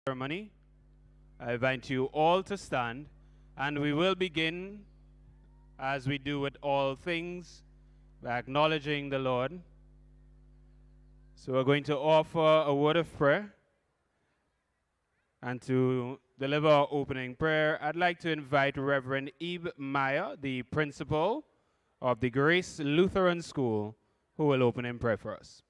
ceremony. I invite you all to stand, and we will begin, as we do with all things, by acknowledging the Lord. So we're going to offer a word of prayer, and to deliver our opening prayer, I'd like to invite Reverend Ebe Meyer, the principal of the Grace Lutheran School, who will open in prayer for us.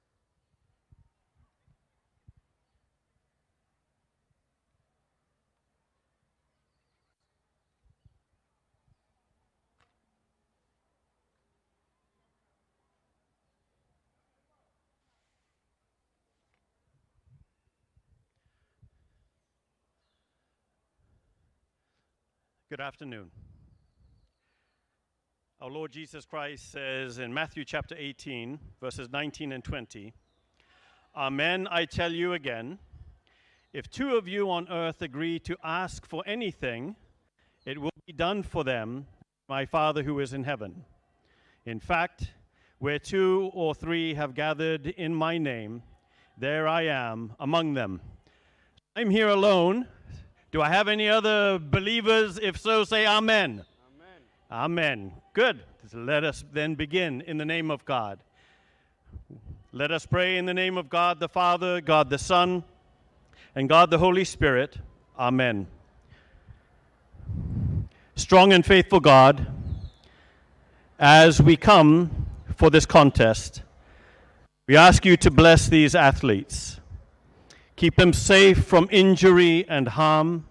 Good afternoon. Our Lord Jesus Christ says in Matthew chapter 18, verses 19 and 20, Amen, I tell you again, if two of you on earth agree to ask for anything, it will be done for them, my Father who is in heaven. In fact, where two or three have gathered in my name, there I am among them. I'm here alone. Do I have any other believers? If so, say amen. Amen. Amen. Good. Let us then begin in the name of God. Let us pray in the name of God the Father, God the Son, and God the Holy Spirit. Amen. Strong and faithful God, as we come for this contest, we ask you to bless these athletes. Keep them safe from injury and harm.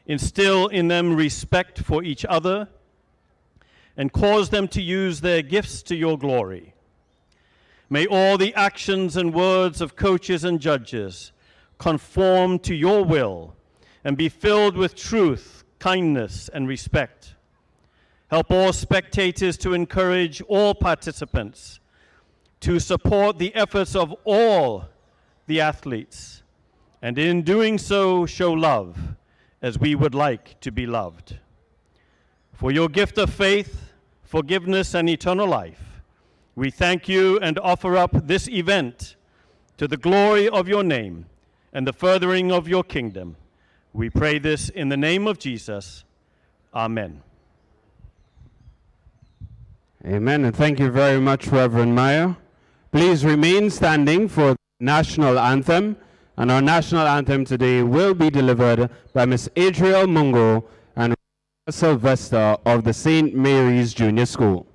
Instill in them respect for each other, and cause them to use their gifts to your glory. May all the actions and words of coaches and judges conform to your will and be filled with truth, kindness, and respect. Help all spectators to encourage all participants to support the efforts of all the athletes, and in doing so, show love as we would like to be loved. For your gift of faith, forgiveness, and eternal life, we thank you and offer up this event to the glory of your name and the furthering of your kingdom. We pray this in the name of Jesus. Amen. Amen, and thank you very much, Reverend Meyer. Please remain standing for the national anthem, and our national anthem today will be delivered by Miss Adriel Mungo and Sylvester of the St. Mary's Junior School.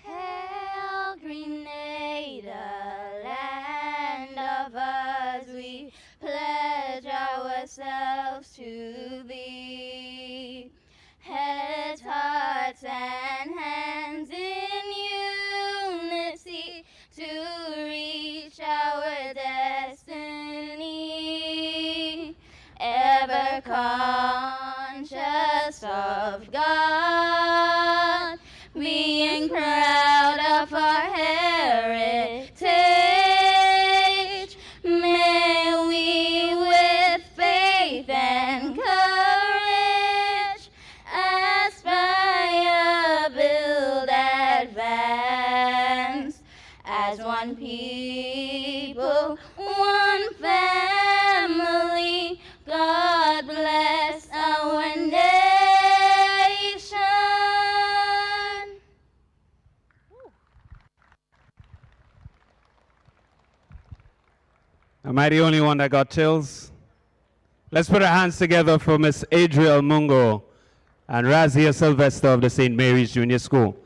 Hail, Grenada, land of us, we pledge ourselves to thee. Heads, hearts, and hands in unity to reach our destiny. Ever conscious of God, being proud of our heritage, may we with faith and courage aspire, build, advance as one people, one family. God bless our nation. Am I the only one that got chills? Let's put our hands together for Miss Adriel Mungo and Razia Sylvester of the St. Mary's Junior School.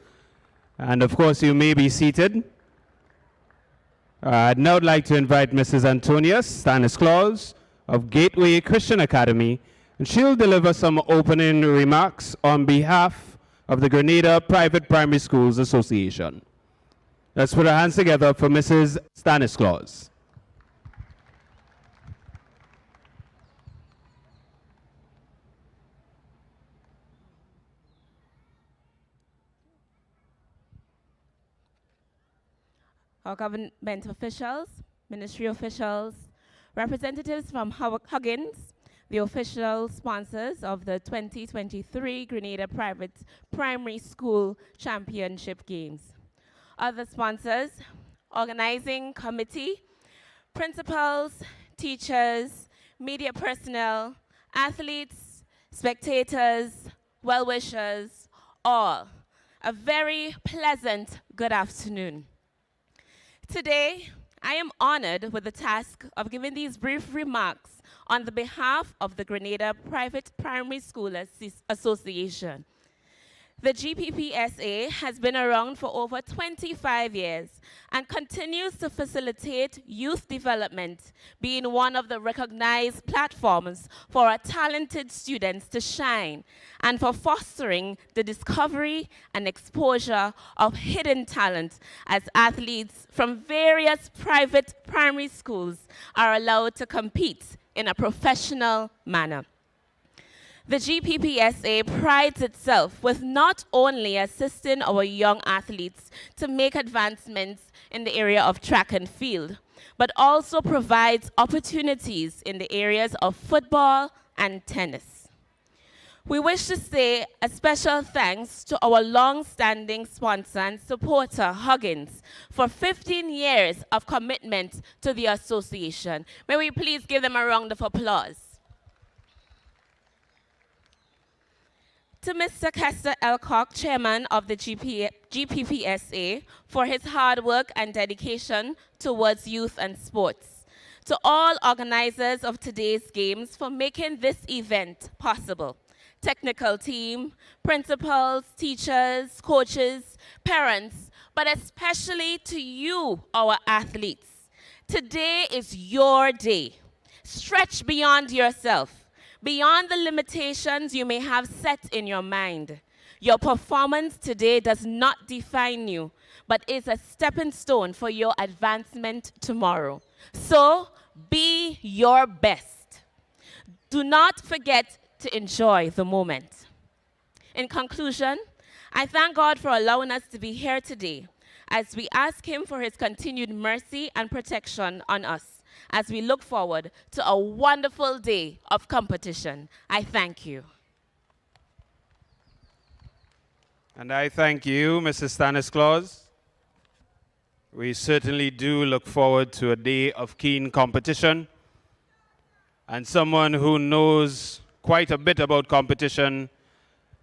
And of course, you may be seated. I'd now like to invite Mrs. Antonia Stanislaus of Gateway Christian Academy, and she'll deliver some opening remarks on behalf of the Grenada Private Primary Schools Association. Let's put our hands together for Mrs. Stanislaus. our government officials, ministry officials, representatives from Huggins, the official sponsors of the 2023 Grenada Private Primary School Championship Games. Other sponsors, organizing committee, principals, teachers, media personnel, athletes, spectators, well-wishers, all. A very pleasant good afternoon. Today, I am honored with the task of giving these brief remarks on the behalf of the Grenada Private Primary School Association. The GPPSA has been around for over 25 years and continues to facilitate youth development, being one of the recognized platforms for our talented students to shine and for fostering the discovery and exposure of hidden talent as athletes from various private primary schools are allowed to compete in a professional manner. The GPPSA prides itself with not only assisting our young athletes to make advancements in the area of track and field, but also provides opportunities in the areas of football and tennis. We wish to say a special thanks to our long-standing sponsor and supporter, Huggins, for 15 years of commitment to the association. May we please give them a round of applause. To Mr. Kester Elcock, Chairman of the GPPSA, for his hard work and dedication towards youth and sports. To all organizers of today's games for making this event possible. Technical team, principals, teachers, coaches, parents, but especially to you, our athletes. Today is your day. Stretch beyond yourself. Beyond the limitations you may have set in your mind. Your performance today does not define you, but is a stepping stone for your advancement tomorrow. So, be your best. Do not forget to enjoy the moment. In conclusion, I thank God for allowing us to be here today as we ask Him for His continued mercy and protection on us, as we look forward to a wonderful day of competition. I thank you. And I thank you, Mrs. Stanislaus. We certainly do look forward to a day of keen competition. And someone who knows quite a bit about competition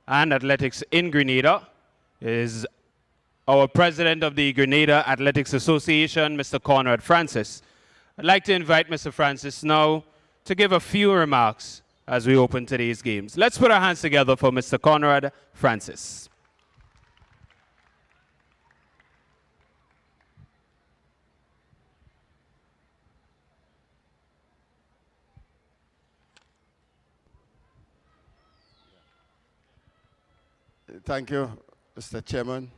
and athletics in Grenada is our president of the Grenada Athletics Association, Mr. Conrad Francis. I'd like to invite Mr. Francis now to give a few remarks as we open today's games. Let's put our hands together for Mr. Conrad Francis. Thank you, Mr. Chairman.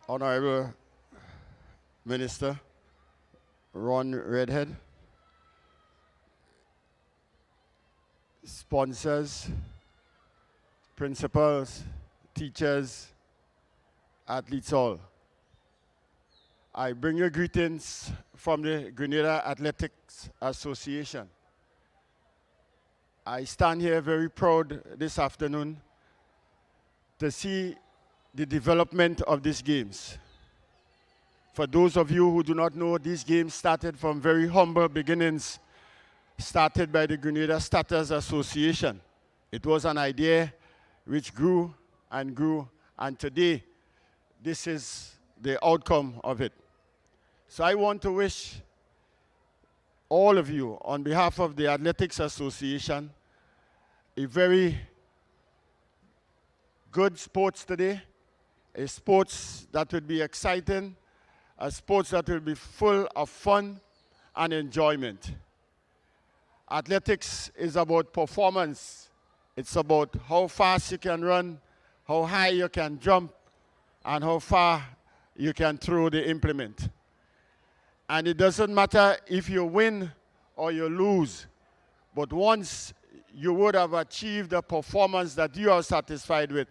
Honorable Minister Ron Redhead, sponsors, principals, teachers, athletes all. I bring you greetings from the Grenada Athletics Association. I stand here very proud this afternoon to see the development of these games. For those of you who do not know, these games started from very humble beginnings, started by the Grenada Starters Association. It was an idea which grew, and today, this is the outcome of it. So I want to wish all of you, on behalf of the Athletics Association, a very good sports today, a sports that will be exciting, a sports that will be full of fun and enjoyment. Athletics is about performance. It's about how fast you can run, how high you can jump, and how far you can throw the implement. And it doesn't matter if you win or you lose, but once you would have achieved a performance that you are satisfied with,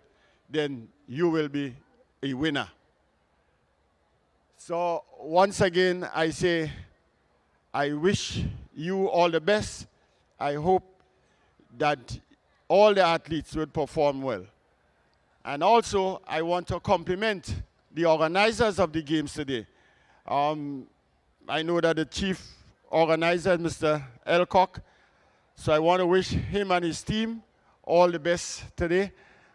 then you will be a winner. So once again, I say, I wish you all the best. I hope that all the athletes will perform well. And also, I want to compliment the organizers of the games today. I know that the chief organizer, Mr. Elcock, so I want to wish him and his team all the best today.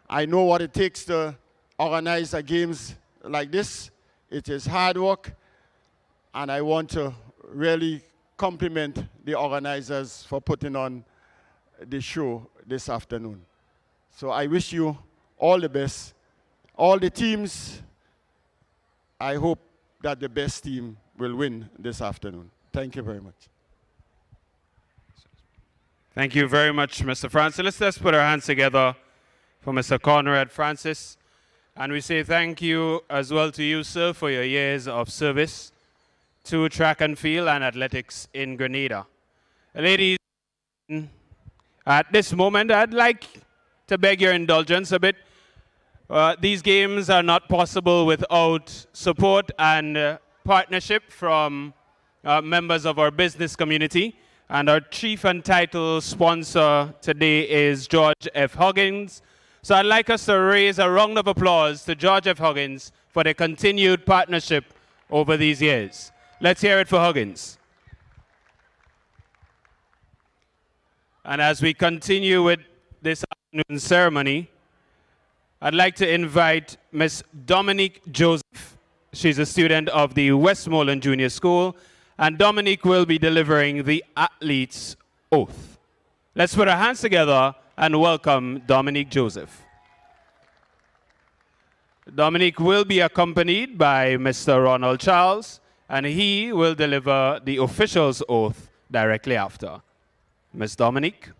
I know what it takes to organize a games like this. It is hard work, and I want to really compliment the organizers for putting on the show this afternoon. So I wish you all the best. All the teams, I hope that the best team will win this afternoon. Thank you very much. Thank you very much, Mr. Francis. Let's just put our hands together for Mr. Conrad Francis. And we say thank you as well to you, sir, for your years of service to track and field and athletics in Grenada. Ladies, at this moment, I'd like to beg your indulgence a bit. These games are not possible without support and partnership from members of our business community. And our chief and title sponsor today is George F. Huggins. So I'd like us to raise a round of applause to George F. Huggins for their continued partnership over these years. Let's hear it for Huggins. And as we continue with this afternoon ceremony, I'd like to invite Miss Dominique Joseph. She's a student of the Westmoreland Junior School, and Dominique will be delivering the athlete's oath. Let's put our hands together and welcome Dominique Joseph. Dominique will be accompanied by Mr. Ronald Charles, and he will deliver the official's oath directly after. Ms. Dominique.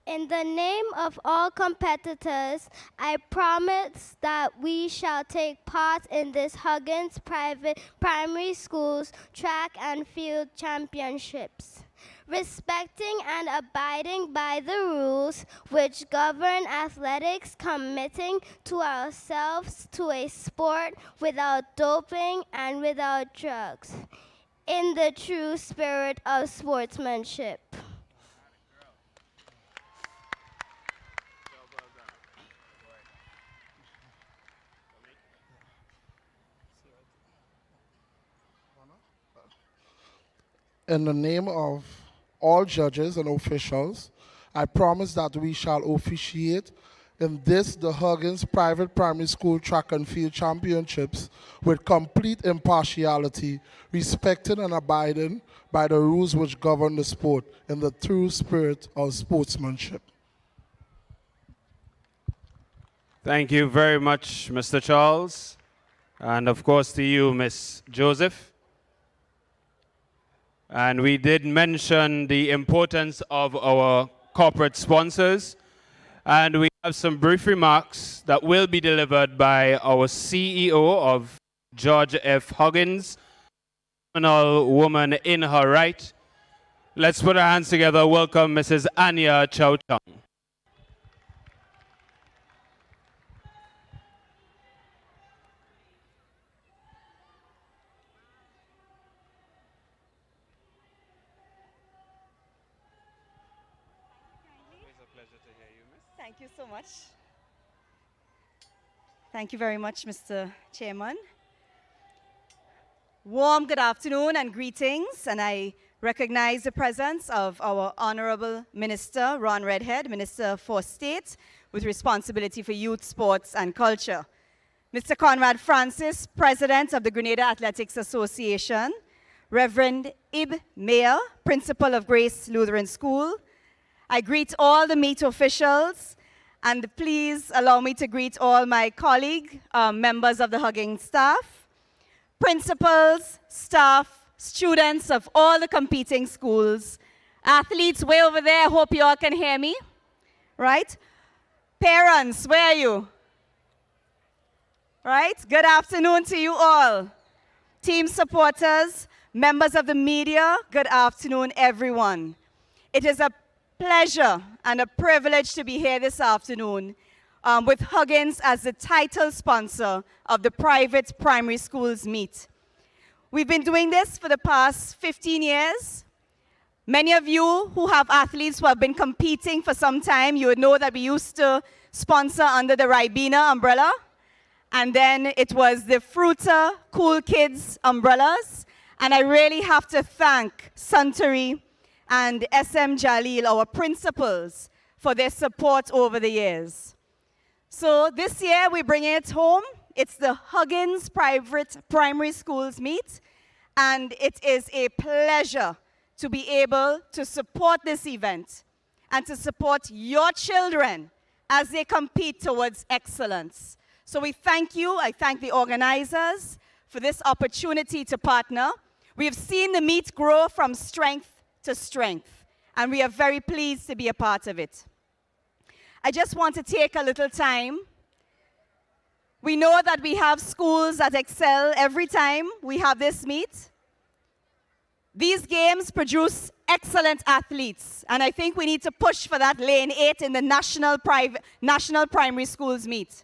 In the name of all competitors, I promise that we shall take part in this Huggins Private Primary School's track and field championships, respecting and abiding by the rules which govern athletics, committing to ourselves to a sport without doping and without drugs, in the true spirit of sportsmanship. In the name of all judges and officials, I promise that we shall officiate in this, the Huggins Private Primary School Track and Field Championships with complete impartiality, respecting and abiding by the rules which govern the sport in the true spirit of sportsmanship. Thank you very much, Mr. Charles. And of course to you, Ms. Joseph. And we did mention the importance of our corporate sponsors. And we have some brief remarks that will be delivered by our CEO of George F. Huggins, a phenomenal woman in her right. Let's put our hands together. Welcome Mrs. Anya Chow Chung. Thank you so much. Thank you very much, Mr. Chairman. Warm good afternoon and greetings, and I recognize the presence of our Honorable Minister, Ron Redhead, Minister for State, with responsibility for youth, sports, and culture. Mr. Conrad Francis, President of the Grenada Athletics Association, Reverend Ib Mayer, Principal of Grace Lutheran School. I greet all the meet officials, and please allow me to greet all my colleague members of the Huggins staff, principals, staff, students of all the competing schools, athletes way over there, I hope you all can hear me, right? Parents, where are you? Right, good afternoon to you all. Team supporters, members of the media, good afternoon, everyone. It is a pleasure and a privilege to be here this afternoon with Huggins as the title sponsor of the private primary schools meet. We've been doing this for the past 15 years. Many of you who have athletes who have been competing for some time, you would know that we used to sponsor under the Ribena umbrella. And then it was the Fruita Cool Kids umbrellas. And I really have to thank Santari and SM Jalil, our principals, for their support over the years. So this year we're bringing it home. It's the Huggins Private Primary Schools meet. And it is a pleasure to be able to support this event and to support your children as they compete towards excellence. So we thank you. I thank the organizers for this opportunity to partner. We have seen the meet grow from strength to strength, and we are very pleased to be a part of it. I just want to take a little time. We know that we have schools that excel every time we have this meet. These games produce excellent athletes, and I think we need to push for that lane 8 in the national primary schools meet.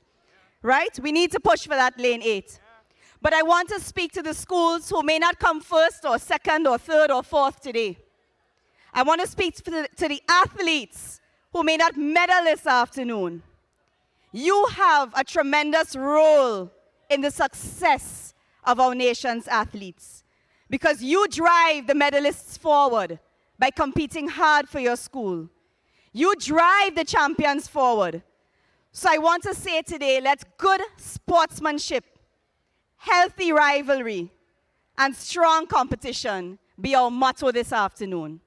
Right? We need to push for that lane 8. But I want to speak to the schools who may not come first or second or third or fourth today. I want to speak to the athletes who may not medal this afternoon. You have a tremendous role in the success of our nation's athletes because you drive the medalists forward by competing hard for your school. You drive the champions forward. So I want to say today, let good sportsmanship, healthy rivalry, and strong competition be our motto this afternoon.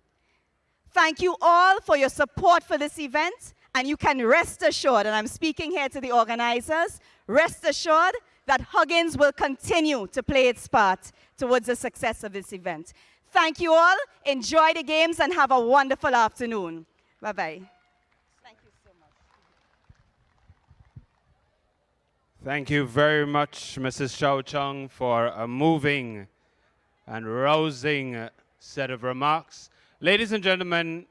Thank you all for your support for this event, and you can rest assured, and I'm speaking here to the organizers, rest assured that Huggins will continue to play its part towards the success of this event. Thank you all, enjoy the games, and have a wonderful afternoon. Bye-bye. Thank you so much. Thank you very much, Mrs. Shao Chung, for a moving and rousing set of remarks. Ladies and gentlemen,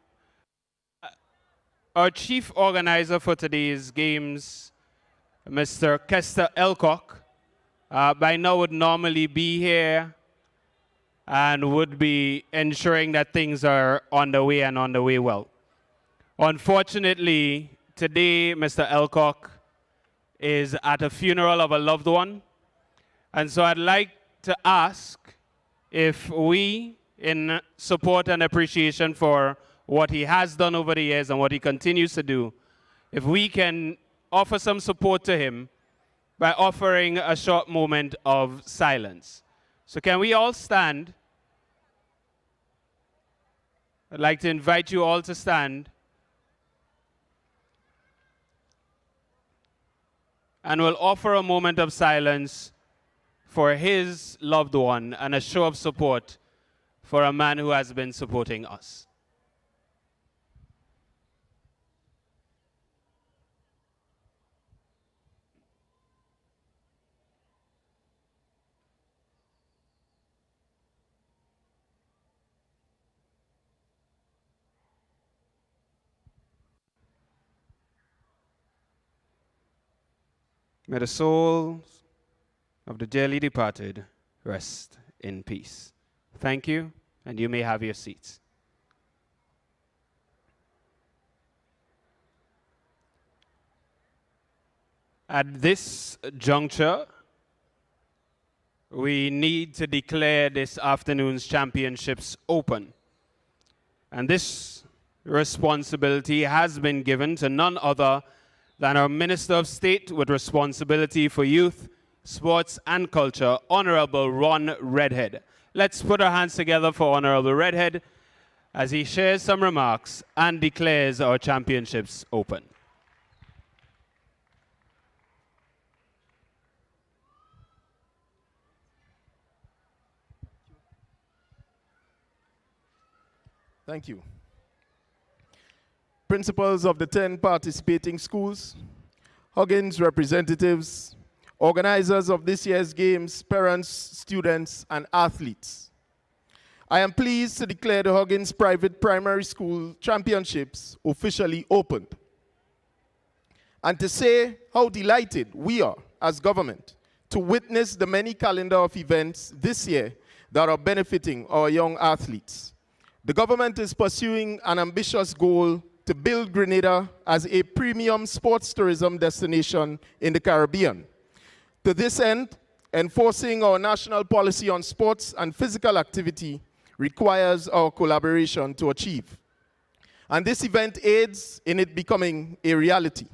our chief organizer for today's games, Mr. Kester Elcock, by now would normally be here and would be ensuring that things are on the way and on the way well. Unfortunately, today, Mr. Elcock is at a funeral of a loved one. And so I'd like to ask if we, in support and appreciation for what he has done over the years and what he continues to do, if we can offer some support to him by offering a short moment of silence. So can we all stand? I'd like to invite you all to stand. And we'll offer a moment of silence for his loved one and a show of support for a man who has been supporting us. May the souls of the dearly departed rest in peace. Thank you, and you may have your seats. At this juncture, we need to declare this afternoon's championships open. And this responsibility has been given to none other than our Minister of State with responsibility for youth, sports, and culture, Honorable Ron Redhead. Let's put our hands together for Honorable Redhead as he shares some remarks and declares our championships open. Thank you. Principals of the 10 participating schools, Huggins representatives, organizers of this year's games, parents, students, and athletes. I am pleased to declare the Huggins Private Primary School Championships officially opened, and to say how delighted we are as government to witness the many calendar of events this year that are benefiting our young athletes. The government is pursuing an ambitious goal to build Grenada as a premium sports tourism destination in the Caribbean. To this end, enforcing our national policy on sports and physical activity requires our collaboration to achieve. And this event aids in it becoming a reality.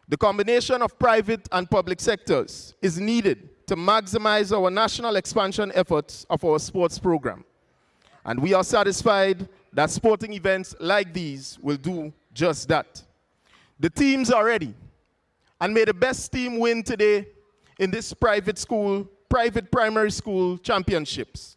The combination of private and public sectors is needed to maximize our national expansion efforts of our sports program. And we are satisfied that sporting events like these will do just that. The teams are ready, and may the best team win today in this private primary school championships.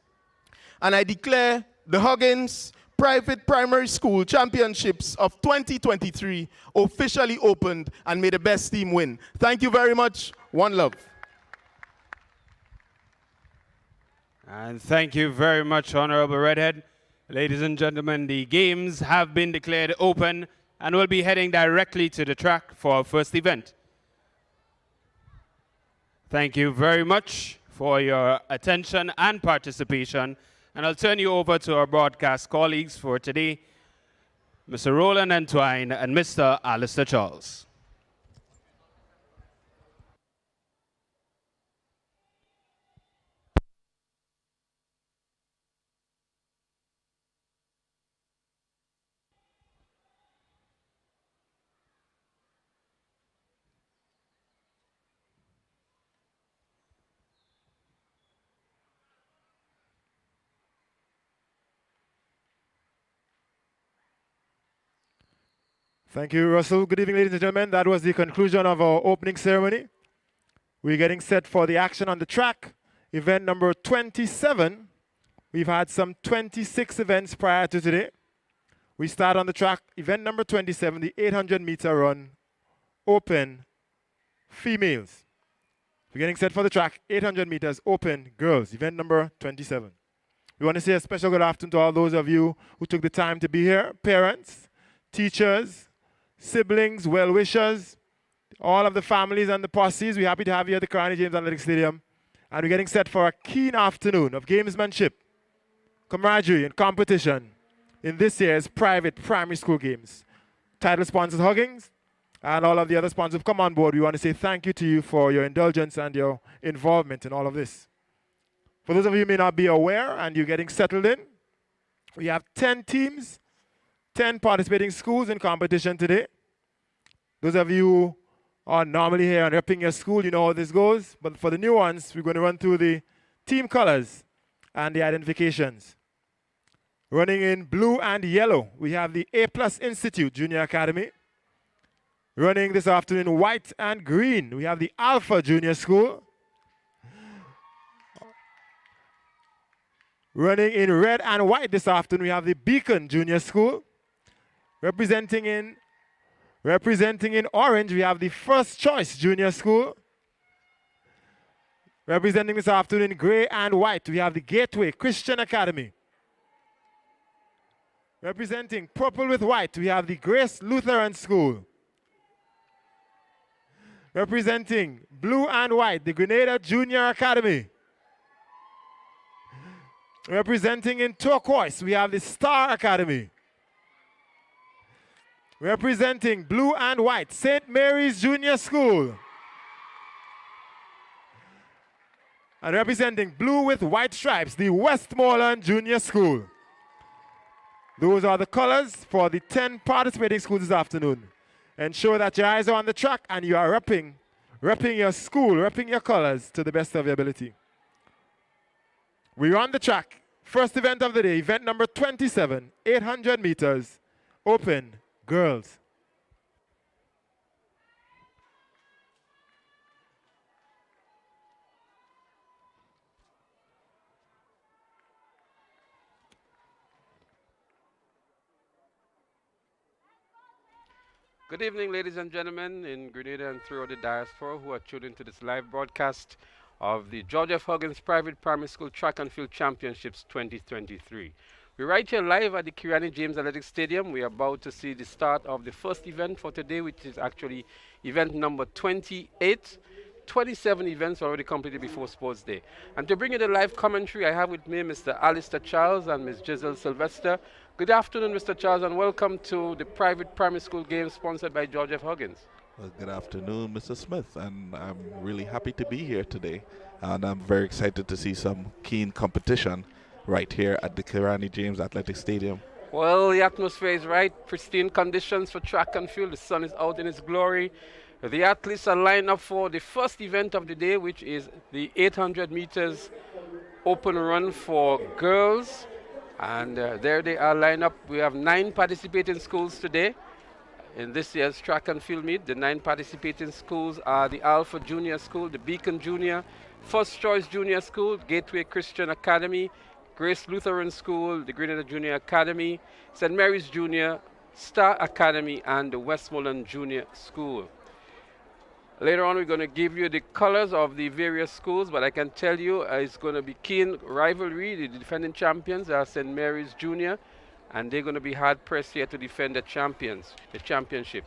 And I declare the Huggins Private Primary School Championships of 2023 officially opened, and may the best team win. Thank you very much. One love. And thank you very much, Honorable Redhead. Ladies and gentlemen, the games have been declared open and will be heading directly to the track for our first event. Thank you very much for your attention and participation. And I'll turn you over to our broadcast colleagues for today, Mr. Roland Entwine and Mr. Alistair Charles. Thank you, Russell. Good evening, ladies and gentlemen. That was the conclusion of our opening ceremony. We're getting set for the action on the track. Event number 27. We've had some 26 events prior to today. We start on the track, event number 27, the 800-meter run, open, females. We're getting set for the track, 800 meters, open, girls, event number 27. We want to say a special good afternoon to all those of you who took the time to be here, parents, teachers, siblings, well-wishers, all of the families and the posses. We're happy to have you at the Carnegie James Athletic Stadium. And we're getting set for a keen afternoon of gamesmanship, camaraderie, and competition in this year's private primary school games. Title sponsors Huggins and all of the other sponsors who've come on board. We want to say thank you to you for your indulgence and your involvement in all of this. For those of you who may not be aware and you're getting settled in, we have 10 teams, 10 participating schools in competition today. Those of you who are normally here and repping your school, you know how this goes. But for the new ones, we're going to run through the team colors and the identifications. Running in blue and yellow, we have the A+ Institute Junior Academy. Running this afternoon white and green, we have the Alpha Junior School. Running in red and white this afternoon, we have the Beacon Junior School. Representing in orange, we have the First Choice Junior School. Representing this afternoon in gray and white, we have the Gateway Christian Academy. Representing purple with white, we have the Grace Lutheran School. Representing blue and white, the Grenada Junior Academy. Representing in turquoise, we have the Star Academy. Representing blue and white, St. Mary's Junior School. And representing blue with white stripes, the Westmoreland Junior School. Those are the colors for the 10 participating schools this afternoon. Ensure that your eyes are on the track and you are repping your school, repping your colors to the best of your ability. We're on the track. First event of the day, event number 27, 800 meters, open, girls. Good evening, ladies and gentlemen in Grenada and throughout the diaspora who are tuned into this live broadcast of the George F. Huggins Private Primary School Track and Field Championships 2023. We're right here live at the Kirani James Athletic Stadium. We are about to see the start of the first event for today, which is actually event number 28. 27 events already completed before Sports Day. And to bring you the live commentary, I have with me Mr. Alistair Charles and Ms. Giselle Sylvester. Good afternoon, Mr. Charles, and welcome to the private primary school game sponsored by George F. Huggins. Well, good afternoon, Mr. Smith, and I'm really happy to be here today. And I'm very excited to see some keen competition right here at the Kirani James Athletic Stadium. Well, the atmosphere is right. Pristine conditions for track and field. The sun is out in its glory. The athletes are lined up for the first event of the day, which is the 800 meters open run for girls. And there they are lined up. We have 9 participating schools today in this year's track and field meet. The 9 participating schools are the Alpha Junior School, the Beacon Junior, First Choice Junior School, Gateway Christian Academy, Grace Lutheran School, the Grenada Junior Academy, St. Mary's Junior, Star Academy, and the Westmoreland Junior School. Later on, we're going to give you the colors of the various schools, but I can tell you it's going to be keen rivalry. The defending champions are St. Mary's Junior, and they're going to be hard-pressed here to defend the championship.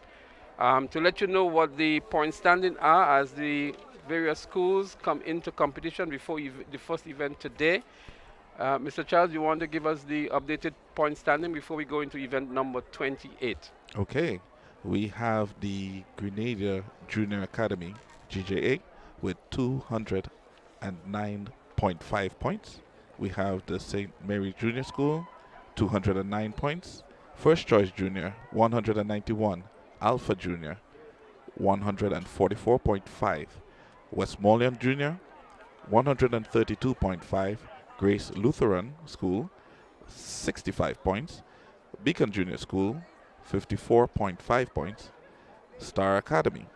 To let you know what the point standing are as the various schools come into competition before the first event today. Mr. Charles, you want to give us the updated point standing before we go into event number 28? Okay, we have the Grenada Junior Academy, GJA, with 209.5 points. We have the St. Mary's Junior School, 209 points. First Choice Junior, 191. Alpha Junior, 144.5. Westmoreland Junior, 132.5. Grace Lutheran School, 65 points. Beacon Junior School, 54.5 points. Star Academy,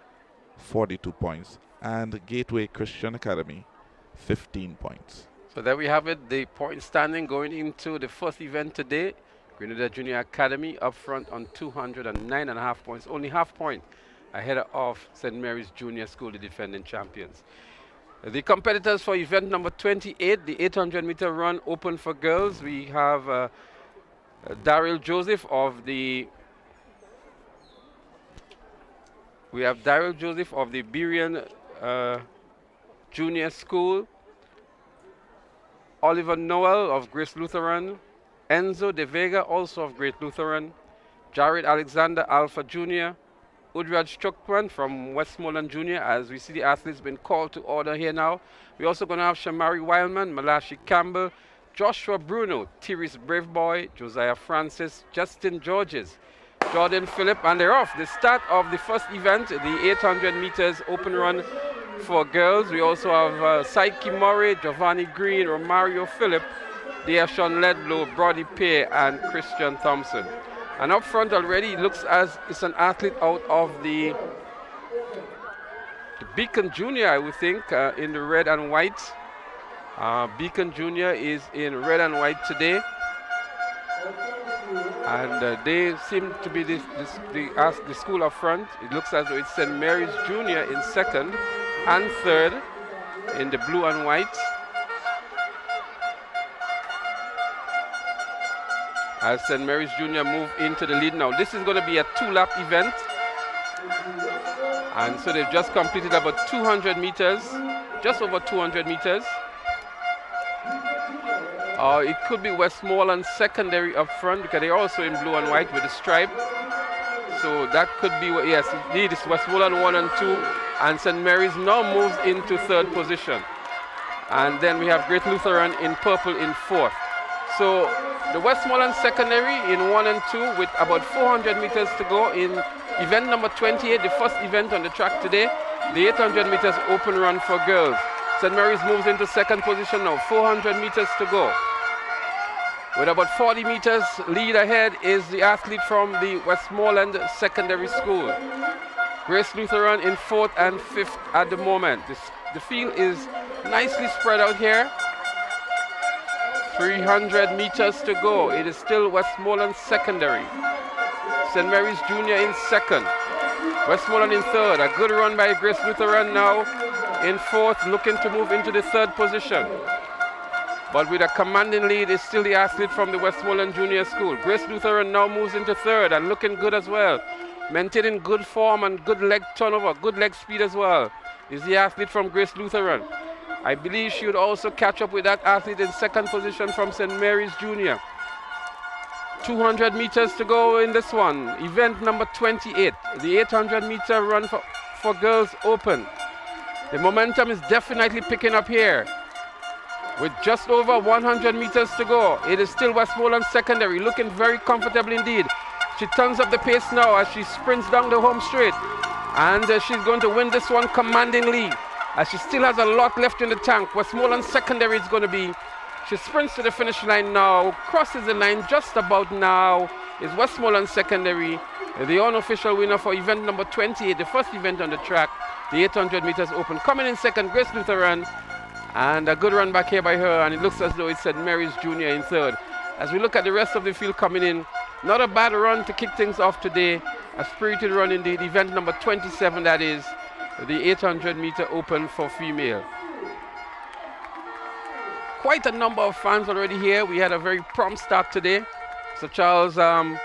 42 points. And Gateway Christian Academy, 15 points. So there we have it, the point standing going into the first event today. Grenada Junior Academy up front on 209.5 points, only half point ahead of St. Mary's Junior School, the defending champions. The competitors for event number 28, the 800-meter run open for girls. We have Daryl Joseph of the Berian Junior School, Oliver Noel of Grace Lutheran, Enzo De Vega also of Grace Lutheran, Jared Alexander Alpha Junior, Udraj Chokwan from Westmoreland Junior, as we see the athletes been called to order here now. We're also going to have Shamari Wildman, Malachi Campbell, Joshua Bruno, Therese Braveboy, Josiah Francis, Justin Georges, Jordan Phillip, and they're off. The start of the first event, the 800 meters open run for girls. We also have Saiki Murray, Giovanni Green, Romario Phillip, Deashon Ledlow, Brody Pay, and Christian Thompson. And up front already, it looks as it's an athlete out of the Beacon Junior, I would think, in the red and white. Beacon Junior is in red and white today. And they seem to be the school up front. It looks as though it's St. Mary's Junior in second and third in the blue and white. As St. Mary's Junior move into the lead now. This is going to be a 2-lap event. And so they've just completed about 200 meters, just over 200 meters. It could be Westmoreland Secondary up front because they're also in blue and white with a stripe. So that could be, yes, indeed, it's Westmoreland 1 and 2. And St. Mary's now moves into third position. And then we have Great Lutheran in purple in fourth. So the Westmoreland Secondary in 1 and 2 with about 400 meters to go in event number 28, the first event on the track today, the 800 meters open run for girls. St. Mary's moves into second position now, 400 meters to go. With about 40 meters lead ahead is the athlete from the Westmoreland Secondary School. Grace Lutheran in fourth and fifth at the moment. The field is nicely spread out here. 300 meters to go. It is still Westmoreland Secondary. St. Mary's Junior in second. Westmoreland in third. A good run by Grace Lutheran now. in fourth, looking to move into the third position. But with a commanding lead is still the athlete from the Westmoreland Junior School. Grace Lutheran now moves into third and looking good as well. Maintaining good form and good leg turnover, good leg speed as well, is the athlete from Grace Lutheran. I believe she would also catch up with that athlete in second position from St. Mary's Junior. 200 meters to go in this one. Event number 28, the 800-meter run for girls open. The momentum is definitely picking up here. With just over 100 meters to go, it is still Westmoreland Secondary, looking very comfortable indeed. She turns up the pace now as she sprints down the home straight. And she's going to win this one commandingly, as she still has a lot left in the tank. Westmoreland Secondary is going to be. She sprints to the finish line now, crosses the line just about now. Is Westmoreland Secondary, the unofficial winner for event number 28, the first event on the track, the 800 meters open. Coming in second, Grace Lutheran. And a good run back here by her, and it looks as though it's St. Mary's Junior in third. As we look at the rest of the field coming in, not a bad run to kick things off today. A spirited run indeed. Event number 27, that is the 800-meter open for female. Quite a number of fans already here. We had a very prompt start today. So Charles, a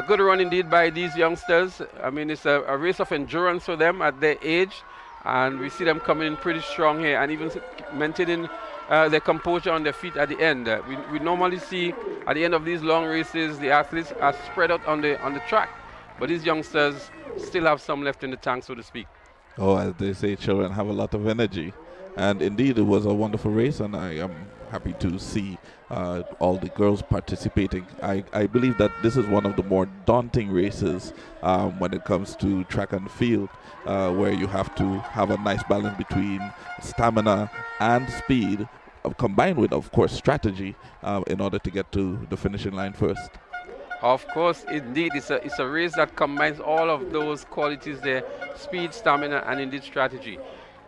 good run indeed by these youngsters. I mean, it's a race of endurance for them at their age. And we see them coming in pretty strong here and even maintaining their composure on their feet at the end. We normally see at the end of these long races, the athletes are spread out on the track. But these youngsters still have some left in the tank, so to speak. Oh, as they say, children have a lot of energy. And indeed, it was a wonderful race, and I am happy to see all the girls participating. I believe that this is one of the more daunting races when it comes to track and field, where you have to have a nice balance between stamina and speed, combined with, of course, strategy in order to get to the finishing line first. Of course, indeed, it's a race that combines all of those qualities there: speed, stamina, and indeed strategy.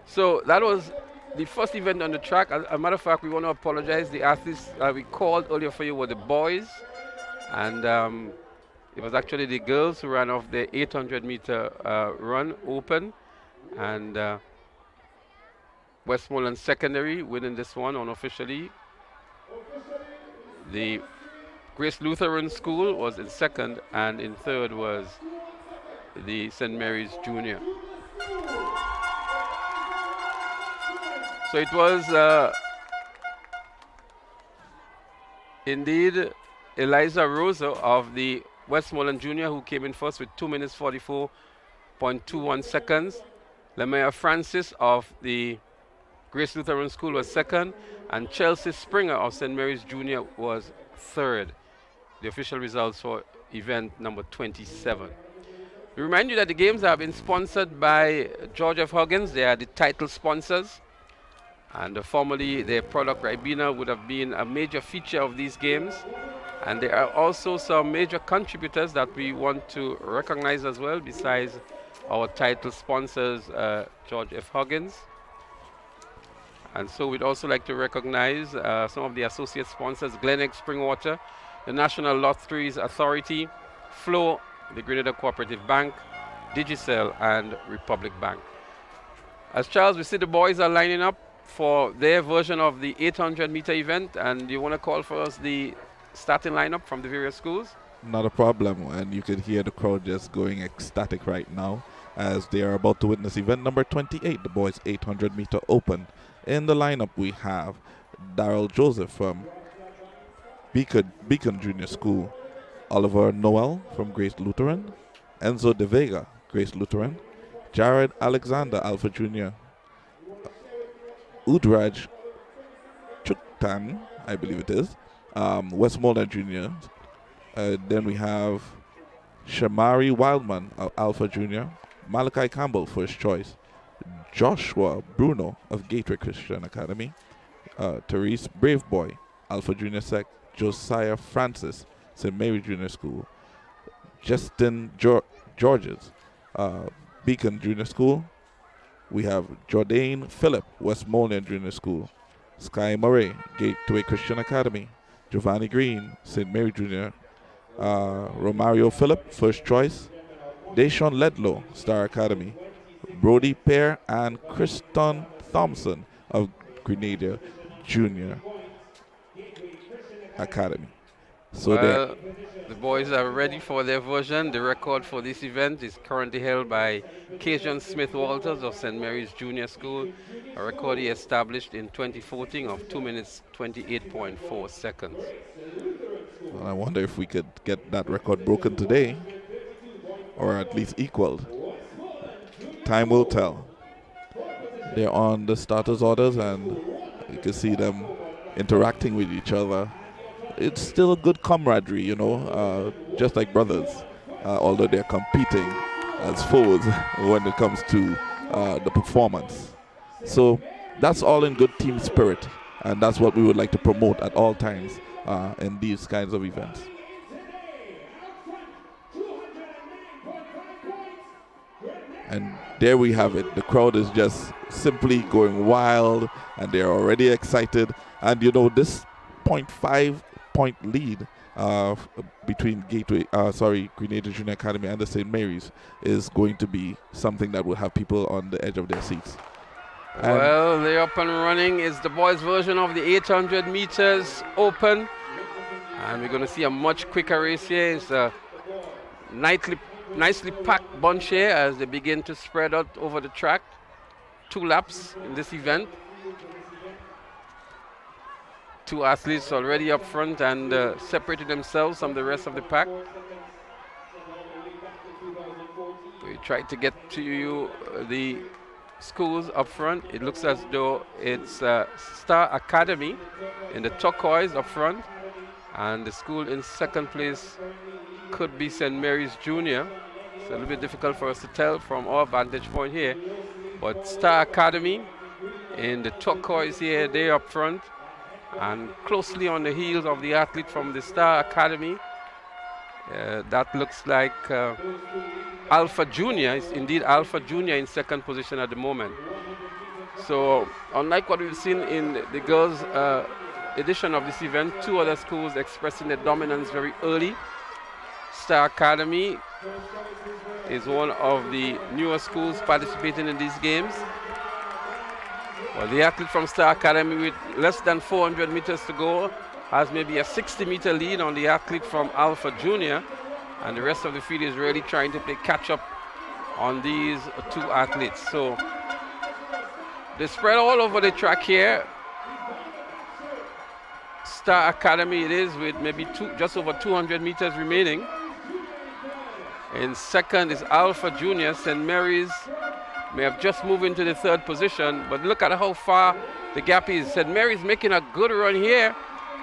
So that was the first event on the track. As a matter of fact, we want to apologize. The athletes we called earlier for you were the boys, and it was actually the girls who ran off the 800-meter run open, and Westmoreland Secondary winning this one unofficially. The Grace Lutheran School was in second, and in third was the St. Mary's Junior. So it was indeed Eliza Rosa of the Westmoreland Junior who came in first with 2 minutes 44.21 seconds. Lemaya Francis of the Grace Lutheran School was second, and Chelsea Springer of St. Mary's Junior was third. The official results for event number 27. We remind you that the games have been sponsored by George F. Huggins. They are the title sponsors. And formerly, their product Ribena would have been a major feature of these games. And there are also some major contributors that we want to recognize as well, besides our title sponsors, George F. Huggins. And so we'd also like to recognize some of the associate sponsors: Glenelg Springwater, the National Lotteries Authority, Flow, the Grenada Cooperative Bank, Digicel, and Republic Bank. As Charles, we see the boys are lining up for their version of the 800-meter event, and you want to call for us the starting lineup from the various schools? Not a problem, and you can hear the crowd just going ecstatic right now as they are about to witness event number 28, the boys 800-meter open. In the lineup, we have Darrell Joseph from Beacon Junior School, Oliver Noel from Grace Lutheran, Enzo De Vega, Grace Lutheran, Jared Alexander, Alpha Junior, Udraj Chuktan, I believe it is, Westmoreland Junior. Then we have Shamari Wildman, Alpha Junior, Malachi Campbell, first choice, Joshua Bruno of Gateway Christian Academy, Therese Braveboy, Alpha Junior Sec, Josiah Francis, St. Mary Junior School, Justin Georges, Beacon Junior School. We have Jordan Phillip, Westmoreland Junior School, Sky Murray, Gateway Christian Academy, Giovanni Green, St. Mary Junior, Romario Phillip, first choice, Deshaun Ledlow, Star Academy, Brody Pear and Kristen Thompson of Grenada Junior Academy. So Well, the boys are ready for their version. The record for this event is currently held by Cajun Smith Walters of St. Mary's Junior School, a record he established in 2014 of 2 minutes 28.4 seconds. well, I wonder if we could get that record broken today, or at least equaled. Time will tell. They're on the starters' orders, and you can see them interacting with each other. It's still a good camaraderie, you know, just like brothers, although they're competing as foes when it comes to the performance. So that's all in good team spirit, and that's what we would like to promote at all times in these kinds of events. And there we have it. The crowd is just simply going wild, and they're already excited. And you know, this 0.5-point lead between Grenada Junior Academy and the St. Mary's is going to be something that will have people on the edge of their seats. And well, they're up and running. It's the boys' version of the 800 meters open. And we're going to see a much quicker race here. It's a nicely packed bunch here as they begin to spread out over the track. 2 laps in this event. 2 athletes already up front and separated themselves from the rest of the pack. We tried to get to you the schools up front. It looks as though it's Star Academy in the turquoise up front, and the school in second place could be St. Mary's Junior. It's a little bit difficult for us to tell from our vantage point here, but Star Academy in the turquoise here, they're up front, and closely on the heels of the athlete from the Star Academy. That looks like Alpha Junior. It's indeed Alpha Junior in second position at the moment. So unlike what we've seen in the girls edition of this event, 2 other schools expressing their dominance very early. Star Academy is one of the newer schools participating in these games. Well, the athlete from Star Academy with less than 400 meters to go has maybe a 60-meter lead on the athlete from Alpha Junior, and the rest of the field is really trying to play catch-up on these 2 athletes. So they spread all over the track here. Star Academy it is, with maybe just over 200 meters remaining. In second is Alpha Junior. St. Mary's may have just moved into the 3rd position, but look at how far the gap is. St. Mary's making a good run here.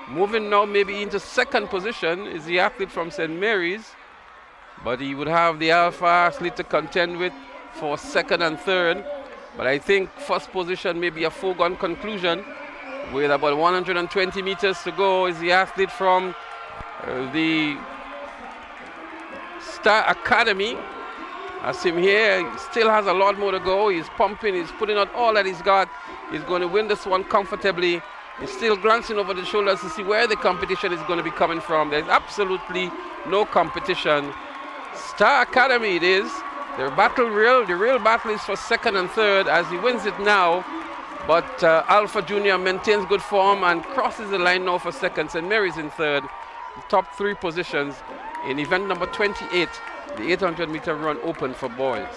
Moving now maybe into 2nd position is the athlete from St. Mary's, but he would have the Alpha athlete to contend with for 2nd and 3rd. But I think 1st position may be a foregone conclusion. With about 120 meters to go is the athlete from the Star Academy. As him here, he still has a lot more to go. He's pumping, he's putting out all that he's got. He's going to win this one comfortably. He's still glancing over the shoulders to see where the competition is going to be coming from. There's absolutely no competition. Star Academy it is. The real battle is for 2nd and 3rd as he wins it now. But Alpha Junior maintains good form and crosses the line now for 2nd. St. Mary's in 3rd. The top 3 positions in event number 28, the 800-meter run open for boys.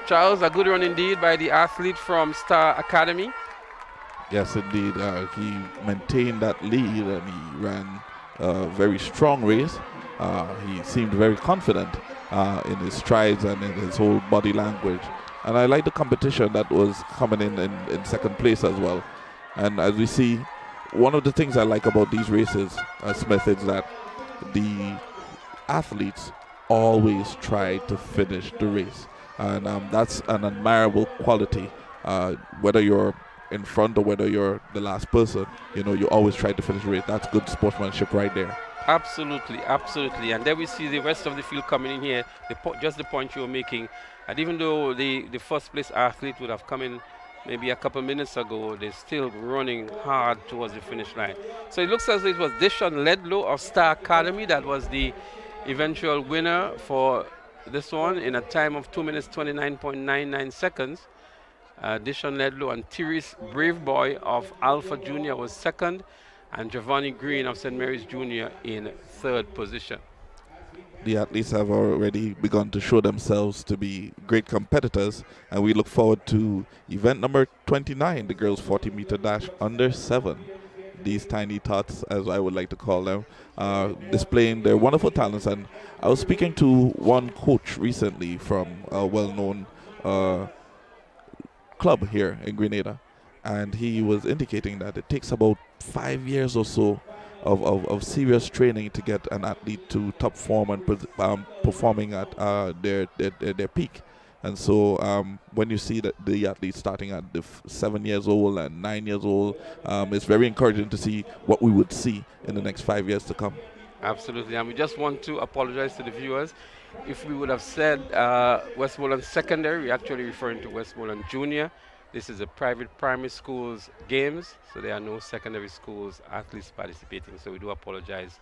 Charles, a good run indeed by the athlete from Star Academy. yes, indeed, he maintained that lead, and he ran a very strong race. He seemed very confident in his strides and in his whole body language. And I like the competition that was coming in 2nd place as well. And as we see, one of the things I like about these races, Smith, is that the athletes always try to finish the race. And that's an admirable quality. Whether you're in front or whether you're the last person, you know, you always try to finish the race. That's good sportsmanship right there. Absolutely, absolutely. And then we see the rest of the field coming in here, just the point you were making. And even though the 1st place athlete would have come in maybe a couple minutes ago, they're still running hard towards the finish line. So it looks as though it was Dishon Ledlow of Star Academy that was the eventual winner for this one in a time of 2 minutes 29.99 seconds. Dishon Ledlow and Tyrese Braveboy of Alpha Junior was second, and Giovanni Green of St. Mary's Junior in third position. The athletes have already begun to show themselves to be great competitors, and we look forward to event number 29, the girls 40-meter dash under 7. These tiny tots, as I would like to call them, displaying their wonderful talents. And I was speaking to one coach recently from a well-known club here in Grenada, and he was indicating that it takes about 5 years or so of serious training to get an athlete to top form and performing at their peak. And so when you see that the athletes starting at 7 years old and 9 years old, it's very encouraging to see what we would see in the next 5 years to come. Absolutely, and we just want to apologize to the viewers. If we would have said Westmoreland Secondary, we're actually referring to Westmoreland Junior. This is a private primary schools games, so there are no secondary schools athletes participating. So we do apologize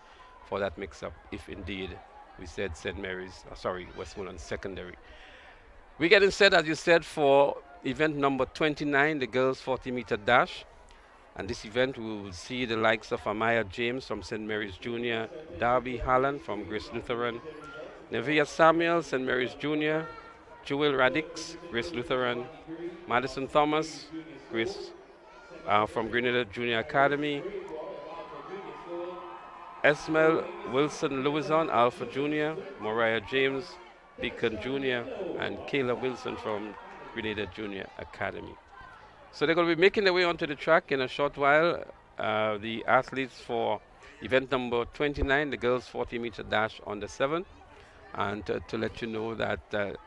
for that mix-up if indeed we said St. Mary's, Westmoreland Secondary. We're getting set, as you said, for event number 29, the girls 40-meter dash. And this event, we will see the likes of Amaya James from St. Mary's Junior, Darby Halland from Grace Lutheran, Nevia Samuel, St. Mary's Junior, Joel Radix, Grace Lutheran, Madison Thomas, Grace from Grenada Junior Academy, Esmel Wilson Lewison, Alpha Junior, Mariah James, Beacon Junior, and Kayla Wilson from Grenada Junior Academy. So they're going to be making their way onto the track in a short while. The athletes for event number 29, the girls 40-meter dash under 7. And to let you know that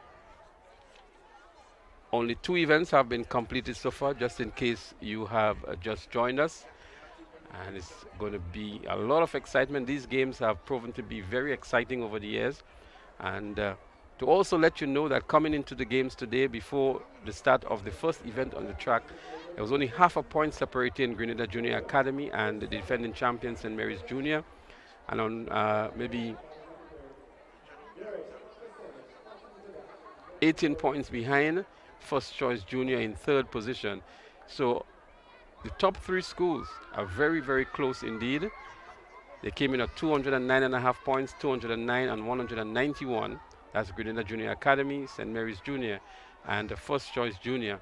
only 2 events have been completed so far, just in case you have just joined us. And it's going to be a lot of excitement. These games have proven to be very exciting over the years. And to also let you know that coming into the games today, before the start of the first event on the track, there was only half a point separating Grenada Junior Academy and the defending champions St. Mary's Junior. And on maybe 18 points behind First Choice Junior in third position. So the top 3 schools are very, very close indeed. They came in at 209.5 points, 209 and 191. That's Grenada Junior Academy, St. Mary's Junior, and the First Choice Junior.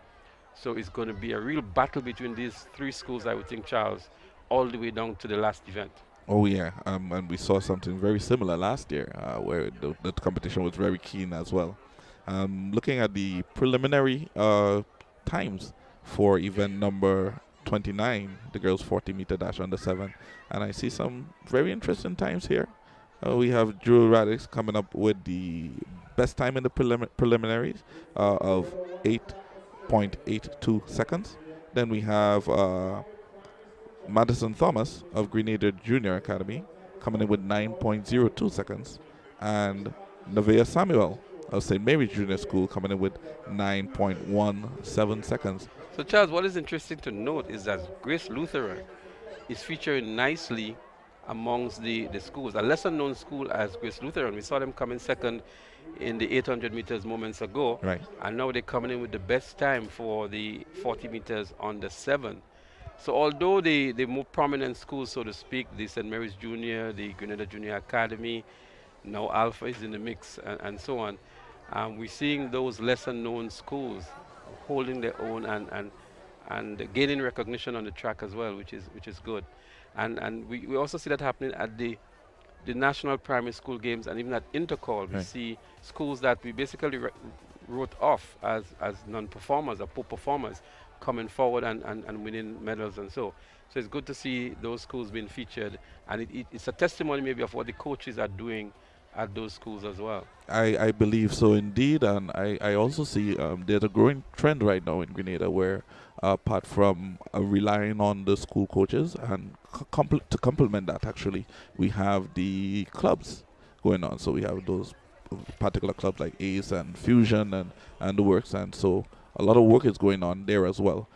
So it's going to be a real battle between these 3 schools, I would think, Charles, all the way down to the last event. Oh yeah, and we saw something very similar last year, where the competition was very keen as well. Looking at the preliminary times for event number 29, the girls 40-meter dash under 7, and I see some very interesting times here. We have Drew Radix coming up with the best time in the preliminaries of 8.82 seconds. Then we have Madison Thomas of Grenada Junior Academy coming in with 9.02 seconds. And Nevea Samuel of St. Mary's Junior School coming in with 9.17 seconds. So Charles, what is interesting to note is that Grace Lutheran is featuring nicely amongst the schools. A lesser known school as Grace Lutheran, we saw them coming second in the 800 meters moments ago. Right. And now they're coming in with the best time for the 40 meters under 7. So although the more prominent schools, so to speak, the St. Mary's Junior, the Grenada Junior Academy, now Alpha is in the mix and so on, we're seeing those lesser known schools holding their own and gaining recognition on the track as well, which is good. And we also see that happening at the national primary school games and even at Intercall. We see schools that we basically wrote off as non-performers or poor performers coming forward and winning medals and so. So it's good to see those schools being featured, and it's a testimony maybe of what the coaches are doing at those schools as well. I believe so indeed, and I also see there's a growing trend right now in Grenada where apart from relying on the school coaches and to complement that, actually, we have the clubs going on. So we have those particular clubs like ACE and Fusion and the works, and so a lot of work is going on there as well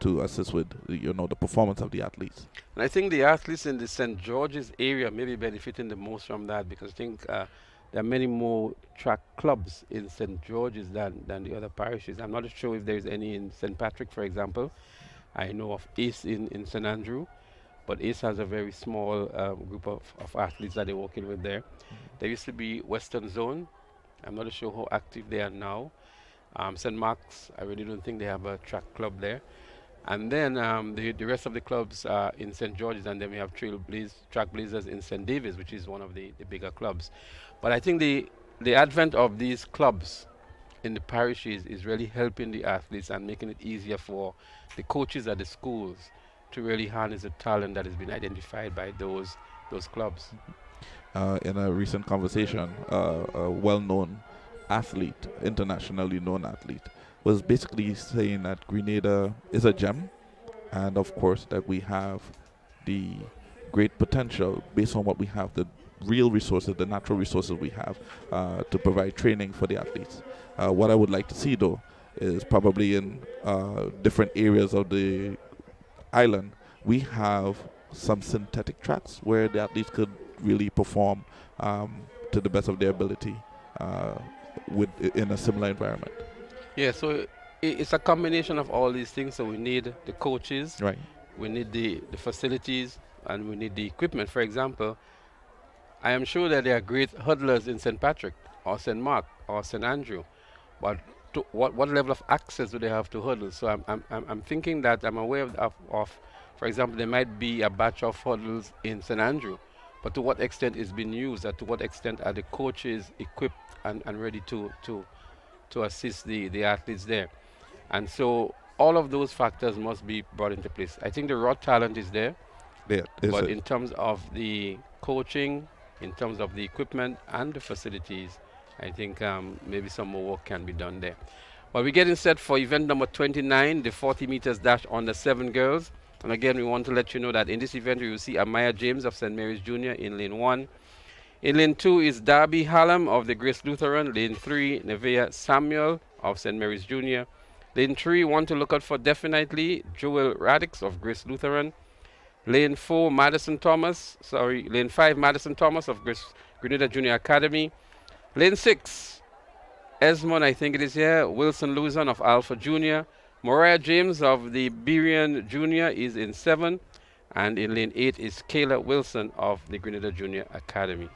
to assist with the performance of the athletes. And I think the athletes in the St. George's area may be benefiting the most from that, because I think there are many more track clubs in St. George's than the other parishes. I'm not sure if there's any in St. Patrick, for example. I know of ACE in St. Andrew, but ACE has a very small group of athletes that they're working with there. There used to be Western Zone. I'm not sure how active they are now. St. Mark's, I really don't think they have a track club there. And then the rest of the clubs are in St. George's, and then we have Trackblazers in St. David's, which is one of the bigger clubs. But I think the advent of these clubs in the parishes is really helping the athletes and making it easier for the coaches at the schools to really harness the talent that has been identified by those clubs. In a recent conversation, a well-known athlete, internationally known athlete, was basically saying that Grenada is a gem, and of course that we have the great potential based on what we have, the real resources, the natural resources we have to provide training for the athletes. What I would like to see though is probably in different areas of the island, we have some synthetic tracks where the athletes could really perform to the best of their ability in a similar environment. Yeah, so it's a combination of all these things. So we need the coaches, right? We need the facilities, and we need the equipment. For example, I am sure that there are great hurdlers in St. Patrick or St. Mark or St. Andrew, but what level of access do they have to hurdles? So I'm thinking that I'm aware of, for example, there might be a batch of hurdles in St. Andrew, but to what extent is being used, and to what extent are the coaches equipped and ready to assist the athletes there? And so all of those factors must be brought into place. I think the raw talent is there, but in terms of the coaching, in terms of the equipment and the facilities, I think maybe some more work can be done there. But we're getting set for event number 29, the 40 meters dash on the 7 girls. And again, we want to let you know that in this event, you will see Amaya James of St. Mary's Junior in lane 1. In lane 2 is Darby Hallam of the Grace Lutheran. Lane 3, Nevea Samuel of St. Mary's Junior. Lane 3, want to look out for definitely Joel Radix of Grace Lutheran. Lane 4, Lane 5, Madison Thomas of Grenada Junior Academy. Lane 6, Esmond, I think it is here, Wilson Luzon of Alpha Junior. Mariah James of the Berian Junior is in 7. And in lane 8 is Kayla Wilson of the Grenada Junior Academy.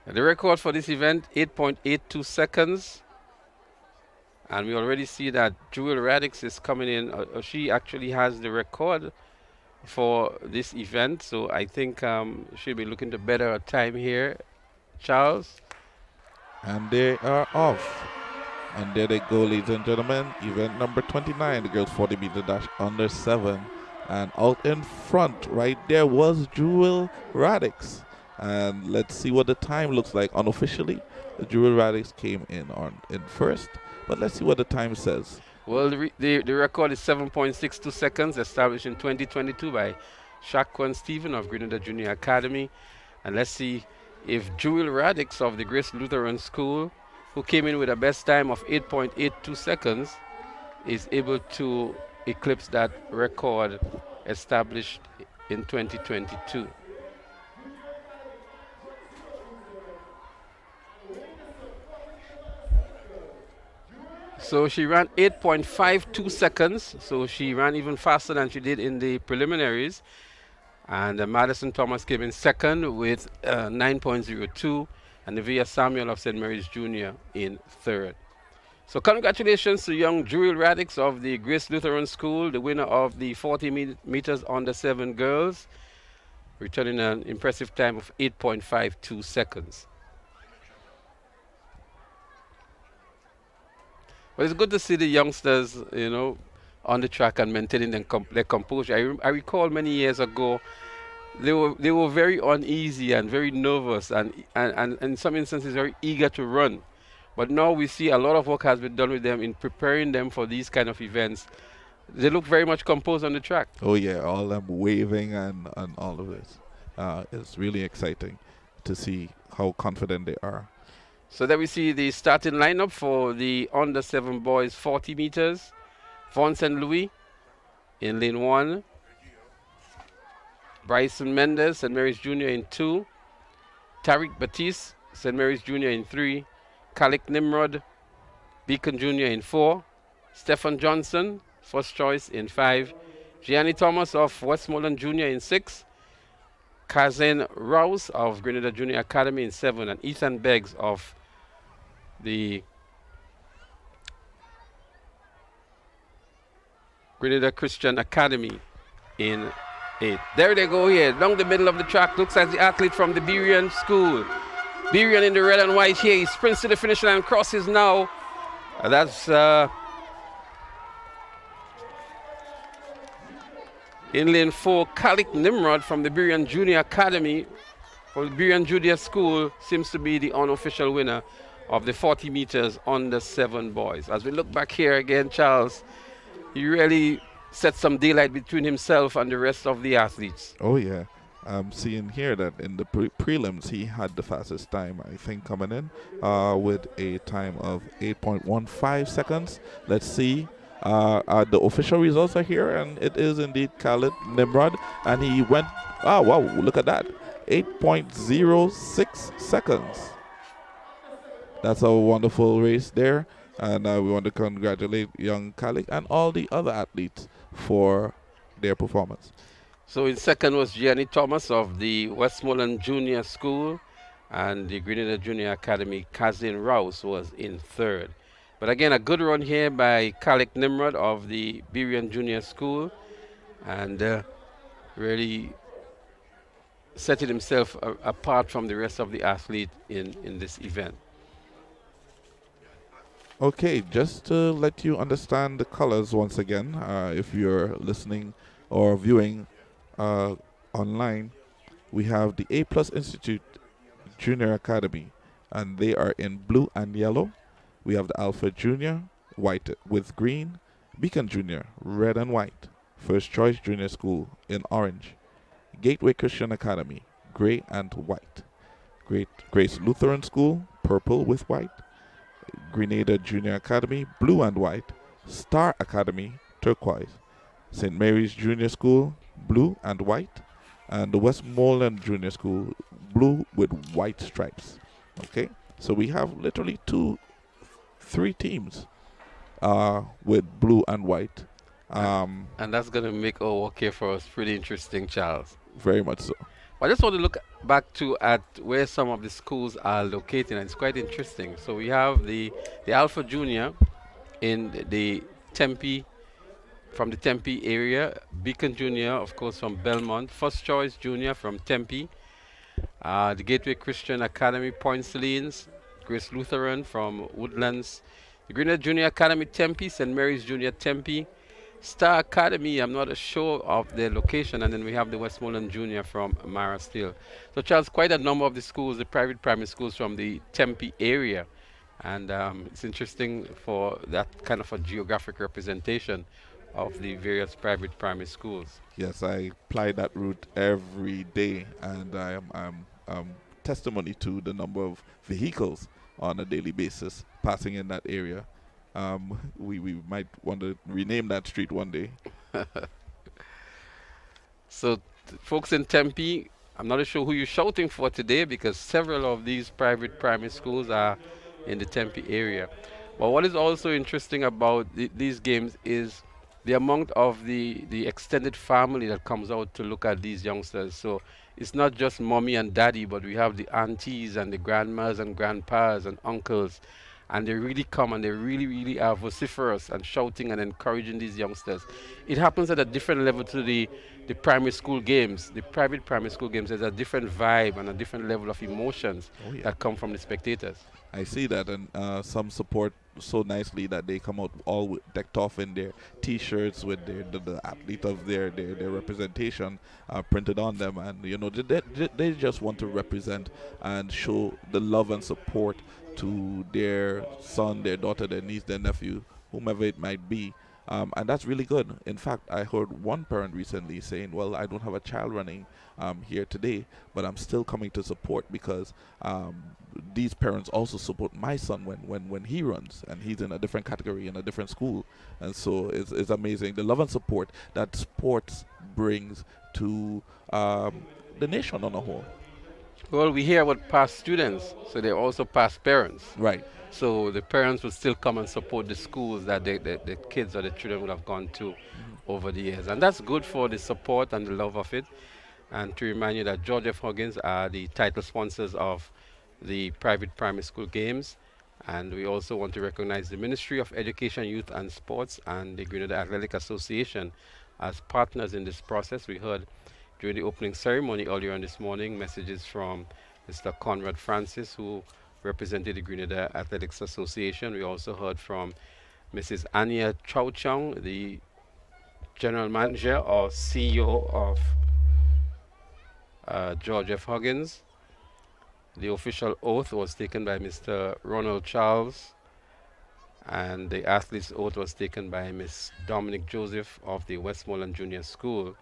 The record for this event, 8.82 seconds. And we already see that Jewel Radix is coming in. She actually has the record for this event. So I think she'll be looking to better her time here. Charles? And they are off. And there they go, ladies and gentlemen. Event number 29, the girls 40 meter dash under 7. And out in front, right there, was Jewel Radix. And let's see what the time looks like unofficially. Jewel Radix came in first, but let's see what the time says. Well, the record is 7.62 seconds, established in 2022 by Shaquan Stephen of Grenada Junior Academy. And let's see if Jewel Radix of the Grace Lutheran School, who came in with a best time of 8.82 seconds, is able to eclipse that record established in 2022. So she ran 8.52 seconds, so she ran even faster than she did in the preliminaries. And Madison Thomas came in second with 9.02, and Nevea Samuel of St. Mary's Junior in third. So congratulations to young Jewel Radix of the Grace Lutheran School, the winner of the 40 meters under 7 girls, returning an impressive time of 8.52 seconds. But it's good to see the youngsters, on the track and maintaining their composure. I recall many years ago, they were very uneasy and very nervous and in some instances very eager to run. But now we see a lot of work has been done with them in preparing them for these kind of events. They look very much composed on the track. Oh yeah, all them waving and all of this. It's really exciting to see how confident they are. So there we see the starting lineup for the under 7 boys 40 meters. Vaughn St. Louis in lane 1. Bryson Mendes, St. Mary's Junior in 2. Tariq Batiste, St. Mary's Junior in 3. Kalik Nimrod, Beacon Junior in 4. Stephen Johnson, first choice in 5. Gianni Thomas of Westmoreland Junior in 6. Kazan Rouse of Grenada Junior Academy in 7. And Ethan Beggs of the Grenada Christian Academy in 8. There they go here, down the middle of the track. Looks like the athlete from the Berian school. Berian in the red and white here. He sprints to the finish line, crosses now. That's in lane 4, Kalik Nimrod from the Berian Junior Academy. For the Berian Junior School seems to be the unofficial winner of the 40 meters under 7 boys. As we look back here again, Charles, he really set some daylight between himself and the rest of the athletes. Oh, yeah. I'm seeing here that in the prelims, he had the fastest time, I think, coming in with a time of 8.15 seconds. Let's see. The official results are here, and it is indeed Khalid Nimrod. And he went, oh, wow, look at that. 8.06 seconds. That's a wonderful race there. And we want to congratulate young Khalid and all the other athletes for their performance. So in second was Gianni Thomas of the Westmoreland Junior School, and the Grenada Junior Academy, Kazin Rouse, was in third. But again, a good run here by Khalid Nimrod of the Berian Junior School, and really setting himself apart from the rest of the athlete in this event. Okay, just to let you understand the colors once again, if you're listening or viewing online, we have the A Plus Institute Junior Academy, and they are in blue and yellow. We have the Alpha Junior, white with green, Beacon Junior, red and white, First Choice Junior School in orange, Gateway Christian Academy, gray and white, Grace Lutheran School, purple with white, Grenada Junior Academy, blue and white, Star Academy, turquoise, St. Mary's Junior School, blue and white, and the Westmoreland Junior School, blue with white stripes. Okay, so we have literally 3 teams with blue and white. And that's going to make our work here for us pretty interesting, Charles. Very much so. I just want to look back at where some of the schools are located, and it's quite interesting. So we have the Alpha Junior in the Tempe, from the Tempe area, Beacon Junior, of course, from Belmont, First Choice Junior from Tempe, the Gateway Christian Academy, Point Salines, Grace Lutheran from Woodlands, the Grenada Junior Academy Tempe, St. Mary's Junior Tempe, Star Academy, I'm not sure of their location, and then we have the Westmoreland Junior from Mara Steel. So, Charles, quite a number of the schools, the private primary schools from the Tempe area, and it's interesting for that kind of a geographic representation of the various private primary schools. Yes, I apply that route every day, and I am testimony to the number of vehicles on a daily basis passing in that area. We might want to rename that street one day. So, folks in Tempe, I'm not sure who you're shouting for today, because several of these private primary schools are in the Tempe area. But what is also interesting about these games is the amount of the extended family that comes out to look at these youngsters. So it's not just mommy and daddy, but we have the aunties and the grandmas and grandpas and uncles. And they really come, and they really are vociferous and shouting and encouraging these youngsters. It happens at a different level to the primary school games. The private primary school games, there's a different vibe and a different level of emotions that come from the spectators. I see that, and some support so nicely that they come out all decked off in their T-shirts with the athlete of their representation printed on them, and they just want to represent and show the love and support to their son, their daughter, their niece, their nephew, whomever it might be, And that's really good. In fact, I heard one parent recently saying, well, I don't have a child running here today, but I'm still coming to support because these parents also support my son when he runs, and he's in a different category in a different school. And so it's amazing the love and support that sports brings to the nation on a whole. Well, we hear about past students, so they're also past parents. Right. So the parents will still come and support the schools that the kids or the children would have gone to over the years. And that's good for the support and the love of it. And to remind you that George F. Huggins are the title sponsors of the private primary school games. And we also want to recognize the Ministry of Education, Youth and Sports and the Grenada Athletic Association as partners in this process. We heard during the opening ceremony earlier on this morning messages from Mr. Conrad Francis, who represented the Grenada Athletics Association. We also heard from Mrs. Anya Chow Chung, the General Manager or CEO of George F. Huggins. The official oath was taken by Mr. Ronald Charles, and the athlete's oath was taken by Miss Dominic Joseph of the Westmoreland Junior School.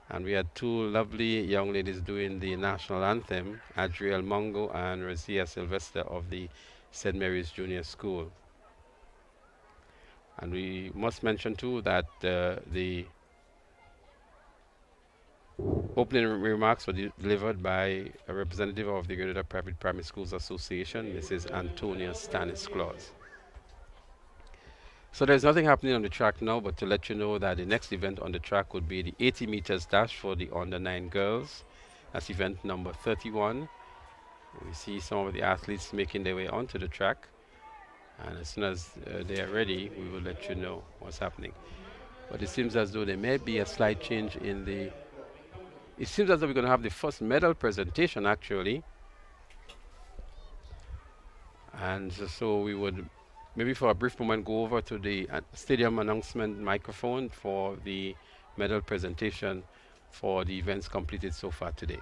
And we had two lovely young ladies doing the national anthem, Adriel Mongo and Razia Sylvester of the St. Mary's Junior School. And we must mention too that the opening remarks were delivered by a representative of the Grenada Private Primary Schools Association, Mrs. Antonia Stanisclaus. So there's nothing happening on the track now, but to let you know that the next event on the track would be the 80 meters dash for the under 9 girls. That's event number 31. We see some of the athletes making their way onto the track. And as soon as they are ready, we will let you know what's happening. But it seems as though there may be a slight change in the... It seems as though we're going to have the first medal presentation, actually. And so we would... maybe for a brief moment go over to the stadium announcement microphone for the medal presentation for the events completed so far today.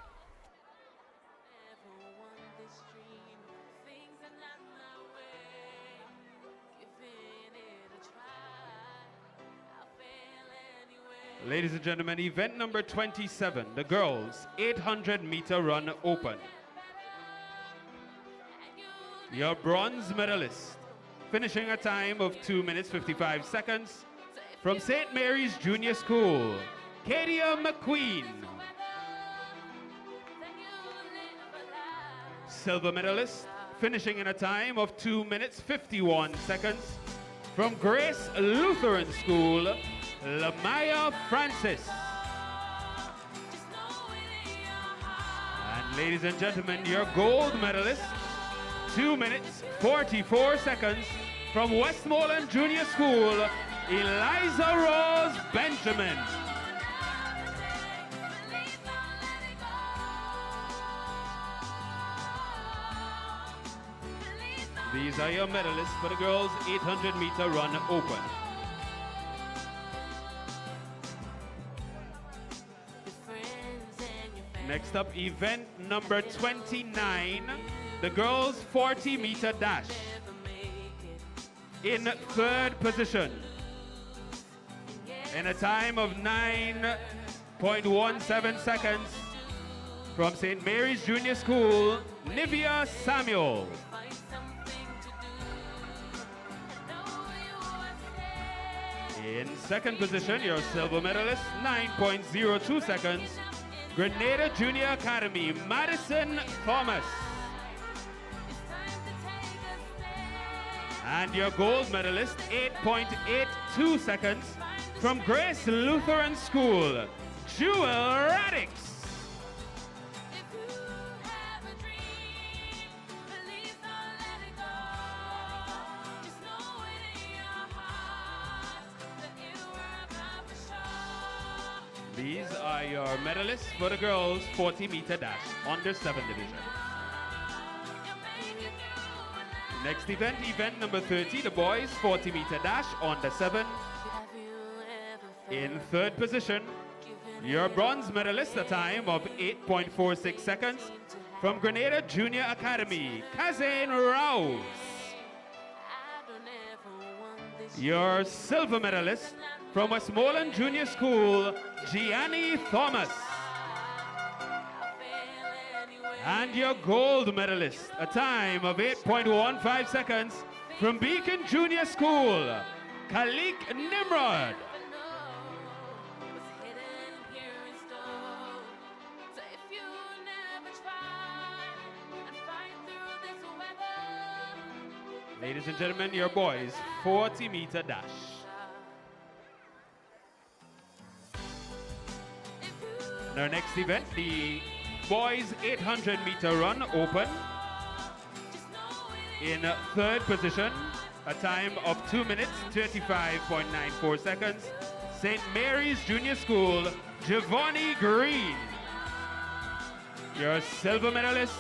Ladies and gentlemen, event number 27, the girls 800-meter run open. Your bronze medalist, finishing a time of 2 minutes 55 seconds, from St. Mary's Junior School, Kadia McQueen. Silver medalist, finishing in a time of 2 minutes 51 seconds, from Grace Lutheran School, Lamaya Francis. And ladies and gentlemen, your gold medalist, 2 minutes 44 seconds, from Westmoreland Junior School, Eliza Rose Benjamin. These are your medalists for the girls' 800-meter run open. Next up, event number 29, the girls' 40-meter dash. In third position, in a time of 9.17 seconds, from St. Mary's Junior School, Nivea Samuel. In second position, your silver medalist, 9.02 seconds, Grenada Junior Academy, Madison Thomas. And your gold medalist, 8.82 seconds, from Grace Lutheran School, Jewel Radix. These are your medalists for the girls' 40-meter dash, under 7 division. Next event, event number 30, the boys' 40-meter dash, under 7. In third position, your bronze medalist, a time of 8.46 seconds, from Grenada Junior Academy, Kazane Rouse. your silver medalist from Westmoreland Junior School, Gianni Thomas. And your gold medalist, a time of 8.15 seconds from Beacon Junior School, Khalik Nimrod. Ladies and gentlemen, your boys 40-meter dash. And our next event, the boys 800-meter run open. In third position, a time of 2 minutes, 35.94 seconds, St. Mary's Junior School, Giovanni Green. Your silver medalist,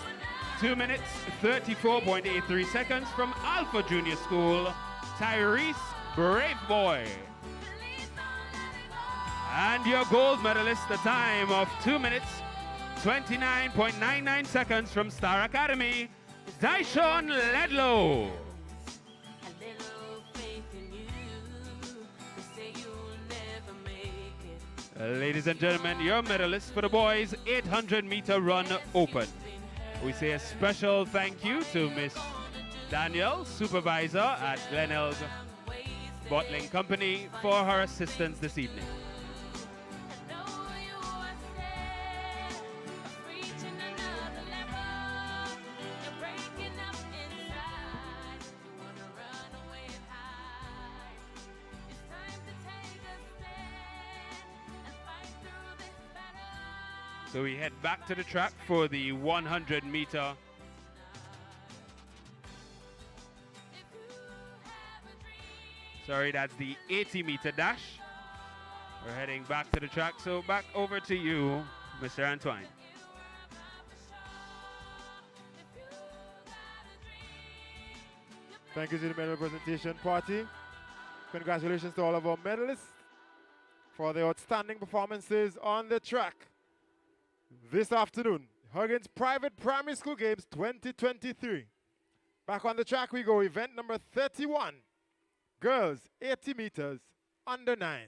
2 minutes, 34.83 seconds from Alpha Junior School, Tyrese Braveboy. And your gold medalist, a time of 2 minutes, 29.99 seconds from Star Academy, Dyshon Ledlow. Ladies and gentlemen, your medalist for the boys 800-meter run open. We say a special thank you to Miss Danielle, supervisor at Glenelg Bottling Company, for her assistance this evening. So we head back to the track for the 100-meter. Sorry, that's the 80-meter dash. We're heading back to the track, so back over to you, Mr. Antoine. Thank you to the medal presentation party. Congratulations to all of our medalists for their outstanding performances on the track. This afternoon, Huggins Private Primary School Games 2023. Back on the track we go, event number 31. Girls, 80 meters, under 9.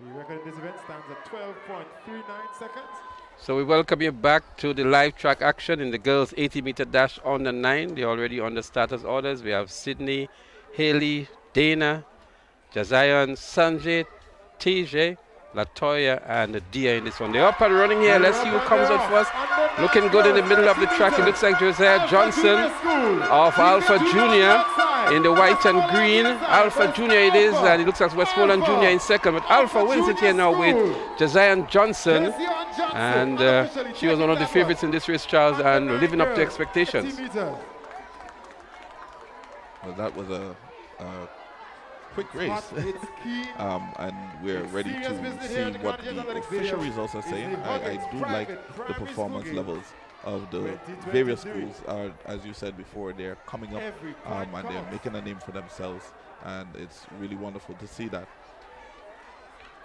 The record in this event stands at 12.39 seconds. So we welcome you back to the live track action in the girls 80-meter dash under 9. They're already on the starters orders. We have Sydney, Haley, Dana, Jazion, Sanjay, TJ, Latoya, and Dia in this one. They're up and running here. Let's see who comes out first. Looking good in the middle of the track. It looks like Josiah Johnson of Alpha Junior in the white and green. Alpha Junior it is, and it looks like Westmoreland Junior in second. But Alpha wins it here now with Josiah Johnson. And she was one of the favorites in this race, Charles, and living up to expectations. Well, that was a quick race. And we're ready to see what the official results are saying. I do like the performance levels of the various schools. As you said before, they're coming up and they're making a name for themselves, and it's really wonderful to see that.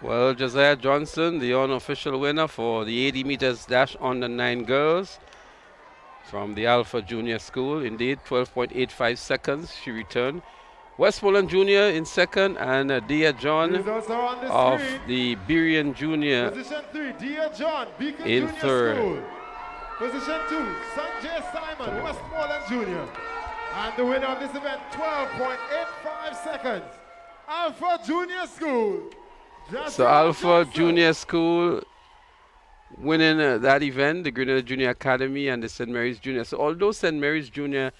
Well, Josiah Johnson, the unofficial winner for the 80 meters dash under 9 girls from the Alpha Junior School. Indeed, 12.85 seconds she returned. Westmoreland Junior in second, and Dia John of the Birian Junior in third. Position 2, Sanjay Simon, Westmoreland Junior. And the winner of this event, 12.85 seconds, Alpha Junior School. So Alpha Junior School winning that event, the Grenada Junior Academy and the St. Mary's Junior. So although St. Mary's Junior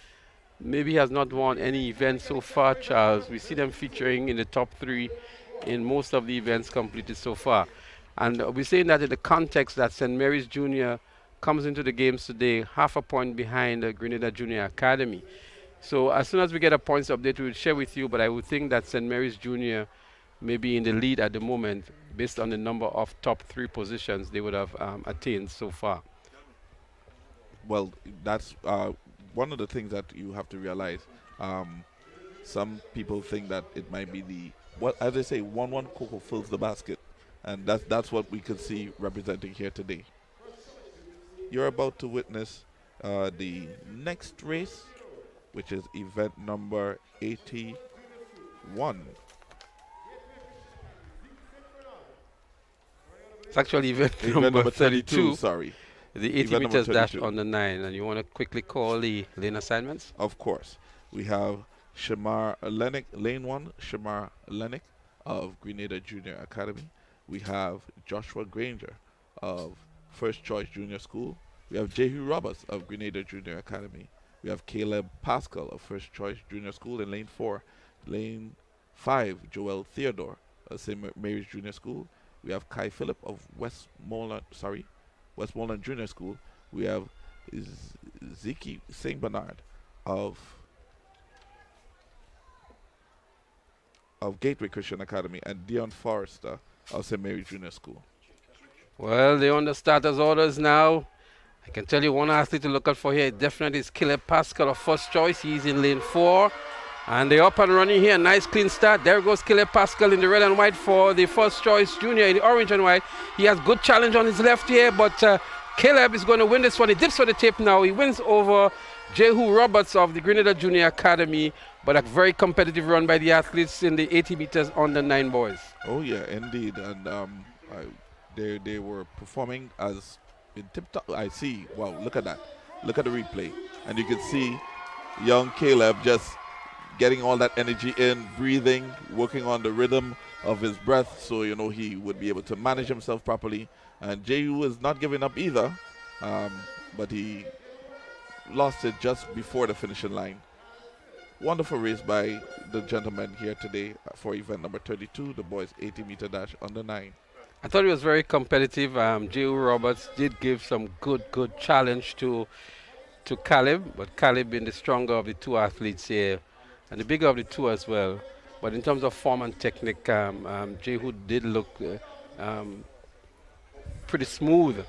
maybe has not won any event so far, Charles, we see them featuring in the top 3 in most of the events completed so far. And we're saying that in the context that St. Mary's Junior comes into the games today half a point behind the Grenada Junior Academy. So as soon as we get a points update, we will share with you, but I would think that St. Mary's Junior may be in the lead at the moment based on the number of top 3 positions they would have attained so far. Well, that's one of the things that you have to realize. Some people think that it might be the, well, as they say, 1-1 Coco fills the basket. And that's what we could see representing here today. You're about to witness the next race, which is event number 81. It's actually event number 32, sorry. The 80 meters dash on the 9. And you want to quickly call the lane assignments? Of course. We have Shamar Lennick, lane 1, Shamar Lennick of Grenada Junior Academy. We have Joshua Granger of First Choice Junior School. We have Jehu Roberts of Grenada Junior Academy. We have Caleb Pascal of First Choice Junior School in lane 4. Lane 5, Joel Theodore of St. Mary's Junior School. We have Kai Phillip of Westmoreland Junior School. We have Ziki St. Bernard of Gateway Christian Academy, and Dion Forrester of St. Mary's Junior School. Well, they're on the starters orders now. I can tell you one athlete to look out for here definitely is Caleb Pascal of First Choice. He's in lane 4. And they're up and running here. Nice clean start. There goes Caleb Pascal in the red and white for the First Choice Junior in the orange and white. He has good challenge on his left here, but Caleb is going to win this one. He dips for the tape now. He wins over Jehu Roberts of the Grenada Junior Academy, but a very competitive run by the athletes in the 80 meters on the 9 boys. Oh yeah, indeed. And they were performing as in tip-top. I see. Wow, look at that. Look at the replay. And you can see young Caleb just getting all that energy in, breathing, working on the rhythm of his breath so, you know, he would be able to manage himself properly. And Jehu is not giving up either, but he lost it just before the finishing line. Wonderful race by the gentlemen here today for event number 32, the boys 80-meter dash on the 9. I thought it was very competitive. Jehu Roberts did give some good challenge to Caleb, but Caleb being the stronger of the 2 athletes here, and the bigger of the 2 as well. But in terms of form and technique, Jehu did look pretty smooth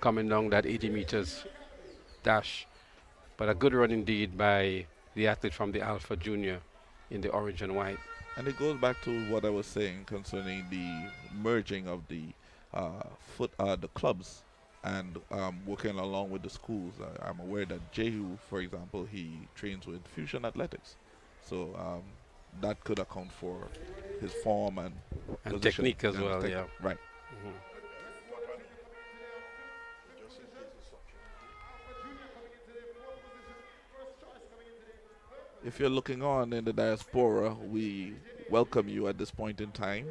coming down that 80 meters dash. But a good run indeed by the athlete from the Alpha Junior in the orange and white. And it goes back to what I was saying concerning the merging of the the clubs and working along with the schools. I'm aware that Jehu, for example, he trains with Fusion Athletics. So that could account for his form and technique as well, yeah. Right. Mm-hmm. If you're looking on in the diaspora, we welcome you at this point in time.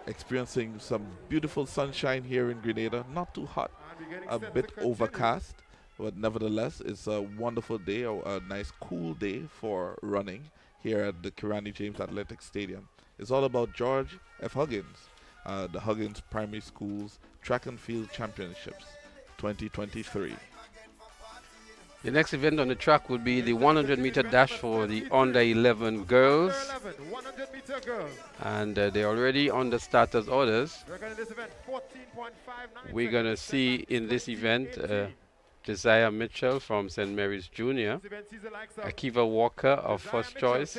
Experiencing some beautiful sunshine here in Grenada. Not too hot, a bit overcast, but nevertheless, it's a wonderful day, a nice cool day for running here at the Kirani James Athletic Stadium. It's all about George F. Huggins, the Huggins Primary Schools Track and Field Championships 2023. The next event on the track will be the 100-meter dash for the under 11 girls. 100-meter girls. And they're already on the starters orders. We're going to see in this event Josiah Mitchell from St. Mary's Junior, Akiva Walker of First Choice,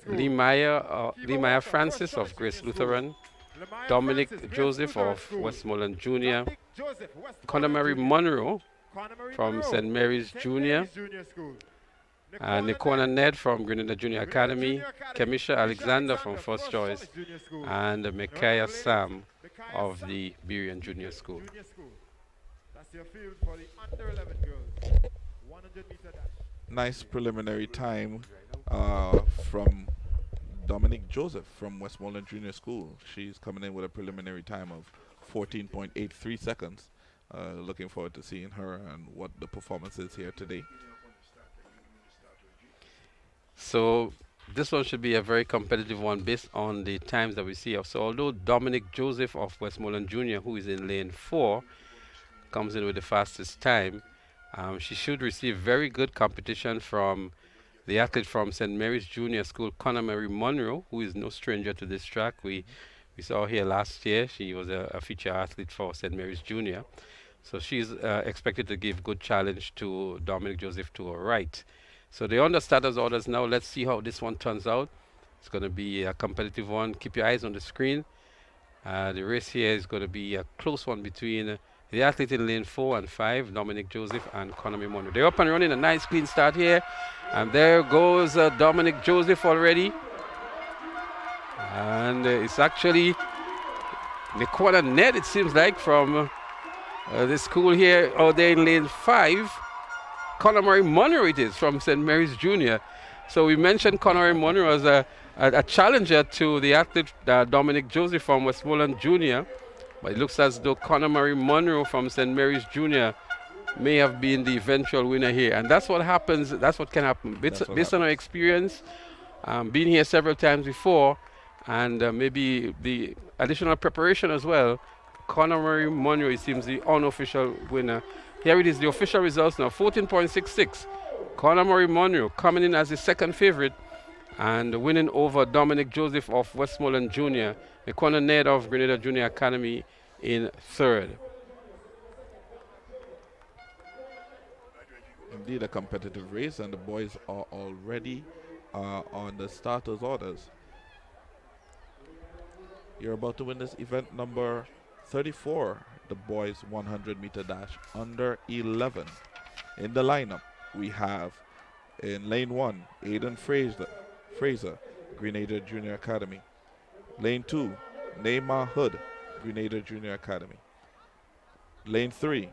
Lee Meyer Francis of Grace Lutheran, Dominic Joseph of Westmoreland Junior, Conor Mary Monroe from St. Mary's Junior, Nikona Ned from Grenada Junior Academy, Kemisha Alexander from First Choice, and Micaiah Sam of the Burian Junior School. That's your field for the under 11 girls. 100-meter dash. Nice preliminary time from Dominic Joseph from Westmoreland Junior School. She's coming in with a preliminary time of 14.83 seconds. Looking forward to seeing her and what the performance is here today. So This one should be a very competitive one based on the times that we see. So although Dominic Joseph of Westmoreland Jr., who is in lane 4, comes in with the fastest time, she should receive very good competition from the athlete from St. Mary's Junior School, Conor Mary Monroe, who is no stranger to this track. We saw her last year. She was a feature athlete for St. Mary's Junior. So she's expected to give good challenge to Dominic Joseph to her right. So they're on the starters orders now. Let's see how this one turns out. It's going to be a competitive one. Keep your eyes on the screen. The race here is going to be a close one between the athlete in lane 4 and 5, Dominic Joseph and Conor Monroe. They're up and running, a nice clean start here. And there goes Dominic Joseph already. And it's actually the corner net, it seems like, from the school here out there in lane 5. Conor Monroe it is from St. Mary's Junior. So we mentioned Conor Monroe as a challenger to the athlete Dominic Joseph from Westmoreland Junior. But it looks as though Conor Monroe from St. Mary's Junior may have been the eventual winner here. And that's what happens, that's what can happen. Based on our experience, being here several times before, and maybe the additional preparation as well, Conor Monroe, it seems, the unofficial winner. Here it is, the official results now, 14.66. Conor Monroe coming in as the second favorite and winning over Dominic Joseph of Westmoreland Junior, the corner net of Grenada Junior Academy in third. Indeed a competitive race, and the boys are already on the starters orders. You're about to win this event number 34, the boys 100-meter dash under 11. In the lineup, we have in lane 1, Aiden Fraser, Grenada Junior Academy. Lane 2, Neymar Hood, Grenada Junior Academy. Lane 3,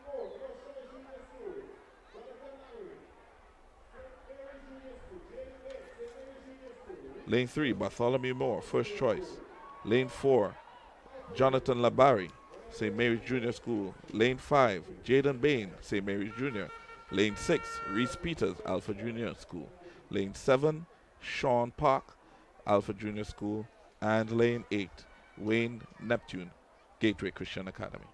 Bartholomew Moore, first choice. Lane 4, Jonathan Labari, St. Mary's Junior School. Lane 5, Jaden Bain, St. Mary's Junior. Lane 6, Reese Peters, Alpha Junior School. Lane 7, Sean Park, Alpha Junior School. And lane 8, Wayne Neptune, Gateway Christian Academy.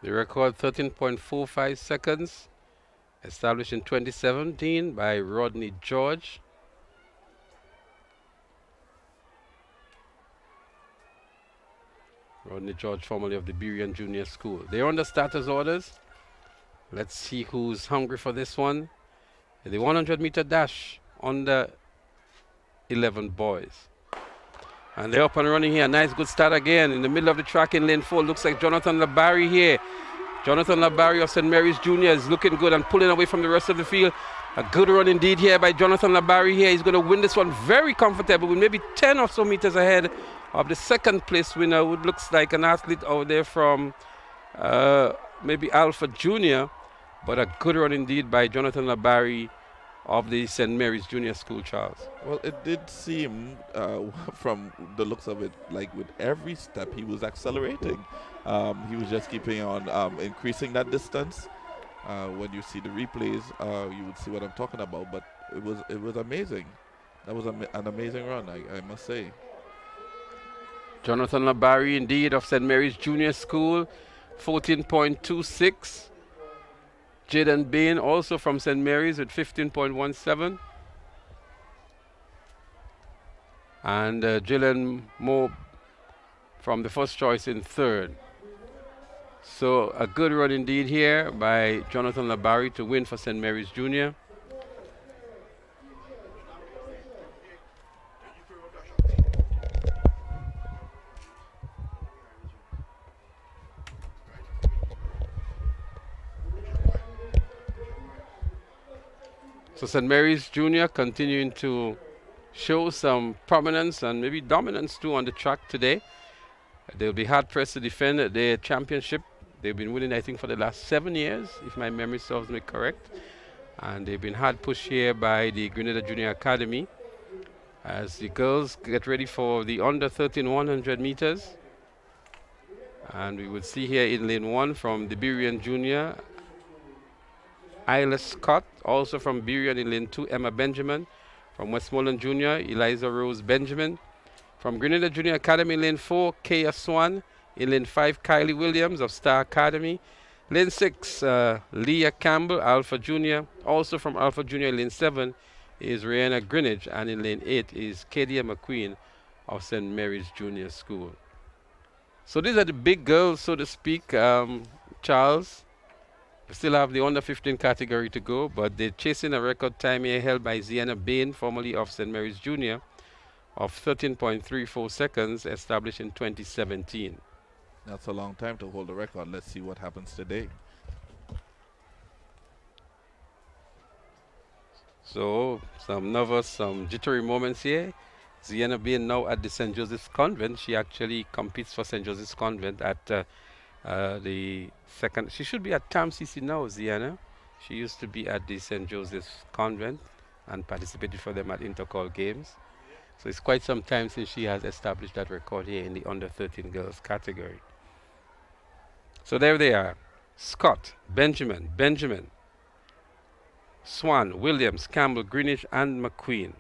The record 13.45 seconds, established in 2017 by Rodney George. Rodney George, formerly of the Burian Junior School. They're on the starters orders. Let's see who's hungry for this one. The 100-meter dash under 11 boys. And they're up and running here. Nice good start again in the middle of the track in lane 4. Looks like Jonathan Labari here. Jonathan Labari of St. Mary's Junior is looking good and pulling away from the rest of the field. A good run indeed here by Jonathan Labari here. He's going to win this one very comfortable with maybe 10 or so meters ahead of the second place winner, who looks like an athlete out there from maybe Alpha Junior. But a good run indeed by Jonathan Labari of the St. Mary's Junior School, Charles. Well, it did seem from the looks of it, like with every step he was accelerating. He was just keeping on increasing that distance. When you see the replays, you would see what I'm talking about. But it was amazing. That was an amazing run, I must say. Jonathan Labari, indeed, of St. Mary's Junior School, 14.26. Jaden Bain, also from St. Mary's, with 15.17. And Jillian Moore from the first choice in third. So a good run indeed here by Jonathan Labari to win for St. Mary's Junior. So St. Mary's Junior continuing to show some prominence and maybe dominance too on the track today. They'll be hard pressed to defend their championship. They've been winning, I think, for the last 7 years, if my memory serves me correct. And they've been hard pushed here by the Grenada Junior Academy as the girls get ready for the under 13 100 meters. And we will see here in lane 1 from the Burian Junior, Isla Scott, also from Burian in lane 2, Emma Benjamin. From Westmoreland Junior, Eliza Rose Benjamin. From Grenada Junior Academy, lane 4, Kaya Swan. In lane 5, Kylie Williams of Star Academy. Lane 6, Leah Campbell, Alpha Junior. Also from Alpha Junior, lane 7 is Rihanna Greenwich. And in lane 8 is Kadia McQueen of St. Mary's Junior School. So these are the big girls, so to speak, Charles. We still have the under 15 category to go, but they're chasing a record time here held by Ziana Bain, formerly of St. Mary's Junior, of 13.34 seconds, established in 2017. That's a long time to hold a record. Let's see what happens today. So some nervous, some jittery moments here. Ziana Bain now at the St. Joseph's Convent. She actually competes for St. Joseph's Convent at the second. She should be at TAM CC now, Ziana. She used to be at the St. Joseph's Convent and participated for them at Intercall Games. So it's quite some time since she has established that record here in the under 13 girls category. So there they are. Scott, Benjamin, Swan, Williams, Campbell, Greenwich, and McQueen.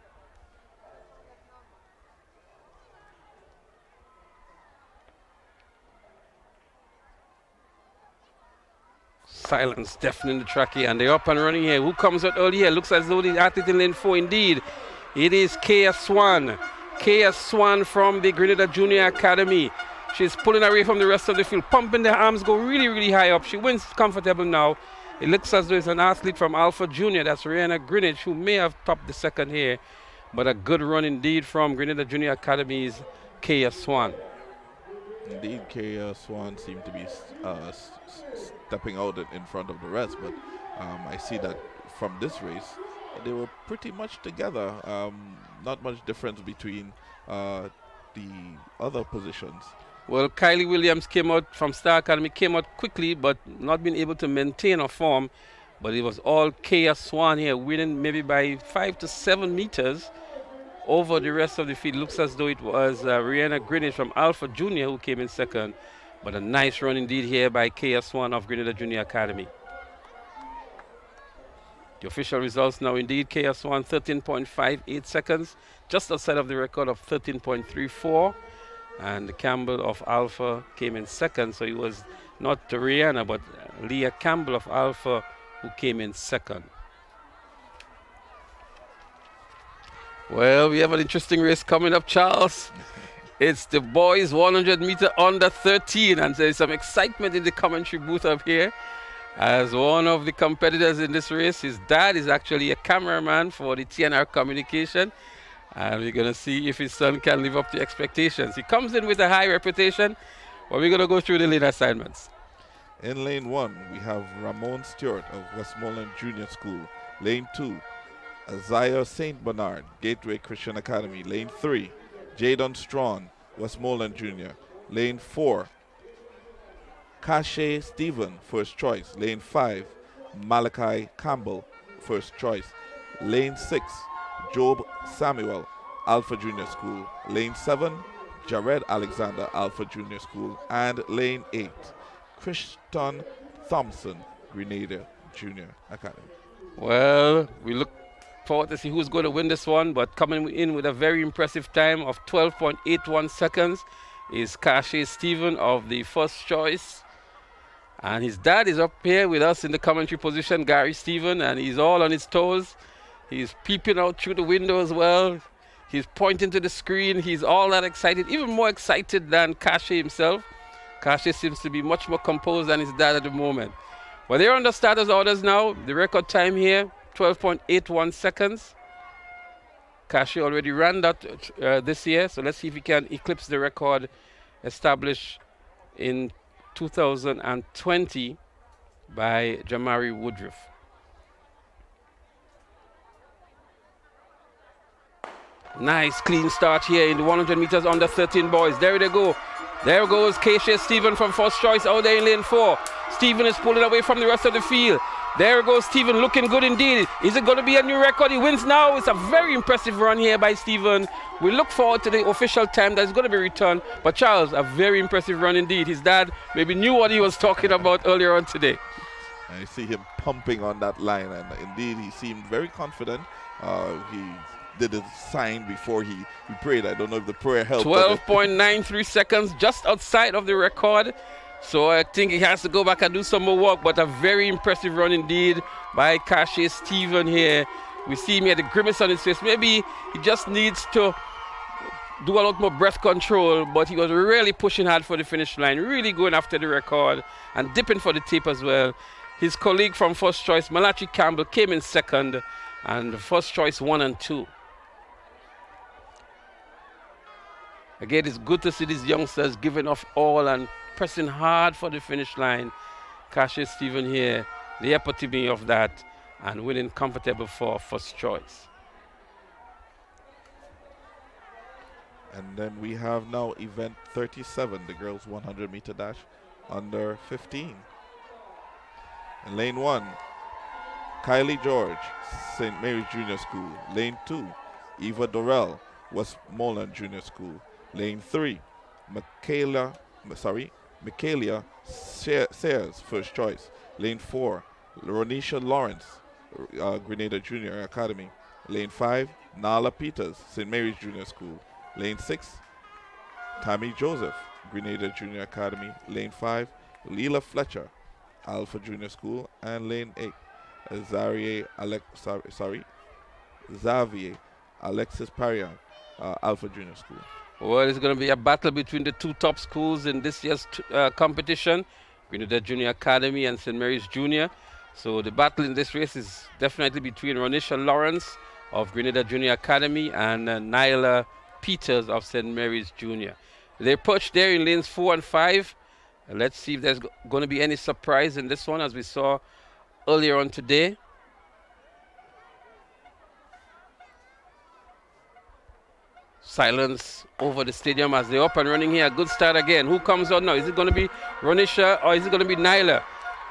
Silence deafening the track here, and they're up and running here. Who comes out early here? Looks as though the athlete in lane 4 indeed. It is Kaya Swan. Kaya Swan from the Grenada Junior Academy. She's pulling away from the rest of the field, pumping the arms, go really, really high up. She wins comfortable now. It looks as though it's an athlete from Alpha Junior. That's Rihanna Greenwich, who may have topped the second here. But a good run indeed from Grenada Junior Academy's Kaya Swan. Indeed, Kaya Swan seemed to be stepping out in front of the rest, but I see that from this race, they were pretty much together. Not much difference between the other positions. Well, Kylie Williams came out from Star Academy, came out quickly, but not being able to maintain her form. But it was all Kaya Swan here, winning maybe by 5 to 7 meters over the rest of the field. Looks as though it was Rihanna Greenwich from Alpha Junior who came in second. But a nice run indeed here by Kaya Swan of Grenada Junior Academy. The official results now indeed, Kaya Swan 13.58 seconds, just outside of the record of 13.34. And Campbell of Alpha came in second, so it was not Rihanna, but Leah Campbell of Alpha who came in second. Well, we have an interesting race coming up, Charles. It's the boys 100 meter under 13, and there's some excitement in the commentary booth up here. As one of the competitors in this race, his dad is actually a cameraman for the TNR Communication. And we're going to see if his son can live up to expectations. He comes in with a high reputation, but we're going to go through the lane assignments. In lane 1, we have Ramon Stewart of Westmoreland Junior School. Lane 2, Isaiah St. Bernard, Gateway Christian Academy. Lane 3, Jadon Strawn, Westmoreland Junior. Lane 4, Kashe Stephen, first choice. Lane 5, Malachi Campbell, first choice. Lane 6, Job Samuel, Alpha Junior School. Lane 7, Jared Alexander, Alpha Junior School. And lane 8, Christian Thompson, Grenada Junior Academy. Well, we look forward to see who's going to win this one, but coming in with a very impressive time of 12.81 seconds is Kashe Stephen of the first choice. And his dad is up here with us in the commentary position, Gary Stephen, and he's all on his toes. He's peeping out through the window as well. He's pointing to the screen. He's all that excited, even more excited than Kashe himself. Kashe seems to be much more composed than his dad at the moment. But they're under starters orders now. The record time here, 12.81 seconds. Kashe already ran that this year, so let's see if he can eclipse the record established in 2020 by Jamari Woodruff. Nice clean start here in the 100 meters under 13 boys. There they go. There goes Kashe Stephen from first choice out there in lane 4. Stephen is pulling away from the rest of the field. There goes Stephen, looking good indeed. Is it going to be a new record? He wins now. It's a very impressive run here by Stephen. We look forward to the official time that's going to be returned. But Charles, a very impressive run indeed. His dad maybe knew what he was talking about earlier on today. I see him pumping on that line, and indeed he seemed very confident. He's did his sign before he prayed. I don't know if the prayer helped. 12.93 seconds, just outside of the record. So I think he has to go back and do some more work, but a very impressive run indeed by Cache Stephen here. We see him here, the grimace on his face. Maybe he just needs to do a lot more breath control, but he was really pushing hard for the finish line, really going after the record and dipping for the tape as well. His colleague from first choice, Malachi Campbell, came in second, and first choice 1 and 2. Again, it's good to see these youngsters giving off all and pressing hard for the finish line. Cache Stephen here, the epitome of that, and winning comfortable for first choice. And then we have now event 37, the girls 100-meter dash under 15. In lane 1, Kylie George, St. Mary's Junior School. Lane 2, Eva Dorrell, Westmoreland Junior School. Lane 3, Michaelia Sayers, first choice. Lane 4, Ronisha Lawrence, Grenada Junior Academy. Lane 5, Nala Peters, St. Mary's Junior School. Lane 6, Tammy Joseph, Grenada Junior Academy. Lane 5, Leela Fletcher, Alpha Junior School. And lane 8, Xavier Alexis Parian, Alpha Junior School. Well, it's going to be a battle between the two top schools in this year's competition, Grenada Junior Academy and St. Mary's Junior. So the battle in this race is definitely between Ronisha Lawrence of Grenada Junior Academy and Nyla Peters of St. Mary's Junior. They're perched there in lanes 4 and 5. Let's see if there's going to be any surprise in this one, as we saw earlier on today. Silence over the stadium as they're up and running here. Good start again. Who comes on now? Is it going to be Ronisha or is it going to be Nyla?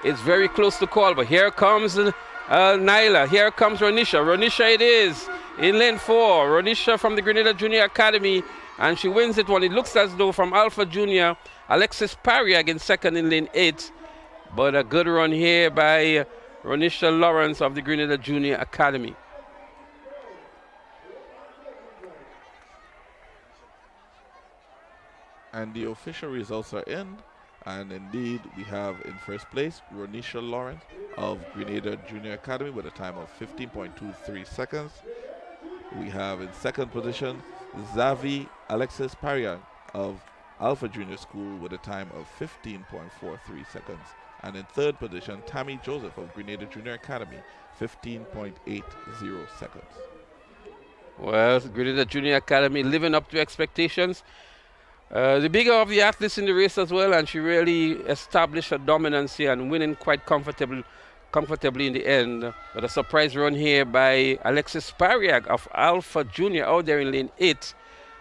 It's very close to call, but here comes Nyla. Here comes Ronisha. Ronisha it is in lane 4. Ronisha from the Grenada Junior Academy, and she wins it one. It looks as though from Alpha Junior, Alexis Pariag in second in lane 8. But a good run here by Ronisha Lawrence of the Grenada Junior Academy. And the official results are in. And indeed, we have in first place Ronisha Lawrence of Grenada Junior Academy with a time of 15.23 seconds. We have in second position Xavi Alexis Parian of Alpha Junior School with a time of 15.43 seconds. And in third position, Tammy Joseph of Grenada Junior Academy, 15.80 seconds. Well, Grenada Junior Academy living up to expectations. The bigger of the athletes in the race as well, and she really established her dominance here and winning quite comfortably in the end. But a surprise run here by Alexis Pariag of Alpha Junior out there in lane 8,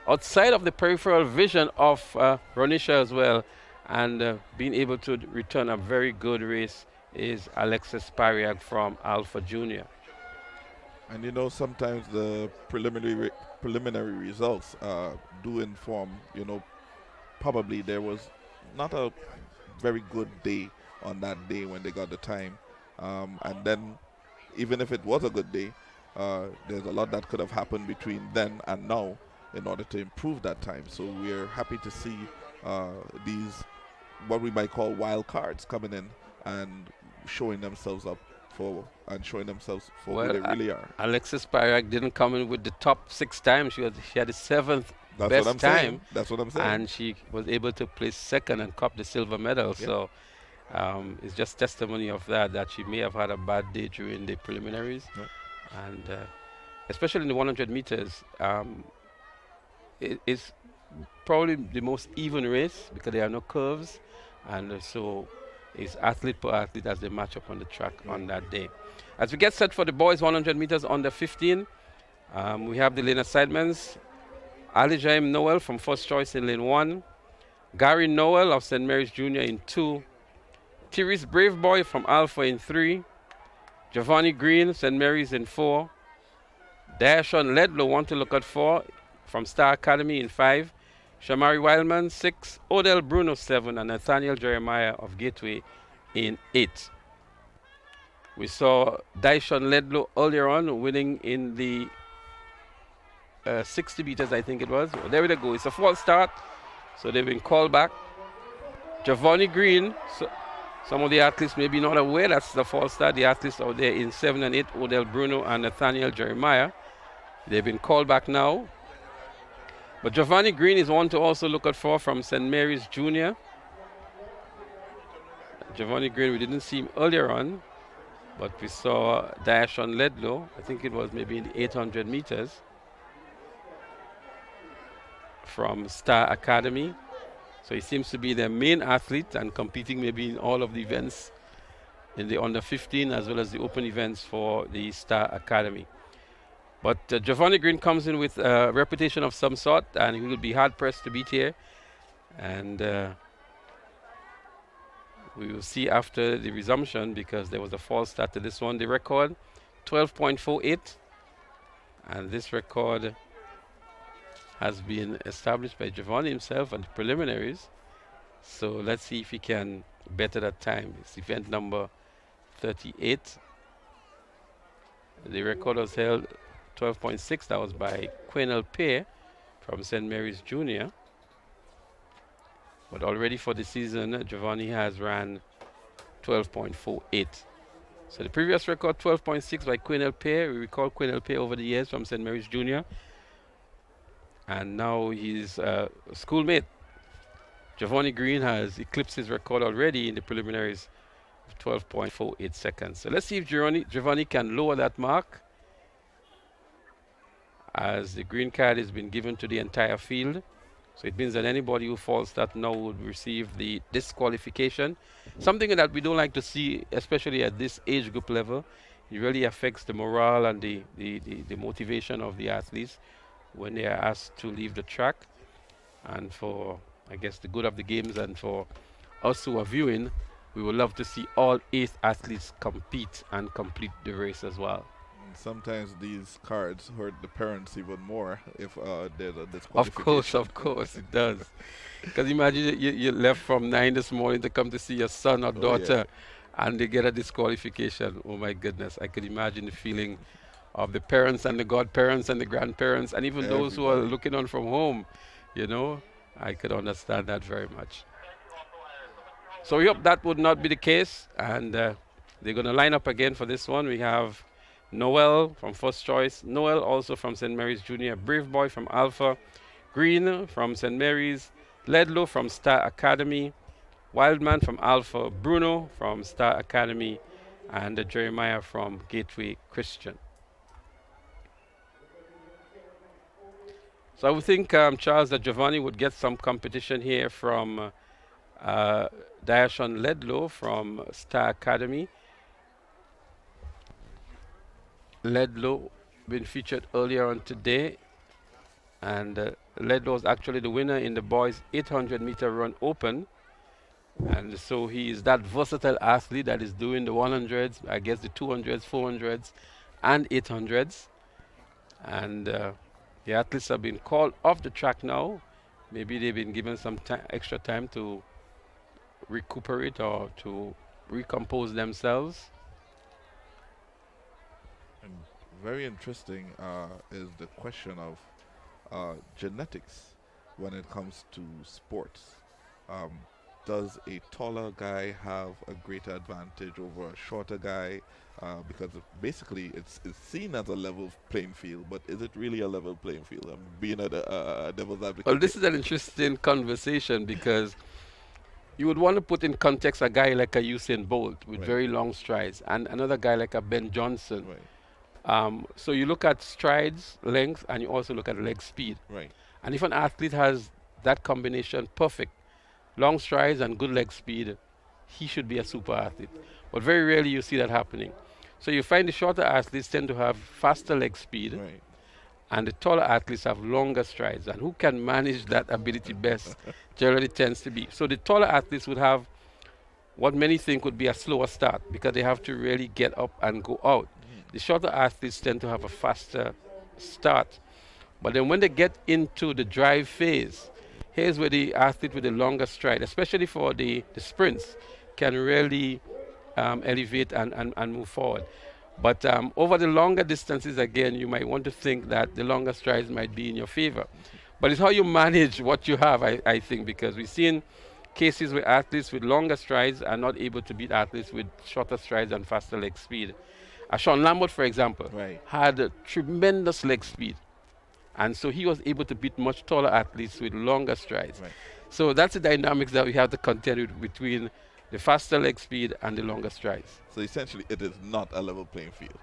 outside of the peripheral vision of Ronisha as well, and being able to return a very good race is Alexis Pariag from Alpha Junior. And you know, sometimes the preliminary results do inform, you know, probably there was not a very good day on that day when they got the time. And then even if it was a good day, there's a lot that could have happened between then and now in order to improve that time. So we're happy to see these, what we might call wild cards, coming in and showing themselves up for who they really are. Alexis Pariag didn't come in with the top 6 times. She had the 7th best time. That's what I'm saying. And she was able to place second and cop the silver medal. Yep. So it's just testimony of that she may have had a bad day during the preliminaries. Yep. And especially in the 100 meters, it's probably the most even race because there are no curves. And so it's athlete per athlete as they match up on the track on that day. As we get set for the boys 100 meters under 15, we have the lane assignments. Ali Jaim Noel from first choice in lane 1. Gary Noel of St. Mary's Junior in 2. Therese Braveboy from Alpha in 3. Giovanni Green, St. Mary's in 4. Dashon Ledlow, want to look at 4 from Star Academy in 5. Shamari Wildman 6. Odell Bruno 7. And Nathaniel Jeremiah of Gateway in 8. We saw Dyshon Ledlow earlier on winning in the 60 meters, I think it was. There we go. It's a false start. So they've been called back. Giovanni Green. So some of the athletes may be not aware that's the false start. The athletes out there in 7 and 8, Odell Bruno and Nathaniel Jeremiah. They've been called back now. But Giovanni Green is one to also look out for from St. Mary's Junior. Giovanni Green, we didn't see him earlier on, but we saw Dashon Ledlow. I think it was maybe in the 800 meters from Star Academy. So he seems to be their main athlete and competing maybe in all of the events in the under 15 as well as the open events for the Star Academy. But Giovanni Green comes in with a reputation of some sort, and he will be hard pressed to beat here. And we will see after the resumption, because there was a false start to this one. The record 12.48, and this record has been established by Giovanni himself at the preliminaries. So let's see if he can better that time. It's event number 38. The record was held 12.6. That was by Quenel Pear from St. Mary's Junior. But already for the season, Giovanni has ran 12.48. So the previous record, 12.6 by Quenel Pear. We recall Quenel Pear over the years from St. Mary's Junior. And now his schoolmate, Giovanni Green, has eclipsed his record already in the preliminaries of 12.48 seconds. So let's see if Giovanni can lower that mark, as the green card has been given to the entire field. So it means that anybody who falls that now would receive the disqualification. Something that we don't like to see, especially at this age group level. It really affects the morale and the motivation of the athletes when they are asked to leave the track. And for, I guess, the good of the games and for us who are viewing, we would love to see all 8 athletes compete and complete the race as well. And sometimes these cards hurt the parents even more if there's a disqualification. Of course, it does. Because imagine you left from 9 this morning to come to see your son or daughter, and they get a disqualification. Oh my goodness, I could imagine the feeling of the parents and the godparents and the grandparents and even those who are looking on from home. You know, I could understand that very much. So we hope that would not be the case, and they're going to line up again for this one. We have Noel from First Choice, Noel also from St. Mary's Junior, Brave Boy from Alpha, Green from St. Mary's, Ledlow from Star Academy, Wildman from Alpha, Bruno from Star Academy, and Jeremiah from Gateway Christian. So I would think, Charles, that Giovanni would get some competition here from Dashon Ledlow from Star Academy. Ledlow been featured earlier on today, and Ledlow is actually the winner in the boys 800-meter run open, and so he is that versatile athlete that is doing the 100s, I guess the 200s, 400s, and 800s, and the athletes have been called off the track now. Maybe they've been given some extra time to recuperate or to recompose themselves. And very interesting is the question of genetics when it comes to sports. Does a taller guy have a greater advantage over a shorter guy? Because basically it's seen as a level playing field, but is it really a level playing field? I'm being a devil's advocate. Well, this is an interesting conversation, because you would want to put in context a guy like a Usain Bolt with very long strides, and another guy like a Ben Johnson. So you look at strides, length, and you also look at leg speed. And if an athlete has that combination perfect, long strides and good leg speed, he should be a super athlete. But very rarely you see that happening. So you find the shorter athletes tend to have faster leg speed, and the taller athletes have longer strides. And who can manage that ability best generally tends to be. So the taller athletes would have what many think would be a slower start, because they have to really get up and go out. The shorter athletes tend to have a faster start. But then when they get into the drive phase, here's where the athlete with the longer stride, especially for the sprints, can really elevate and move forward. But over the longer distances, again, you might want to think that the longer strides might be in your favor. But it's how you manage what you have, I think, because we've seen cases where athletes with longer strides are not able to beat athletes with shorter strides and faster leg speed. Sean Lambert, for example, had a tremendous leg speed. And so he was able to beat much taller athletes with longer strides. So that's the dynamics that we have to contend with between the faster leg speed and the longer strides. So essentially, it is not a level playing field.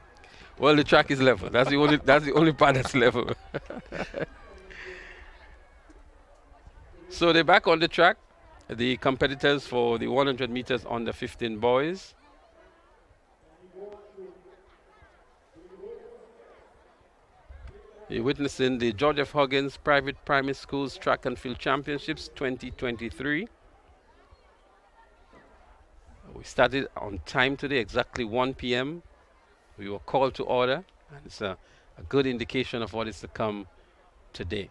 Well, the track is level. That's the only part that's level. So they're back on the track. The competitors for the 100 meters under 15 boys. You're witnessing the George F. Huggins Private Primary Schools Track and Field Championships 2023. We started on time today, exactly 1 p.m. We were called to order, and it's a good indication of what is to come today.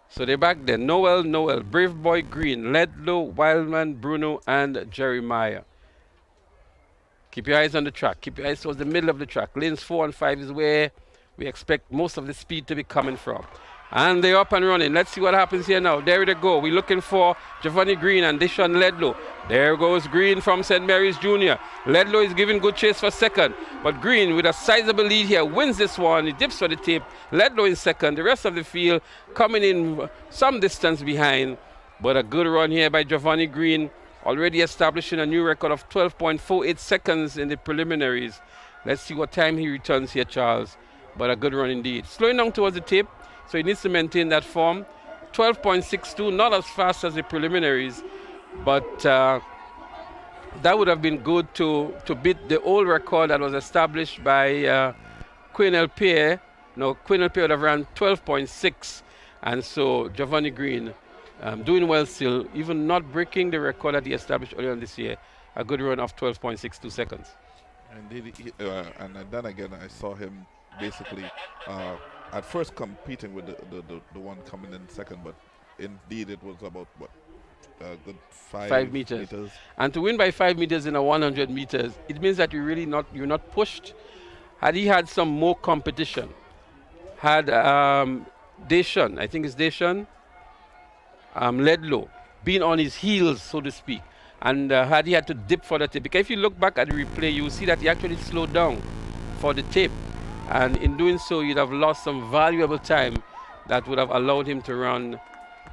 So they're back there. Noel, Brave Boy Green, Ledlow, Wildman, Bruno, and Jeremiah. Keep your eyes on the track. Keep your eyes towards the middle of the track. Lanes 4 and 5 is where we expect most of the speed to be coming from. And they're up and running. Let's see what happens here now. There they go. We're looking for Giovanni Green and Deshaun Ledlow. There goes Green from St. Mary's Jr. Ledlow is giving good chase for second. But Green, with a sizable lead here, wins this one. He dips for the tape. Ledlow in second. The rest of the field coming in some distance behind. But a good run here by Giovanni Green, already establishing a new record of 12.48 seconds in the preliminaries. Let's see what time he returns here, Charles. But a good run indeed. Slowing down towards the tape. So he needs to maintain that form. 12.62, not as fast as the preliminaries, but that would have been good to beat the old record that was established by Quinel Pierre. No, Quinel Pierre would have ran 12.6, and so Giovanni Green doing well still, even not breaking the record that he established earlier this year. A good run of 12.62 seconds. And then again, I saw him basically at first competing with the one coming in second, but indeed it was about what, a good 5 meters. And to win by 5 meters in a 100 meters, it means that you're not pushed. Had he had some more competition, had Deshaun, I think it's Deshaun, Ledlow, been on his heels, so to speak, and had he had to dip for the tape, because if you look back at the replay, you will see that he actually slowed down for the tape. And in doing so, you'd have lost some valuable time that would have allowed him to run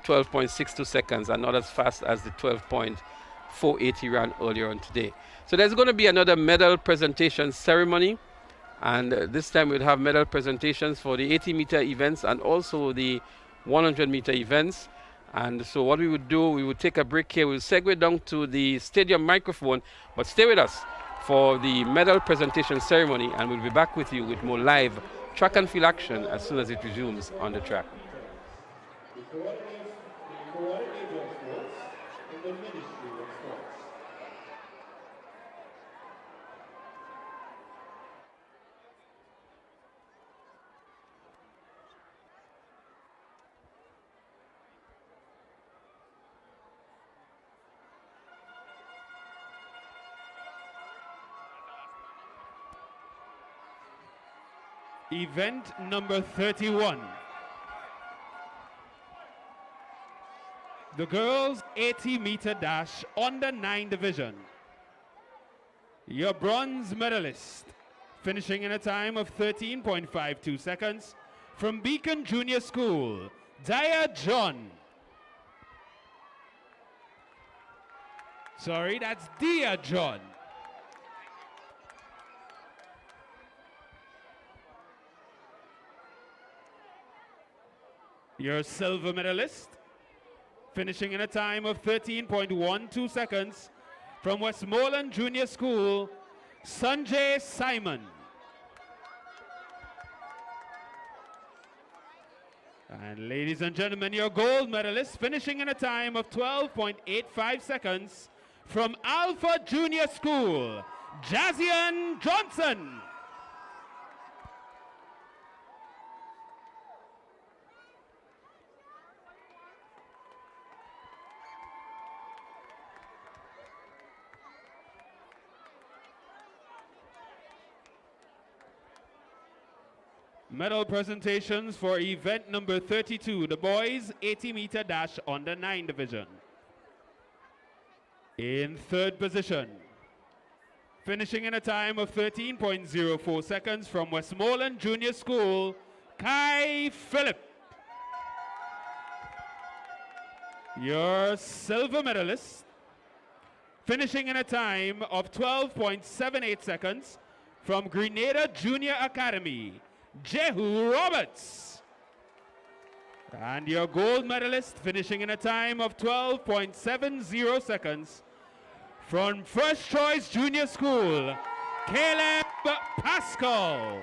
12.62 seconds and not as fast as the 12.48 he ran earlier on today. So there's going to be another medal presentation ceremony. And this time we'll have medal presentations for the 80-meter events and also the 100-meter events. And so what we would do, we would take a break here. We'll segue down to the stadium microphone, but stay with us for the medal presentation ceremony, and we'll be back with you with more live track and field action as soon as it resumes on the track. Event number 31. The girls 80-meter dash under 9 division. Your bronze medalist, finishing in a time of 13.52 seconds, from Beacon Junior School, Dia John. Sorry, that's Dia John. Your silver medalist, finishing in a time of 13.12 seconds, from Westmoreland Junior School, Sanjay Simon. And ladies and gentlemen, your gold medalist, finishing in a time of 12.85 seconds, from Alpha Junior School, Jazian Johnson. Medal presentations for event number 32, the boys 80-meter dash under 9 division. In third position, finishing in a time of 13.04 seconds from Westmoreland Junior School, Kai Phillip. Your silver medalist, finishing in a time of 12.78 seconds from Grenada Junior Academy, Jehu Roberts. And your gold medalist, finishing in a time of 12.70 seconds from First Choice Junior School, Caleb Pascal.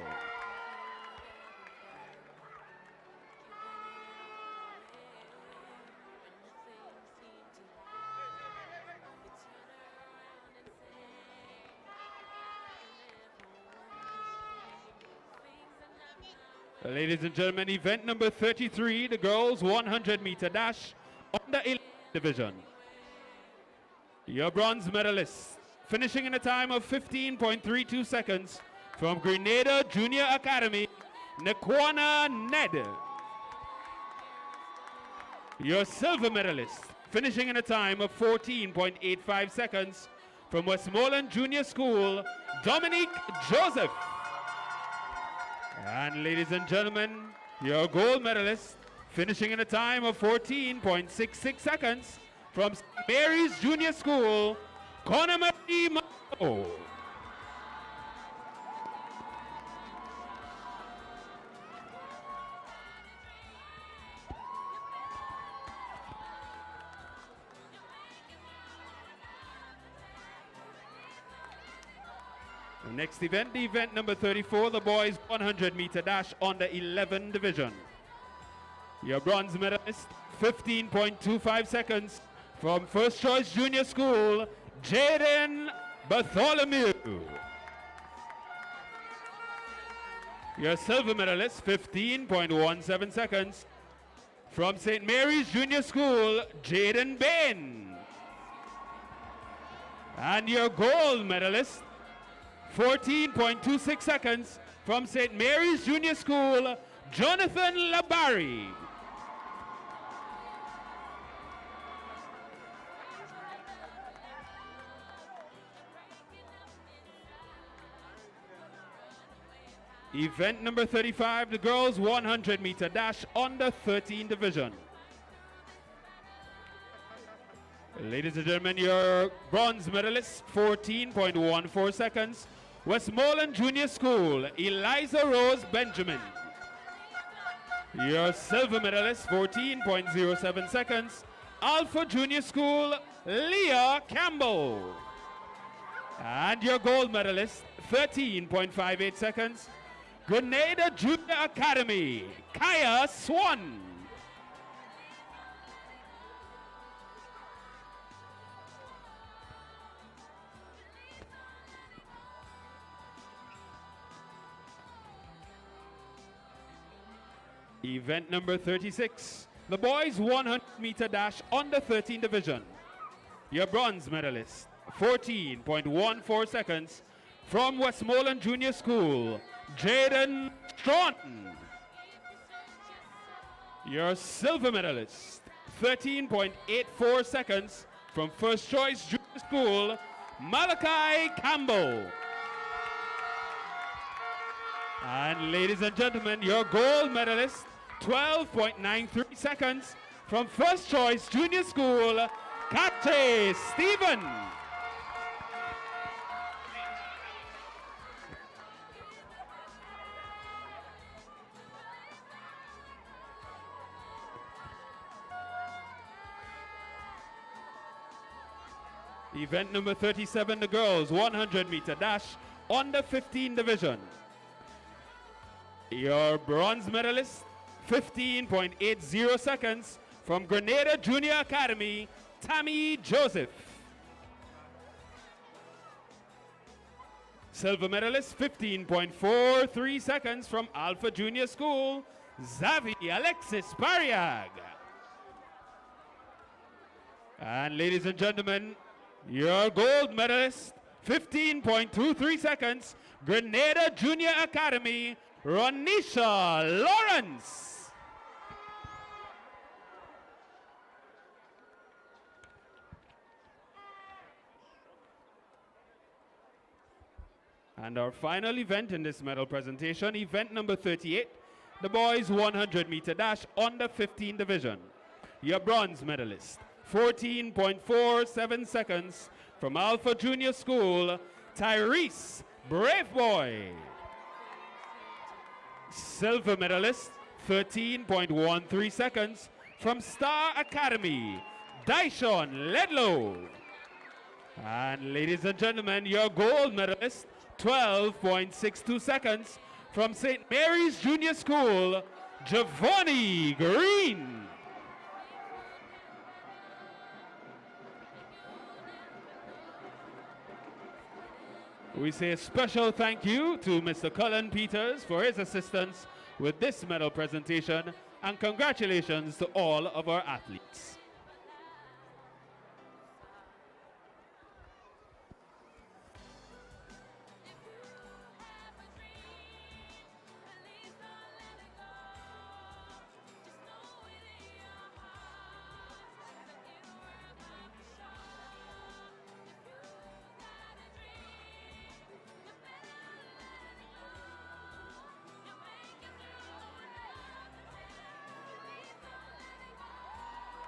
Ladies and gentlemen, event number 33, the girls 100-meter dash under 11 division. Your bronze medalist, finishing in a time of 15.32 seconds from Grenada Junior Academy, Nakwana Ned. Your silver medalist, finishing in a time of 14.85 seconds from Westmoreland Junior School, Dominique Joseph. And ladies and gentlemen, your gold medalist, finishing in a time of 14.66 seconds from St. Mary's Junior School, Connor Marie Mao. The next event, the event number 34, the boys 100-meter dash under 11 division. Your bronze medalist, 15.25 seconds from First Choice Junior School, Jaden Bartholomew. Your silver medalist, 15.17 seconds from St. Mary's Junior School, Jaden Bain. And your gold medalist, 14.26 seconds from St. Mary's Junior School, Jonathan Labari. Event number 35, the girls 100-meter dash under 13 division. Ladies and gentlemen, your bronze medalist, 14.14 seconds, Westmoreland Junior School, Eliza Rose Benjamin. Your silver medalist, 14.07 seconds, Alpha Junior School, Leah Campbell. And your gold medalist, 13.58 seconds, Grenada Junior Academy, Kaya Swan. Event number 36, the boys 100-meter dash under 13 division. Your bronze medalist, 14.14 seconds from Westmoreland Junior School, Jaden Strawn. Your silver medalist, 13.84 seconds from First Choice Junior School, Malachi Campbell. And ladies and gentlemen, your gold medalist, 12.93 seconds from First Choice Junior School, Kate Stephen. Event number 37, the girls 100-meter dash under 15 division. Your bronze medalist, 15.80 seconds from Grenada Junior Academy, Tammy Joseph. Silver medalist, 15.43 seconds from Alpha Junior School, Xavi Alexis Pariag. And ladies and gentlemen, your gold medalist, 15.23 seconds, Grenada Junior Academy, Ronisha Lawrence. And our final event in this medal presentation, event number 38, the boys 100-meter dash under 15 division. Your bronze medalist, 14.47 seconds from Alpha Junior School, Tyrese Brave Boy. Silver medalist, 13.13 seconds from Star Academy, Dyshon Ledlow. And ladies and gentlemen, your gold medalist, 12.62 seconds from St. Mary's Junior School, Giovanni Green. We say a special thank you to Mr. Cullen Peters for his assistance with this medal presentation, and congratulations to all of our athletes.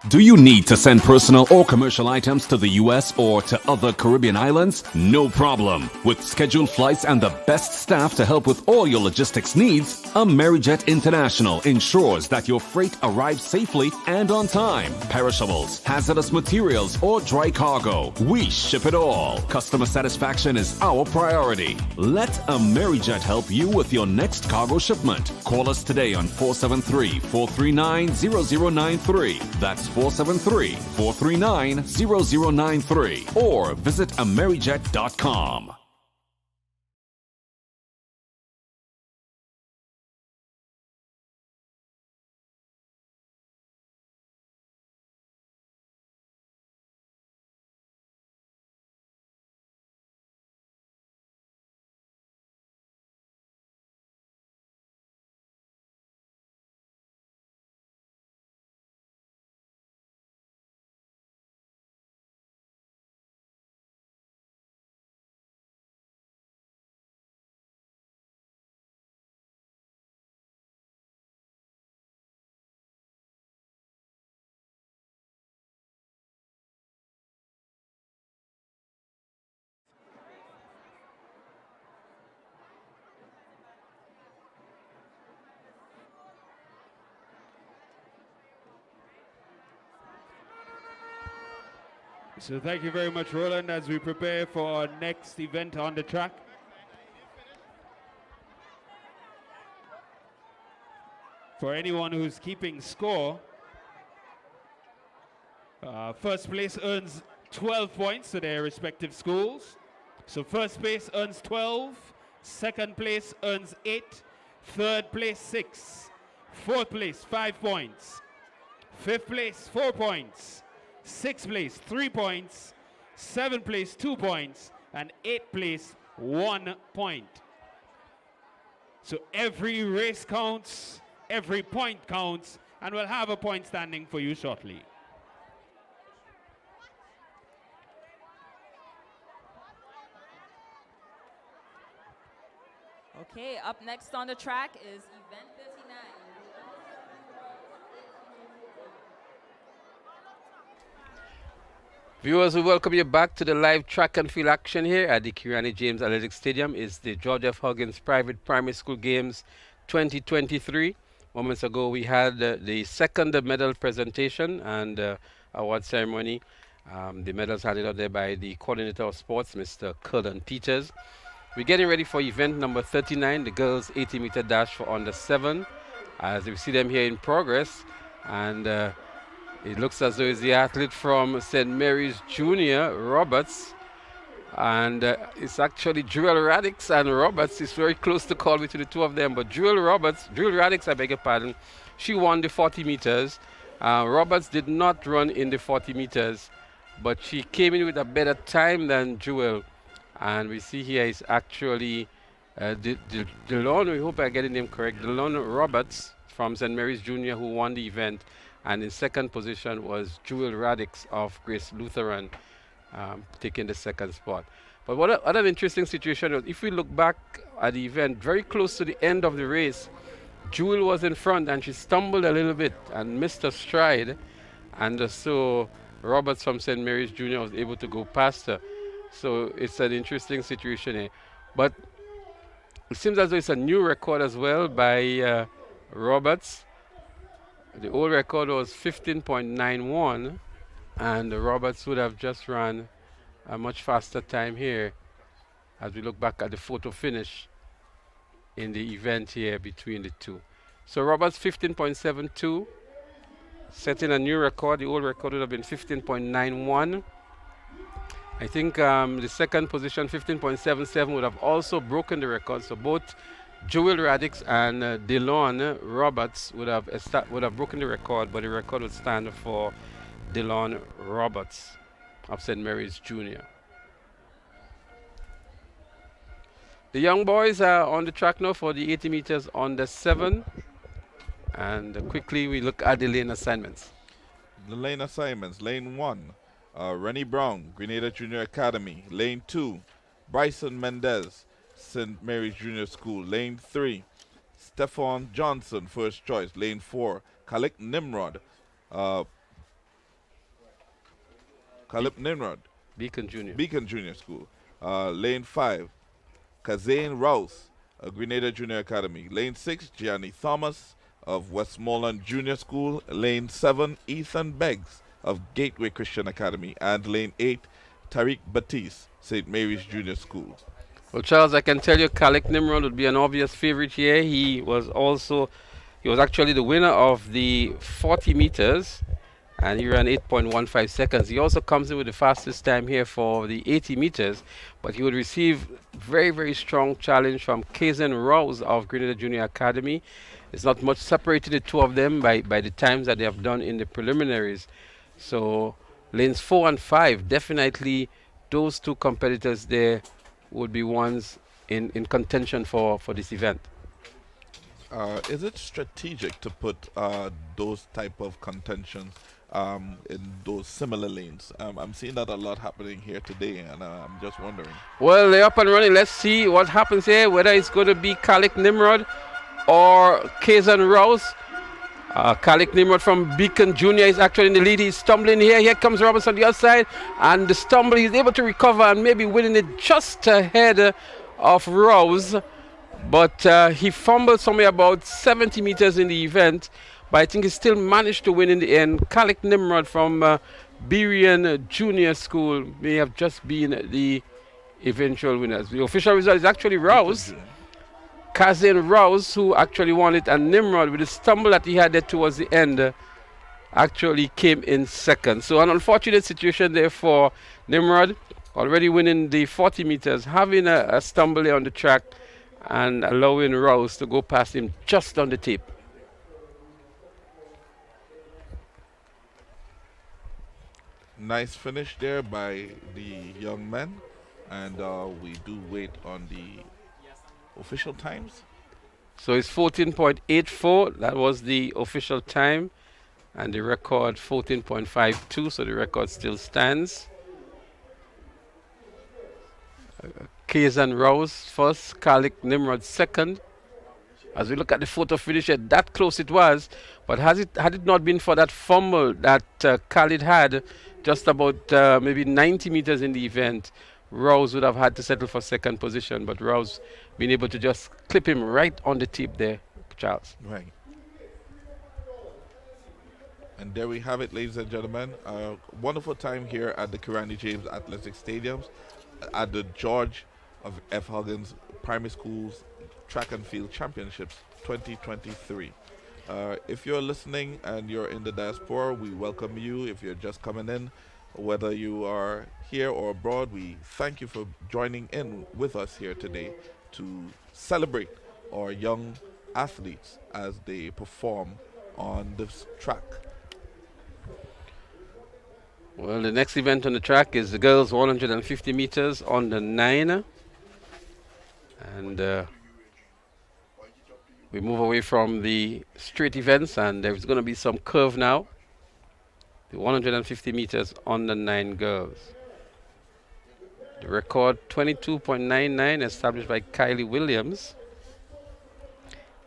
Do you need to send personal or commercial items to the US or to other Caribbean islands? No problem. With scheduled flights and the best staff to help with all your logistics needs, AmeriJet International ensures that your freight arrives safely and on time. Perishables, hazardous materials, or dry cargo, we ship it all. Customer satisfaction is our priority. Let AmeriJet help you with your next cargo shipment. Call us today on 473-439-0093. That's 473-439-0093, or visit amerijet.com. So thank you very much, Roland, as we prepare for our next event on the track. For anyone who's keeping score, first place earns 12 points to their respective schools. So first place earns 12, second place earns 8, third place 6, fourth place 5 points, fifth place 4 points, sixth place 3 points, seventh place 2 points, and eighth place 1 point. So every race counts, every point counts, and we'll have a point standing for you shortly. Okay, up next on the track is event 39. Viewers, we welcome you back to the live track and field action here at the Kirani James Athletic Stadium. It's the George F. Huggins Private Primary School Games 2023. Moments ago, we had the second medal presentation and award ceremony. The medals handed out there by the coordinator of sports, Mr. Cullen Peters. We're getting ready for event number 39, the girls 80-meter dash for under 7. As we see them here in progress, and it looks as though it's the athlete from St. Mary's Junior, Roberts. And it's actually Jewel Radix and Roberts. It's very close to call between the two of them. But Jewel Radix, I beg your pardon, she won the 40 meters. Roberts did not run in the 40 meters, but she came in with a better time than Jewel. And we see here is actually Delon, we hope I get the name correct, Delon Roberts from St. Mary's Junior, who won the event. And in second position was Jewel Radix of Grace Lutheran, taking the second spot. But what an interesting situation was, if we look back at the event, very close to the end of the race, Jewel was in front and she stumbled a little bit and missed a stride. And so Roberts from St. Mary's Junior was able to go past her. So it's an interesting situation here. But it seems as though it's a new record as well by Roberts. The old record was 15.91, and Roberts would have just run a much faster time here as we look back at the photo finish in the event here between the two. So Roberts 15.72, setting a new record. The old record would have been 15.91. I think the second position, 15.77, would have also broken the record. So both Joel Radix and Delon Roberts would have broken the record, but the record would stand for Delon Roberts of St. Mary's Junior. The young boys are on the track now for the 80 meters on the 7. And quickly we look at the lane assignments. The lane assignments. Lane 1, Rennie Brown, Grenada Junior Academy. Lane 2, Bryson Mendez, St. Mary's Junior School. Lane 3, Stephon Johnson, first choice. Lane 4, Khalid Nimrod. Beacon Junior School. Lane 5, Kazane Rouse, Grenada Junior Academy. Lane 6, Gianni Thomas of Westmoreland Junior School. Lane 7, Ethan Beggs of Gateway Christian Academy. And lane 8, Tariq Batiste, St. Mary's Junior School. Well, Charles, I can tell you Khalid Nimrod would be an obvious favorite here. He was actually the winner of the 40 meters, and he ran 8.15 seconds. He also comes in with the fastest time here for the 80 meters, but he would receive very, very strong challenge from Kazan Rouse of Grenada Junior Academy. It's not much separating the two of them by the times that they have done in the preliminaries. So lanes 4 and 5, definitely those two competitors there would be ones in contention for this event. Is it strategic to put those type of contentions in those similar lanes? I'm seeing that a lot happening here today, and I'm just wondering. Well, they're up and running. Let's see what happens here, whether it's going to be Khalid Nimrod or Kazan Rouse. Khalid Nimrod from Beacon Junior is actually in the lead. He's stumbling here. Here comes Roberts on the other side, and the stumble, he's able to recover and maybe winning it just ahead of Rouse. But he fumbled somewhere about 70 meters in the event, but I think he still managed to win in the end. Khalid Nimrod from Berean Junior School may have just been the eventual winners. The official result is actually Rouse. Kazan Rouse, who actually won it, and Nimrod, with the stumble that he had there towards the end, actually came in second. So an unfortunate situation there for Nimrod, already winning the 40 meters, having a stumble there on the track and allowing Rouse to go past him just on the tip. Nice finish there by the young men, and we do wait on the official times. So it's 14.84. That was the official time, and the record 14.52. So the record still stands. Kazan Rouse first, Khalid Nimrod second. As we look at the photo finish, that close it was, but had it not been for that fumble that Khalid had just about maybe 90 meters in the event, Rouse would have had to settle for second position, but Rouse being able to just clip him right on the tip there, Charles. Right. And there we have it, ladies and gentlemen. A wonderful time here at the Kirani James Athletic Stadiums at the George of F. Huggins Primary Schools Track and Field Championships 2023. If you're listening and you're in the diaspora, we welcome you. If you're just coming in, whether you are here or abroad, we thank you for joining in with us here today to celebrate our young athletes as they perform on this track. Well, the next event on the track is the girls 150 meters on the 9. And we move away from the straight events, and there's going to be some curve now. The 150 meters under 9 girls. The record 22.99 established by Kylie Williams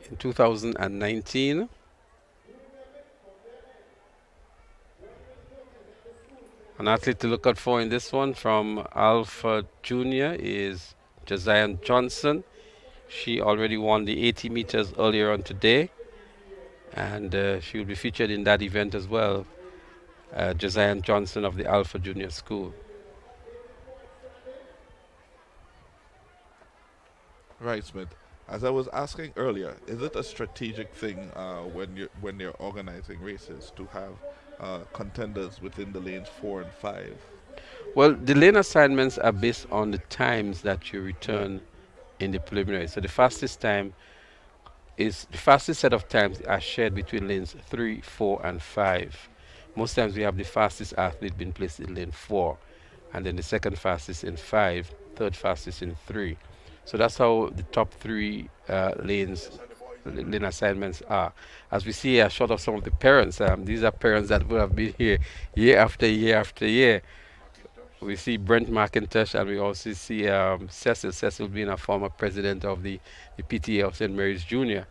in 2019. An athlete to look out for in this one from Alpha Junior is Josiah Johnson. She already won the 80 meters earlier on today, and she will be featured in that event as well. Josiah Johnson of the Alpha Junior School. Right, Smith. As I was asking earlier, is it a strategic thing when you're organizing races to have contenders within the lanes 4 and 5? Well, the lane assignments are based on the times that you return in the preliminary. So the fastest set of times are shared between lanes 3, 4, and 5. Most times we have the fastest athlete being placed in lane 4, and then the second fastest in 5, third fastest in 3. So that's how the top 3 lane assignments are. As we see a shot of some of the parents, these are parents that will have been here year after year after year. We see Brent McIntosh, and we also see Cecil being a former president of the PTA of St. Mary's Junior.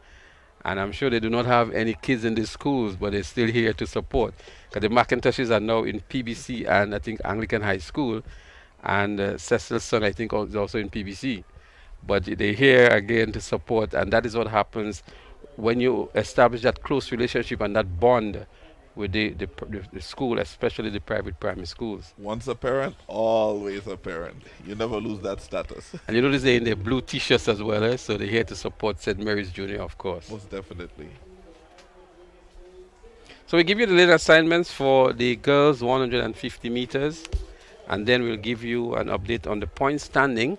And I'm sure they do not have any kids in the schools, but they're still here to support. Because the McIntoshes are now in PBC and I think Anglican High School. And Cecil's son, I think, is also in PBC. But they're here again to support, and that is what happens when you establish that close relationship and that bond with the school, especially the private primary schools. Once a parent, always a parent. You never lose that status. And you notice they're in their blue t-shirts as well, so they're here to support St. Mary's Junior, of course. Most definitely. So we give you the lane assignments for the girls 150 meters, and then we'll give you an update on the point standing.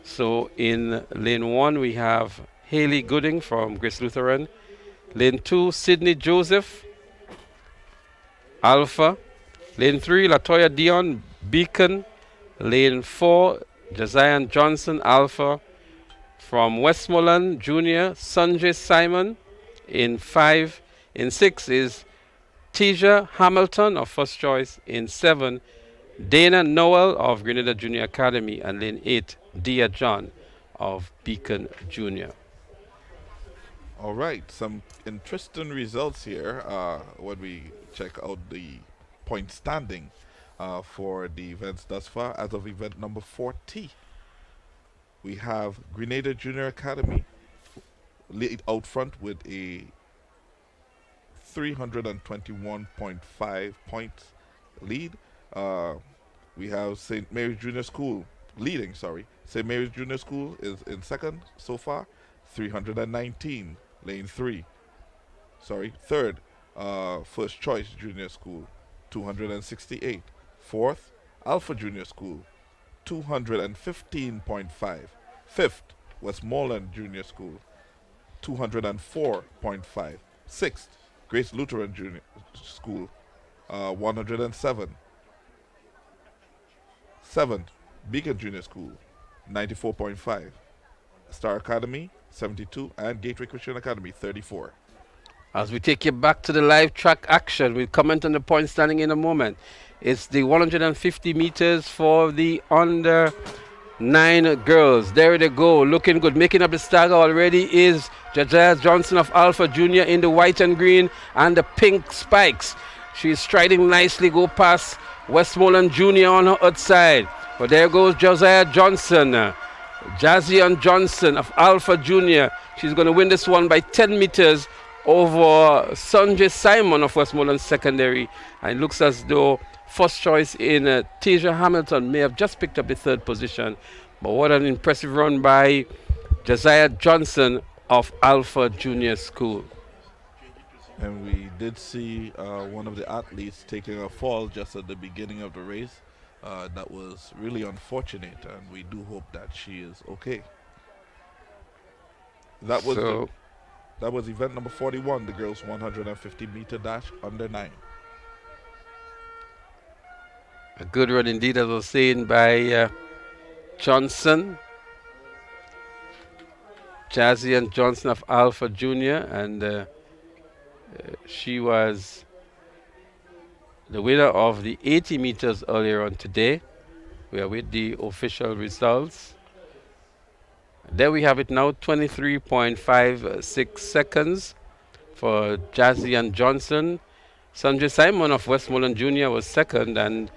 So in lane 1, we have Haley Gooding from Grace Lutheran. Lane 2, Sydney Joseph, Alpha. Lane 3, Latoya Dion, Beacon. Lane 4, Josiah Johnson, Alpha. From Westmoreland Junior, Sanjay Simon in 5. In 6 is Tisha Hamilton of First Choice. In 7, Dana Noel of Grenada Junior Academy. And lane 8, Dia John of Beacon Junior. All right, some interesting results here when we check out the point standing for the events thus far. As of event number 40, we have Grenada Junior Academy lead out front with a 321.5 points lead. We have St. Mary's Junior School leading, St. Mary's Junior School is in second so far, 319, lane 3. Third, First Choice Junior School, 268. Fourth, Alpha Junior School, 215.5. Fifth, Westmoreland Junior School, 204.5. Sixth, Grace Lutheran Junior School, 107. Seventh, Beacon Junior School, 94.5. Star Academy, 72. And Gateway Christian Academy, 34. As we take you back to the live track action, we'll comment on the point standing in a moment. It's the 150 meters for the under 9 girls. There they go, looking good. Making up the stagger already is Josiah Johnson of Alpha Junior in the white and green and the pink spikes. She's striding nicely, go past Westmoreland Junior on her outside. But there goes Josiah Johnson, Jazian Johnson of Alpha Junior. She's going to win this one by 10 meters over Sanjay Simon of Westmoreland Secondary. And it looks as though First Choice in Tisha Hamilton may have just picked up the 3rd position. But what an impressive run by Josiah Johnson of Alpha Junior School. And we did see one of the athletes taking a fall just at the beginning of the race. That was really unfortunate, and we do hope that she is okay. That was event number 41, the girls 150 meter dash under 9. A good run indeed, as I was saying, by Johnson. Jazzy Johnson of Alpha Junior, and she was the winner of the 80 meters earlier on today. We are with the official results. There we have it now, 23.56 seconds for Jazzy and Johnson. Sanjay Simon of Westmoreland Junior was second, and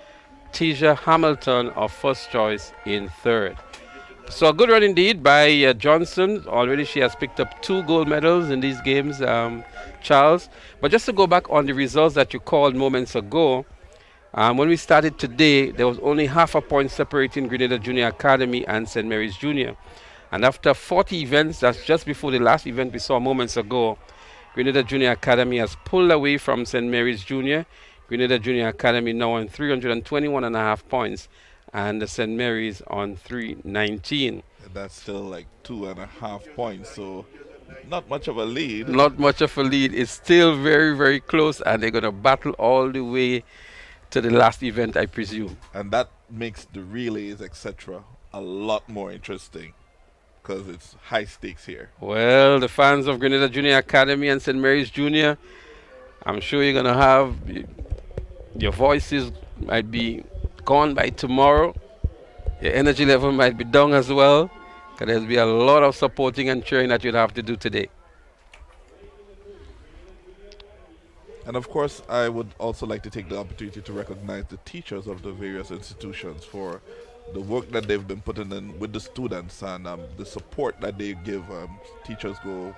Tisha Hamilton of First Choice in third. So a good run indeed by Johnson. Already she has picked up 2 gold medals in these games, Charles. But just to go back on the results that you called moments ago, when we started today, there was only half a point separating Grenada Junior Academy and St. Mary's Junior. And after 40 events, that's just before the last event we saw moments ago, Grenada Junior Academy has pulled away from St. Mary's Junior. Grenada Junior Academy now on 321.5 points, and St. Mary's on 319. That's still like 2.5 points, so not much of a lead. Not much of a lead. It's still very, very close, and they're going to battle all the way to the last event, I presume. And that makes the relays, etc., a lot more interesting, because it's high stakes here. Well, the fans of Grenada Junior Academy and St. Mary's Junior, I'm sure you're going to have, your voices might be gone by tomorrow. Your energy level might be down as well, because there'll be a lot of supporting and cheering that you'll have to do today. And of course, I would also like to take the opportunity to recognize the teachers of the various institutions for the work that they've been putting in with the students, and the support that they give. Teachers go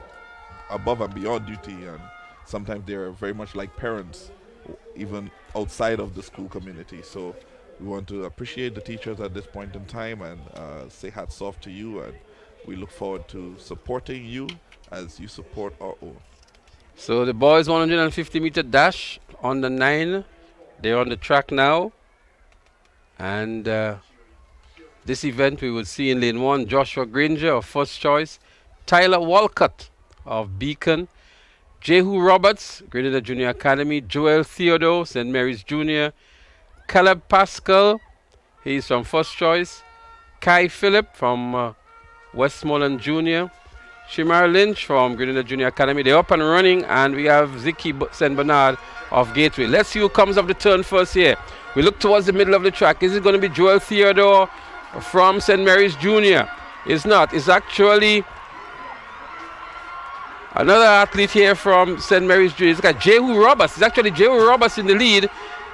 above and beyond duty, and sometimes they're very much like parents, even outside of the school community. So we want to appreciate the teachers at this point in time and say hats off to you, and we look forward to supporting you as you support our own. So the boys 150-meter dash on the 9, they're on the track now, and this event we will see in lane 1, Joshua Granger of First Choice, Tyler Walcott of Beacon, Jehu Roberts, Grenada Junior Academy, Joel Theodore, St. Mary's Junior, Caleb Pascal, he's from First Choice, Kai Phillip from Westmoreland Junior, Shimar Lynch from Grenada Junior Academy. They're up and running, and we have Ziki St. Bernard of Gateway. Let's see who comes off the turn first here. We look towards the middle of the track. Is it going to be Joel Theodore from St. Mary's Junior? It's not. It's actually another athlete here from St. Mary's Junior. It's got Jehu Roberts. It's actually Jehu Roberts in the lead.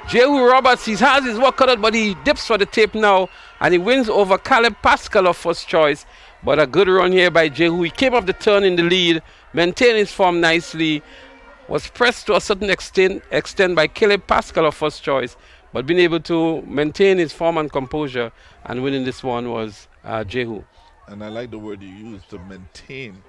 Jehu Roberts, he has his work cut out, but he dips for the tape now, and he wins over Caleb Pascal of First Choice. But a good run here by Jehu. He came off the turn in the lead, maintained his form nicely, was pressed to a certain extent by Caleb Pascal of First Choice, but being able to maintain his form and composure, and winning this one was Jehu. And I like the word you use, to maintain,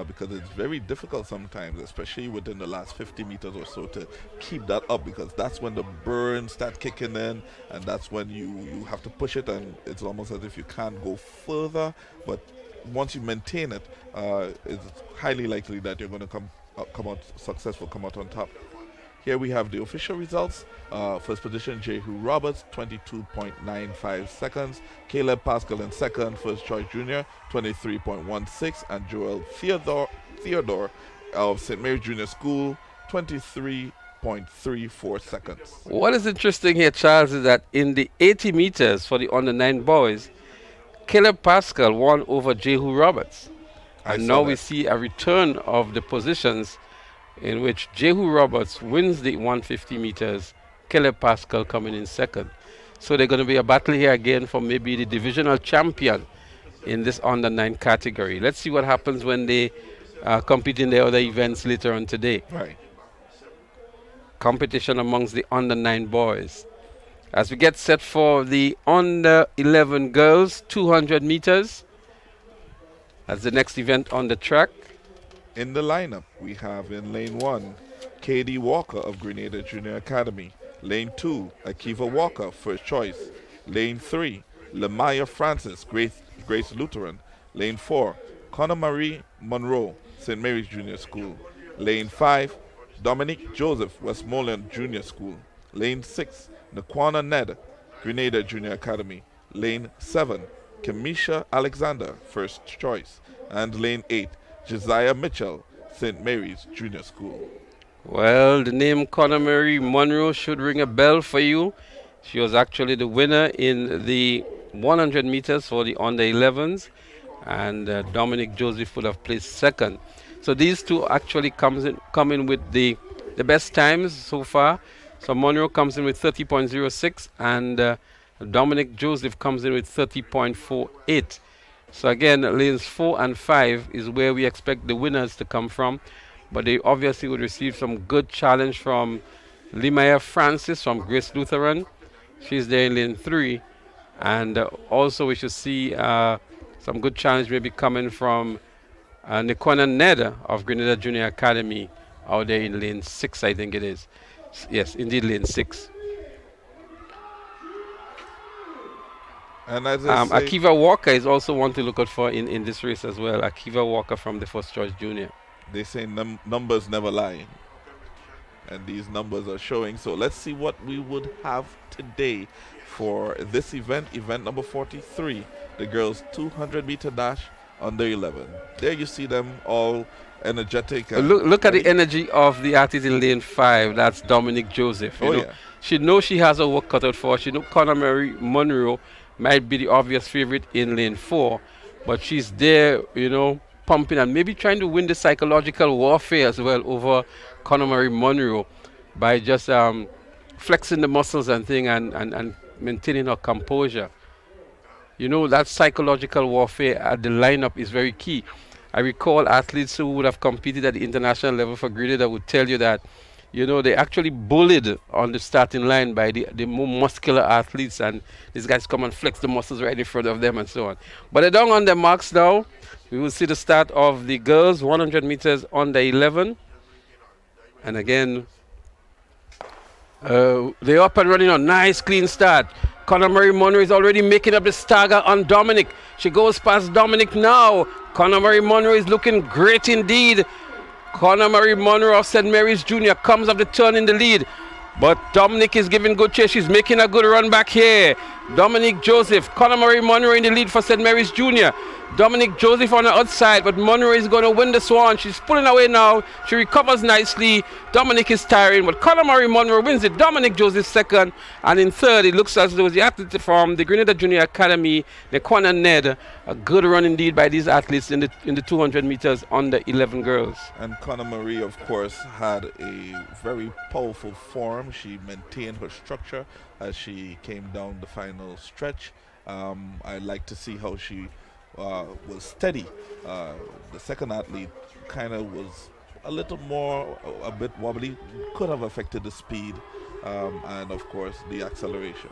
because it's very difficult sometimes, especially within the last 50 meters or so, to keep that up, because that's when the burns start kicking in, and that's when you have to push it, and it's almost as if you can't go further. But once you maintain it, it's highly likely that you're going to come out successful, come out on top. Here we have the official results. First position, Jehu Roberts, 22.95 seconds. Caleb Pascal in second. First Choice Junior, 23.16. And Joel Theodore of St. Mary's Junior School, 23.34 seconds. What is interesting here, Charles, is that in the 80 meters for the under 9 boys, Caleb Pascal won over Jehu Roberts. And now we see a return of the positions in which Jehu Roberts wins the 150 meters, Caleb Pascal coming in second. So they're going to be a battle here again for maybe the divisional champion in this under 9 category. Let's see what happens when they compete in the other events later on today. Right. Competition amongst the under 9 boys. As we get set for the under 11 girls, 200 meters. That's the next event on the track. In the lineup, we have in lane 1, Katie Walker of Grenada Junior Academy. Lane 2, Akiva Walker, First Choice. Lane 3, Lemaya Francis, Grace Lutheran. Lane 4, Connor Marie Monroe, St. Mary's Junior School. Lane 5, Dominique Joseph, Westmoreland Junior School. Lane 6, Nakwana Ned, Grenada Junior Academy. Lane 7, Kamisha Alexander, First Choice. And lane 8, Josiah Mitchell, St. Mary's Junior School. Well, the name Conor Mary Monroe should ring a bell for you. She was actually the winner in the 100 meters for the under 11s, and Dominic Joseph would have placed second. So these two actually come in with the best times so far. So Monroe comes in with 30.06, and Dominic Joseph comes in with 30.48. So again, lanes 4 and 5 is where we expect the winners to come from. But they obviously would receive some good challenge from Limaya Francis from Grace Lutheran. She's there in lane 3. And also we should see some good challenge maybe coming from Nikona Ned of Grenada Junior Academy out there in lane 6, I think it is. Yes, indeed, lane 6. And as I say, Akiva Walker is also one to look out for in this race as well. Akiva Walker from the First Choice Junior. they say numbers never lie. And these numbers are showing. So let's see what we would have today for this event, event number 43, the girls 200-meter dash under 11. There you see them all energetic. Look at the energy of the athlete in lane 5. That's Dominic Joseph. You know, yeah. She knows she has her work cut out for her. She knows Conor Mary Monroe might be the obvious favorite in lane 4, but she's there, you know, pumping and maybe trying to win the psychological warfare as well over Conor Mary Monroe by just flexing the muscles and thing and maintaining her composure. You know, that psychological warfare at the lineup is very key. I recall athletes who would have competed at the international level for Grenada would tell you that, you know, they actually bullied on the starting line by the more muscular athletes, and these guys come and flex the muscles right in front of them and so on. But they're down on their marks now. We will see the start of the girls 100 meters under 11. And again, they're up and running on. Nice clean start. Conor Mary Monroe is already making up the stagger on Dominic. She goes past Dominic now. Conor Mary Monroe is looking great indeed. Conor Mary Monroe of St. Mary's Junior comes up the turn in the lead. But Dominic is giving good chase. She's making a good run back here. Dominic Joseph, Conor Mary Monroe in the lead for St. Mary's Junior. Dominic Joseph on the outside, but Monroe is going to win this one. She's pulling away now. She recovers nicely. Dominic is tiring, but Conor Mary Monroe wins it. Dominic Joseph second, and in third, it looks as though the athlete from the Grenada Junior Academy, Nikona Ned, a good run indeed by these athletes in the 200 meters under 11 girls. And Conor Marie, of course, had a very powerful form. She maintained her structure as she came down the final stretch. I like to see how she was steady. The second athlete kind of was a little more, a bit wobbly, could have affected the speed and of course the acceleration.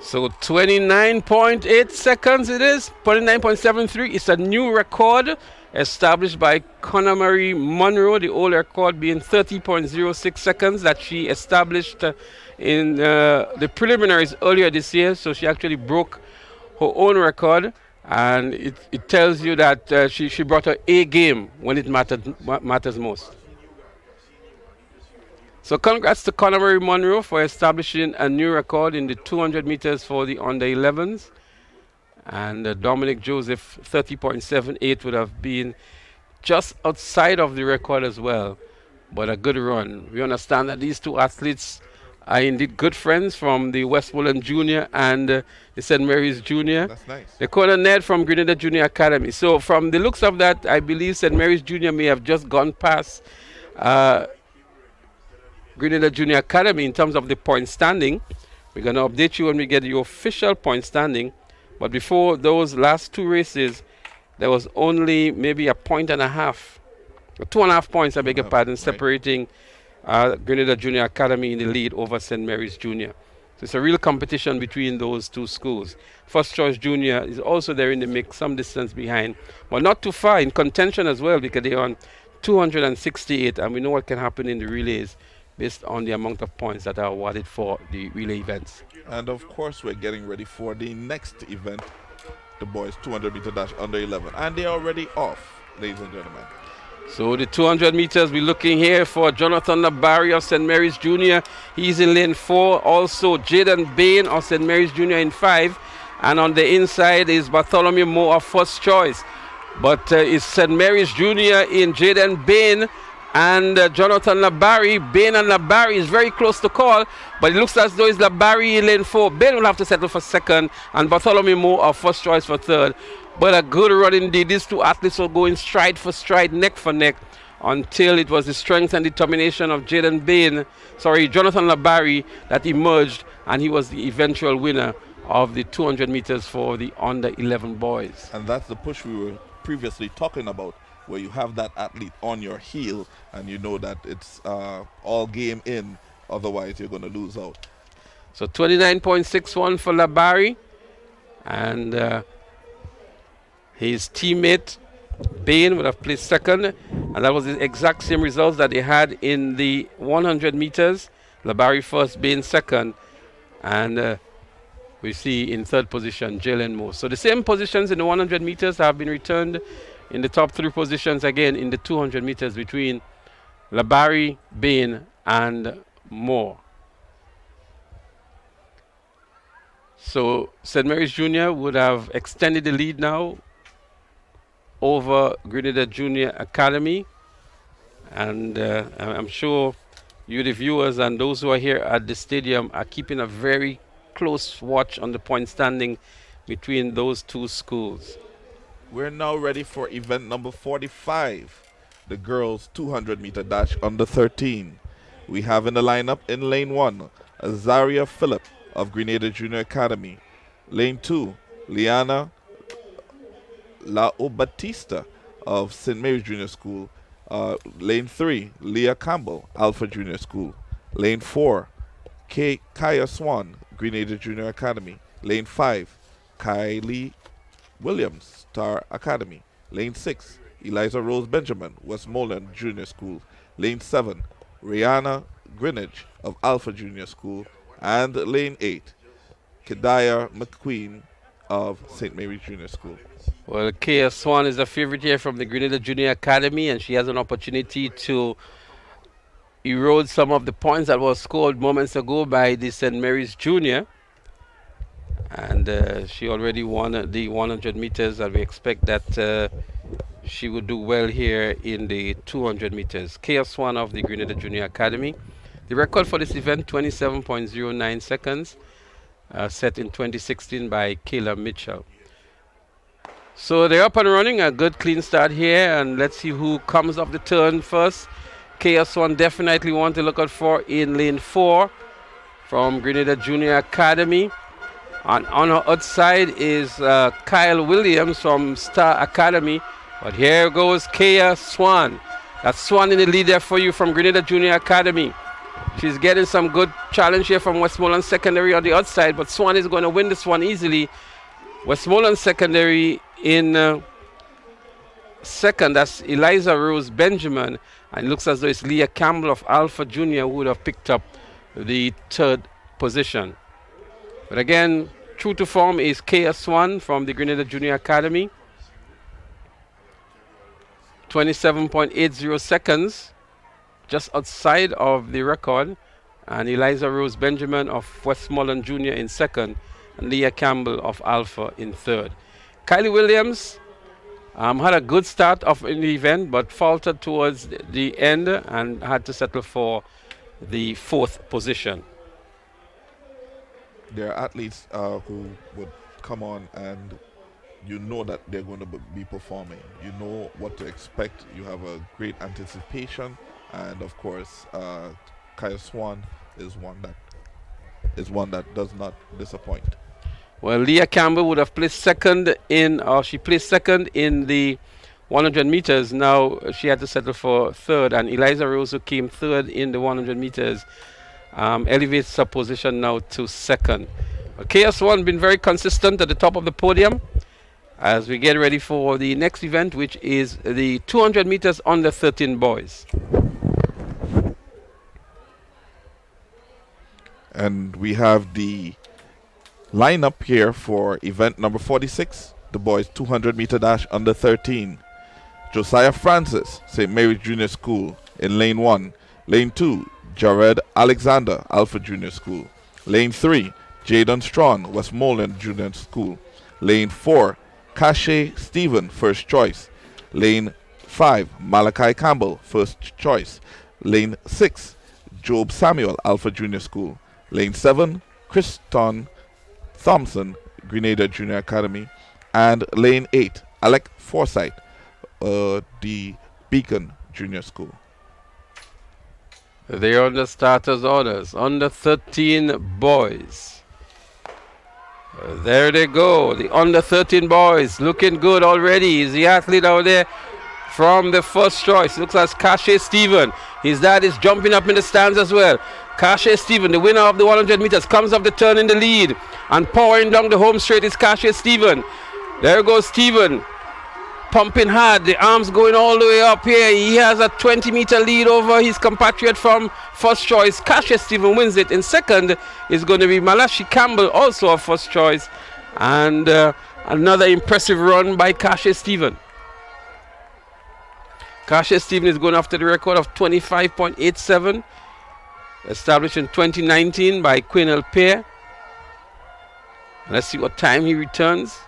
So 29.8 seconds it is, 29.73. It's a new record established by Conor Mary Monroe, the old record being 30.06 seconds that she established in the preliminaries earlier this year. So she actually broke her own record. And it tells you that she brought her A game when it matters most. So congrats to Conor Mary Monroe for establishing a new record in the 200 meters for the under 11s. And Dominic Joseph, 30.78 would have been just outside of the record as well. But a good run. We understand that these two athletes are indeed good friends from the Westmoreland Junior and the St. Mary's Junior. That's nice. The Nikona Ned from Grenada Junior Academy. So from the looks of that, I believe St. Mary's Junior may have just gone past Grenada Junior Academy in terms of the point standing. We're going to update you when we get the official point standing. But before those last two races, there was only maybe a point and a half, or 2.5 points, I beg your pardon, separating Grenada Junior Academy in the lead over St. Mary's Junior. So it's a real competition between those two schools. First Choice Junior is also there in the mix, some distance behind, but not too far in contention as well, because they're on 268, and we know what can happen in the relays based on the amount of points that are awarded for the relay events. And of course, we're getting ready for the next event, the boys 200-meter dash under 11, and they're already off, ladies and gentlemen. So the 200 meters, we're looking here for Jonathan Nabari of St. Mary's Junior. He's in lane 4. Also, Jaden Bain of St. Mary's Junior in 5. And on the inside is Bartholomew Moore of First Choice. But it's St. Mary's Jr. in Jaden Bain and Jonathan Labari. Bain and Labari is very close to call, but it looks as though it's Labari in lane 4. Bain will have to settle for second, and Bartholomew Moore our first choice for third. But a good run indeed. These two athletes will go in stride for stride, neck for neck, until it was the strength and determination of Jonathan Labari that emerged, and he was the eventual winner of the 200 meters for the under 11 boys. And that's the push we were previously talking about, where you have that athlete on your heel and you know that it's all game in, otherwise you're going to lose out. So 29.61 for Labari, and his teammate Bain would have placed second, and that was the exact same results that they had in the 100 meters. Labari first, Bain second, and we see in third position Jalen Moore. So the same positions in the 100 meters have been returned in the top three positions again in the 200 meters between Labari, Bain, and Moore. So St. Mary's Jr. would have extended the lead now over Grenada Junior Academy, and I'm sure you, the viewers, and those who are here at the stadium are keeping a very close watch on the point standing between those two schools. We're now ready for event number 45, the girls 200 meter dash under 13. We have in the lineup in lane 1, Azaria Phillip of Grenada Junior Academy. Lane 2, Liana Batista of St. Mary's Junior School. Lane 3, Leah Campbell, Alpha Junior School. Lane 4, Kaya Swan, Grenada Junior Academy. Lane 5, Kylie Williams, Star Academy. Lane 6, Eliza Rose Benjamin, Westmoreland Junior School. Lane 7, Rihanna Greenwich of Alpha Junior School. And Lane 8, Kedaya McQueen of St. Mary's Junior School. Well, Kaya Swan is a favorite here from the Grenada Junior Academy, and she has an opportunity to erode some of the points that was scored moments ago by the St. Mary's Junior. And she already won the 100 meters, and we expect that she would do well here in the 200 meters. Kaya Swan of the Grenada Junior Academy. The record for this event, 27.09 seconds, set in 2016 by Kayla Mitchell. So they're up and running, a good clean start here, and let's see who comes off the turn first. Kaya Swan definitely want to look out for in lane 4 from Grenada Junior Academy. And on her outside is Kyle Williams from Star Academy. But here goes Kaya Swan. That's Swan in the lead there for you from Grenada Junior Academy. She's getting some good challenge here from Westmoreland Secondary on the outside, but Swan is going to win this one easily. Westmoreland Secondary in second, that's Eliza Rose Benjamin, and it looks as though it's Leah Campbell of Alpha Junior who would have picked up the third position. But again, true to form is Kaya Swan from the Grenada Junior Academy. 27.80 seconds, just outside of the record, and Eliza Rose Benjamin of Westmoreland Junior in second, and Leah Campbell of Alpha in third. Kylie Williams had a good start of in the event, but faltered towards the end and had to settle for the fourth position. There are athletes who would come on and you know that they're going to be performing. You know what to expect. You have a great anticipation, and of course, Kaya Swan is one that does not disappoint. Well, Leah Campbell would have placed second in, or she placed second in the 100 meters. Now she had to settle for third, and Eliza Rose, who came third in the 100 meters, elevates her position now to second. Kaya Swan been very consistent at the top of the podium as we get ready for the next event, which is the 200 meters under 13 boys. And we have the lineup here for event number 46, the boys 200 meter dash under 13. Josiah Francis, St. Mary's Junior School in lane 1. Lane 2, Jared Alexander, Alpha Junior School. Lane 3, Jaden Strawn, Westmoreland Junior School. Lane 4, Cache Stephen, first choice. Lane 5, Malachi Campbell, first choice. Lane 6, Job Samuel, Alpha Junior School. Lane 7, Christon Thompson, Grenada Junior Academy. And lane 8, Alec Forsyth, the Beacon Junior School. They're on the starters' orders. Under 13 boys. There they go. The under 13 boys looking good already. Is the athlete out there from the first choice. Looks like Cache Stephen. His dad is jumping up in the stands as well. Cache Stephen, the winner of the 100 meters, comes up the turn in the lead. And powering down the home straight is Cache Stephen. There goes Stephen. Pumping hard, the arms going all the way up here. He has a 20-meter lead over his compatriot from first choice. Cache Stephen wins it. In second is going to be Malachi Campbell, also a first choice. And another impressive run by Cache Stephen. Cache Stephen is going after the record of 25.87, established in 2019 by Quinn Pear. Let's see what time he returns.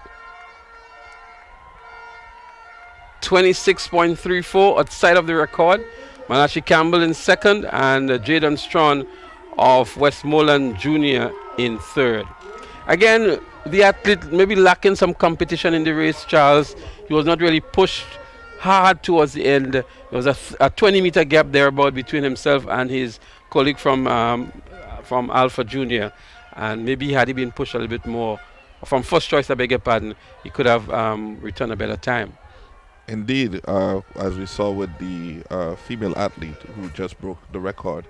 26.34 outside of the record. Malachi Campbell in second and Jaden Strawn of Westmoreland Junior in third. Again, the athlete maybe lacking some competition in the race, Charles. He was not really pushed hard towards the end. There was a 20-meter gap there about between himself and his colleague from Alpha Junior. And maybe had he been pushed a little bit more from first choice, I beg your pardon, he could have returned a better time. Indeed, as we saw with the female athlete who just broke the record,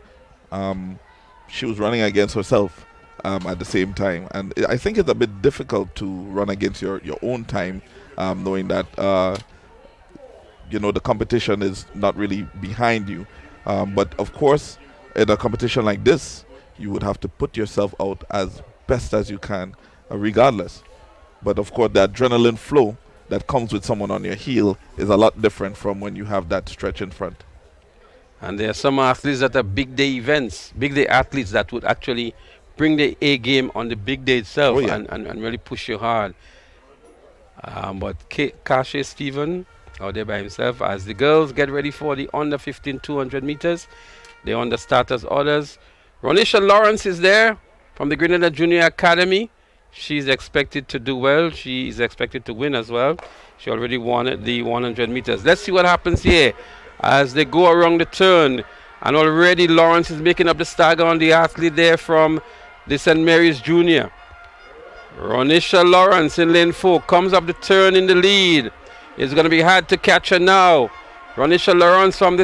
she was running against herself at the same time. And I think it's a bit difficult to run against your own time, knowing that, the competition is not really behind you. But of course, in a competition like this, you would have to put yourself out as best as you can, regardless. But of course, the adrenaline flow that comes with someone on your heel is a lot different from when you have that stretch in front. And there are some athletes that are big day events, big day athletes that would actually bring the A game on the big day itself. Oh, yeah. and really push you hard. But Cache Stephen out there by himself as the girls get ready for the under 15 200 meters. They're on the starters orders. Ronisha Lawrence is there from the Grenada Junior Academy. She's expected to do well. She is expected to win as well. She already won the 100 meters. Let's see what happens here as they go around the turn. And already Lawrence is making up the stagger on the athlete there from the St. Mary's Junior. Ronisha Lawrence in lane 4 comes up the turn in the lead. It's going to be hard to catch her now. Ronisha Lawrence from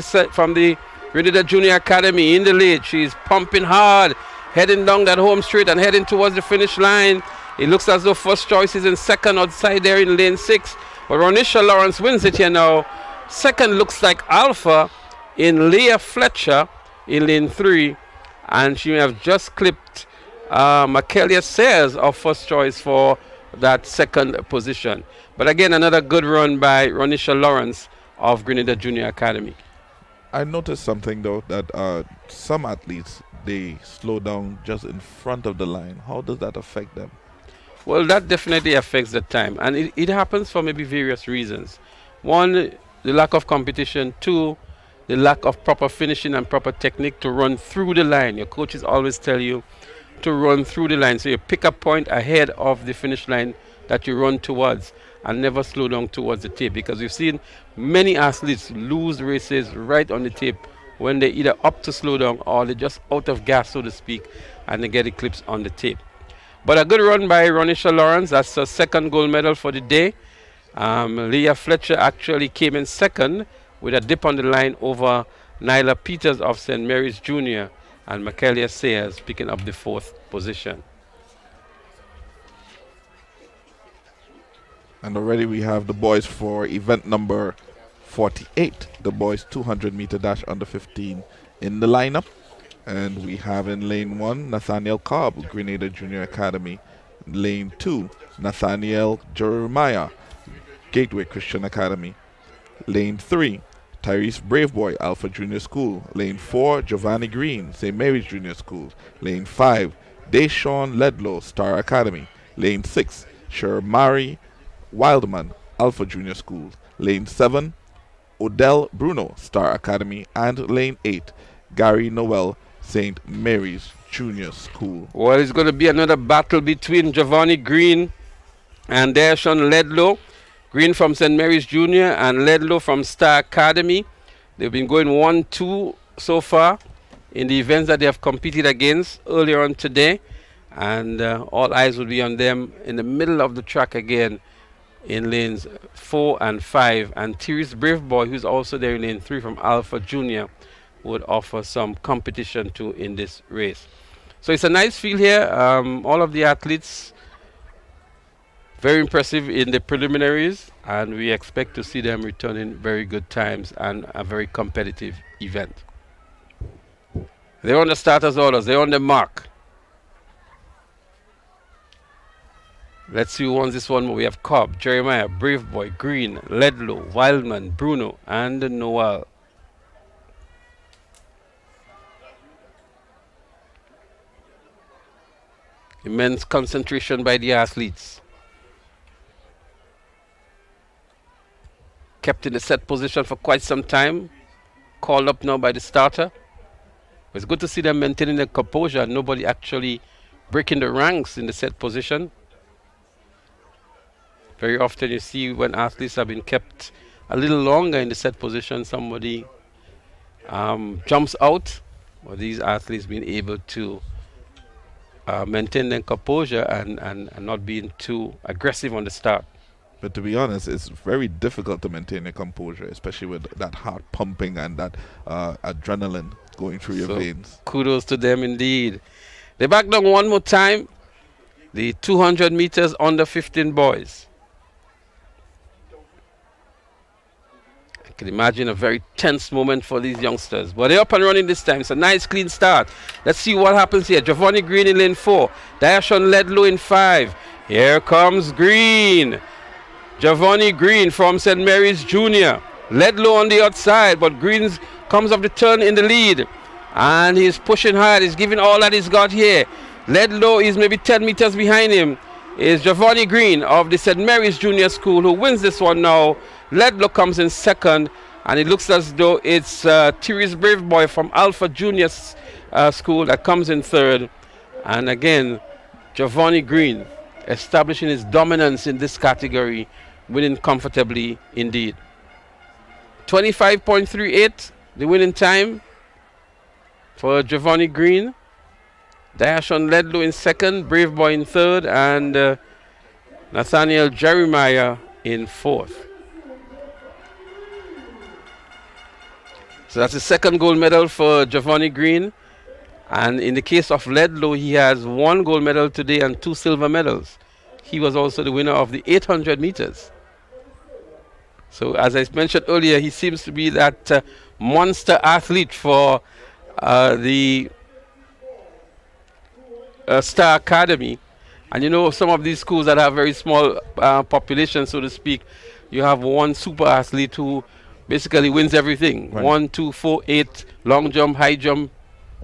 the Grenada Junior Academy in the lead. She's pumping hard, heading down that home straight and heading towards the finish line. It looks as though first choice is in second outside there in lane 6. But Ronisha Lawrence wins it here now. Second looks like Alpha in Leah Fletcher in lane 3. And she may have just clipped Makelia Sayers of first choice for that second position. But again, another good run by Ronisha Lawrence of Grenada Junior Academy. I noticed something though, that some athletes, they slow down just in front of the line. How does that affect them? Well, that definitely affects the time. And it happens for maybe various reasons. One, the lack of competition. Two, the lack of proper finishing and proper technique to run through the line. Your coaches always tell you to run through the line. So you pick a point ahead of the finish line that you run towards and never slow down towards the tape. Because we've seen many athletes lose races right on the tape when they either opt to slow down or they're just out of gas, so to speak, and they get eclipsed on the tape. But a good run by Ronisha Lawrence. That's her second gold medal for the day. Leah Fletcher actually came in second with a dip on the line over Nyla Peters of St. Mary's Junior and Makelia Sayers picking up the 4th position. And already we have the boys for event number 48, the boys 200 meter dash under 15 in the lineup. And we have in lane 1, Nathaniel Cobb, Grenada Junior Academy. Lane 2, Nathaniel Jeremiah, Gateway Christian Academy. Lane 3, Tyrese Braveboy, Alpha Junior School. Lane 4, Giovanni Green, St. Mary's Junior School. Lane 5, Deshaun Ledlow, Star Academy. Lane 6, Shermari Wildman Alpha Junior School. Lane 7, Odell Bruno Star Academy. And Lane 8, Gary Noel St. Mary's Junior School. Well, it's going to be another battle between Giovanni Green and Dashon Ledlow. Green from St. Mary's Junior and Ledlow from Star Academy. They've been going 1-2 so far in the events that they have competed against earlier on today. And all eyes will be on them in the middle of the track again in lanes 4 and 5. And Tyrese Braveboy, who's also there in lane 3 from Alpha Junior, would offer some competition too in this race. So it's a nice field here. All of the athletes very impressive in the preliminaries, and we expect to see them returning very good times and a very competitive event. They're on the starters orders. They're on the mark. Let's see who wants this one more. We have Cobb, Jeremiah, Braveboy, Green, Ledlow, Wildman, Bruno, and Noel. Immense concentration by the athletes. Kept in the set position for quite some time. Called up now by the starter. It's good to see them maintaining their composure and nobody actually breaking the ranks in the set position. Very often you see when athletes have been kept a little longer in the set position, somebody jumps out. Well, these athletes been able to maintain their composure and not being too aggressive on the start. But to be honest, it's very difficult to maintain your composure, especially with that heart pumping and that adrenaline going through your veins. Kudos to them indeed. They back down one more time. The 200 meters under 15 boys. I can imagine a very tense moment for these youngsters. But they're up and running this time. It's a nice clean start. Let's see what happens here. Giovanni Green in lane 4. Dashon Ledlow in 5. Here comes Green. Giovanni Green from St. Mary's Junior. Ledlow on the outside, but Green comes off the turn in the lead. And he's pushing hard. He's giving all that he's got here. Ledlow is maybe 10 meters behind him. Is Giovanni Green of the St. Mary's Junior School who wins this one now. Ledlow comes in second. And it looks as though it's Tyrese Braveboy from Alpha Junior School that comes in third. And again, Giovanni Green establishing his dominance in this category, winning comfortably indeed. 25.38, the winning time for Giovanni Green. Dashon Ledlow in second, Braveboy in third, and Nathaniel Jeremiah in fourth. So that's the second gold medal for Giovanni Green. And in the case of Ledlow, he has 1 gold medal today and 2 silver medals. He was also the winner of the 800 meters. So as I mentioned earlier, he seems to be that monster athlete for the Star Academy. And you know, some of these schools that have very small populations, so to speak, you have one super athlete who basically wins everything. Right. 1, 2, 4, 8, long jump, high jump.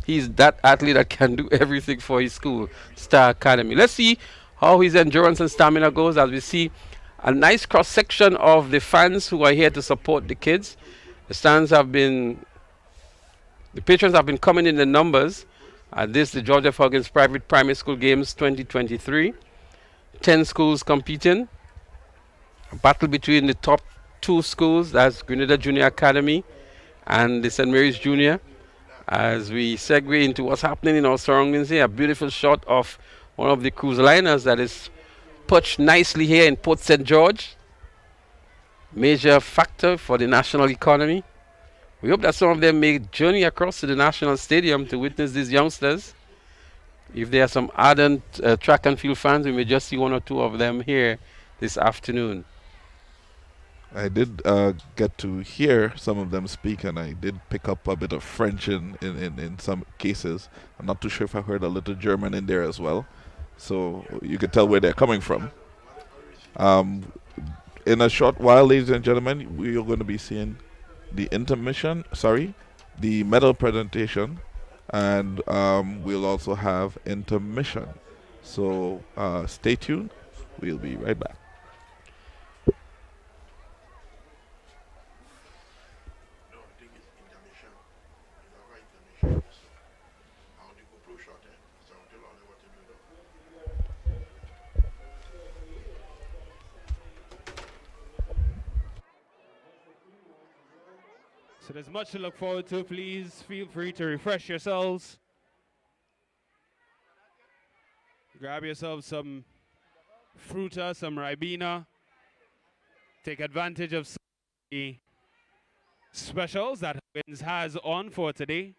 He's that athlete that can do everything for his school, Star Academy. Let's see how his endurance and stamina goes as we see a nice cross-section of the fans who are here to support the kids. The patrons have been coming in the numbers at the George F. Huggins Private Primary School Games 2023. 10 schools competing. A battle between the top 2 schools, that's Grenada Junior Academy and the St. Mary's Junior. As we segue into what's happening in our surroundings here, a beautiful shot of one of the cruise liners that is perched nicely here in Port St. George. Major factor for the national economy. We hope that some of them may journey across to the National Stadium to witness these youngsters. If there are some ardent track and field fans, we may just see 1 or 2 of them here this afternoon. I did get to hear some of them speak, and I did pick up a bit of French in some cases. I'm not too sure if I heard a little German in there as well. So you can tell where they're coming from. In a short while, ladies and gentlemen, we are going to be seeing the medal presentation, and we'll also have intermission. So stay tuned. We'll be right back. So there's much to look forward to. Please feel free to refresh yourselves. Grab yourselves some fruta, some ribena. Take advantage of some of the specials that Huggins has on for today.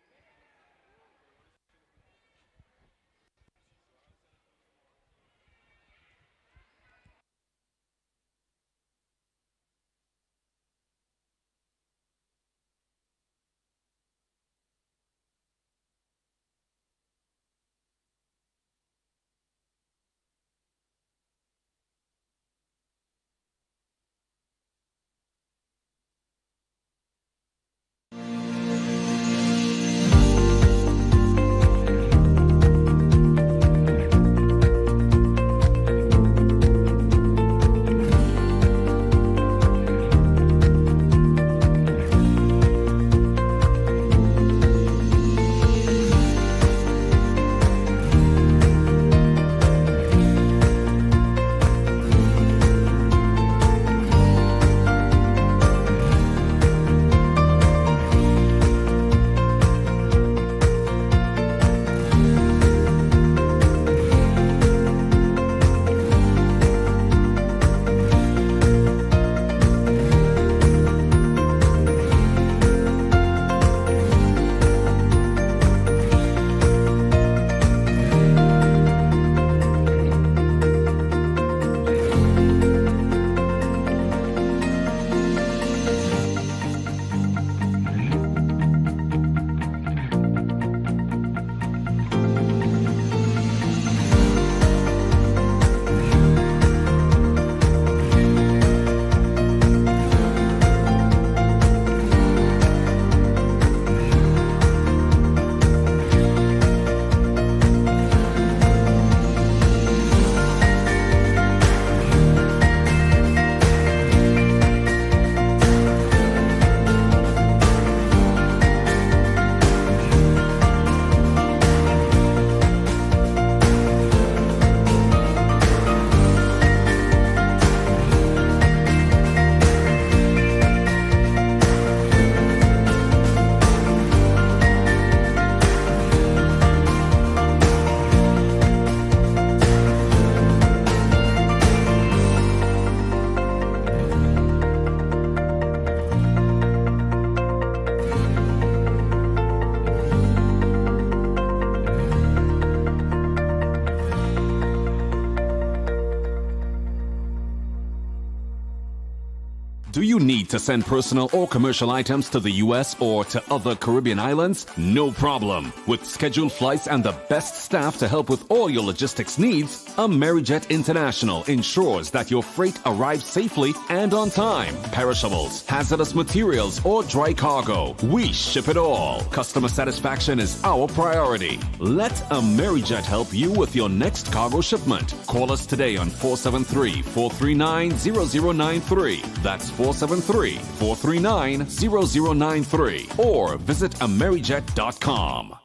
Do you need to send personal or commercial items to the US or to other Caribbean islands? No problem. With scheduled flights and the best staff to help with all your logistics needs, Amerijet International ensures that your freight arrives safely and on time. Perishables, hazardous materials, or dry cargo, we ship it all. Customer satisfaction is our priority. Let Amerijet help you with your next cargo shipment. Call us today on 473-439-0093. That's 473-439-0093. Or visit amerijet.com.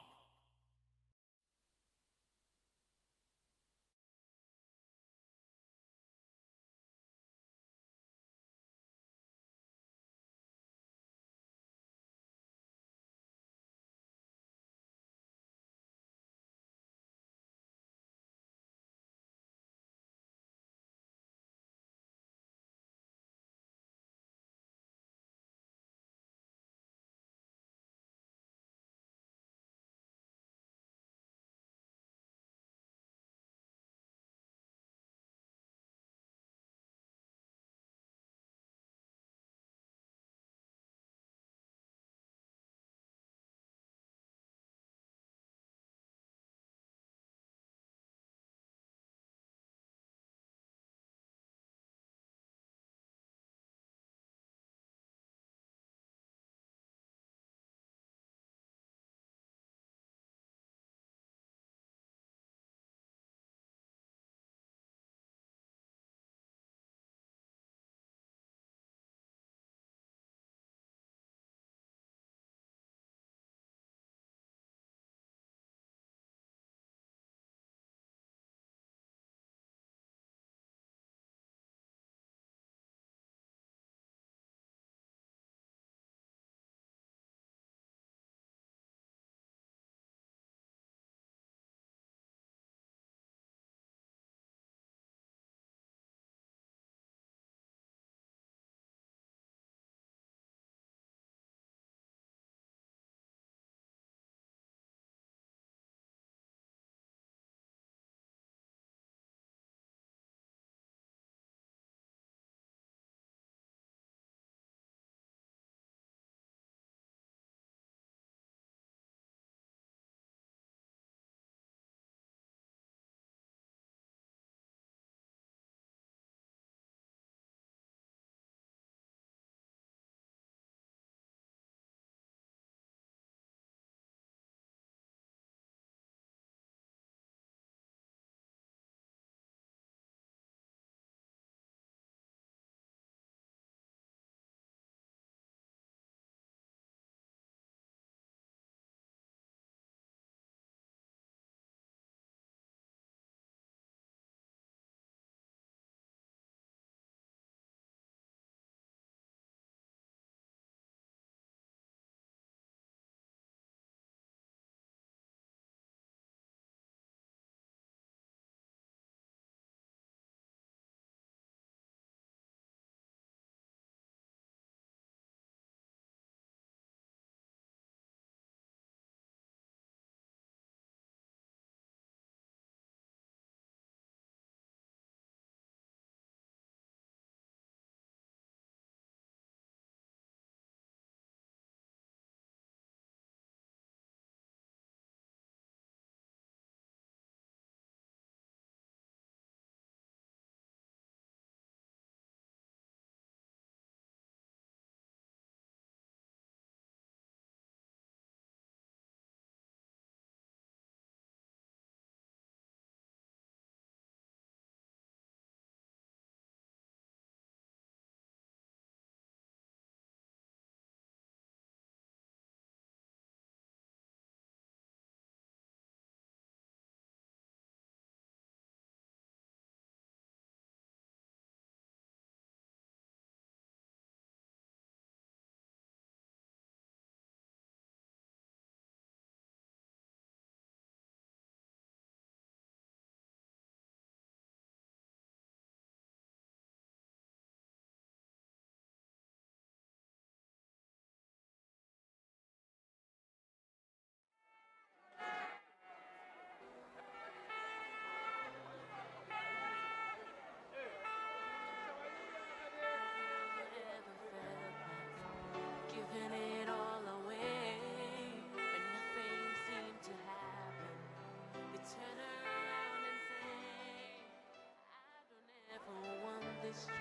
this dream.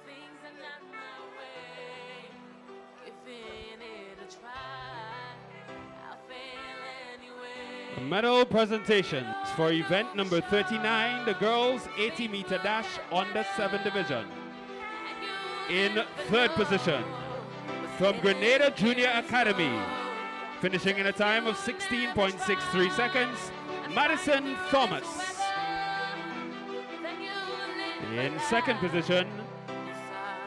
Things are not my way. Giving it a try. I'll fail anyway. Medal presentations for event number 39, the girls 80-meter dash under 7 division. In third position, from Grenada Junior Academy, finishing in a time of 16.63 seconds, Madison Thomas. In second position,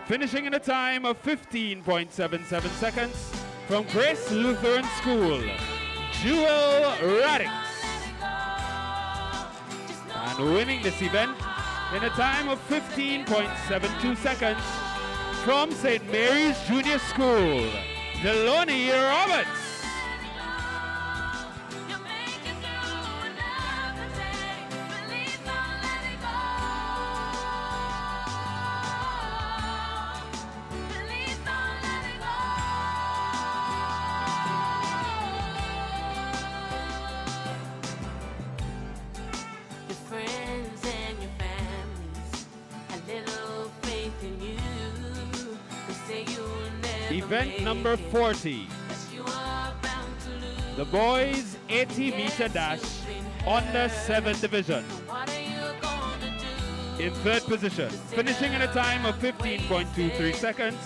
finishing in a time of 15.77 seconds, from Grace Lutheran School, Jewel Radix. And winning this event in a time of 15.72 seconds, from St. Mary's Junior School, Deloney Roberts. Event number 40, the boys 80-meter dash under 7 division. In third position, finishing in a time of 15.23 seconds,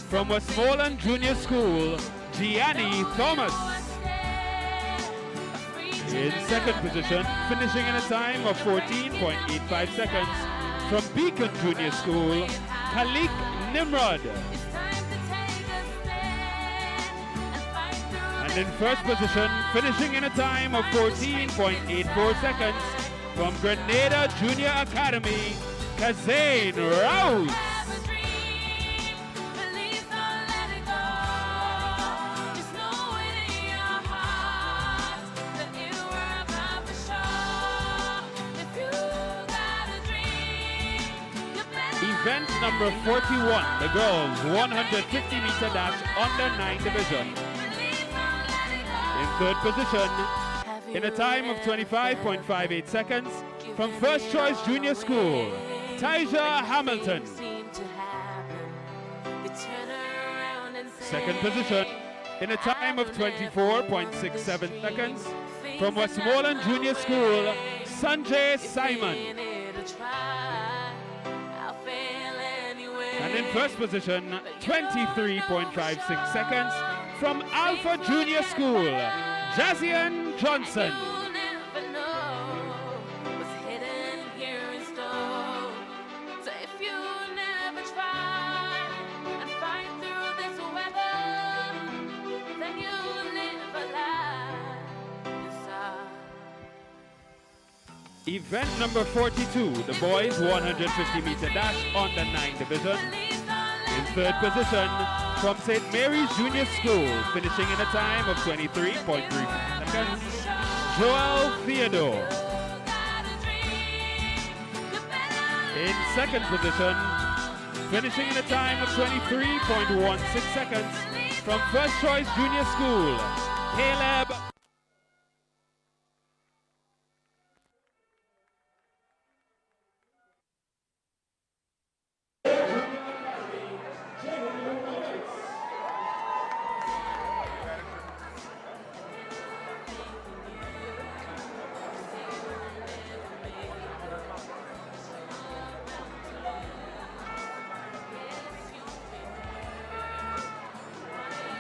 from Westmoreland Junior School, Gianni Thomas. In second position, finishing in a time of 14.85 seconds, from Beacon Junior School, Khalik Nimrod. And in first position, finishing in a time of 14.84 seconds, from Grenada Junior Academy, Kazane Rouse. Event number 41, the girls 150-meter dash under 9 division. In third position, in a time of 25.58 seconds, from First Choice Junior School, Tyja Hamilton. Second position, in a time of 24.67 seconds, from Westmoreland Junior School, Sanjay Simon. And in first position, 23.56 seconds, from Alpha Junior School, Jazian Johnson. Event number 42, the boys 150-meter dash under 9 division. In third position, from St. Mary's Junior School, finishing in a time of 23.3 seconds, Joel Theodore. In second position, finishing in a time of 23.16 seconds, from First Choice Junior School, Caleb.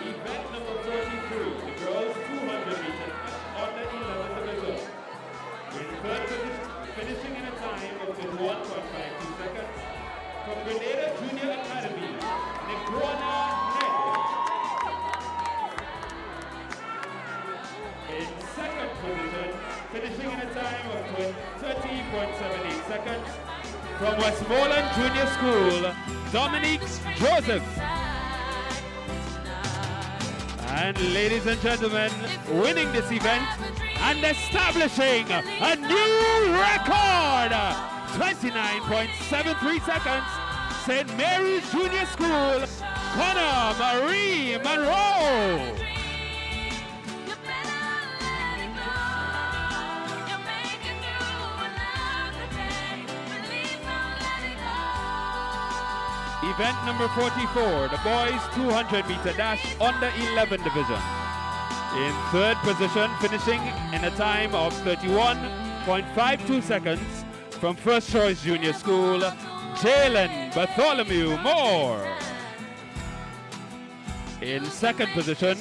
Event number 33, the girls 200-meter under 11 division. In third position, finishing in a time of 21.52 seconds, from Grenada Junior Academy, Negrona Head. In second position, finishing in a time of 30.78 seconds, from Westmoreland Junior School, Dominique Joseph. And ladies and gentlemen, winning this event and establishing a new record, 29.73 seconds, St. Mary's Junior School, Connor Marie Monroe. Event number 44, the boys 200-meter dash under 11 division. In third position, finishing in a time of 31.52 seconds from First Choice Junior School, Jalen Bartholomew Moore. In second position,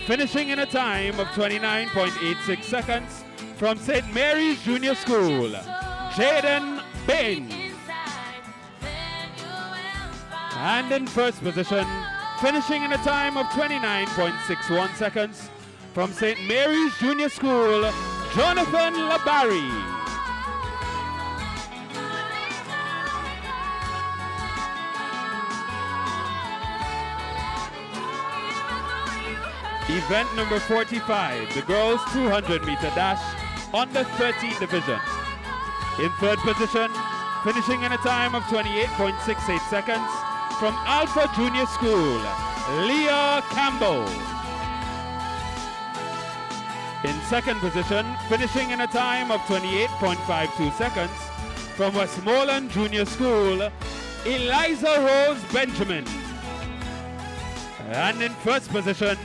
finishing in a time of 29.86 seconds from St. Mary's Junior School, Jaden Bain. And in first position, finishing in a time of 29.61 seconds from St. Mary's Junior School, Jonathan Labari. Event number 45, the girls 200-meter dash under 13 division. In third position, finishing in a time of 28.68 seconds from Alpha Junior School, Leah Campbell. In second position, finishing in a time of 28.52 seconds from Westmoreland Junior School, Eliza Rose Benjamin. And in first position,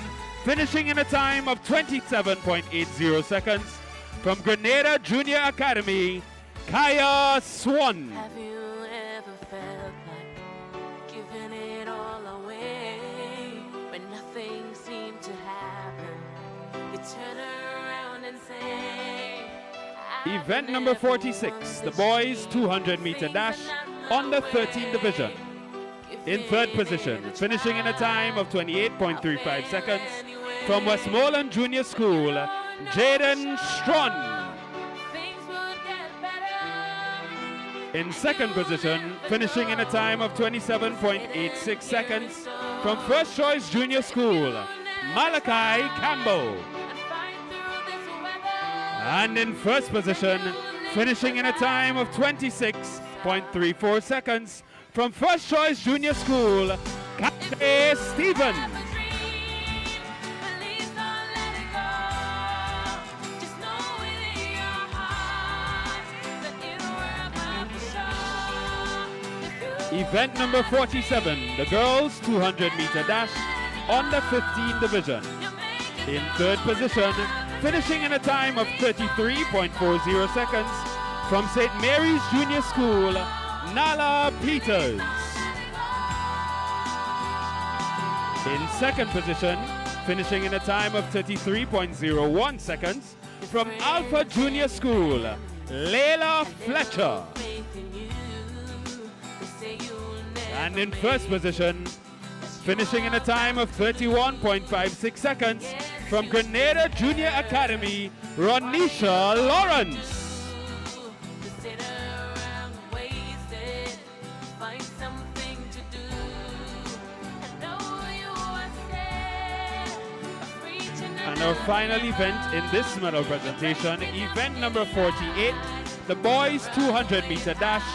finishing in a time of 27.80 seconds from Grenada Junior Academy, Kaya Swan. Have you ever felt like giving it all away when nothing seemed to happen? You turn around and say, Event number 46, the boys 200-meter dash under 13 division. In third position, finishing in a time of 28.35 seconds from Westmoreland Junior School, Jaden Strawn. In second position, finishing in a time of 27.86 seconds from First Choice Junior School, Malachi Campbell. And in first position, finishing in a time of 26.34 seconds from First Choice Junior School, Kate Stephen. Event number 47, the girls 200-meter dash under 15 division. In third position, finishing in a time of 33.40 seconds from St. Mary's Junior School, Nala Peters. In second position, finishing in a time of 33.01 seconds from Alpha Junior School, Layla Fletcher. And in first position, finishing in a time of 31.56 seconds from Grenada Junior Academy, Ronisha Lawrence. And our final event in this medal presentation, event number 48, the boys 200-meter dash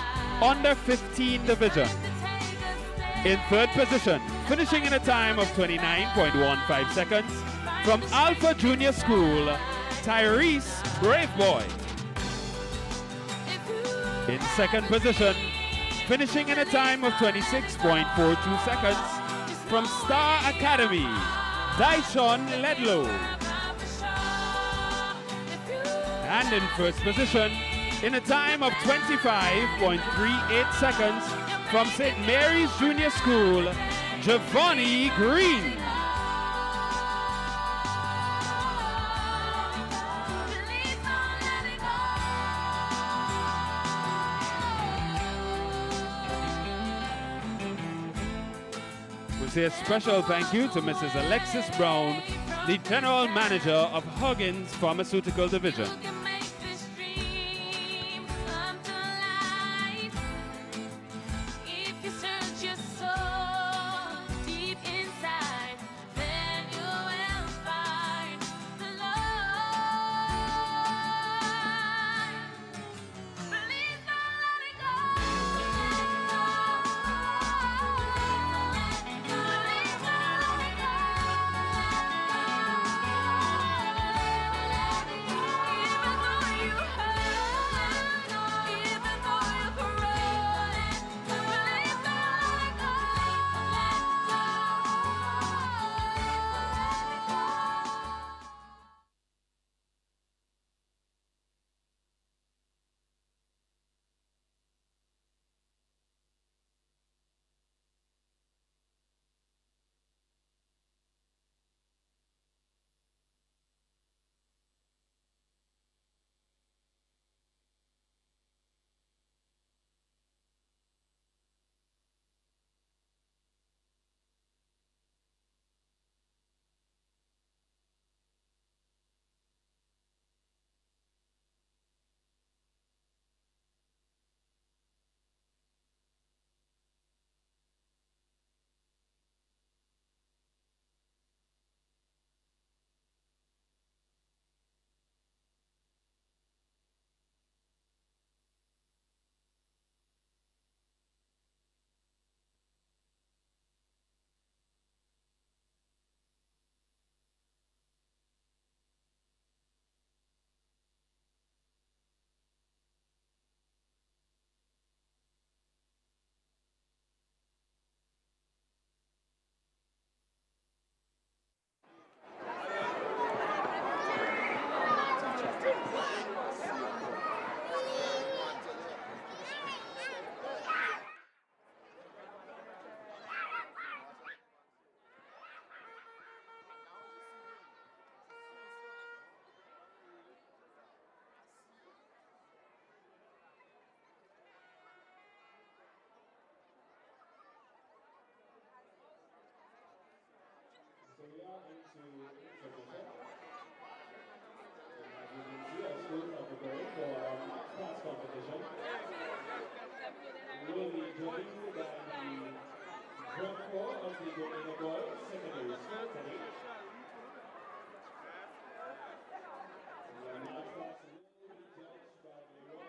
under 15 division. In third position, finishing in a time of 29.15 seconds from Alpha Junior School, Tyrese Braveboy. In second position, finishing in a time of 26.42 seconds from Star Academy, Dyshon Ledlow. And in first position, in a time of 25.38 seconds from St. Mary's Junior School, Giovanni Green. We say a special thank you to Mrs. Alexis Brown, the General Manager of Huggins Pharmaceutical Division.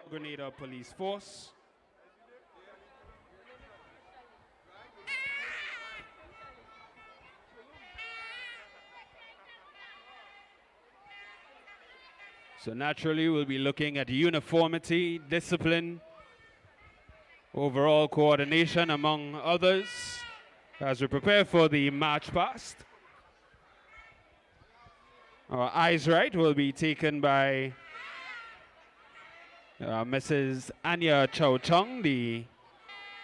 Grenada Police Force. So naturally, we'll be looking at uniformity, discipline, overall coordination, among others, as we prepare for the march past. Our eyes right will be taken by Mrs. Anya Chow Chung, the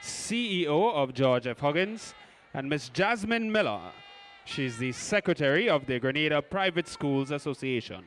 CEO of George F. Huggins, and Miss Jasmine Miller. She's the secretary of the Grenada Private Schools Association.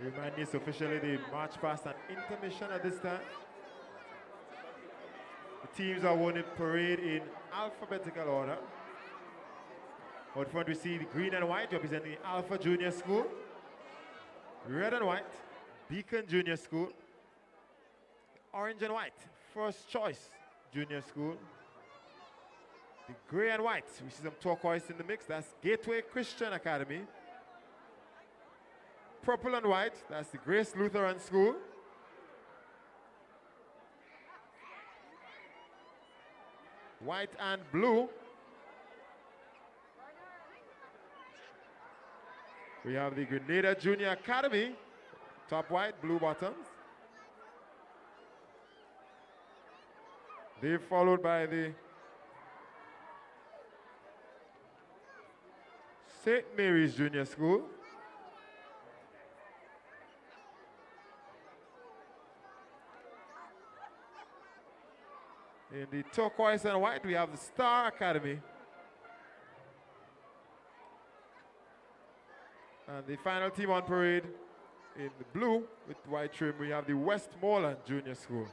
Remind me it's officially the march past and intermission at this time. The teams are won in parade in alphabetical order. Out front we see the green and white representing the Alpha Junior School. Red and white, Beacon Junior School. Orange and white, First Choice Junior School. The gray and white, we see some turquoise in the mix, that's Gateway Christian Academy. Purple and white, that's the Grace Lutheran School. White and blue, we have the Grenada Junior Academy, top white, blue bottoms. They're followed by the St. Mary's Junior School. In the turquoise and white, we have the Star Academy. And the final team on parade in the blue with white trim, we have the Westmoreland Junior School.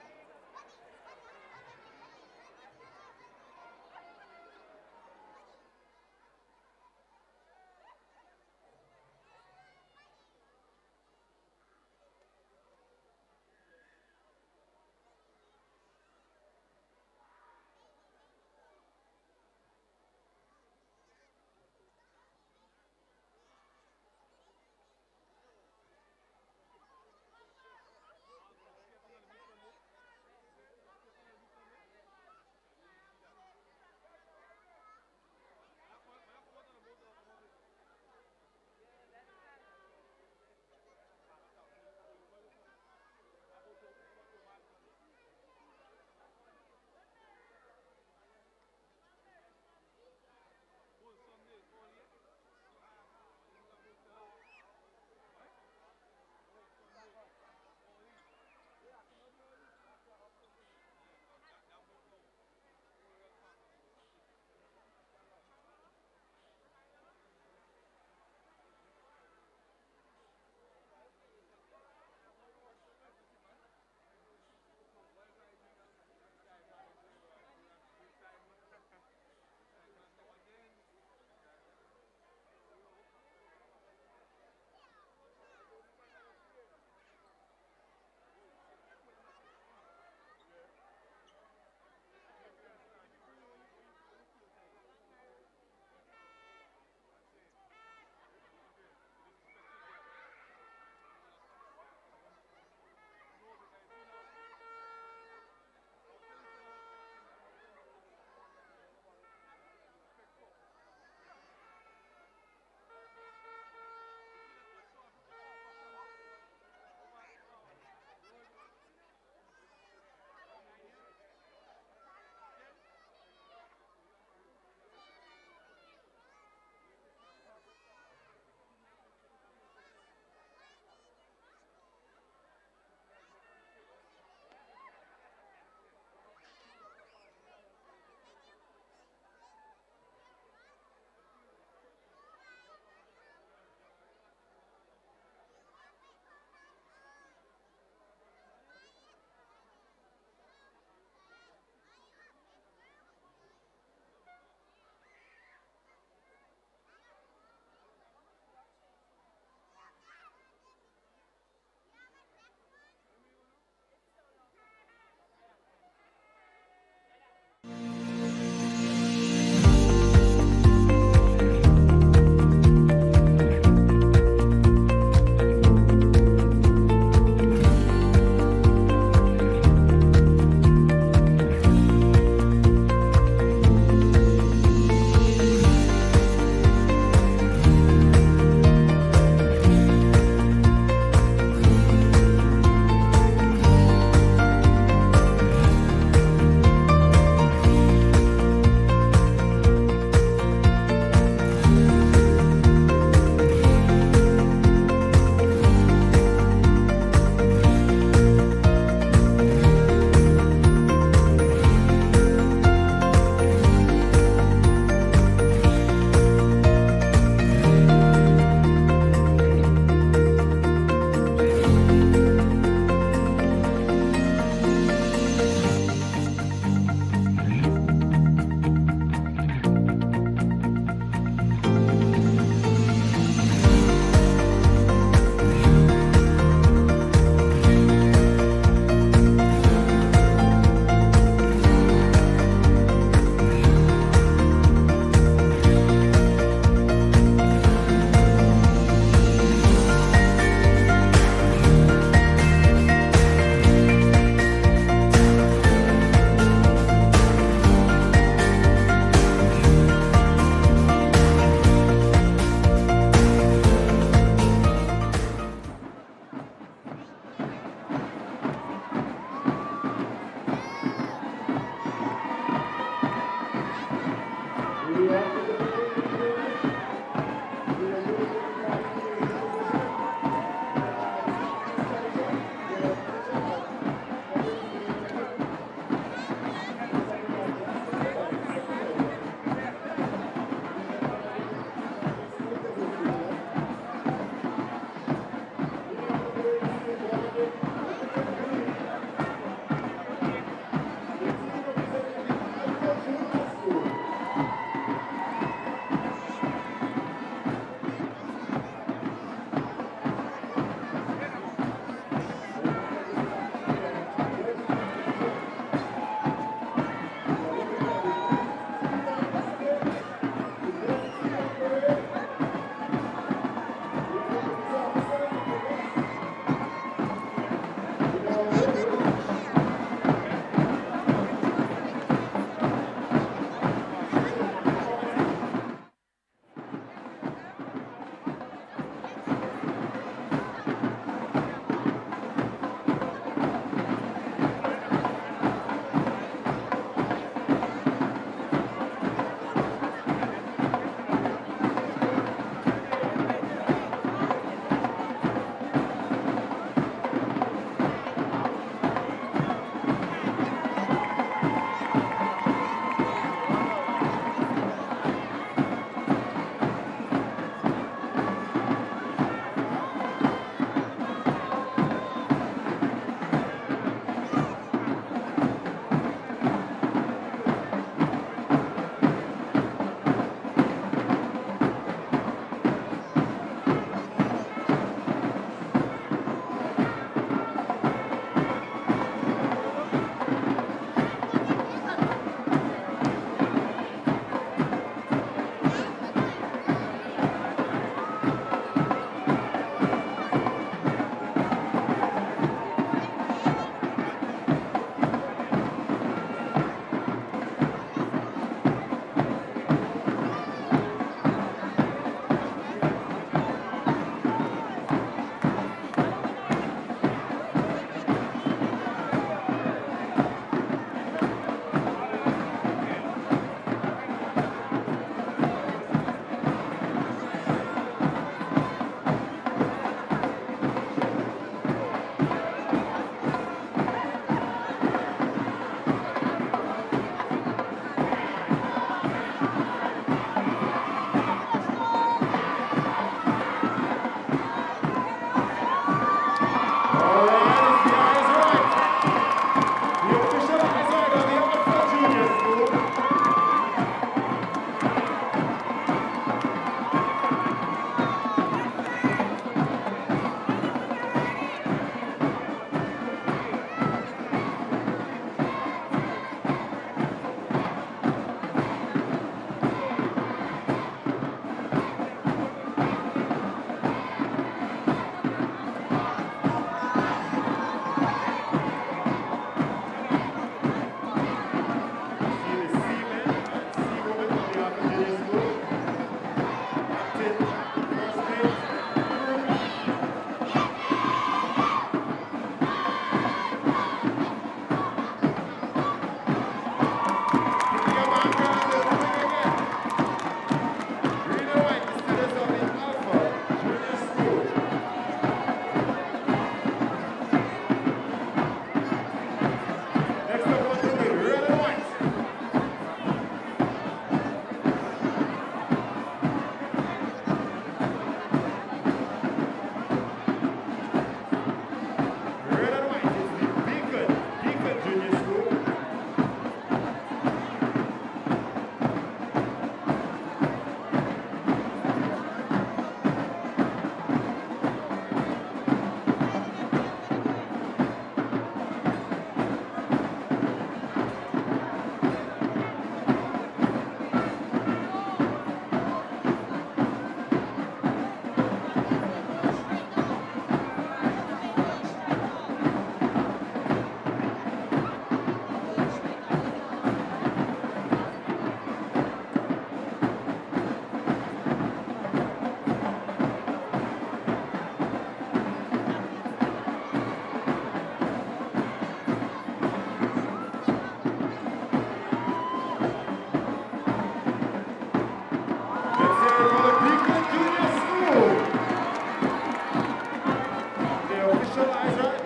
visualize, right?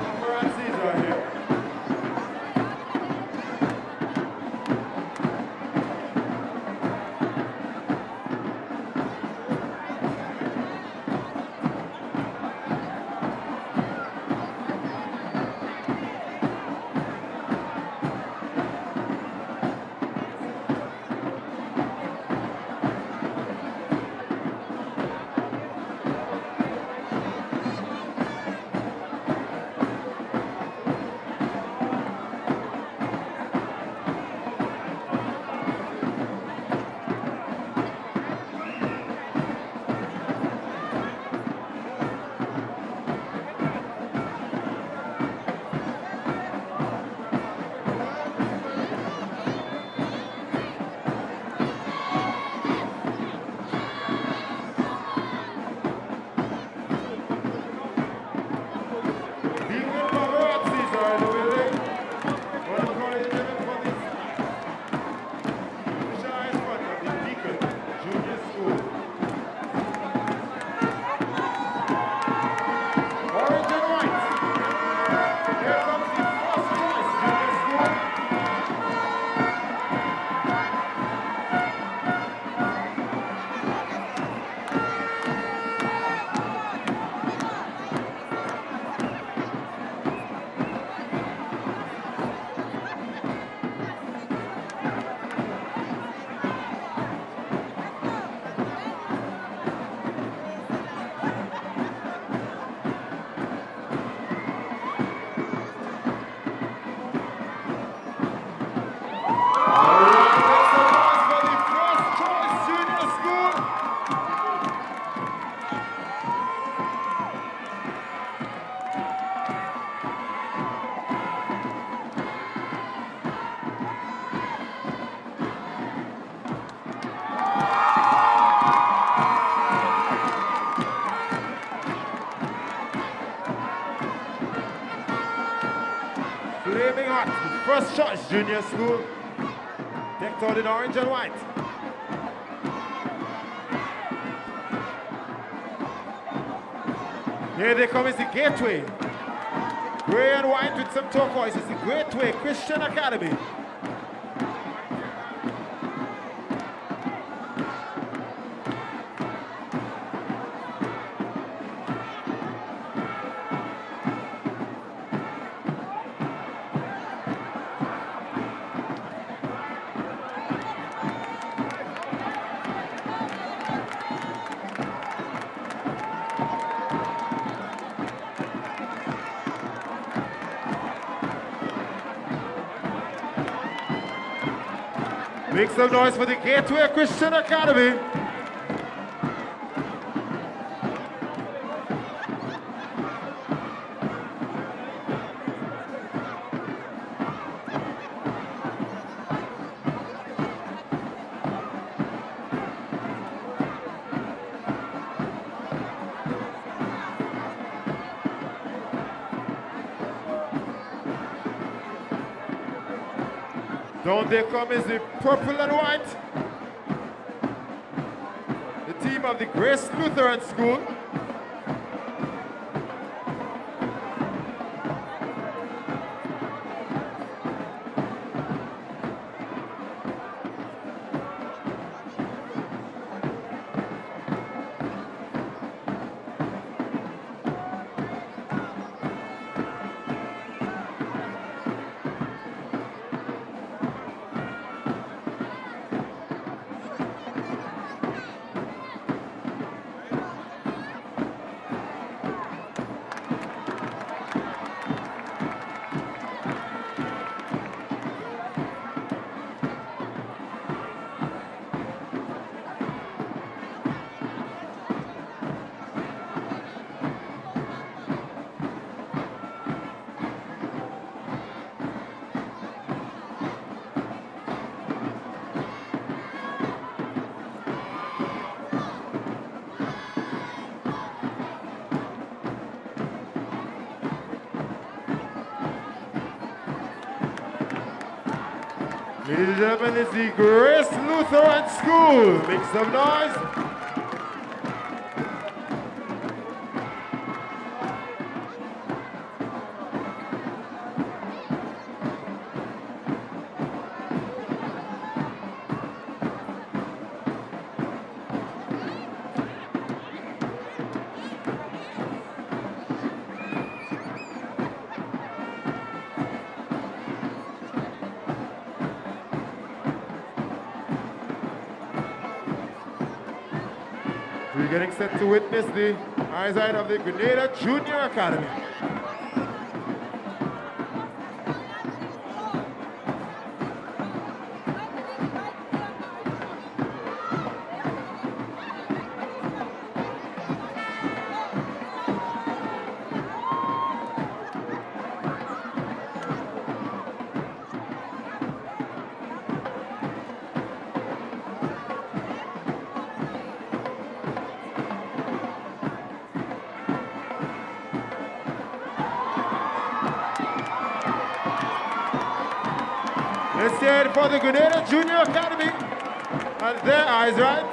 Paparazzi's right here. Flaming hot, the first choice junior school, decked out in orange and white. Here they come is the Gateway. Gray and white with some turquoise. It's the Gateway Christian Academy. Make some noise for the Gateway Christian Academy. Down there come is the purple and white. The team of the Grace Lutheran School. Ladies and gentlemen, it's the Grace Lutheran School. Make some noise. We're getting set to witness the eyesight of the Grenada Junior Academy. Let's hear it for the Grenada Junior Academy and their eyes right.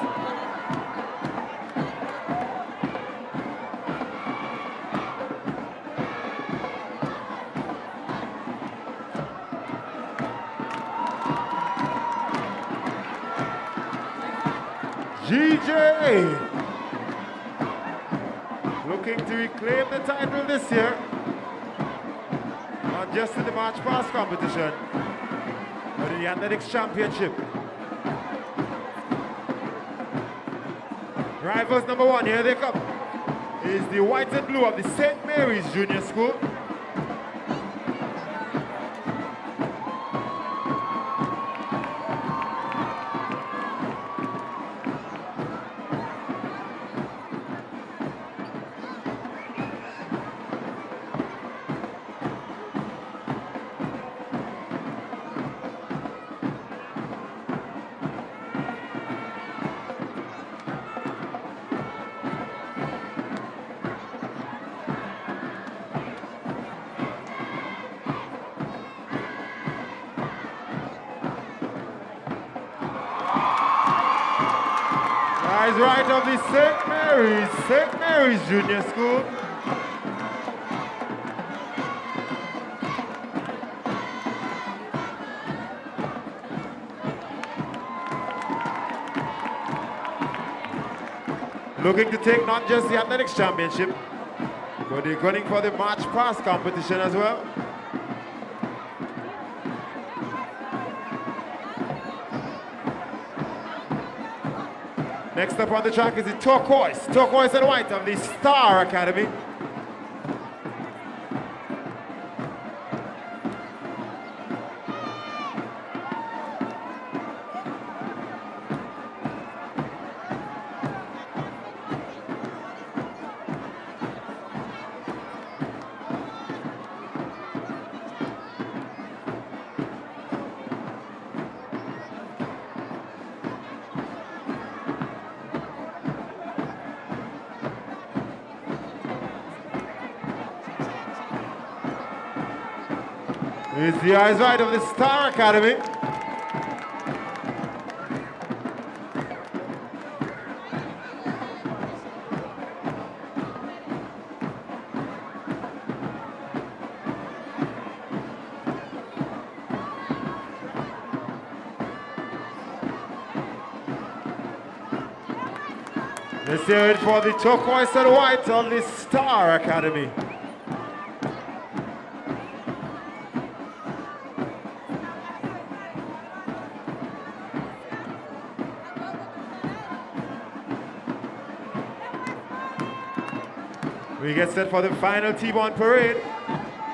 GJ looking to reclaim the title this year, not just in the March Pass competition, but in the Athletics Championship. Rivals number one, here they come, is the white and blue of the St. Mary's Junior School. Eyes right of the St. Mary's Junior School. Looking to take not just the Athletics Championship, but they're gunning for the March Pass competition as well. Next up on the track is the turquoise and white of the Star Academy. It's the eyes right of the Star Academy. Let's hear it for the turquoise and white of the Star Academy. We get set for the final T1 parade.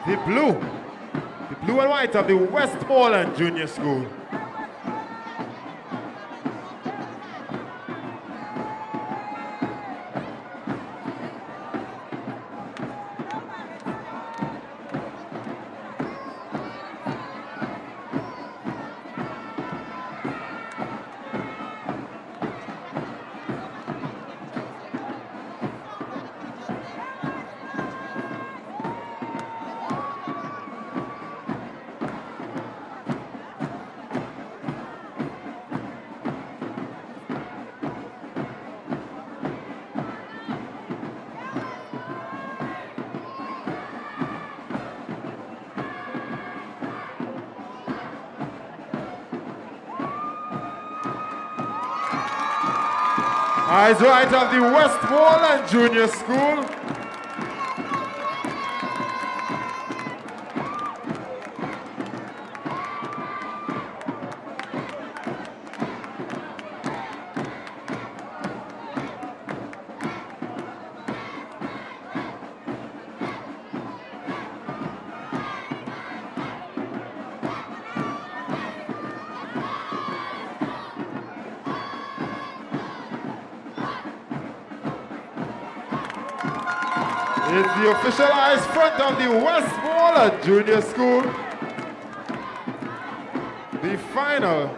The blue and white of the Westmoreland Junior School. Eyes right of the Westmoreland Junior School. is the official ice front of the Westmoreland Junior School. The final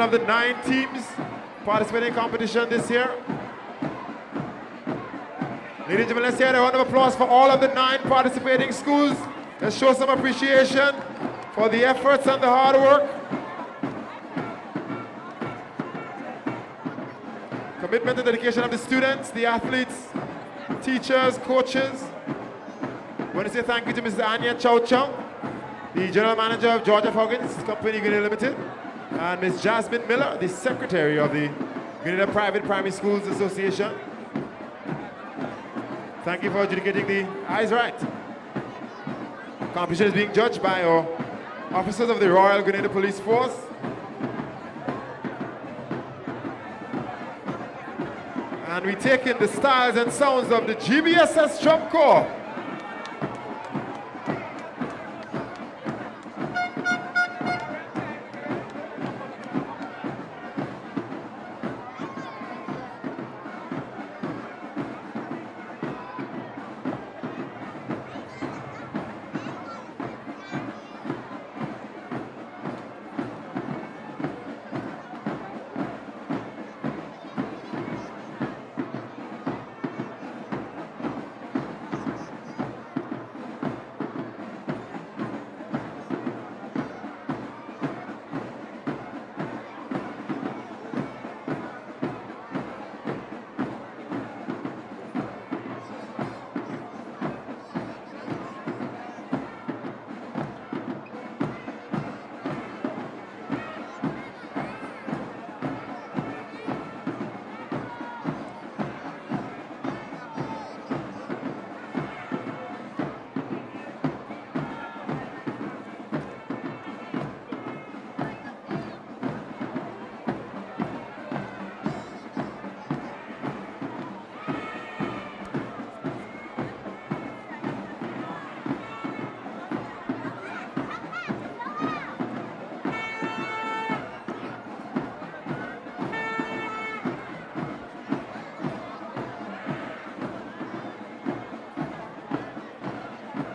of the 9 teams participating in competition this year. Ladies and gentlemen, let's hear a round of applause for all of the 9 participating schools. Let's show some appreciation for the efforts and the hard work. Commitment and dedication of the students, the athletes, teachers, coaches. I want to say thank you to Mrs. Anya Chow Chow, the General Manager of Georgia Huggins Company Grenada Limited, and Ms. Jasmine Miller, the Secretary of the Grenada Private Primary Schools Association. Thank you for adjudicating the eyes right. Competition is being judged by our officers of the Royal Grenada Police Force. And we take in the styles and sounds of the GBSS Drum Corps.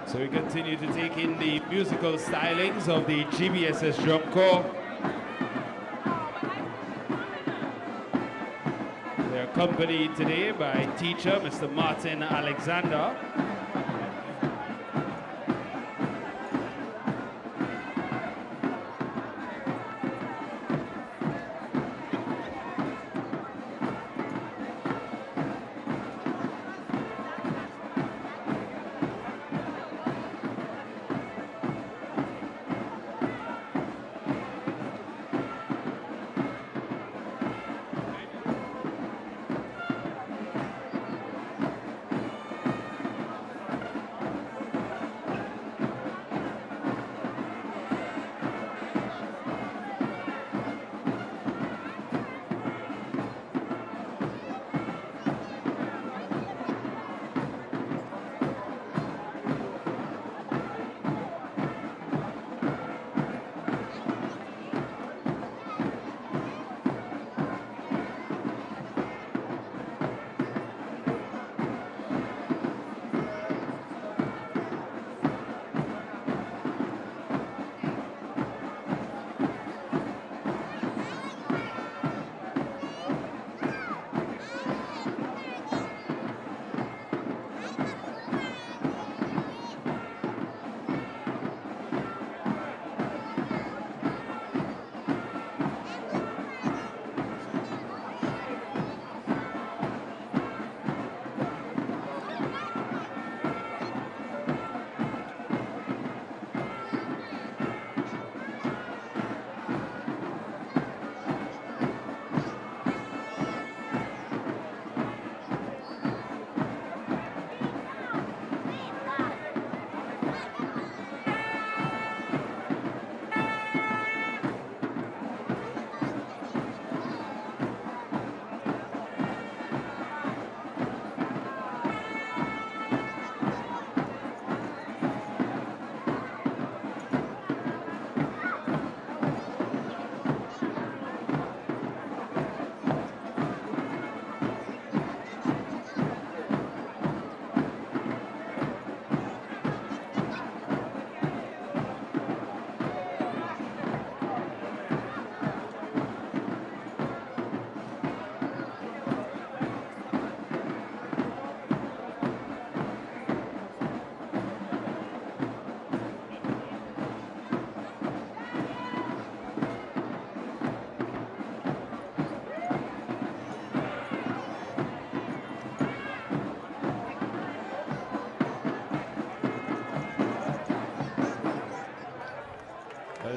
So we continue to take in the musical stylings of the GBSS Drum Corps. They're accompanied today by teacher Mr. Martin Alexander.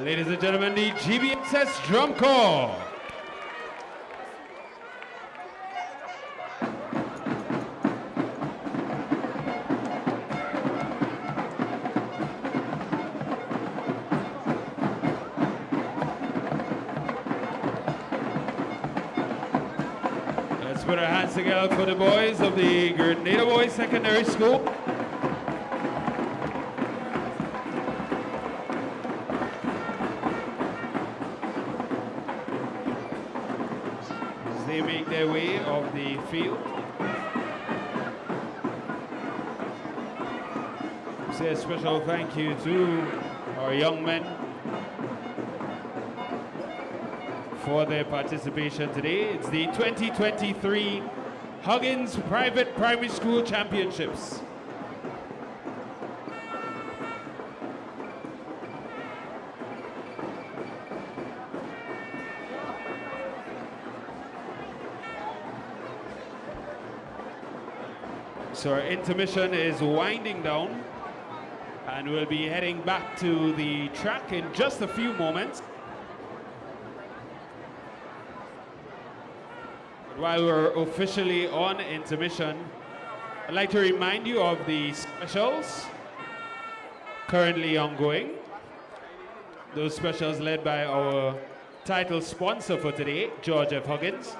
Ladies and gentlemen, the GBSS Drum Corps. Let's put our hands together for the boys of the Grenada Boys Secondary School. As they make their way off the field. Say a special thank you to our young men for their participation today. It's the 2023 Huggins Private Primary School Championships. So our intermission is winding down, and we'll be heading back to the track in just a few moments. While we're officially on intermission, I'd like to remind you of the specials currently ongoing. Those specials led by our title sponsor for today, George F. Huggins.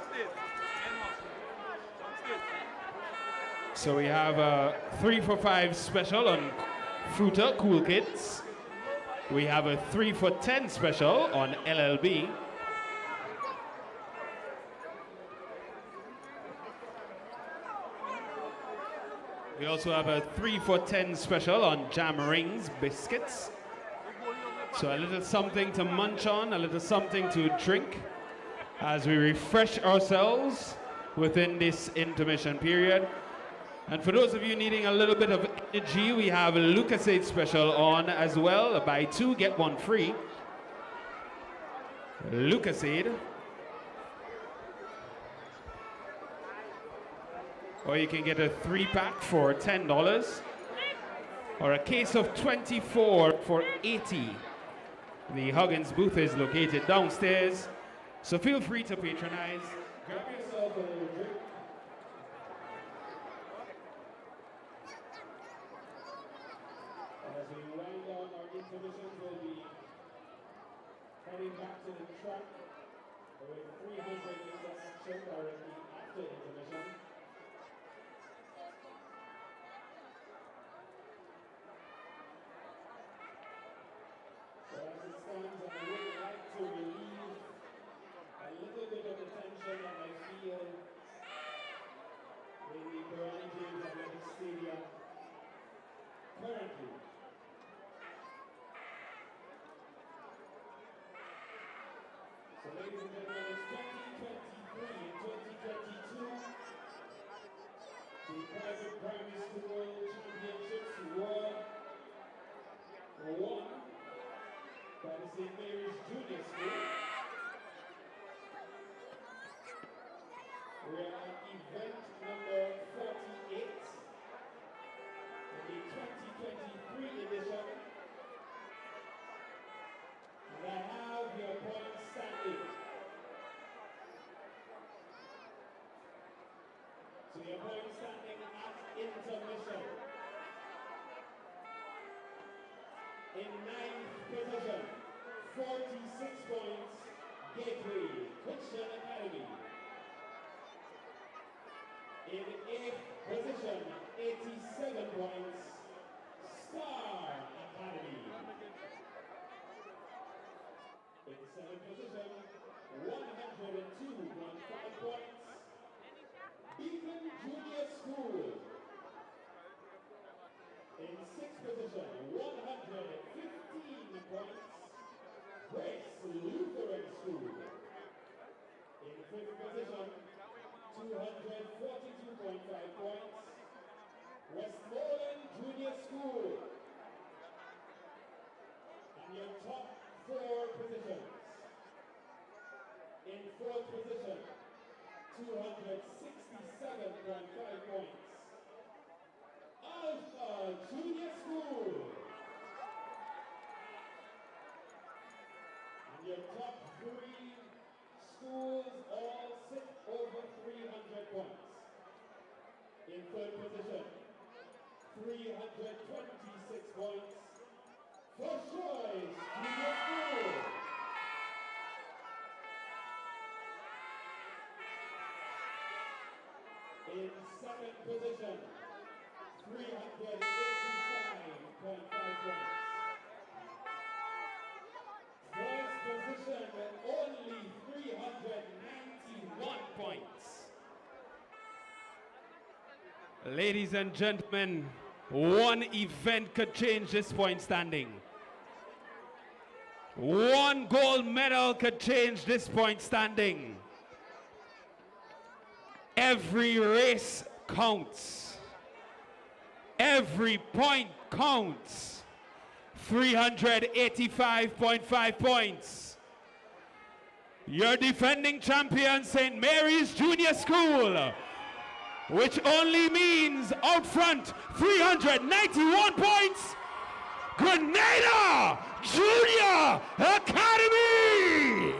So we have a 3 for $5 special on Fruiter Cool Kids. We have a 3 for $10 special on LLB. We also have a 3 for $10 special on Jam Rings biscuits. So a little something to munch on, a little something to drink as we refresh ourselves within this intermission period. And for those of you needing a little bit of energy, we have a Lucasade special on as well. Buy 2, get 1 free. Lucasade. Or you can get a 3-pack for $10, or a case of 24 for $80. The Huggins booth is located downstairs, so feel free to patronize. Grab yourself a little drink. As we wind down our intermission, we'll be heading back to the track with 300 meter action directly after intermission. So as it stands, I would like to relieve a little bit of the tension that I feel in the Barani James Athletic Stadium currently. So ladies and gentlemen, it's 2023 and 2022. The private primary school championships were won by the St. Mary's Junior School. We're at event number 48 in the 2023 edition. And I have your points standing. So your points standing at intermission. In 9th position, 46 points, Gateway Christian Academy. In 8th position, 87 points, Star Academy. In 7th position, 102.5 points, Beacon Junior School. In 6th position, 115 points, Grace Lutheran School. In 5th position, 242.5 points, Westmoreland Junior School. And your top 4 positions. In 4th position, 267.5 points, Alpha Junior School. In third position, 326 points. First choice, junior school. In second position, 385.5 points. First position with only 391 points. Ladies and gentlemen, one event could change this point standing. One gold medal could change this point standing. Every race counts. Every point counts. 385.5 points. Your defending champion, St. Mary's Junior School, which only means out front 391 points, Grenada Junior Academy!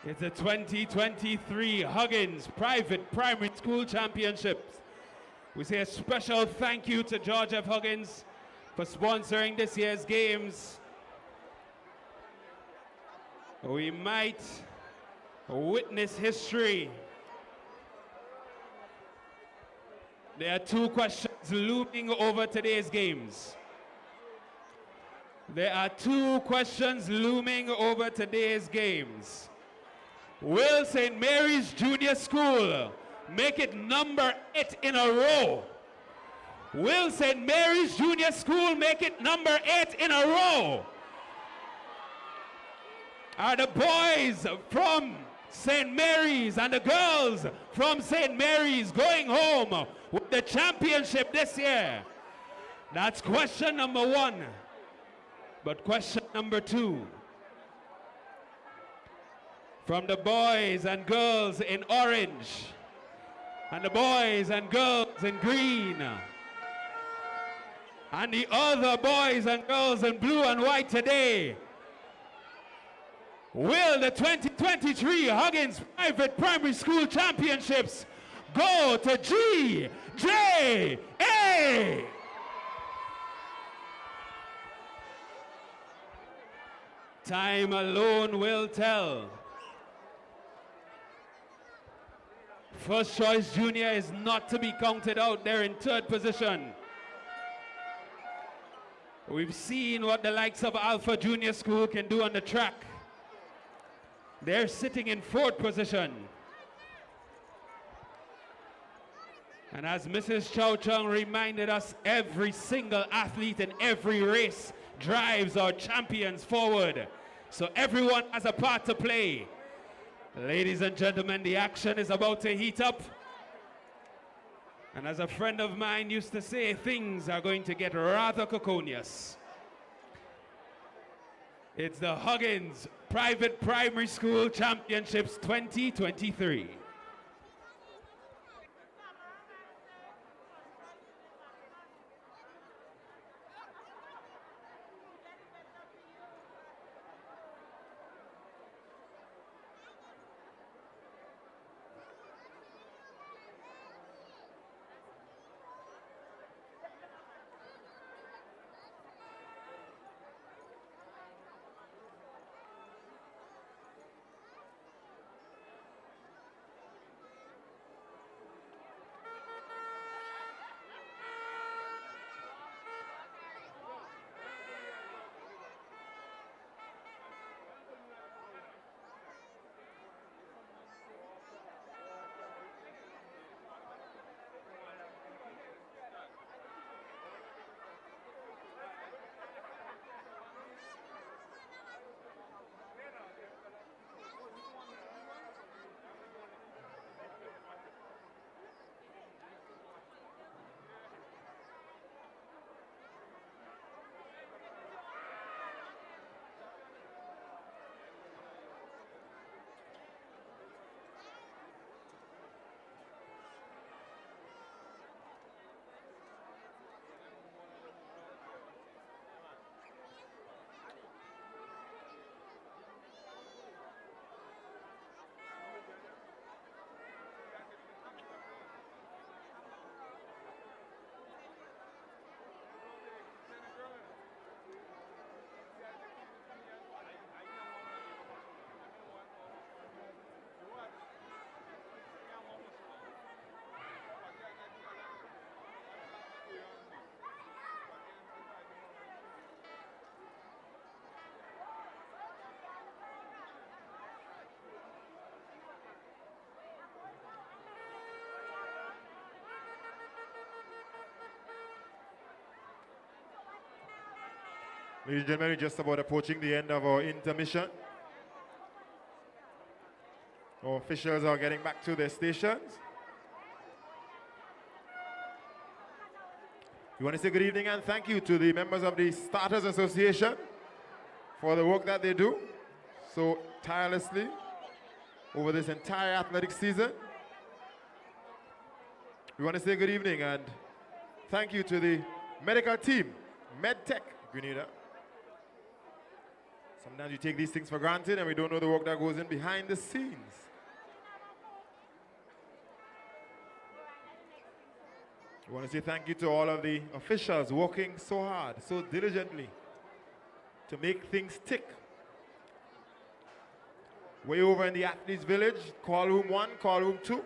It's the 2023 Huggins Private Primary School Championships. We say a special thank you to George F. Huggins for sponsoring this year's games. We might witness history. There are two questions looming over today's games. There are two questions looming over today's games. Will St. Mary's Junior School make it number 8 in a row? Will St. Mary's Junior School make it number 8 in a row? Are the boys from St. Mary's and the girls from St. Mary's going home with the championship this year? That's question number one. But question number two, from the boys and girls in orange and the boys and girls in green and the other boys and girls in blue and white today, will the 2023 Huggins Private Primary School Championships go to GJA? Time alone will tell. First Choice Junior is not to be counted out. They're in third position. We've seen what the likes of Alpha Junior School can do on the track. They're sitting in fourth position. And as Mrs. Chow Chung reminded us, every single athlete in every race drives our champions forward. So everyone has a part to play. Ladies and gentlemen, the action is about to heat up. And as a friend of mine used to say, things are going to get rather cocoonious. It's the Huggins Private Primary School Championships 2023. Ladies and gentlemen, we're just about approaching the end of our intermission. Our officials are getting back to their stations. We want to say good evening and thank you to the members of the Starters Association for the work that they do so tirelessly over this entire athletic season. We want to say good evening and thank you to the medical team, MedTech Grenada. Sometimes you take these things for granted and we don't know the work that goes in behind the scenes. We want to say thank you to all of the officials working so hard, so diligently to make things tick. Way over in the athletes' village, call room 1, call room 2.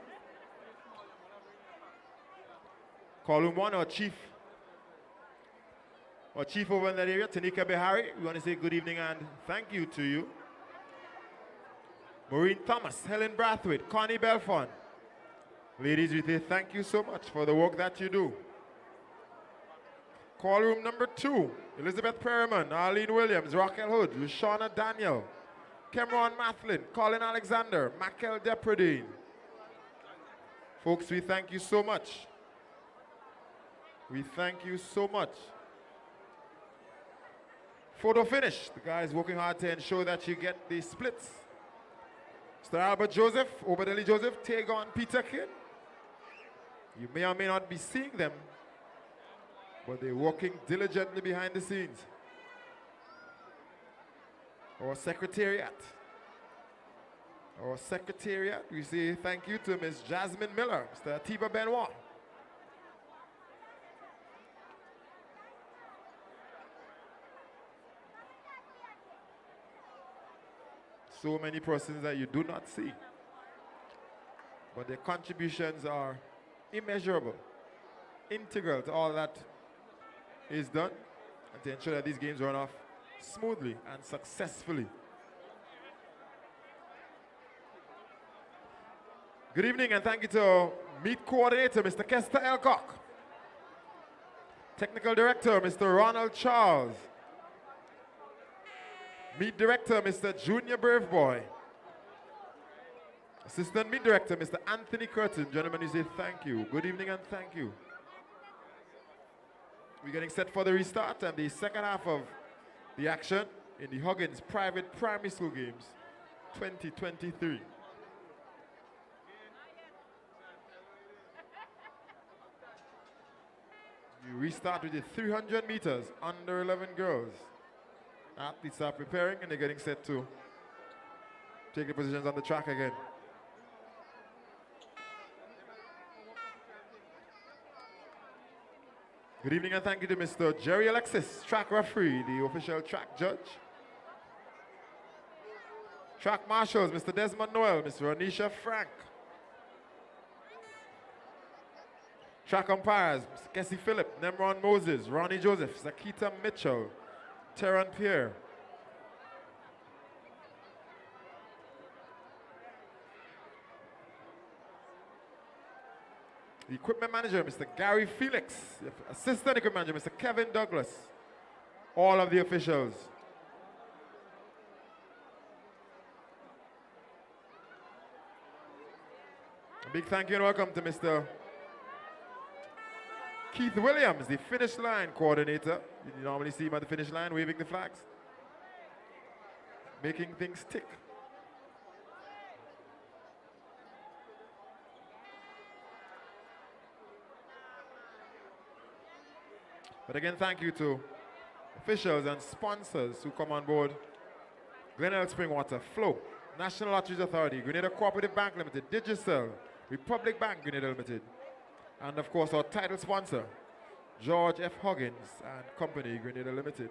Call room 1, our chief over in that area, Tanika Behari. We want to say good evening and thank you to you. Maureen Thomas, Helen Brathwaite, Connie Belfont. Ladies, we say thank you so much for the work that you do. Call room number 2, Elizabeth Perriman, Arlene Williams, Raquel Hood, Lushana Daniel, Cameron Mathlin, Colin Alexander, Michael Depredine. Folks, we thank you so much. We thank you so much. Photo finish. The guys working hard to ensure that you get the splits. Mr. Albert Joseph, Obadeli Joseph, Tagon Peterkin. You may or may not be seeing them, but they're working diligently behind the scenes. Our secretariat. We say thank you to Ms. Jasmine Miller, Mr. Atiba Benoit. So many persons that you do not see, but their contributions are immeasurable, integral to all that is done, and to ensure that these games run off smoothly and successfully. Good evening and thank you to our meet coordinator, Mr. Kester Elcock. Technical director, Mr. Ronald Charles. Meet director, Mr. Junior Braveboy. Assistant meet director, Mr. Anthony Curtin. Gentlemen, you say thank you. Good evening and thank you. We're getting set for the restart and the second half of the action in the Huggins Private Primary School Games 2023. We restart with the 300 meters under 11 girls. Athletes are preparing and they're getting set to take the positions on the track again. Good evening and thank you to Mr. Jerry Alexis, track referee, the official track judge. Track marshals, Mr. Desmond Noel, Mr. Anisha Frank. Track umpires, Mr. Kessie Phillip, Nemron Moses, Ronnie Joseph, Zakita Mitchell, Terran Pierre. The equipment manager, Mr. Gary Felix. The assistant equipment manager, Mr. Kevin Douglas. All of the officials. A big thank you and welcome to Mr. Keith Williams, the finish line coordinator. You normally see him at the finish line waving the flags, making things tick. But again, thank you to officials and sponsors who come on board. Glenelg Springwater, Flow, National Lotteries Authority, Grenada Cooperative Bank Limited, Digicel, Republic Bank Grenada Limited, and of course our title sponsor, George F. Huggins and Company Grenada Limited.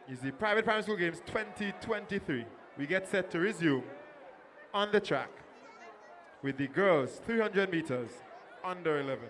It's the Private Primary School Games 2023. We get set to resume on the track with the girls 300 meters under 11.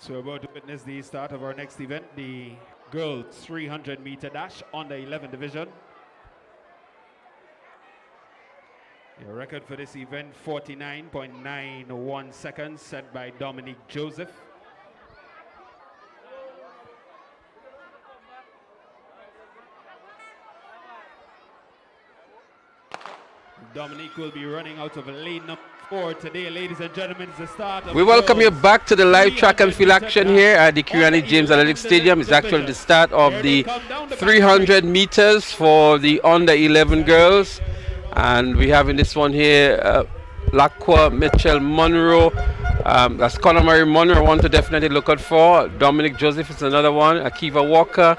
So we're about to witness the start of our next event, the girls 300-meter dash on the 11 division. Your record for this event, 49.91 seconds, set by Dominique Joseph. Dominique will be running out of lane number 4 today, ladies and gentlemen. It's the start of We welcome you back to the live track and field action here at the Kirani James Athletic Stadium. It's actually the start of the 300 meters for the under 11 girls. And we have in this one here Laqua Mitchell Monroe. That's Conor Murray Monroe, one to definitely look out for. Dominic Joseph is another one. Akiva Walker.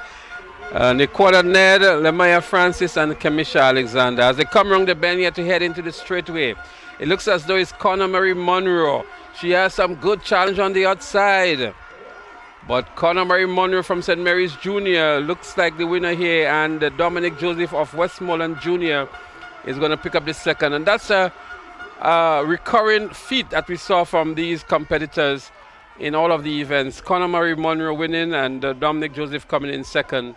Nicola Ned, Lemaya Francis, and Kamisha Alexander. As they come around the bend here to head into the straightaway, it looks as though it's Conor Murray Monroe. She has some good challenge on the outside. But Conor Murray Monroe from St. Mary's Junior looks like the winner here, and Dominic Joseph of Westmoreland Junior is going to pick up the second. And that's a recurring feat that we saw from these competitors in all of the events. Conor Murray Monroe winning and Dominic Joseph coming in second.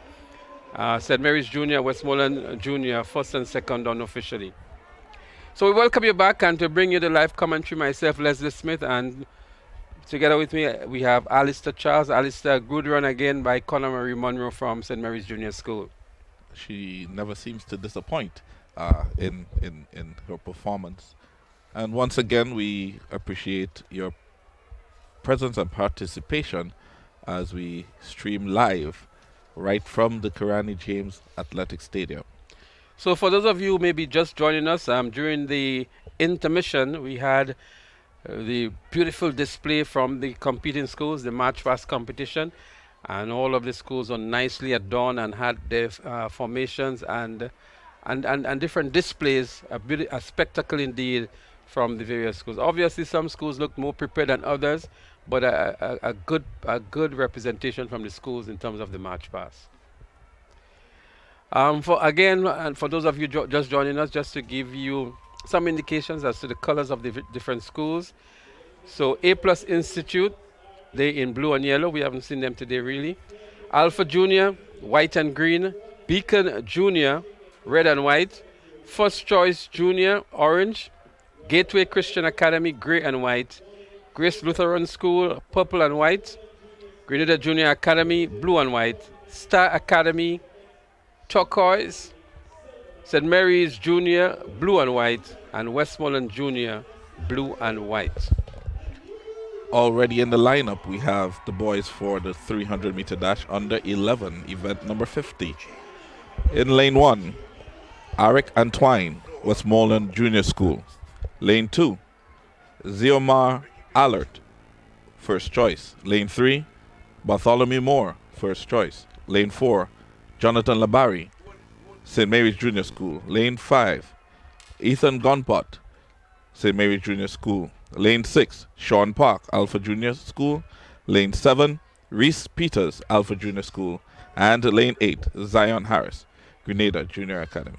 St. Mary's Junior, Westmoreland Junior, first and second unofficially. So we welcome you back, and to bring you the live commentary, myself, Leslie Smith, and together with me we have Alistair Charles. Alistair, good run again by Conor Murray Monroe from St. Mary's Junior School. She never seems to disappoint in her performance. And once again, we appreciate your presence and participation as we stream live right from the Kirani James Athletic Stadium. So for those of you who may be just joining us, during the intermission, we had the beautiful display from the competing schools, the March Past competition, and all of the schools are nicely adorned and had their formations and different displays, a spectacle indeed from the various schools. Obviously, some schools look more prepared than others, but a good representation from the schools in terms of the March Past. For those of you just joining us, just to give you some indications as to the colors of the different schools. So A+ Institute, they in blue and yellow. We haven't seen them today really. Alpha Junior, white and green. Beacon Junior, red and white. First Choice Junior, orange. Gateway Christian Academy, gray and white. Grace Lutheran School, purple and white. Grenada Junior Academy, blue and white. Star Academy, turquoise. St. Mary's Junior, blue and white. And Westmoreland Junior, blue and white. Already in the lineup, we have the boys for the 300-meter dash under 11, event number 50. In lane 1, Arik Antoine, Westmoreland Junior School. Lane 2, Ziomar Allert, first choice. Lane 3, Bartholomew Moore, first choice. Lane 4, Jonathan Labari, St. Mary's Junior School. Lane 5, Ethan Gunpot, St. Mary's Junior School. Lane 6, Sean Park, Alpha Junior School. Lane 7, Reese Peters, Alpha Junior School. And lane 8, Zion Harris, Grenada Junior Academy.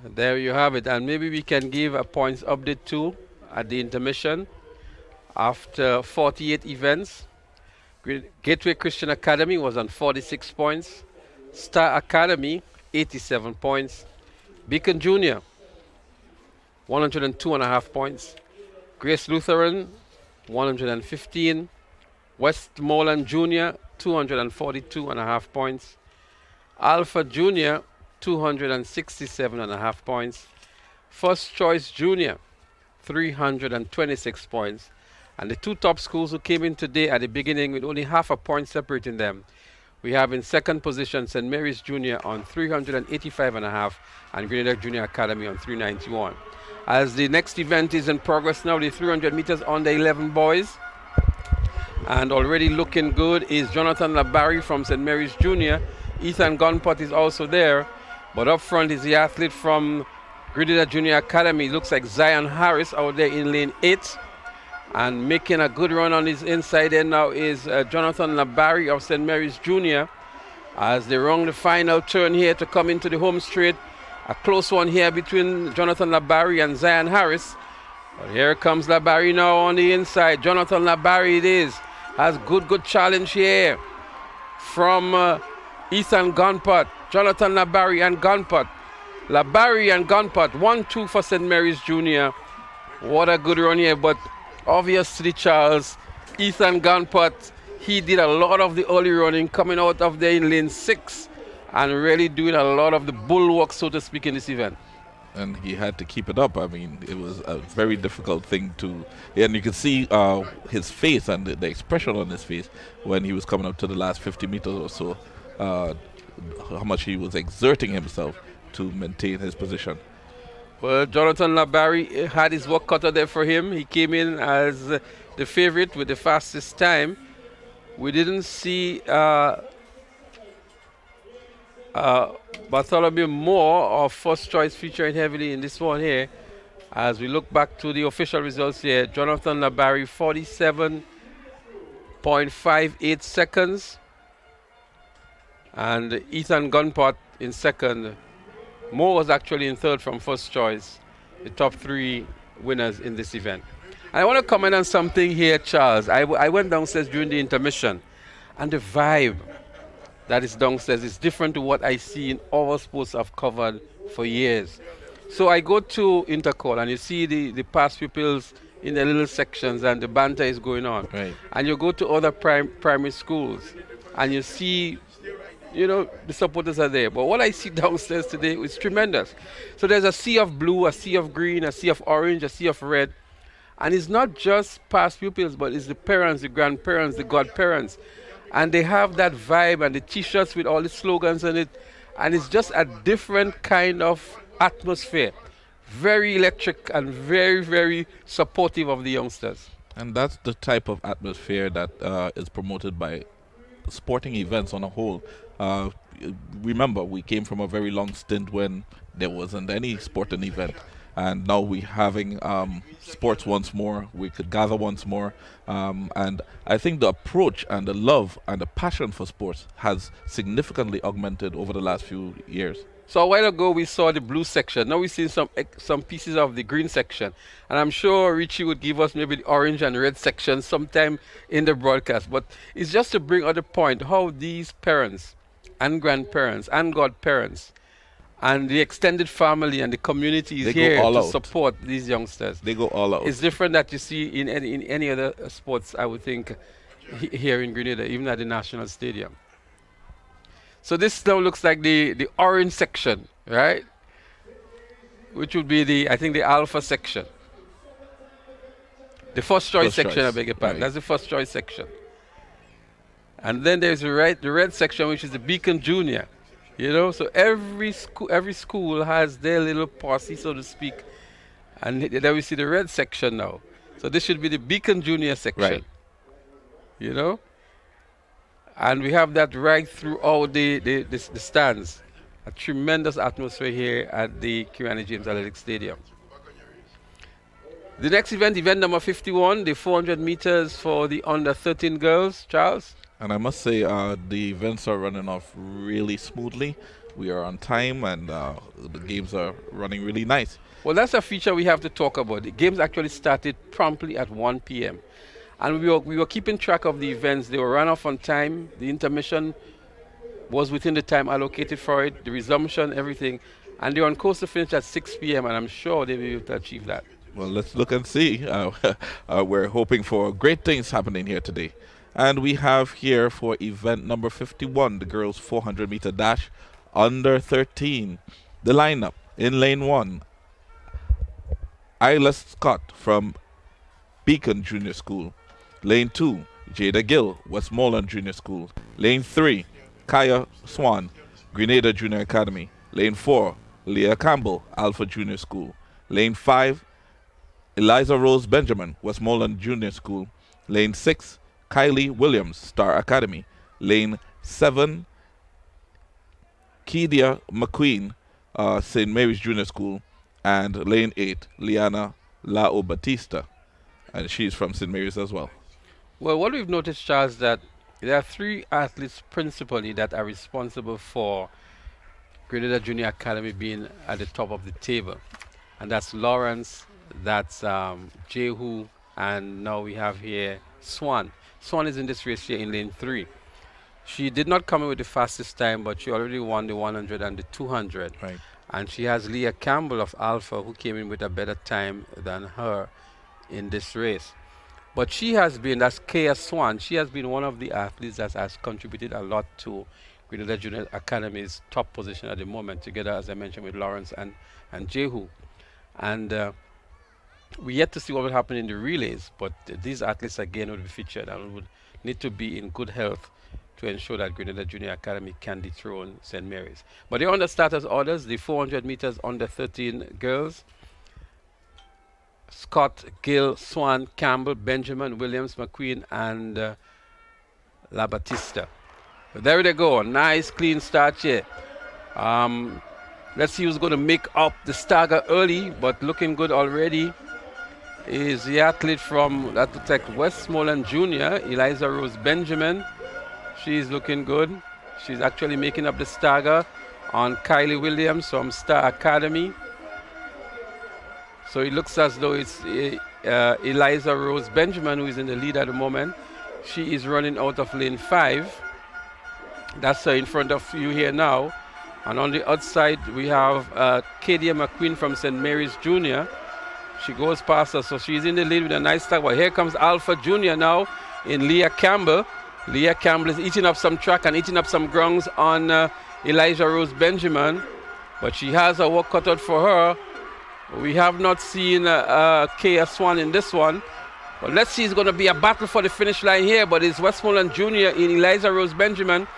And there you have it. And maybe we can give a points update too at the intermission. After 48 events, Gateway Christian Academy was on 46 points. Star Academy, 87 points. Beacon Junior, 102.5 points. Grace Lutheran, 115. Westmoreland Junior, 242.5 points. Alpha Junior, 267.5 points. First Choice Junior, 326 points. And the two top schools who came in today at the beginning with only half a point separating them, we have in second position St. Mary's Junior on 385.5 and Grenada Junior Academy on 391. As the next event is in progress now, the 300 meters on the 11 boys. And already looking good is Jonathan Labari from St. Mary's Junior. Ethan Gunpot is also there. But up front is the athlete from Grenada Junior Academy. Looks like Zion Harris out there in lane 8. And making a good run on his inside end now is Jonathan Labari of St. Mary's Junior. As they run the final turn here to come into the home straight. A close one here between Jonathan Labari and Zion Harris. But here comes Labari now on the inside. Jonathan Labari it is. has good challenge here from Ethan Gunpot, Jonathan Labari and Gunpot. Labari and Gunpot, 1-2 for St. Mary's Junior. What a good run here, but obviously, Charles, Ethan Gunpot, he did a lot of the early running coming out of there in lane 6 and really doing a lot of the bulwark, so to speak, in this event. And he had to keep it up. I mean, it was a very difficult thing to, and you could see his face and the expression on his face when he was coming up to the last 50 meters or so, how much he was exerting himself to maintain his position. Well, Jonathan Labari had his work cut out there for him. He came in as the favorite with the fastest time. We didn't see Bartholomew Moore, our first choice, featuring heavily in this one here. As we look back to the official results here, Jonathan Labari, 47.58 seconds. And Ethan Gunpot in second. Moore was actually in third from first choice, the top 3 winners in this event. And I want to comment on something here, Charles. I went downstairs during the intermission, and the vibe that is downstairs is different to what I see in all sports I've covered for years. So I go to Intercourt, and you see the past pupils in the little sections, and the banter is going on. Right. And you go to other primary schools, and you see, you know, the supporters are there. But what I see downstairs today is tremendous. So there's a sea of blue, a sea of green, a sea of orange, a sea of red. And it's not just past pupils, but it's the parents, the grandparents, the godparents. And they have that vibe and the T-shirts with all the slogans on it. And it's just a different kind of atmosphere. Very electric and very, very supportive of the youngsters. And that's the type of atmosphere that is promoted by sporting events on a whole. Remember, we came from a very long stint when there wasn't any sporting event, and now we're having sports once more. We could gather once more, and I think the approach and the love and the passion for sports has significantly augmented over the last few years. So a while ago we saw the blue section. Now we've seen some pieces of the green section. And I'm sure Richie would give us maybe the orange and red section sometime in the broadcast. But it's just to bring out the point how these parents and grandparents and godparents and the extended family and the community is here to support these youngsters. They go all out. It's different that you see in any other sports, I would think, here in Grenada, even at the National Stadium. So this now looks like the orange section, right? Which would be I think the alpha section. The first choice section, I beg your pardon. Right. That's the first choice section. And then there's the red section, which is the Beacon Junior. You know, so every school has their little posse, so to speak. And then we see the red section now. So this should be the Beacon Junior section. Right. You know? And we have that right throughout the stands. A tremendous atmosphere here at the Kiwani James Athletic Stadium. The next event number 51, the 400 meters for the under 13 girls, Charles. And I must say, the events are running off really smoothly. We are on time, and the games are running really nice. Well, that's a feature we have to talk about. The games actually started promptly at 1 p.m. And we were keeping track of the events. They were run off on time. The intermission was within the time allocated for it, the resumption, everything. And they're on course to finish at 6 p.m., and I'm sure they'll be able to achieve that. Well, let's look and see. We're hoping for great things happening here today. And we have here for event number 51, the girls 400-meter dash, under 13. The lineup in lane 1, Isla Scott from Beacon Junior School. Lane 2, Jada Gill, Westmoreland Junior School. Lane 3, Kaya Swan, Grenada Junior Academy. Lane 4, Leah Campbell, Alpha Junior School. Lane 5, Eliza Rose Benjamin, Westmoreland Junior School. Lane 6, Kylie Williams, Star Academy. Lane 7, Kedia McQueen, St. Mary's Junior School. And lane 8, Liana Lao Batista. And she's from St. Mary's as well. Well, what we've noticed, Charles, that there are 3 athletes principally that are responsible for Grenada Junior Academy being at the top of the table. And that's Lawrence, that's Jehu, and now we have here Swan. Swan is in this race here in lane 3. She did not come in with the fastest time, but she already won the 100 and the 200. Right. And she has Leah Campbell of Alpha, who came in with a better time than her in this race. But she has been, that's Kea Swan, she has been one of the athletes that has contributed a lot to Grenada Junior Academy's top position at the moment, together, as I mentioned, with Lawrence and Jehu. And we yet to see what will happen in the relays, but these athletes again will be featured and would need to be in good health to ensure that Grenada Junior Academy can dethrone St. Mary's. But they're on the starters' orders, the 400 meters under 13 girls. Scott, Gill, Swan, Campbell, Benjamin, Williams, McQueen, and La Batista. So there they go. Nice, clean start here. Let's see who's going to make up the stagger early, but looking good already is the athlete from, that looks like Westmoreland Junior, Eliza Rose Benjamin. She's looking good. She's actually making up the stagger on Kylie Williams from Star Academy. So it looks as though it's Eliza Rose Benjamin who is in the lead at the moment. She is running out of lane 5. That's her in front of you here now. And on the outside, we have Kadia McQueen from St. Mary's Junior. She goes past her, so she's in the lead with a nice start. But here comes Alpha Junior now in Leah Campbell. Leah Campbell is eating up some track and eating up some grounds on Elijah Rose Benjamin. But she has her work cut out for her. We have not seen Kea Swan in this one. But let's see, it's going to be a battle for the finish line here. But it's Westmoreland Junior in Eliza Rose Benjamin.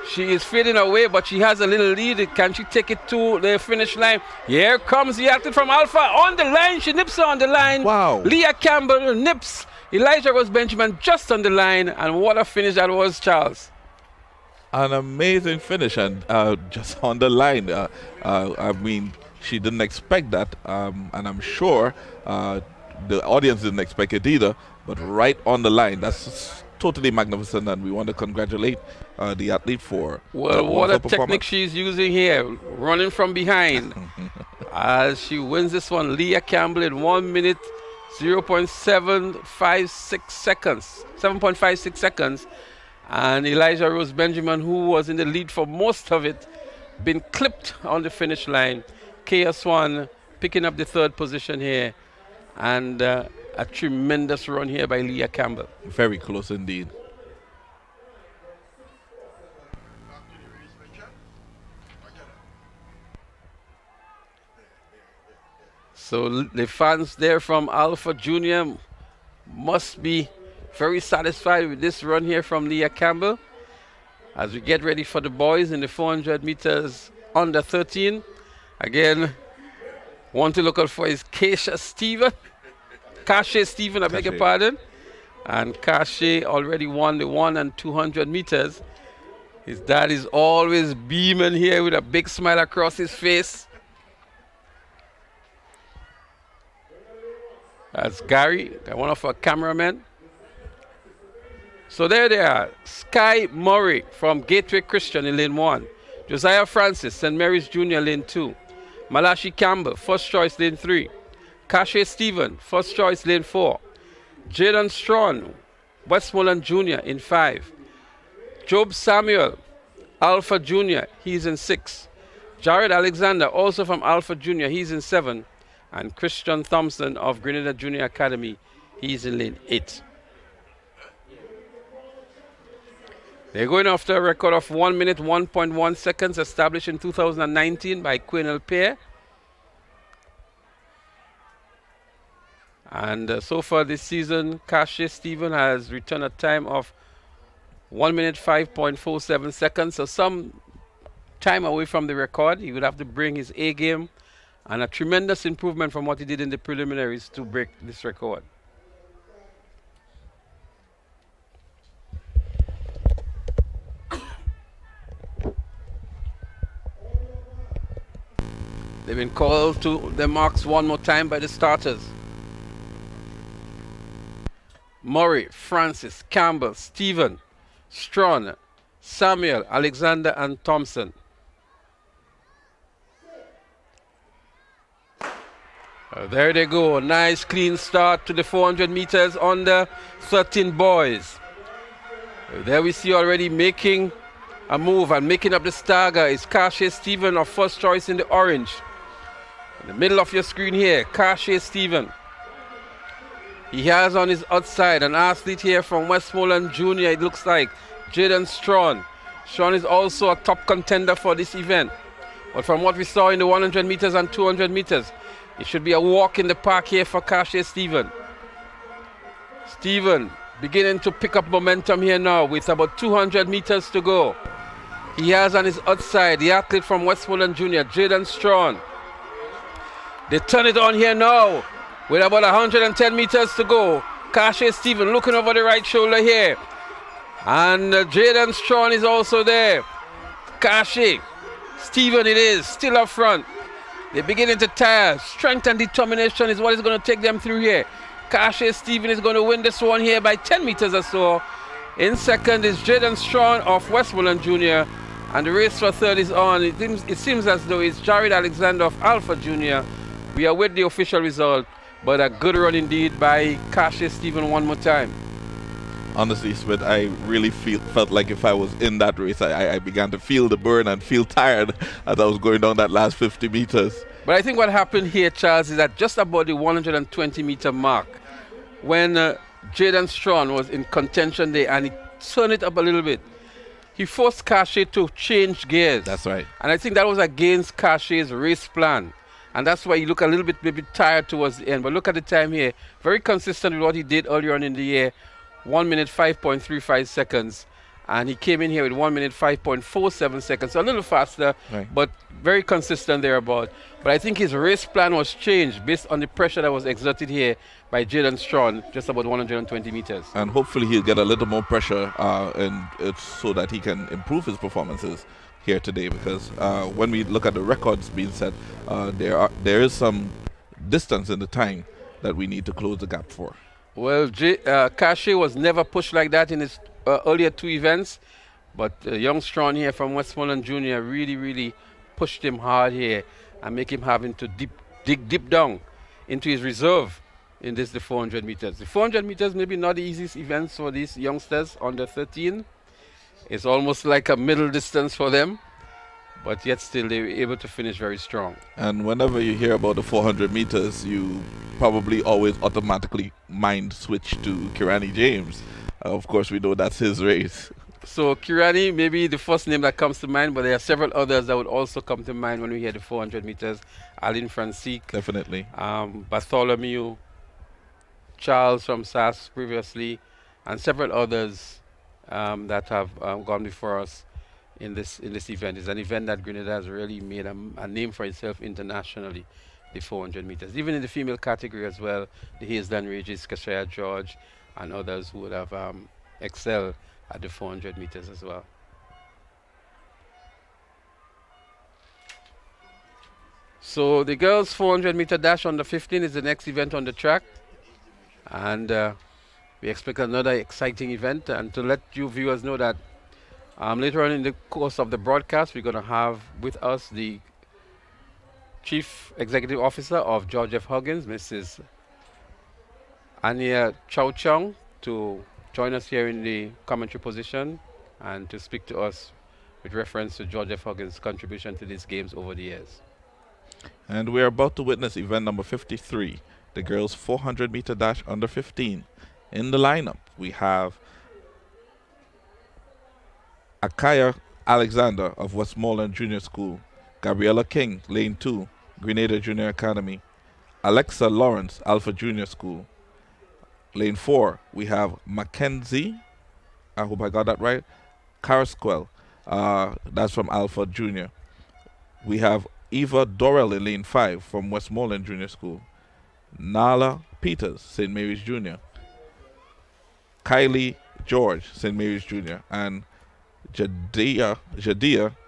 She is fading away, but she has a little lead. Can she take it to the finish line? Here comes the athlete from Alpha on the line. She nips her on the line. Wow. Leah Campbell nips Elijah Rose Benjamin just on the line. And what a finish that was, Charles. An amazing finish, and just on the line. I mean, she didn't expect that, and I'm sure the audience didn't expect it either, but right on the line. That's totally magnificent, and we want to congratulate the athlete for well, what a technique she's using here, running from behind. As she wins this one, Leah Campbell in 1 minute 0.756 seconds, 7.56 seconds. And Elijah Rose Benjamin, who was in the lead for most of it, been clipped on the finish line. Kea Swan picking up the 3rd position here. And a tremendous run here by Leah Campbell. Very close indeed. So the fans there from Alpha Junior must be very satisfied with this run here from Leah Campbell. As we get ready for the boys in the 400 meters under 13. Again, one to look out for is Kasha Stephen. Kasha Stephen, I beg your pardon. And Kasha already won the 100 and 200 meters. His dad is always beaming here with a big smile across his face. That's Gary, one of our cameramen. So there they are. Sky Murray from Gateway Christian in lane 1. Josiah Francis, St. Mary's Junior, lane 2. Malachi Campbell, first choice, lane 3. Kasha Stephen, first choice, lane 4. Jaden Strawn, Westmoreland Junior, in 5. Job Samuel, Alpha Junior, he's in 6. Jared Alexander, also from Alpha Junior, he's in 7. And Christian Thompson of Grenada Junior Academy, he's in lane 8. They're going after a record of 1 minute 1.1 seconds established in 2019 by Quenel Pear. And so far this season, Kasha Stephen has returned a time of 1 minute 5.47 seconds. So some time away from the record. He would have to bring his A game, and a tremendous improvement from what he did in the preliminaries to break this record. They've been called to their marks one more time by the starters. Murray, Francis, Campbell, Stephen, Strawn, Samuel, Alexander, and Thompson. There they go. Nice clean start to the 400 meters under 13 boys. There we see already making a move and making up the stagger is Karshay Stephen of first choice in the orange. In the middle of your screen here, Karshay Stephen. He has on his outside an athlete here from Westmoreland Junior, it looks like, Jaden Strawn. Strawn is also a top contender for this event. But from what we saw in the 100 meters and 200 meters, it should be a walk in the park here for Karshay Stephen. Stephen beginning to pick up momentum here now with about 200 meters to go. He has on his outside the athlete from Westmoreland Junior, Jaden Strawn. They turn it on here now with about 110 meters to go. Karshay Stephen looking over the right shoulder here. And Jaden Strawn is also there. Karshay Stephen it is, still up front. They're beginning to tire. Strength and determination is what is going to take them through here. Karshay Stephen is going to win this one here by 10 meters or so. In second is Jaden Strawn of Westmoreland Junior. And the race for third is on. It seems as though it's Jared Alexander of Alpha Junior. We are with the official result, but a good run indeed by Karshay Stephen one more time. Honestly, Smith, I really felt like if I was in that race, I began to feel the burn and feel tired as I was going down that last 50 meters. But I think what happened here, Charles, is that just about the 120 meter mark, when Jaden Strawn was in contention there and he turned it up a little bit, he forced Karshay to change gears. That's right. And I think that was against Karshay's race plan. And that's why he looked a little bit maybe tired towards the end. But look at the time here. Very consistent with what he did earlier on in the year. 1 minute 5.35 seconds. And he came in here with 1 minute 5.47 seconds. So a little faster, right, but very consistent thereabout. But I think his race plan was changed based on the pressure that was exerted here by Jaden Strawn, just about 120 meters. And hopefully he'll get a little more pressure and it's so that he can improve his performances here today, because when we look at the records being set, there is some distance in the time that we need to close the gap for. Well, Karshay was never pushed like that in his earlier two events, but young Strawn here from Westmoreland Junior really pushed him hard here and make him having to dig deep down into his reserve in the 400 meters. The 400 meters maybe not the easiest events for these youngsters under 13. It's almost like a middle distance for them, but yet still they were able to finish very strong. And whenever you hear about the 400 meters, you probably always automatically mind switch to Kirani James. Of course, we know that's his race. So Kirani may be the first name that comes to mind, but there are several others that would also come to mind when we hear the 400 meters. Aline Francisque. Definitely. Bartholomew, Charles from SAS previously, and several others that have gone before us in this event. It's an event that Grenada has really made a name for itself internationally, the 400 meters. Even in the female category as well, the Hazelden Regis, Kashaya George, and others who would have excelled at the 400 meters as well. So the girls 400 meter dash under 15 is the next event on the track. And we expect another exciting event. And to let you viewers know that later on in the course of the broadcast, we're going to have with us the Chief Executive Officer of George F. Huggins, Mrs. Anya Chow Chung, to join us here in the commentary position and to speak to us with reference to George F. Huggins' contribution to these games over the years. And we're about to witness event number 53, the girls 400 meter dash under 15. In the lineup, we have Akaya Alexander of Westmoreland Junior School, Gabriella King, Lane 2, Grenada Junior Academy, Alexa Lawrence, Alpha Junior School. Lane 4, we have Mackenzie, I hope I got that right, Carasquel, that's from Alpha Junior. We have Eva Dorrell in Lane 5 from Westmoreland Junior School. Nala Peters, St. Mary's Junior. Kylie George, St. Mary's Junior. And Jadia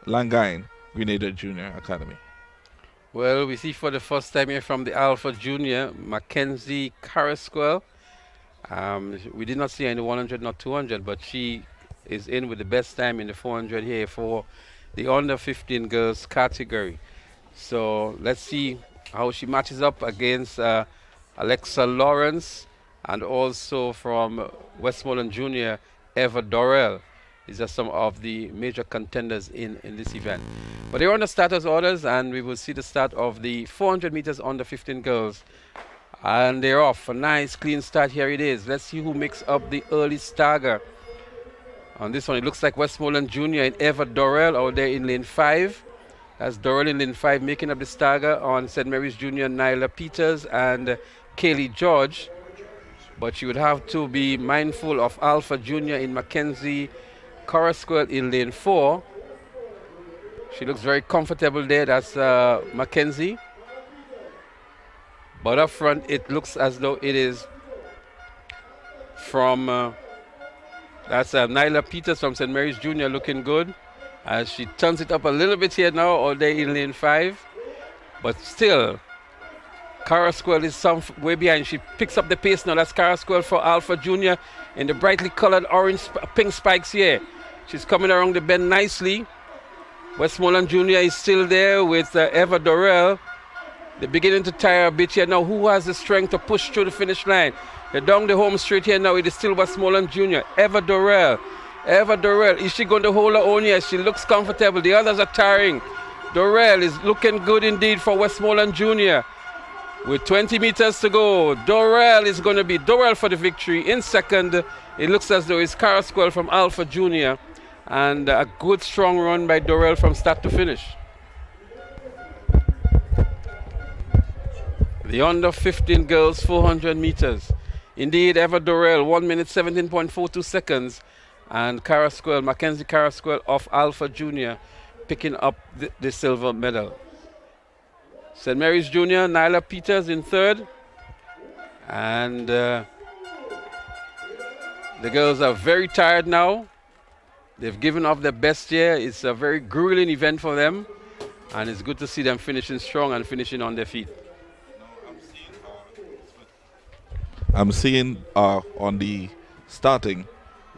Langain, Grenada Junior Academy. Well, we see for the first time here from the Alpha Junior, Mackenzie Carasquel. We did not see her in the 100 nor 200, but she is in with the best time in the 400 here for the under 15 girls category. So let's see how she matches up against Alexa Lawrence and also from Westmoreland Junior, Eva Dorrell. These are some of the major contenders in this event. But they're on the starters orders, and we will see the start of the 400 meters under 15 girls. And they're off. A nice clean start. Here it is. Let's see who makes up the early stagger. On this one, it looks like Westmoreland Jr. and Eva Dorrell out there in lane 5. That's Dorrell in lane 5 making up the stagger on St. Mary's Jr. Nyla Peters and Kaylee George. But you would have to be mindful of Alpha Jr. in Mackenzie Carrasquel in lane 4. She looks very comfortable there. That's Mackenzie. But up front, it looks as though it is from that's Nyla Peters from St. Mary's Jr. looking good as she turns it up a little bit here now, all day in lane 5. But still, Carrasquel is some way behind. She picks up the pace now. That's Carrasquel for Alpha Jr. in the brightly colored orange pink spikes here. She's coming around the bend nicely. Westmoreland Jr. is still there with Eva Dorrell. They're beginning to tire a bit here now. Who has the strength to push through the finish line? They're down the home straight here now. It is still Westmoreland Jr. Eva Dorrell. Eva Dorrell. Is she going to hold her own? Yes, she looks comfortable. The others are tiring. Dorrell is looking good indeed for Westmoreland Jr. With 20 meters to go, Dorrell is going to be Dorrell for the victory. In second, it looks as though it's Carrasquel from Alpha Jr. And a good strong run by Dorrell from start to finish. The under 15 girls 400 meters. Indeed, Eva Dorrell 1 minute 17.42 seconds. And Carrasquel, Mackenzie Carrasquel of Alpha Jr. picking up the silver medal. St. Mary's Jr. Nyla Peters in third. And the girls are very tired now. They've given off their best here. It's a very grueling event for them. And it's good to see them finishing strong and finishing on their feet. I'm seeing on the starting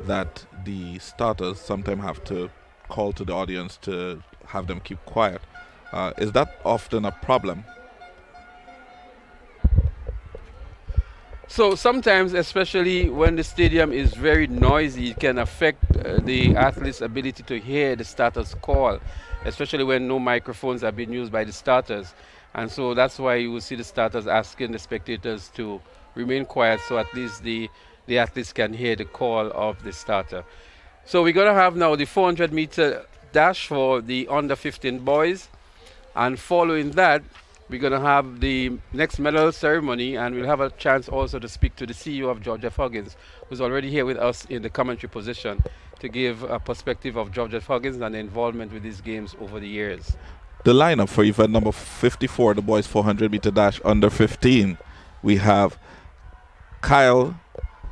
that the starters sometimes have to call to the audience to have them keep quiet. Is that often a problem? So sometimes, especially when the stadium is very noisy, it can affect the athlete's ability to hear the starters call, especially when no microphones are being used by the starters. And so that's why you will see the starters asking the spectators to remain quiet so at least the athletes can hear the call of the starter. So we're going to have now the 400-meter dash for the under 15 boys. And following that, we're going to have the next medal ceremony, and we'll have a chance also to speak to the CEO of George F. Huggins, who's already here with us in the commentary position, to give a perspective of George F. Huggins and the involvement with these games over the years. The lineup for event number 54, the boys 400-meter dash under 15, we have Kyle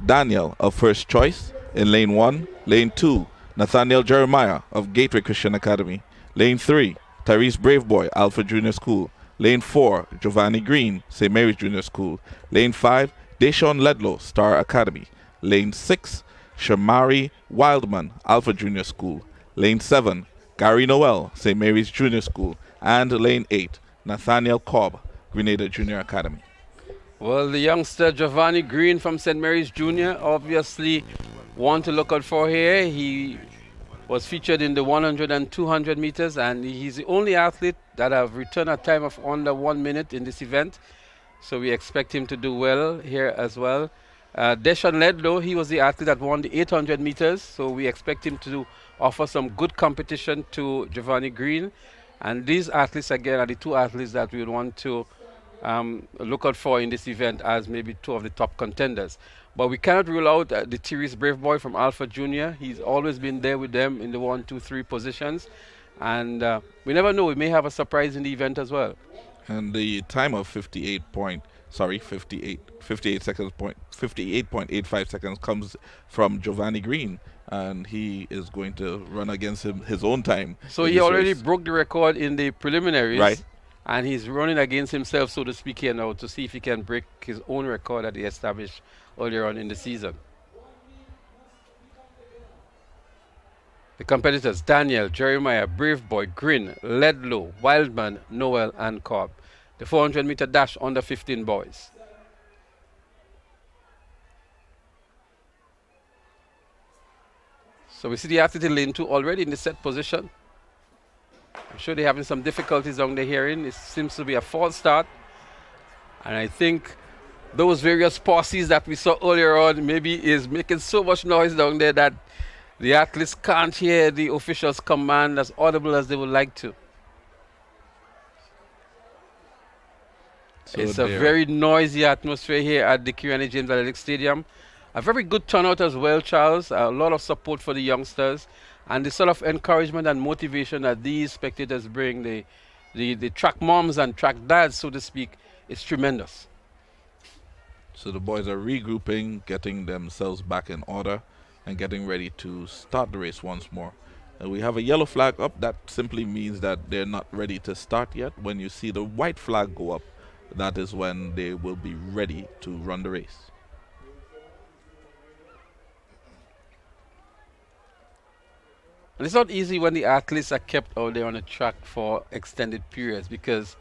Daniel of First Choice in lane 1. Lane 2, Nathaniel Jeremiah of Gateway Christian Academy. Lane 3, Tyrese Braveboy, Alpha Junior School. Lane 4, Giovanni Green, St. Mary's Junior School. Lane 5, Deshaun Ledlow, Star Academy. Lane 6, Shamari Wildman, Alpha Junior School. Lane 7, Gary Noel, St. Mary's Junior School. And lane 8, Nathaniel Cobb, Grenada Junior Academy. Well, the youngster Giovanni Green from St. Mary's Jr. obviously one to look out for here. He was featured in the 100 and 200 meters, and he's the only athlete that have returned a time of under 1 minute in this event. So we expect him to do well here as well. Deshaun Ledlow, he was the athlete that won the 800 meters, so we expect him to offer some good competition to Giovanni Green. And these athletes, again, are the two athletes that we would want to look out for in this event as maybe two of the top contenders. But we cannot rule out the Tyrese Braveboy from Alpha Junior. He's always been there with them in the 1, 2, 3 positions. And we never know, we may have a surprise in the event as well. And the time of 58.85 seconds comes from Giovanni Green, and he is going to run against his own time. So he already broke the record in the preliminaries. Right. And he's running against himself, so to speak, here now to see if he can break his own record that he established earlier on in the season. The competitors: Daniel, Jeremiah, Braveboy, Green, Ledlow, Wildman, Noel, and Cobb. The 400-meter dash under 15 boys. So we see the athlete in lane 2 already in the set position. I'm sure they're having some difficulties down there hearing. It seems to be a false start. And I think those various pauses that we saw earlier on maybe is making so much noise down there that the athletes can't hear the officials' command as audible as they would like to. So it's a very noisy atmosphere here at the Kiriani James Athletic Stadium. A very good turnout as well, Charles. A lot of support for the youngsters. And the sort of encouragement and motivation that these spectators bring, the track moms and track dads, so to speak, is tremendous. So the boys are regrouping, getting themselves back in order, and getting ready to start the race once more. We have a yellow flag up. That simply means that they're not ready to start yet. When you see the white flag go up, that is when they will be ready to run the race. And it's not easy when the athletes are kept out there on the track for extended periods, because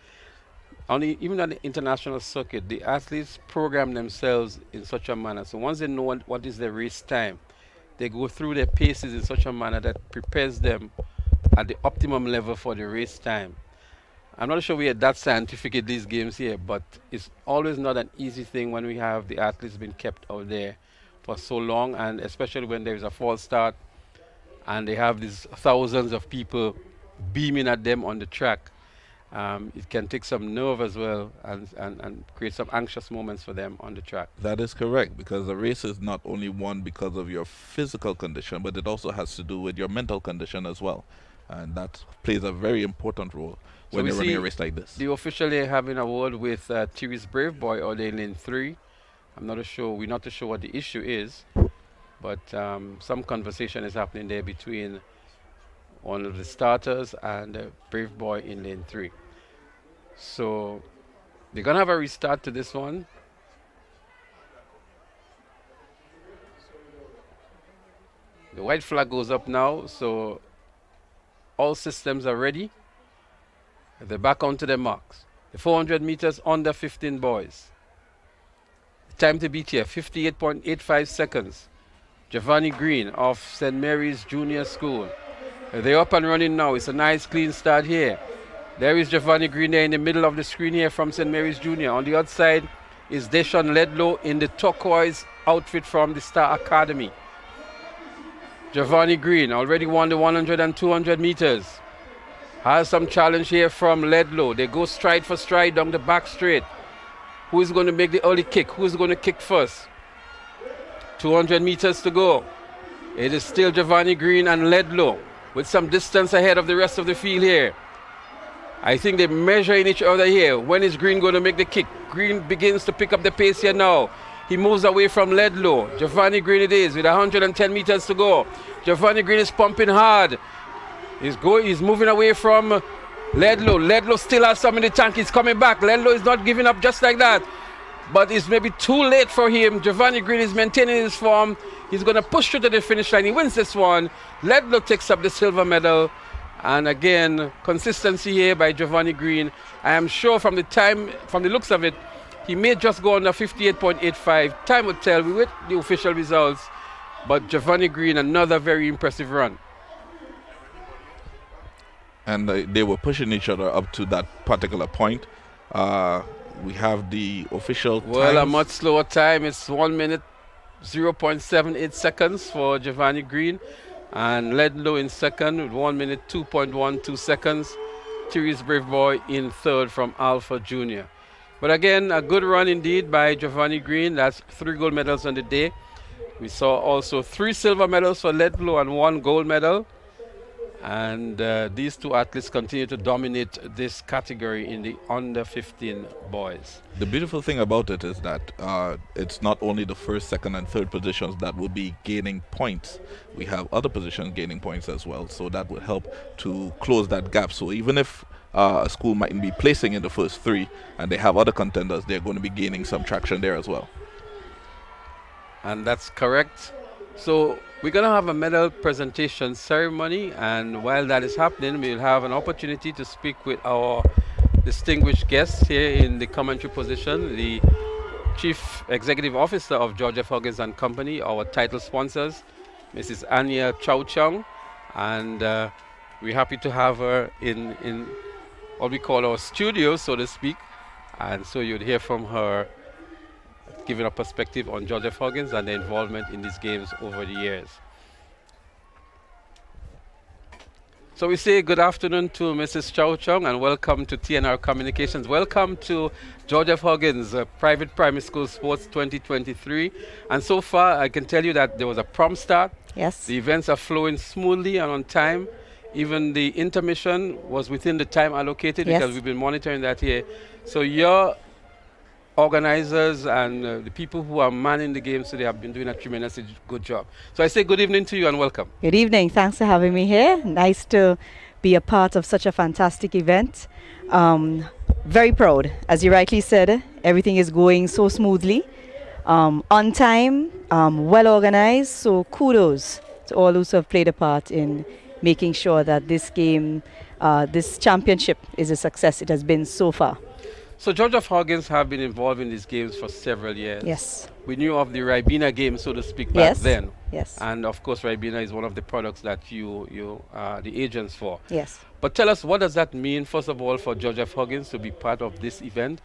even on the international circuit, the athletes program themselves in such a manner. So once they know what is their race time, they go through their paces in such a manner that prepares them at the optimum level for the race time. I'm not sure we are that scientific in these games here, but it's always not an easy thing when we have the athletes being kept out there for so long, and especially when there is a false start and they have these thousands of people beaming at them on the track. It can take some nerve as well and create some anxious moments for them on the track. That is correct, because the race is not only won because of your physical condition, but it also has to do with your mental condition as well. And that plays a very important role when you're running a race like this. The officially having a word with Therese Brave Boy out there in lane 3. I'm not sure, we're not too sure what the issue is, but some conversation is happening there between one of the starters and Brave Boy in lane 3. So they're gonna have a restart to this one. The white flag goes up now, so all systems are ready. They're back onto their marks. The 400 meters under 15 boys. The time to beat here, 58.85 seconds. Giovanni Green of St. Mary's Junior School. They're up and running now. It's a nice clean start here. There is Giovanni Green there in the middle of the screen here from St. Mary's Junior. On the outside is Deshaun Ledlow in the turquoise outfit from the Star Academy. Giovanni Green already won the 100 and 200 meters. Has some challenge here from Ledlow. They go stride for stride down the back straight. Who is going to make the early kick? Who is going to kick first? 200 meters to go. It is still Giovanni Green and Ledlow with some distance ahead of the rest of the field here. I think they're measuring each other here. When is Green going to make the kick? Green begins to pick up the pace here now. He moves away from Ledlow. Giovanni Green it is with 110 meters to go. Giovanni Green is pumping hard. He's moving away from Ledlow. Ledlow still has some in the tank. He's coming back. Ledlow is not giving up just like that. But it's maybe too late for him. Giovanni Green is maintaining his form. He's going to push through to the finish line. He wins this one. Ledlow takes up the silver medal. And again, consistency here by Giovanni Green. I am sure from the looks of it, he may just go under 58.85. Time will tell. We wait the official results. But Giovanni Green, another very impressive run. And they were pushing each other up to that particular point. We have the official Well, a much slower time. It's 1 minute, 0.78 seconds for Giovanni Green. And Ledlow in second with 1 minute, 2.12 seconds. Therese Brave Boy in third from Alpha Junior. But again, a good run indeed by Giovanni Green. That's 3 gold medals on the day. We saw also 3 silver medals for Ledlow and 1 gold medal. And these two athletes continue to dominate this category in the under 15 boys. The beautiful thing about it is that it's not only the first, second, and third positions that will be gaining points. We have other positions gaining points as well. So that will help to close that gap. So even if a school mightn't be placing in the first 3 and they have other contenders, they're going to be gaining some traction there as well. And that's correct. So we're going to have a medal presentation ceremony, and while that is happening, we'll have an opportunity to speak with our distinguished guests here in the commentary position, the Chief Executive Officer of George F. Huggins and Company, our title sponsors, Mrs. Anya Chow Chung, and we're happy to have her in what we call our studio, so to speak. And so you'd hear from her giving a perspective on George F. Huggins and their involvement in these games over the years. So we say good afternoon to Mrs. Chow Chung and welcome to TNR Communications. Welcome to George F. Huggins Private Primary School Sports 2023. And so far, I can tell you that there was a prompt start. Yes. The events are flowing smoothly and on time. Even the intermission was within the time allocated because we've been monitoring that here. So your organizers and the people who are manning the games today have been doing a tremendously good job. So I say good evening to you and welcome. Good evening. Thanks for having me here. Nice to be a part of such a fantastic event. Very proud. As you rightly said, everything is going so smoothly, on time, well organized. So kudos to all those who have played a part in making sure that this game, this championship is a success it has been so far. So George F. Huggins have been involved in these games for several years. Yes. We knew of the Ribena game, so to speak, back then. Yes. And of course, Ribena is one of the products that you are the agents for. Yes. But tell us, what does that mean, first of all, for George F. Huggins to be part of this event?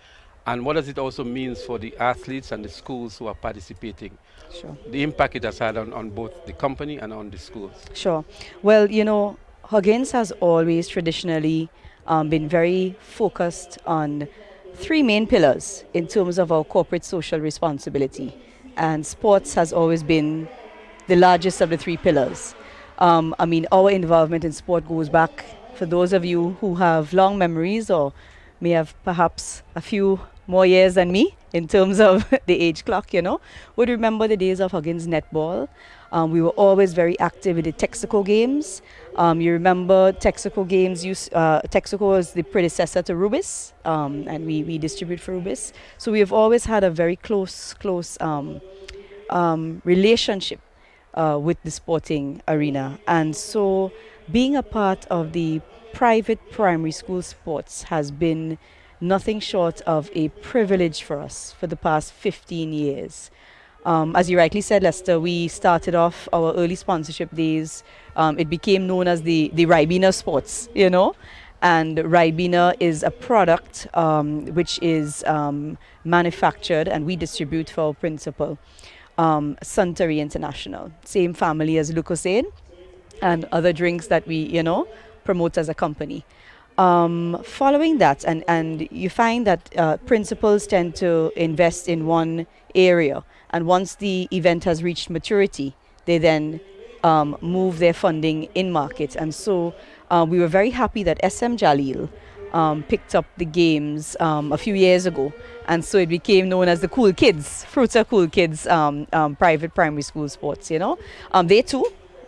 And what does it also mean for the athletes and the schools who are participating? Sure. The impact it has had on both the company and on the schools. Sure. Well, you know, Huggins has always traditionally been very focused on three main pillars in terms of our corporate social responsibility. And sports has always been the largest of the three pillars. I mean, our involvement in sport goes back, for those of you who have long memories or may have perhaps a few more years than me in terms of the age clock, you know, would remember the days of Huggins netball. We were always very active in the Texaco games. You remember Texaco games, Texaco was the predecessor to Rubis, and we distribute for Rubis. So we have always had a very close relationship with the sporting arena. And so being a part of the private primary school sports has been nothing short of a privilege for us for the past 15 years. As you rightly said, Lester, we started off our early sponsorship days. It became known as the Ribena Sports, you know. And Ribena is a product which is manufactured and we distribute for our principal, Suntory International. Same family as Lucozade and other drinks that we, you know, promote as a company. Following that, and you find that principals tend to invest in one area. And once the event has reached maturity, they then move their funding in market. And so we were very happy that SM Jalil picked up the games a few years ago. And so it became known as the Cool Kids, Fruita Cool Kids private primary school sports, you know. They too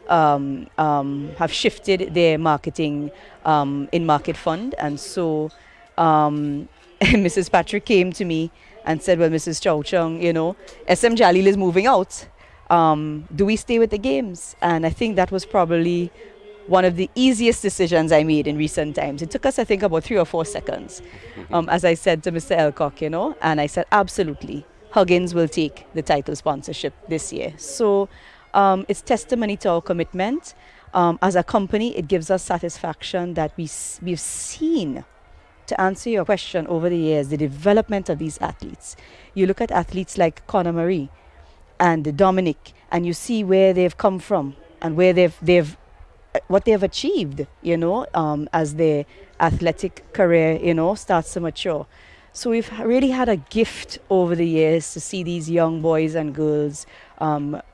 have shifted their marketing in market fund. And so Mrs. Patrick came to me and said, well, Mrs. Chow Chung, you know, SM Jalil is moving out. Do we stay with the games? And I think that was probably one of the easiest decisions I made in recent times. It took us, I think, about 3 or 4 seconds, as I said to Mr. Elcock, you know, and I said, absolutely, Huggins will take the title sponsorship this year. So it's testimony to our commitment. As a company, it gives us satisfaction that we've seen, to answer your question, over the years, the development of these athletes. You look at athletes like Conor Marie and Dominic, and you see where they've come from and where what they have achieved, you know, as their athletic career, you know, starts to mature. So we've really had a gift over the years to see these young boys and girls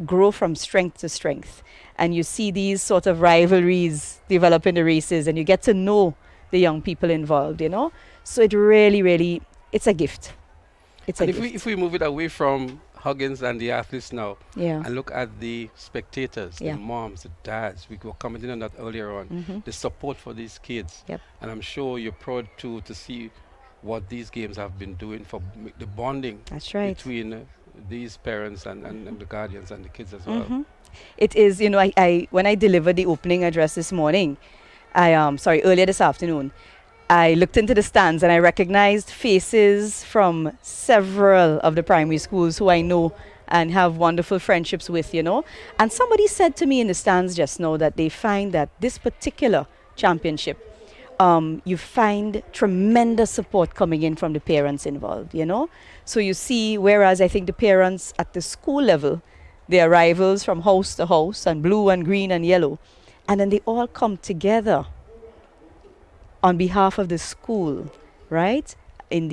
grow from strength to strength. And you see these sort of rivalries develop in the races, and you get to know the young people involved, you know. So it really, it's a gift. It's and a gift. If we move it away from Huggins and the athletes now, yeah, and look at the spectators, yeah, the moms, the dads, we were commenting on that earlier on, the support for these kids. Yep. And I'm sure you're proud too to see what these games have been doing for the bonding. That's right. Between these parents and the guardians and the kids as well. It is, you know, I when I delivered the opening address this morning, earlier this afternoon, I looked into the stands and I recognized faces from several of the primary schools who I know and have wonderful friendships with, you know. And somebody said to me in the stands just now that they find that this particular championship, you find tremendous support coming in from the parents involved, you know. So you see, whereas I think the parents at the school level, they are rivals from house to house, and blue and green and yellow, and then they all come together on behalf of the school, right, at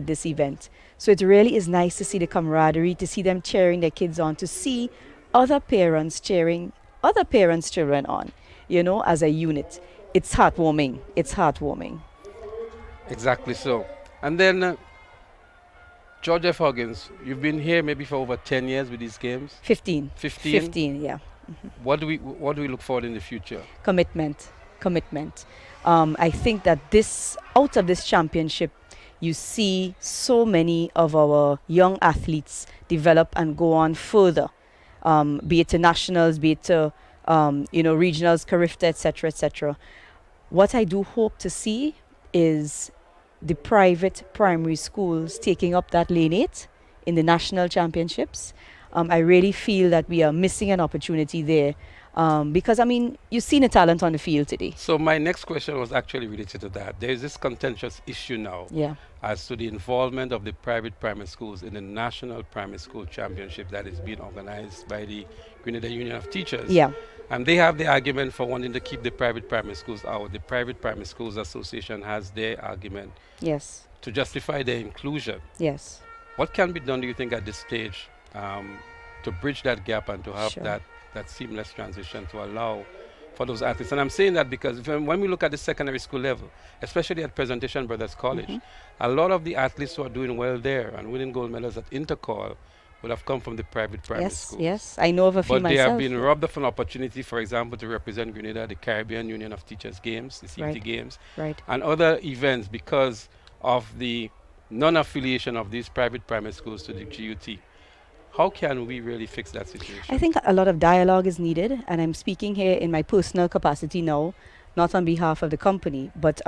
this event. So it really is nice to see the camaraderie, to see them cheering their kids on, to see other parents cheering other parents' children on, you know, as a unit. It's heartwarming. It's heartwarming. Exactly so. And then, George F. Huggins, you've been here maybe for over 10 years with these games? 15. 15? 15, yeah. What do we look forward in the future? Commitment. I think that out of this championship, you see so many of our young athletes develop and go on further, be it to nationals, be it to regionals, Carifta, etc., etc. What I do hope to see is the private primary schools taking up that lane 8 in the national championships. I really feel that we are missing an opportunity there. Because, I mean, you've seen the talent on the field today. So my next question was actually related to that. There is this contentious issue now as to the involvement of the private primary schools in the National Primary School Championship that is being organized by the Grenada Union of Teachers. Yeah. And they have the argument for wanting to keep the private primary schools out. The Private Primary Schools Association has their argument to justify their inclusion. Yes. What can be done, do you think, at this stage to bridge that gap and to have that seamless transition to allow for those athletes? And I'm saying that because when we look at the secondary school level, especially at Presentation Brothers College, a lot of the athletes who are doing well there and winning gold medals at Intercol would have come from the private primary schools. Yes, I know of a few myself. But they have been robbed of an opportunity, for example, to represent Grenada at the Caribbean Union of Teachers Games, the CT Games, and other events because of the non-affiliation of these private primary schools to the GUT. How can we really fix that situation? I think a lot of dialogue is needed, and I'm speaking here in my personal capacity now, not on behalf of the company, but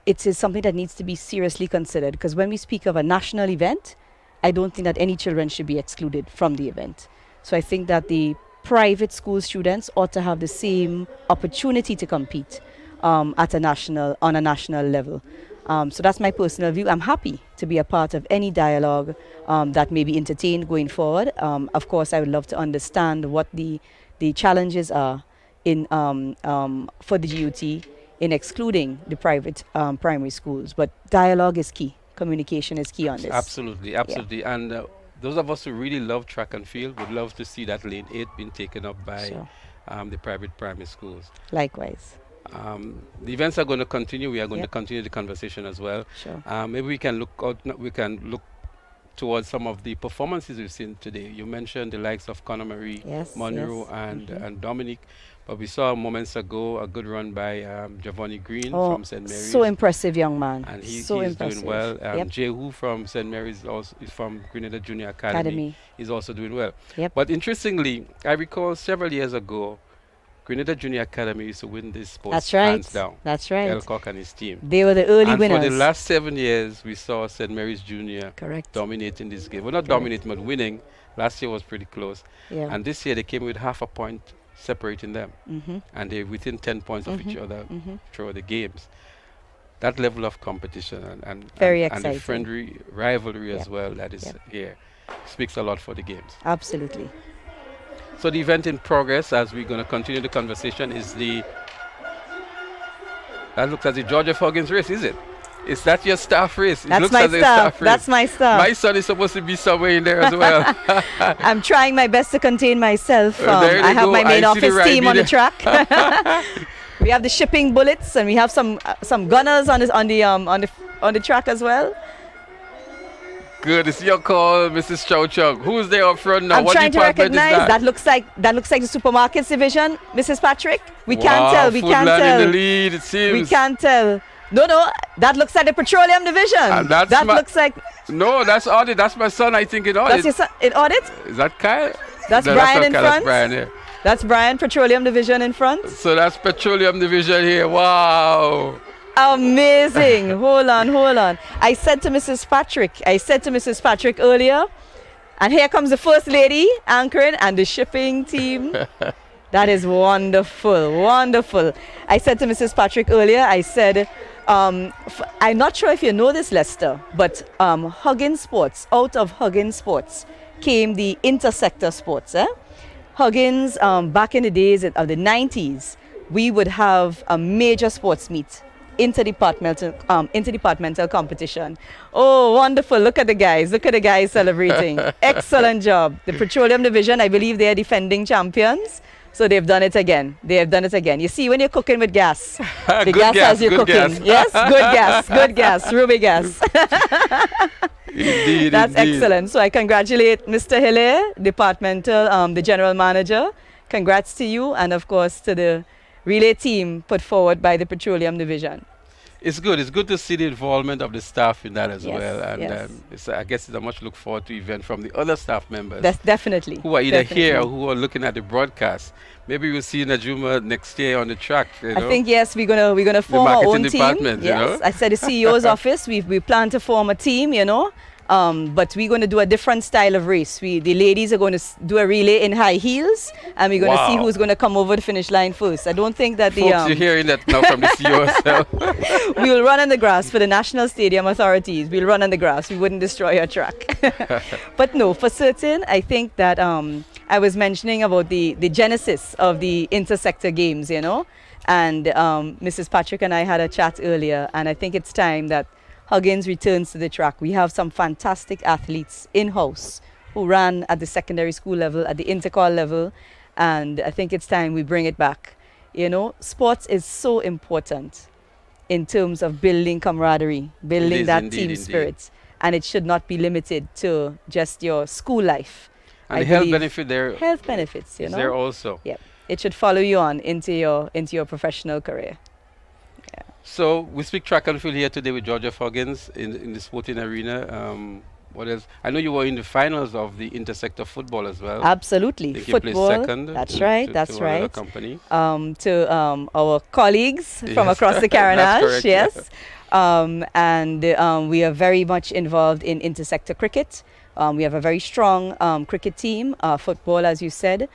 it is something that needs to be seriously considered, because when we speak of a national event, I don't think that any children should be excluded from the event. So I think that the private school students ought to have the same opportunity to compete on a national level. So that's my personal view. I'm happy to be a part of any dialogue that may be entertained going forward. Of course, I would love to understand what the challenges are for the GUT in excluding the private primary schools. But dialogue is key. Communication is key on this. Absolutely. Yeah. And those of us who really love track and field would love to see that lane 8 being taken up by the private primary schools. Likewise. The events are going to continue. We are going to continue the conversation as well. Sure. Maybe we can look towards some of the performances we've seen today. You mentioned the likes of Conor Marie, Monroe, and Dominic. But we saw moments ago a good run by Giovanni Green from St. Mary's. So impressive young man. And he's impressive. doing well. Jehu from St. Mary's is from Grenada Junior Academy. He's also doing well. Yep. But interestingly, I recall several years ago, Grenada Junior Academy used to win this sports hands down. That's right. Elcock and his team. They were the early winners. And for the last 7 years, we saw St. Mary's Junior dominating this game. Well, not dominating, but winning. Last year was pretty close. Yeah. And this year they came with half a point separating them. And they're within 10 points of each other throughout the games. That level of competition and the friendly rivalry as well that is here speaks a lot for the games. Absolutely. So the event in progress, as we're going to continue the conversation, is that looks like the George F. Huggins race, is it? Is that your staff race? That's my staff. That's my staff. My son is supposed to be somewhere in there as well. I'm trying my best to contain myself. I have my main office team on the track. We have the shipping bullets, and we have some gunners on the track as well. Good. It's your call, Mrs. Chow Chung. Who's there up front now? I'm trying to recognize. That looks like the supermarkets division, Mrs. Patrick. We can't tell. We can't tell. In the lead, it seems. We can't tell. No, that looks like the petroleum division. And looks like. No, that's Audit. That's my son, I think, in Audit. That's your son in Audit? Is that Kyle? That's Brian in front. That's Brian here. That's Brian, Petroleum Division in front. So that's Petroleum Division here. Wow. Amazing. Hold on. I said to Mrs. Patrick earlier And here comes the First Lady anchoring and the shipping team. That is wonderful, wonderful. I said to Mrs. Patrick earlier, I said, I'm not sure if you know this, Lester, but Huggins Sports, out of Huggins Sports came the intersector sports. Huggins, back in the days of the 90s, we would have a major sports meet, interdepartmental competition. Oh, wonderful. Look at the guys celebrating. Excellent job. The Petroleum Division, I believe they are defending champions. So they've done it again. You see, when you're cooking with gas, the gas has you cooking. Gas. Yes, good gas, ruby gas. Indeed, That's indeed. excellent. So I congratulate Mr. Hilaire, departmental, the general manager. Congrats to you, and of course to the relay team put forward by the Petroleum Division. It's good. It's good to see the involvement of the staff in that as Yes, well. And yes. I guess it's a much look forward to event from the other staff members. That's definitely. Who are either here or definitely. who are looking at the broadcast. Maybe we'll see Najuma next year on the track. You know? I think yes, we're gonna form our own marketing team. department, you Yes, know? I said the CEO's office. We plan to form a team, but we're going to do a different style of race. The ladies are going to do a relay in high heels, and we're going to see Wow. who's going to come over the finish line first. I don't think that Folks, you're hearing that now from the CEO herself. we will run on the grass for the National Stadium authorities. We'll run on the grass. We wouldn't destroy our track. But no, for certain, I think that I was mentioning about the genesis of the intersector games, and Mrs. Patrick and I had a chat earlier, and I think it's time that Huggins returns to the track. We have some fantastic athletes in-house who ran at the secondary school level, at the intercol level, and I think it's time we bring it back. Sports is so important in terms of building camaraderie, building is that indeed, team indeed. spirit, and it should not be limited to just your school life. And I the health believe benefit there. health benefits, is there also. Yep. It should follow you on into your professional career. So we speak track and field here today with Georgia Huggins in the sporting arena. What else? I know you were in the finals of the intersector football as well. Absolutely. I think you Football. placed second That's to- right. to- That's to another right. company. To our colleagues from Yes. across the That's Carriacou, correct, yeah. yes. And we are very much involved in intersector cricket. We have a very strong cricket team, football, as you said.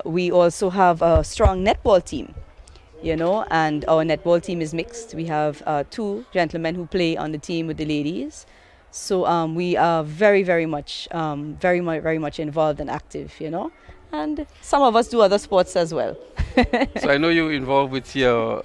We also have a strong netball team. And our netball team is mixed. We have 2 gentlemen who play on the team with the ladies. So we are very, very much involved and active, And some of us do other sports as well. So I know you're involved with your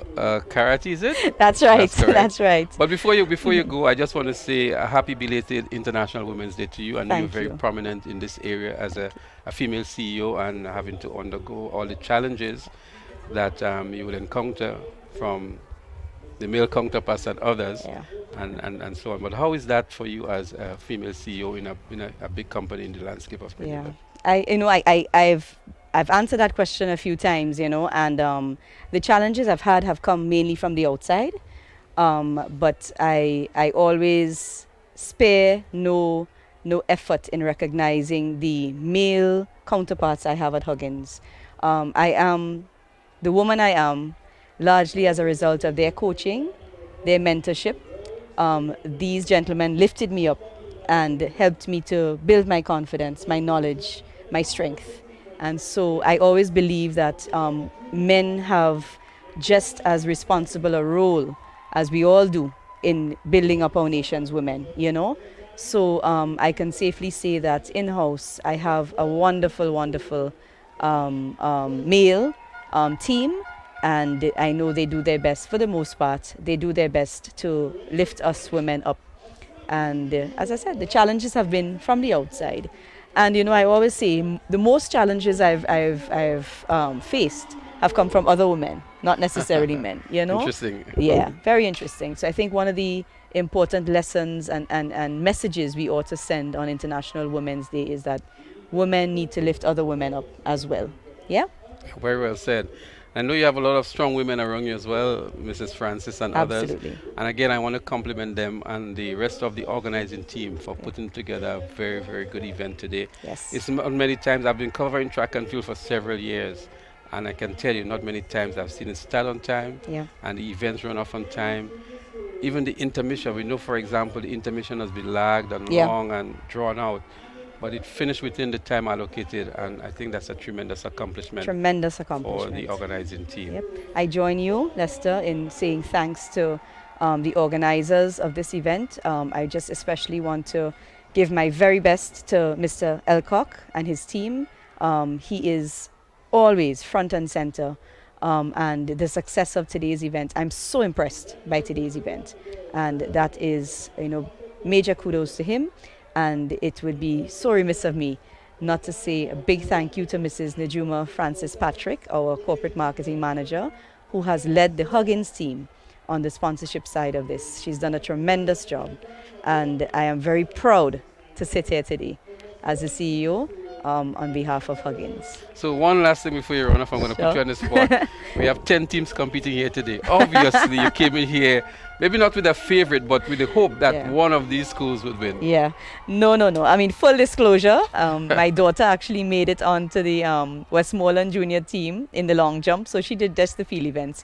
karate, is it? That's right. correct. That's right. But before you go, I just want to say a happy belated International Women's Day to you. I know Thank you're very you. prominent in this area as a female CEO and having to undergo all the challenges that you will encounter from the male counterparts and others, and so on. But how is that for you as a female CEO in a big company in the landscape of Grenada? I've answered that question a few times, and the challenges I've had have come mainly from the outside, but I always spare no effort in recognizing the male counterparts I have at Huggins. I am the woman I am largely as a result of their coaching, their mentorship. These gentlemen lifted me up and helped me to build my confidence, my knowledge, my strength. And so I always believe that men have just as responsible a role as we all do in building up our nation's women, So I can safely say that in-house I have a wonderful, wonderful male team, and I know they do their best. For the most part, they do their best to lift us women up. And as I said, the challenges have been from the outside. And I always say the most challenges I've faced have come from other women, not necessarily men. Interesting. Yeah, very interesting. So I think one of the important lessons and messages we ought to send on International Women's Day is that women need to lift other women up as well. Yeah. Very well said. I know you have a lot of strong women around you as well, Mrs. Francis and others. Absolutely. And again, I want to compliment them and the rest of the organizing team for putting together a very, very good event today. Yes. It's not many times I've been covering track and field for several years, and I can tell you, not many times I've seen it start on time, and the events run off on time. Even the intermission, we know, for example, the intermission has been lagged and long and drawn out. but it finished within the time allocated, and I think that's a tremendous accomplishment. Tremendous For accomplishment. the organizing team. Yep. I join you, Lester, in saying thanks to the organizers of this event. I just especially want to give my very best to Mr. Elcock and his team. He is always front and center. And the success of today's event, I'm so impressed by today's event. And that is, major kudos to him. And it would be so remiss of me not to say a big thank you to Mrs. Najuma Francis Patrick, our corporate marketing manager, who has led the Huggins team on the sponsorship side of this. She's done a tremendous job, and I am very proud to sit here today as the CEO on behalf of Huggins. So one last thing before you run off, I'm going to put you on the spot. We have 10 teams competing here today. Obviously, you came in here, maybe not with a favorite, but with the hope that one of these schools would win. Yeah. No. I mean, full disclosure, my daughter actually made it onto the Westmoreland junior team in the long jump, so she did just the field events,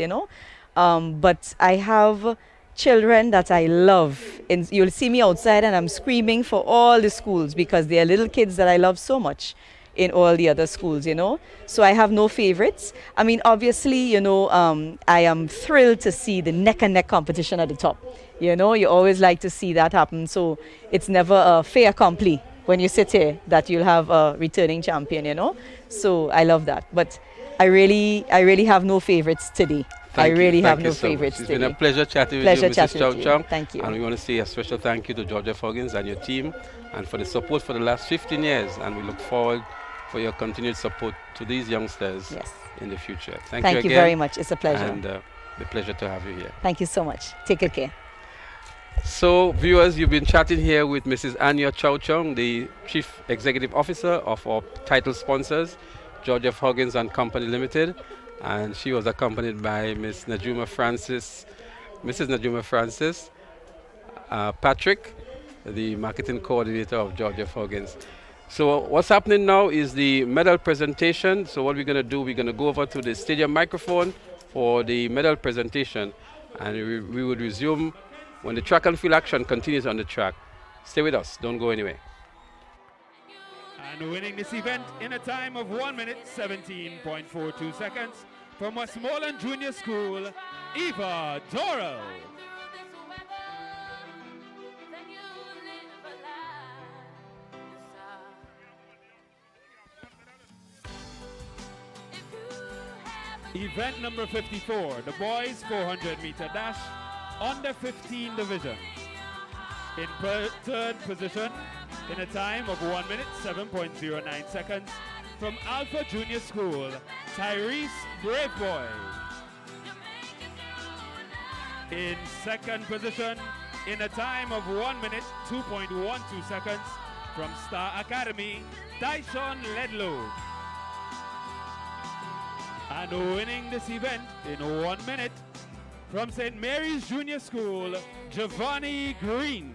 But I have children that I love. And you'll see me outside and I'm screaming for all the schools because they are little kids that I love so much in all the other schools, So I have no favorites. I mean, obviously, I am thrilled to see the neck-and-neck competition at the top. You always like to see that happen. So it's never a fait accompli when you sit here that you'll have a returning champion, So I love that. But I really have no favorites today. I really have no favorites today. It's been a pleasure chatting with you, Mrs. Chow Chow. Thank you. And we want to say a special thank you to Georgia Huggins and your team and for the support for the last 15 years. And we look forward for your continued support to these youngsters in the future. Thank you again. Thank you very much. It's a pleasure. And a pleasure to have you here. Thank you so much. Take good care. So, viewers, you've been chatting here with Mrs. Anya Chow Chong, the Chief Executive Officer of our title sponsors, Georgia Huggins and Company Limited. And she was accompanied by Mrs. Najuma Francis Patrick, the marketing coordinator of Georgia Huggins. So what's happening now is the medal presentation. So what we're going to do, we're going to go over to the stadium microphone for the medal presentation, and we would resume when the track and field action continues on the track. Stay with us, don't go anywhere. And winning this event in a time of 1 minute 17.42 seconds from Westmoreland Junior School, Eva Doral. Event number 54, the boys 400-meter dash, under 15 division. In third position, in a time of 1 minute 7.09 seconds, from Alpha Junior School, Tyrese Braveboy. In second position, in a time of 1 minute 2.12 seconds, from Star Academy, Tyshon Ledlow. And winning this event in 1 minute, from St. Mary's Junior School, Giovanni Green.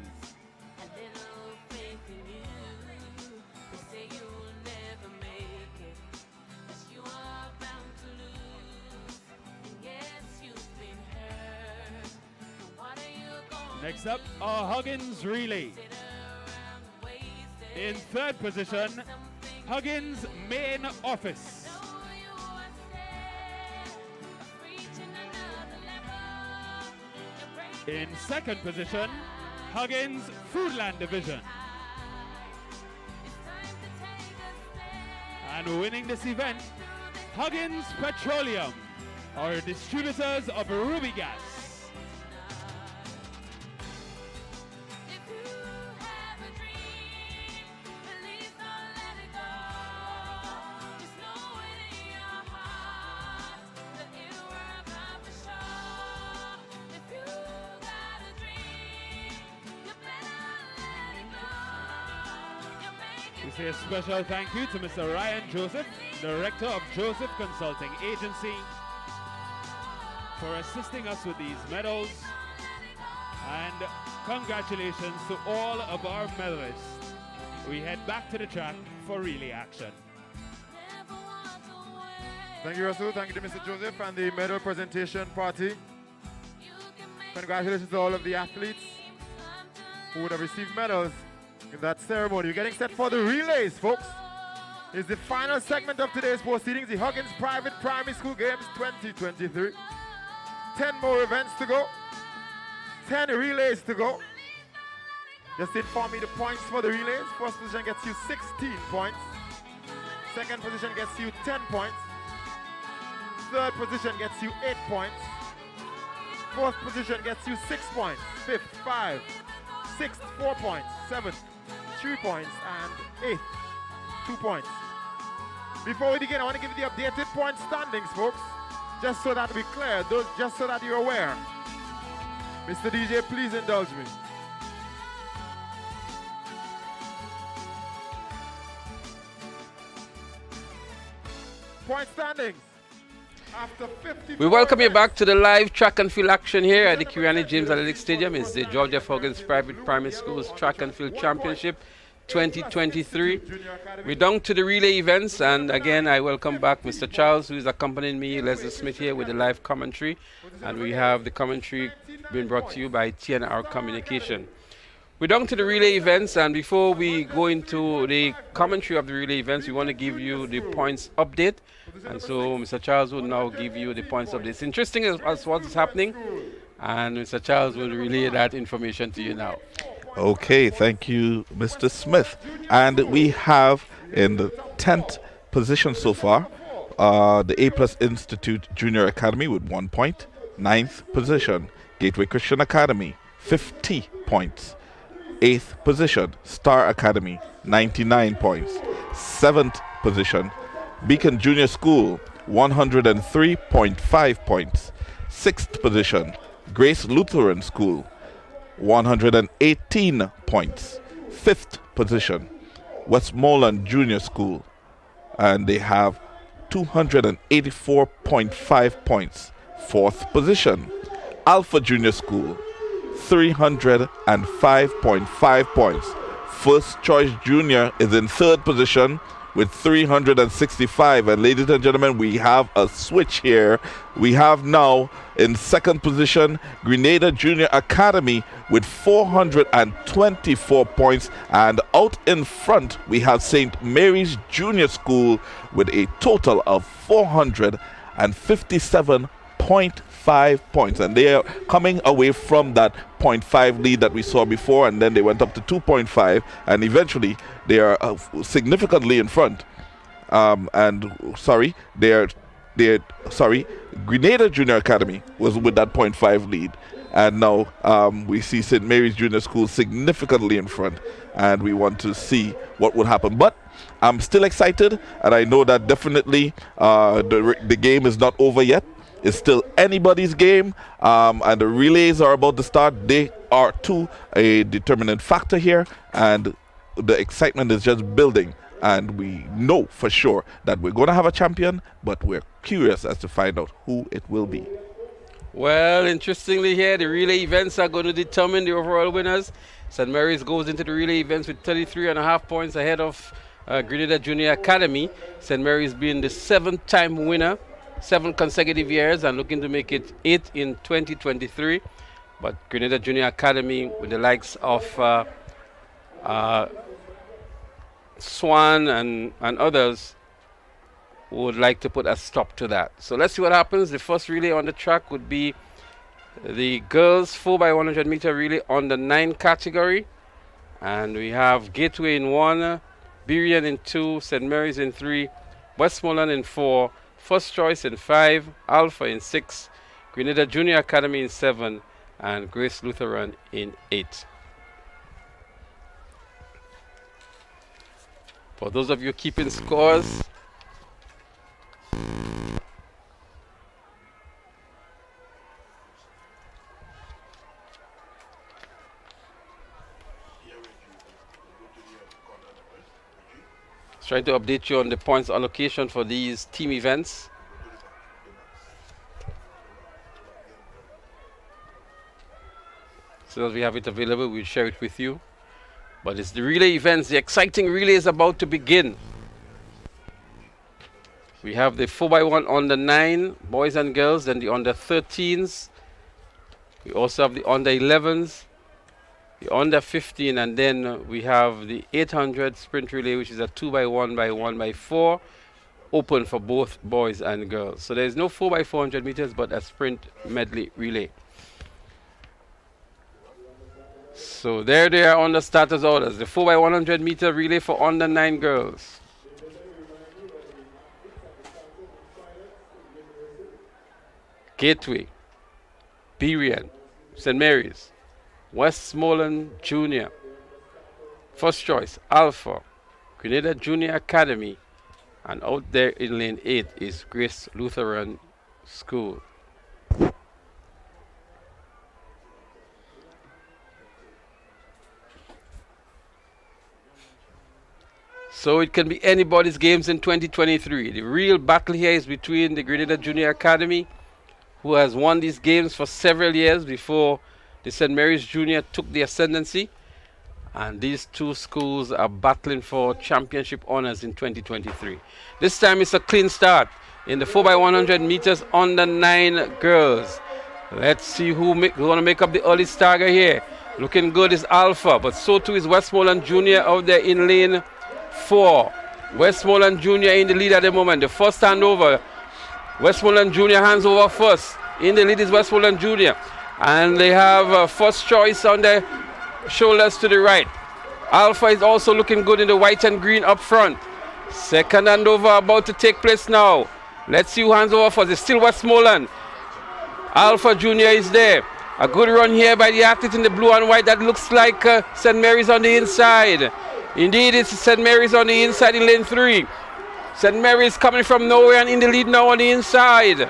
Next up, our Huggins relay. In third position, Huggins main office. In second position, Huggins Foodland Division. And winning this event, Huggins Petroleum, our distributors of Ruby Gas. We say a special thank you to Mr. Ryan Joseph, Director of Joseph Consulting Agency, for assisting us with these medals. And congratulations to all of our medalists. We head back to the track for relay action. Thank you, Russell. Thank you to Mr. Joseph and the medal presentation party. Congratulations to all of the athletes who would have received medals in that ceremony. We're getting set for the relays, folks. It's the final segment of today's proceedings, the Huggins Private Primary School Games 2023. 10 more events to go. 10 relays to go. Just inform me the points for the relays. First position gets you 16 points. Second position gets you 10 points. Third position gets you 8 points. Fourth position gets you 6 points. Fifth, 5. Sixth, 4 points. Seventh, 3 points. And eighth, 2 points. Before we begin, I want to give you the updated point standings, folks. Just so that we're clear, just so that you're aware. Mr. DJ, please indulge me. Point standings. After 50. We welcome you back to the live track and field action here at the Kiriani James Athletic Stadium. It's the George F. Huggins Private Primary Schools Track and Field Championship 2023. We're down to the relay events, and again I welcome back Mr. Charles, who is accompanying me, Leslie Smith here with the live commentary, and we have the commentary being brought to you by TNR Communication. We're down to the relay events, and before we go into the commentary of the relay events, we want to give you the points update. And so Mr. Charles will now give you the points update. It's interesting as what is happening, and Mr. Charles will relay that information to you now. Okay, thank you, Mr. Smith. And we have in the 10th position so far, the A+ Institute Junior Academy with 1 point. 9th position, Gateway Christian Academy, 50 points. 8th position, Star Academy, 99 points. 7th position, Beacon Junior School, 103.5 points. 6th position, Grace Lutheran School, 118 points. 5th position, Westmoreland Junior School, and they have 284.5 points. 4th position, Alpha Junior School, 305.5 points. First Choice Junior is in 3rd position with 365. And ladies and gentlemen, we have a switch here. We have now in 2nd position Grenada Junior Academy with 424 points, and out in front we have St. Mary's Junior School with a total of 457.5 points, and they are coming away from that 0.5 lead that we saw before, and then they went up to 2.5, and eventually they are significantly in front. Grenada Junior Academy was with that 0.5 lead, and now we see St. Mary's Junior School significantly in front, and we want to see what would happen. But I'm still excited, and I know that definitely the game is not over yet. It's still anybody's game, and the relays are about to start. They are too a determinant factor here, and the excitement is just building. And we know for sure that we're going to have a champion, but we're curious as to find out who it will be. Well, interestingly here, the relay events are going to determine the overall winners. St. Mary's goes into the relay events with 33.5 points ahead of Grenada Junior Academy. St. Mary's being the 7th-time winner, 7 consecutive years, and looking to make it 8 in 2023. But Grenada Junior Academy, with the likes of Swan and others, would like to put a stop to that. So let's see what happens. The first relay on the track would be the girls 4x100 meter relay on the 9 category, and we have Gateway in 1, Birian in 2, St. Mary's in 3, Westmoreland in 4, First Choice in 5, Alpha in 6, Grenada Junior Academy in 7, and Grace Lutheran in 8. For those of you keeping scores, trying to update you on the points allocation for these team events. So as we have it available, we'll share it with you. But it's the relay events. The exciting relay is about to begin. We have the 4x1 under 9, boys and girls, then the under 13s. We also have the under 11s. the under 15, and then we have the 800 sprint relay, which is a 2x1 by 1x4, open for both boys and girls. So there's no 4x400 meters, but a sprint medley relay. So there they are on the starters orders. The 4x100 meter relay for under 9 girls. Gateway, Berian, St. Mary's, Westmoreland Junior. First choice, Alpha, Grenada Junior Academy. And out there in lane 8 is Grace Lutheran School. So it can be anybody's games in 2023. The real battle here is between the Grenada Junior Academy, who has won these games for several years before the St. Mary's Junior took the ascendancy. And these two schools are battling for championship honors in 2023. This time it's a clean start in the 4x100 meters under 9 girls. Let's see who's going to make up the early starter here. Looking good is Alpha, but so too is Westmoreland Junior out there in lane 4. Westmoreland Junior in the lead at the moment. The first handover, Westmoreland Junior hands over first. In the lead is Westmoreland Junior. And they have first choice on their shoulders to the right. Alpha is also looking good in the white and green up front. Second handover about to take place now. Let's see who hands over first. It's still Westmoreland. Alpha Junior is there. A good run here by the athlete in the blue and white. That looks like St. Mary's on the inside. Indeed, it's St. Mary's on the inside in lane 3. St. Mary's coming from nowhere and in the lead now on the inside.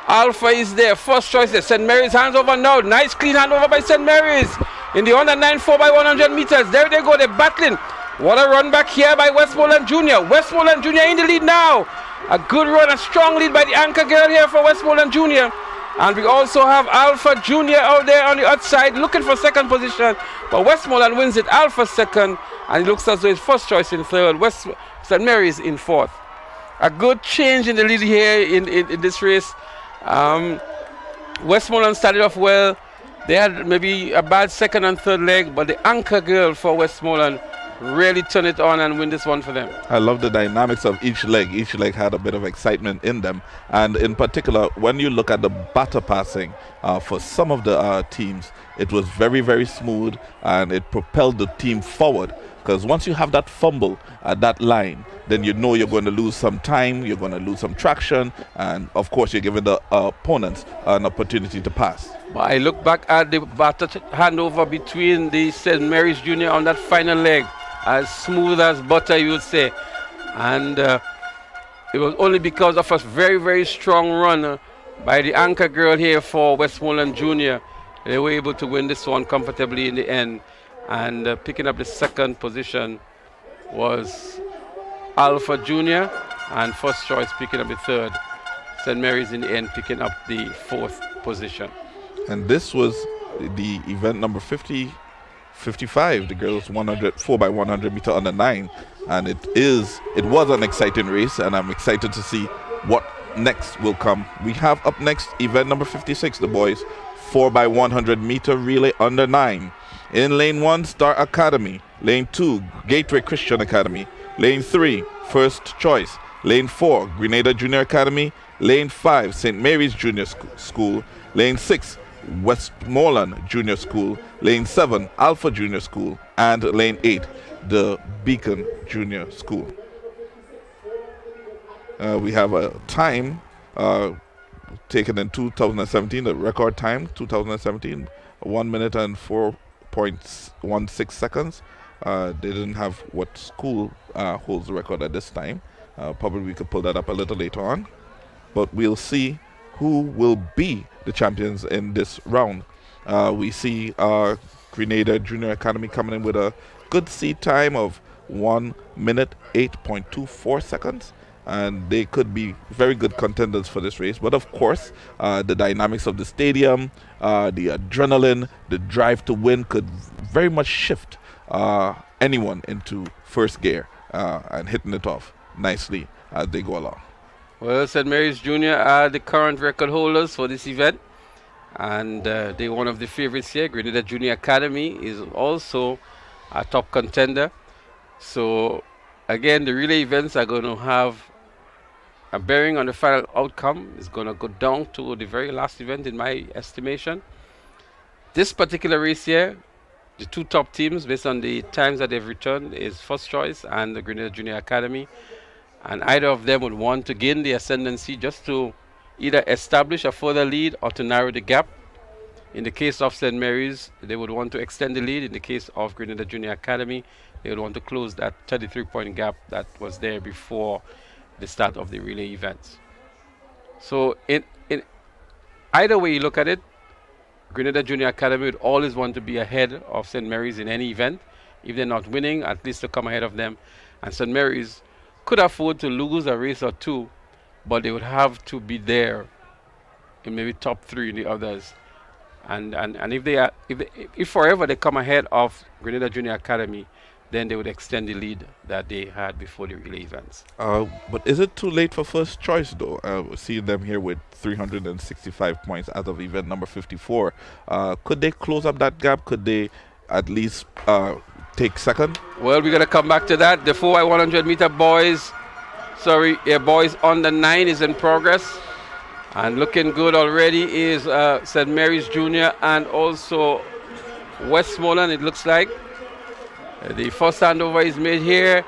Alpha is there. First choice there. St. Mary's hands over now. Nice clean handover by St. Mary's. In the under 9 4x100 meters. There they go. They're battling. What a run back here by Westmoreland Junior. Westmoreland Junior in the lead now. A good run, a strong lead by the anchor girl here for Westmoreland Junior. And we also have Alpha Junior out there on the outside looking for second position. But Westmoreland wins it. Alpha second. And it looks as though it's first choice in third. St. Mary's in fourth. A good change in the lead here in this race. Westmoreland started off well. They had maybe a bad second and third leg, but the anchor girl for Westmoreland really turned it on and win this one for them. I love the dynamics of each leg. Each leg had a bit of excitement in them. And in particular, when you look at the batter passing for some of the teams, it was very, very smooth and it propelled the team forward. Because once you have that fumble at that line, then you know you're going to lose some time, you're going to lose some traction, and of course you're giving the opponents an opportunity to pass. But I look back at the batter handover between the St. Mary's Junior on that final leg, as smooth as butter, you would say. And it was only because of a very, very strong run by the anchor girl here for Westmoreland Junior. They were able to win this one comfortably in the end. And picking up the second position was Alpha Junior, and first choice picking up the third. St. Mary's in the end picking up the fourth position. And this was the event number 55, the girls 4x100 meter under 9. And it was an exciting race, and I'm excited to see what next will come. We have up next event number 56, the boys 4x100 meter relay under 9. In lane 1, Star Academy. Lane 2, Gateway Christian Academy. Lane 3, First Choice. Lane 4, Grenada Junior Academy. Lane 5, St. Mary's Junior School. Lane 6, Westmoreland Junior School. Lane 7, Alpha Junior School. And Lane 8, the Beacon Junior School. We have a time taken in 2017, the record time, 2017, 1 minute and 4.16 seconds. They didn't have what school holds the record at this time. Probably we could pull that up a little later on. But we'll see who will be the champions in this round. We see Grenada Junior Academy coming in with a good seed time of 1 minute 8.24 seconds. And they could be very good contenders for this race. But of course, the dynamics of the stadium, the adrenaline, the drive to win could very much shift anyone into first gear and hitting it off nicely as they go along. Well, St. Mary's Junior are the current record holders for this event. and they're one of the favorites here. Grenada Junior Academy is also a top contender. So again, the relay events are going to have a bearing on the final outcome. It's going to go down to the very last event in my estimation. This particular race here, the two top teams based on the times that they've returned is First Choice and the Grenada Junior Academy. And either of them would want to gain the ascendancy just to either establish a further lead or to narrow the gap. In the case of St. Mary's, they would want to extend the lead. In the case of Grenada Junior Academy, they would want to close that 33-point gap that was there before the start of the relay events. So in either way you look at it, Grenada Junior Academy would always want to be ahead of St. Mary's in any event. If they're not winning, at least to come ahead of them. And St. Mary's could afford to lose a race or two, but they would have to be there in maybe top 3 in the others. And if forever they come ahead of Grenada Junior Academy, then they would extend the lead that they had before the relay events. But is it too late for First Choice, though? Seeing them here with 365 points as of event number 54. Could they close up that gap? Could they at least take second? Well, we're going to come back to that. The 4x100 meter boys on the 9 is in progress. And looking good already is St. Mary's Junior and also Westmoreland, it looks like. The first handover is made here,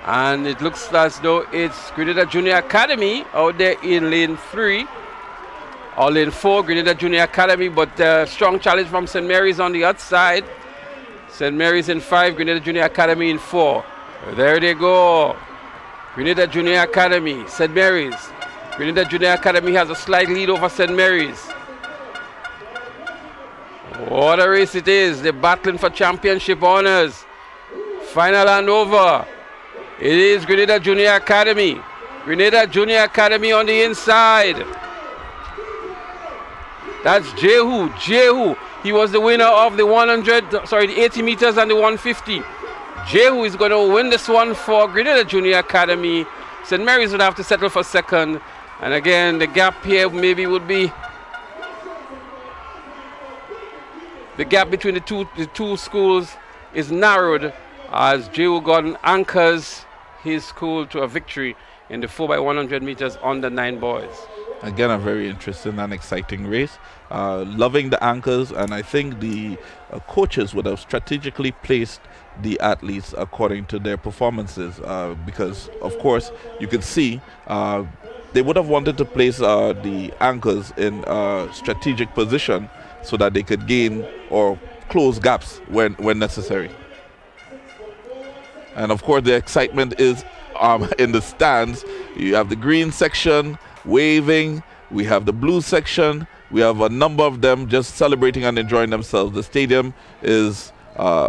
and it looks as though it's Grenada Junior Academy out there in lane 3 or lane 4, Grenada Junior Academy, but strong challenge from St. Mary's on the outside. St. Mary's in 5, Grenada Junior Academy in 4. There they go. Grenada Junior Academy, St. Mary's. Grenada Junior Academy has a slight lead over St. Mary's. What a race it is. They're battling for championship honors. Final handover. It is Grenada Junior Academy. Grenada Junior Academy on the inside. That's Jehu. Jehu. He was the winner of the 80 meters and the 150. Jehu is going to win this one for Grenada Junior Academy. St. Mary's would have to settle for second. And again, the gap here maybe would be the gap between the two schools is narrowed as Jehu Gordon anchors his school to a victory in the 4x100 meters on the 9 boys. Again, a very interesting and exciting race. Loving the anchors, and I think the coaches would have strategically placed the athletes according to their performances because, of course, you could see they would have wanted to place the anchors in a strategic position so that they could gain or close gaps when necessary. And of course, the excitement is in the stands. You have the green section waving. We have the blue section. We have a number of them just celebrating and enjoying themselves. The stadium is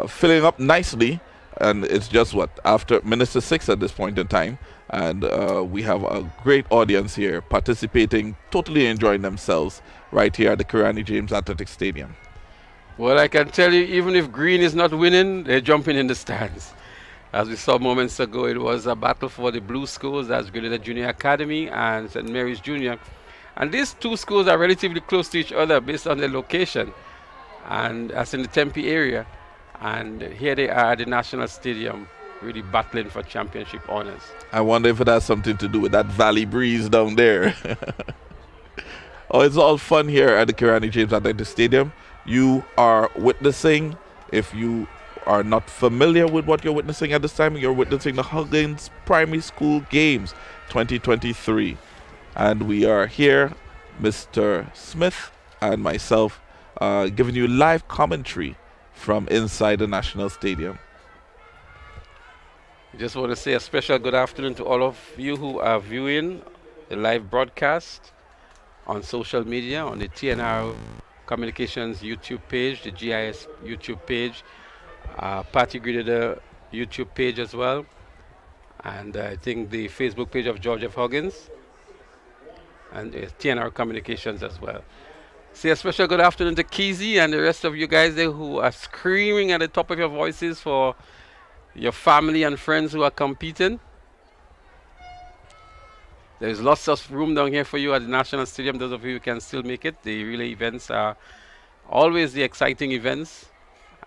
filling up nicely, and it's just after Minister 6 at this point in time. And we have a great audience here participating, totally enjoying themselves right here at the Kirani James Athletic Stadium. Well, I can tell you, even if green is not winning, they're jumping in the stands. As we saw moments ago, it was a battle for the blue schools, that's Grenada Junior Academy and St. Mary's Junior. And these two schools are relatively close to each other based on their location, and as in the Tempe area. And here they are at the National Stadium, really battling for championship honors. I wonder if it has something to do with that valley breeze down there. Oh, it's all fun here at the Kirani James Athletic Stadium. You are witnessing, if you are not familiar with what you're witnessing at this time, you're witnessing the Huggins Primary School Games 2023. And we are here, Mr. Smith and myself, giving you live commentary from inside the National Stadium. I just want to say a special good afternoon to all of you who are viewing the live broadcast on social media, on the TNR Communications YouTube page, the GIS YouTube page, Partygrenada YouTube page as well, and I think the Facebook page of George F. Huggins, and TNR Communications as well. Say a special good afternoon to Keezy and the rest of you guys there who are screaming at the top of your voices for your family and friends who are competing. There's lots of room down here for you at the National Stadium. Those of you who can still make it. The relay events are always the exciting events,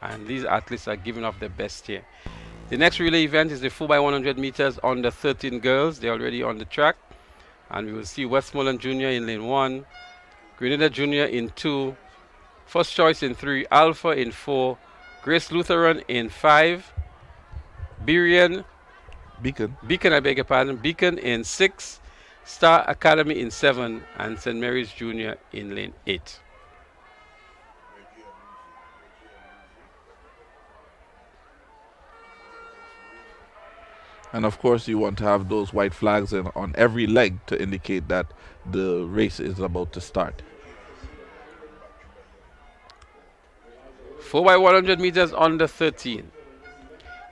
and these athletes are giving off their best here. The next relay event is the 4x100 meters under 13 girls. They're already on the track. And we will see Westmoreland Junior in lane 1, Grenada Junior in 2, First Choice in 3, Alpha in 4, Grace Lutheran in 5, Beacon, I beg your pardon, Beacon in 6, Star Academy in 7, and St. Mary's Junior in lane 8. And of course, you want to have those white flags on every leg to indicate that the race is about to start. 4x100 meters under 13.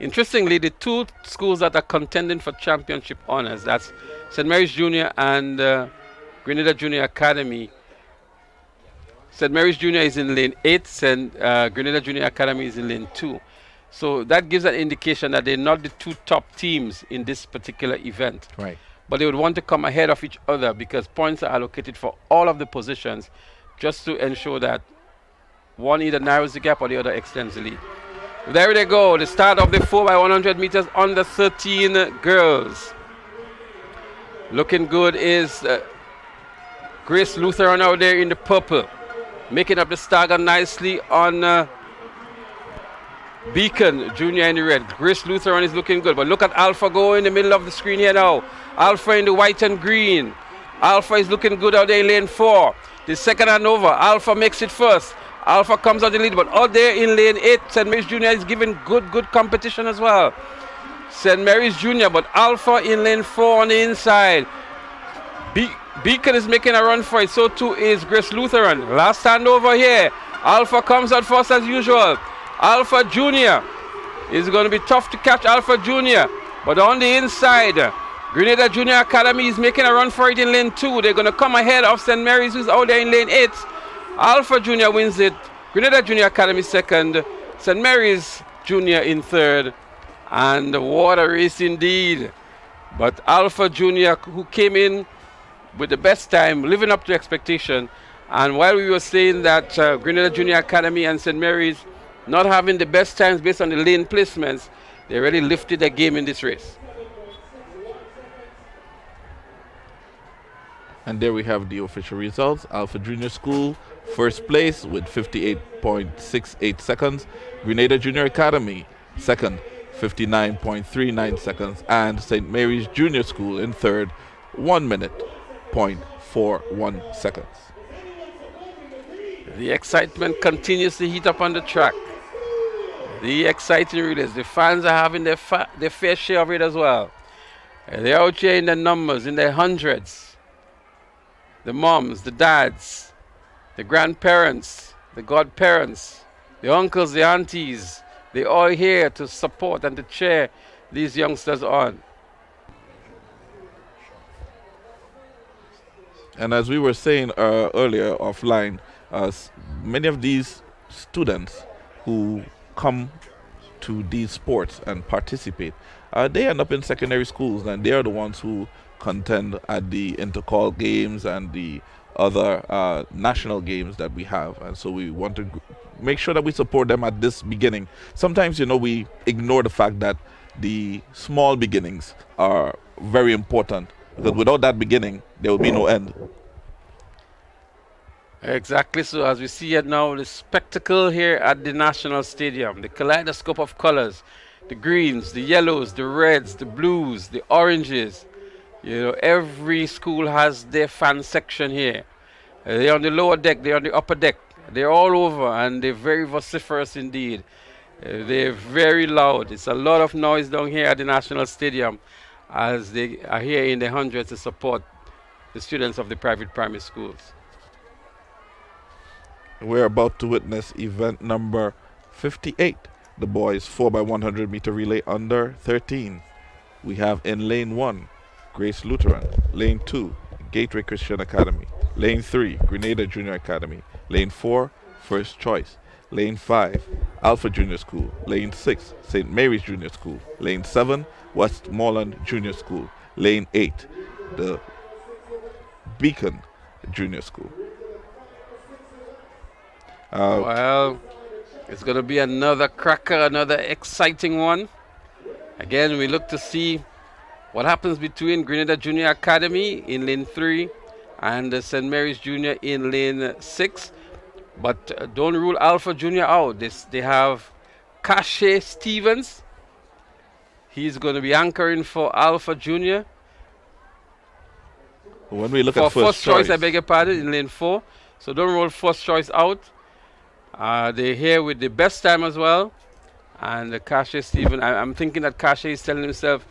Interestingly, the two schools that are contending for championship honors, that's St. Mary's Junior and Grenada Junior Academy. St. Mary's Junior is in lane 8, Grenada Junior Academy is in lane 2. So that gives an indication that they're not the two top teams in this particular event. Right. But they would want to come ahead of each other because points are allocated for all of the positions just to ensure that one either narrows the gap or the other extends the lead. There they go, the start of the 4x100 meters under 13 girls. Looking good is Grace Lutheran out there in the purple, making up the stagger nicely on Beacon Junior in the red. Grace Lutheran is looking good, but look at Alpha go in the middle of the screen here now. Alpha in the white and green. Alpha is looking good out there in lane 4. The second and over, Alpha makes it first. Alpha comes out the lead, but out there in lane 8, St. Mary's Junior is giving good competition as well. St. Mary's Junior, but Alpha in lane 4 on the inside. Beacon is making a run for it, so too is Grace Lutheran. Last stand over here. Alpha comes out first as usual. Alpha Junior is going to be tough to catch Alpha Junior, but on the inside, Grenada Junior Academy is making a run for it in lane 2. They're going to come ahead of St. Mary's, who's out there in lane 8. Alpha Junior wins it. Grenada Junior Academy second. St. Mary's Junior in third. And what a race indeed. But Alpha Junior, who came in with the best time, living up to expectation. And while we were saying that Grenada Junior Academy and St. Mary's not having the best times based on the lane placements, they really lifted their game in this race. And there we have the official results. Alpha Junior School, first place with 58.68 seconds. Grenada Junior Academy, second, 59.39 seconds. And St. Mary's Junior School in third, 1 minute, 0.41 seconds. The excitement continues to heat up on the track. The exciting relays. The fans are having their fair share of it as well. They're out here in the numbers, in their hundreds. The moms, the dads, the grandparents, the godparents, the uncles, the aunties, they're all here to support and to cheer these youngsters on. And as we were saying earlier offline, many of these students who come to these sports and participate, they end up in secondary schools, and they are the ones who contend at the intercall games and the other national games that we have. And so we want to make sure that we support them at this beginning. Sometimes, you know, we ignore the fact that the small beginnings are very important, because without that beginning, there will be no end. Exactly so. As we see it now, the spectacle here at the National Stadium, the kaleidoscope of colors, the greens, the yellows, the reds, the blues, the oranges. You know, every school has their fan section here. They're on the lower deck, they're on the upper deck. They're all over, and they're very vociferous indeed. They're very loud. It's a lot of noise down here at the National Stadium as they are here in the hundreds to support the students of the private primary schools. We're about to witness event number 58, the boys 4x100 meter relay under 13. We have in lane 1, Grace Lutheran. Lane 2, Gateway Christian Academy. Lane 3, Grenada Junior Academy. Lane 4, First Choice. Lane 5, Alpha Junior School. Lane 6, St. Mary's Junior School. Lane 7, Westmoreland Junior School. Lane 8, the Beacon Junior School. Well, it's going to be another cracker, another exciting one. Again, we look to see what happens between Grenada Junior Academy in lane 3 and St. Mary's Junior in lane 6. But don't rule Alpha Junior out. They have Cache Stevens. He's going to be anchoring for Alpha Junior. When we look for at first choice, I beg your pardon, in lane 4. So don't roll first choice out. They're here with the best time as well. And Cache Stevens, I'm thinking that Cache is telling himself,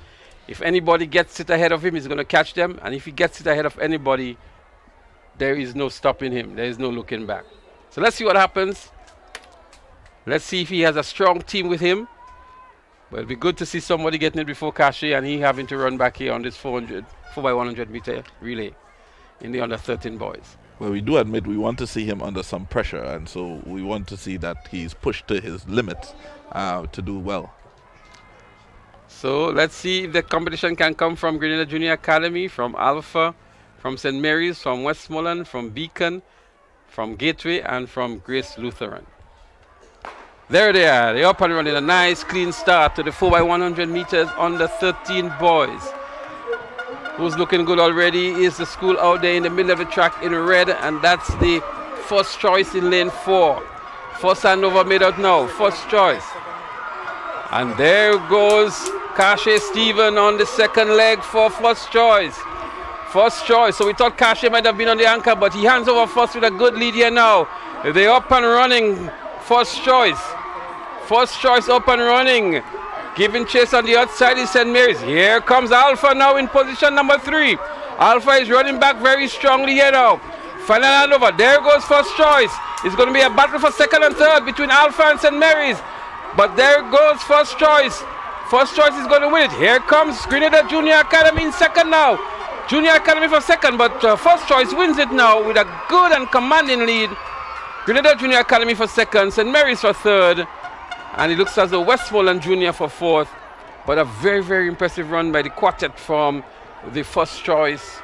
if anybody gets it ahead of him, he's going to catch them. And if he gets it ahead of anybody, there is no stopping him. There is no looking back. So let's see what happens. Let's see if he has a strong team with him. But it'll be good to see somebody getting it before Cache and he having to run back here on this 4x100 meter relay in the under 13 boys. Well, we do admit we want to see him under some pressure, and so we want to see that he's pushed to his limits to do well. So let's see if the competition can come from Grenada Junior Academy, from Alpha, from St. Mary's, from Westmoreland, from Beacon, from Gateway, and from Grace Lutheran. There they are. They're up and running. A nice clean start to the 4x100 meters under 13 boys. Who's looking good already is the school out there in the middle of the track in red, and that's the first choice in lane 4. First handover made out now. First choice. And there goes Cache Stephen on the second leg for first choice. First choice. So we thought Cache might have been on the anchor, but he hands over first with a good lead here now. They're up and running. First choice. First choice up and running. Giving chase on the outside is St. Mary's. Here comes Alpha now in position number 3. Alpha is running back very strongly here now. Final handover. There goes first choice. It's going to be a battle for second and third between Alpha and St. Mary's. But there goes first choice. First choice is going to win it. Here comes Grenada Junior Academy in second now. Junior Academy for second, but first choice wins it now with a good and commanding lead. Grenada Junior Academy for second, St. Mary's for third. And it looks as though Westmoreland Junior for fourth. But a very, very impressive run by the quartet from the first choice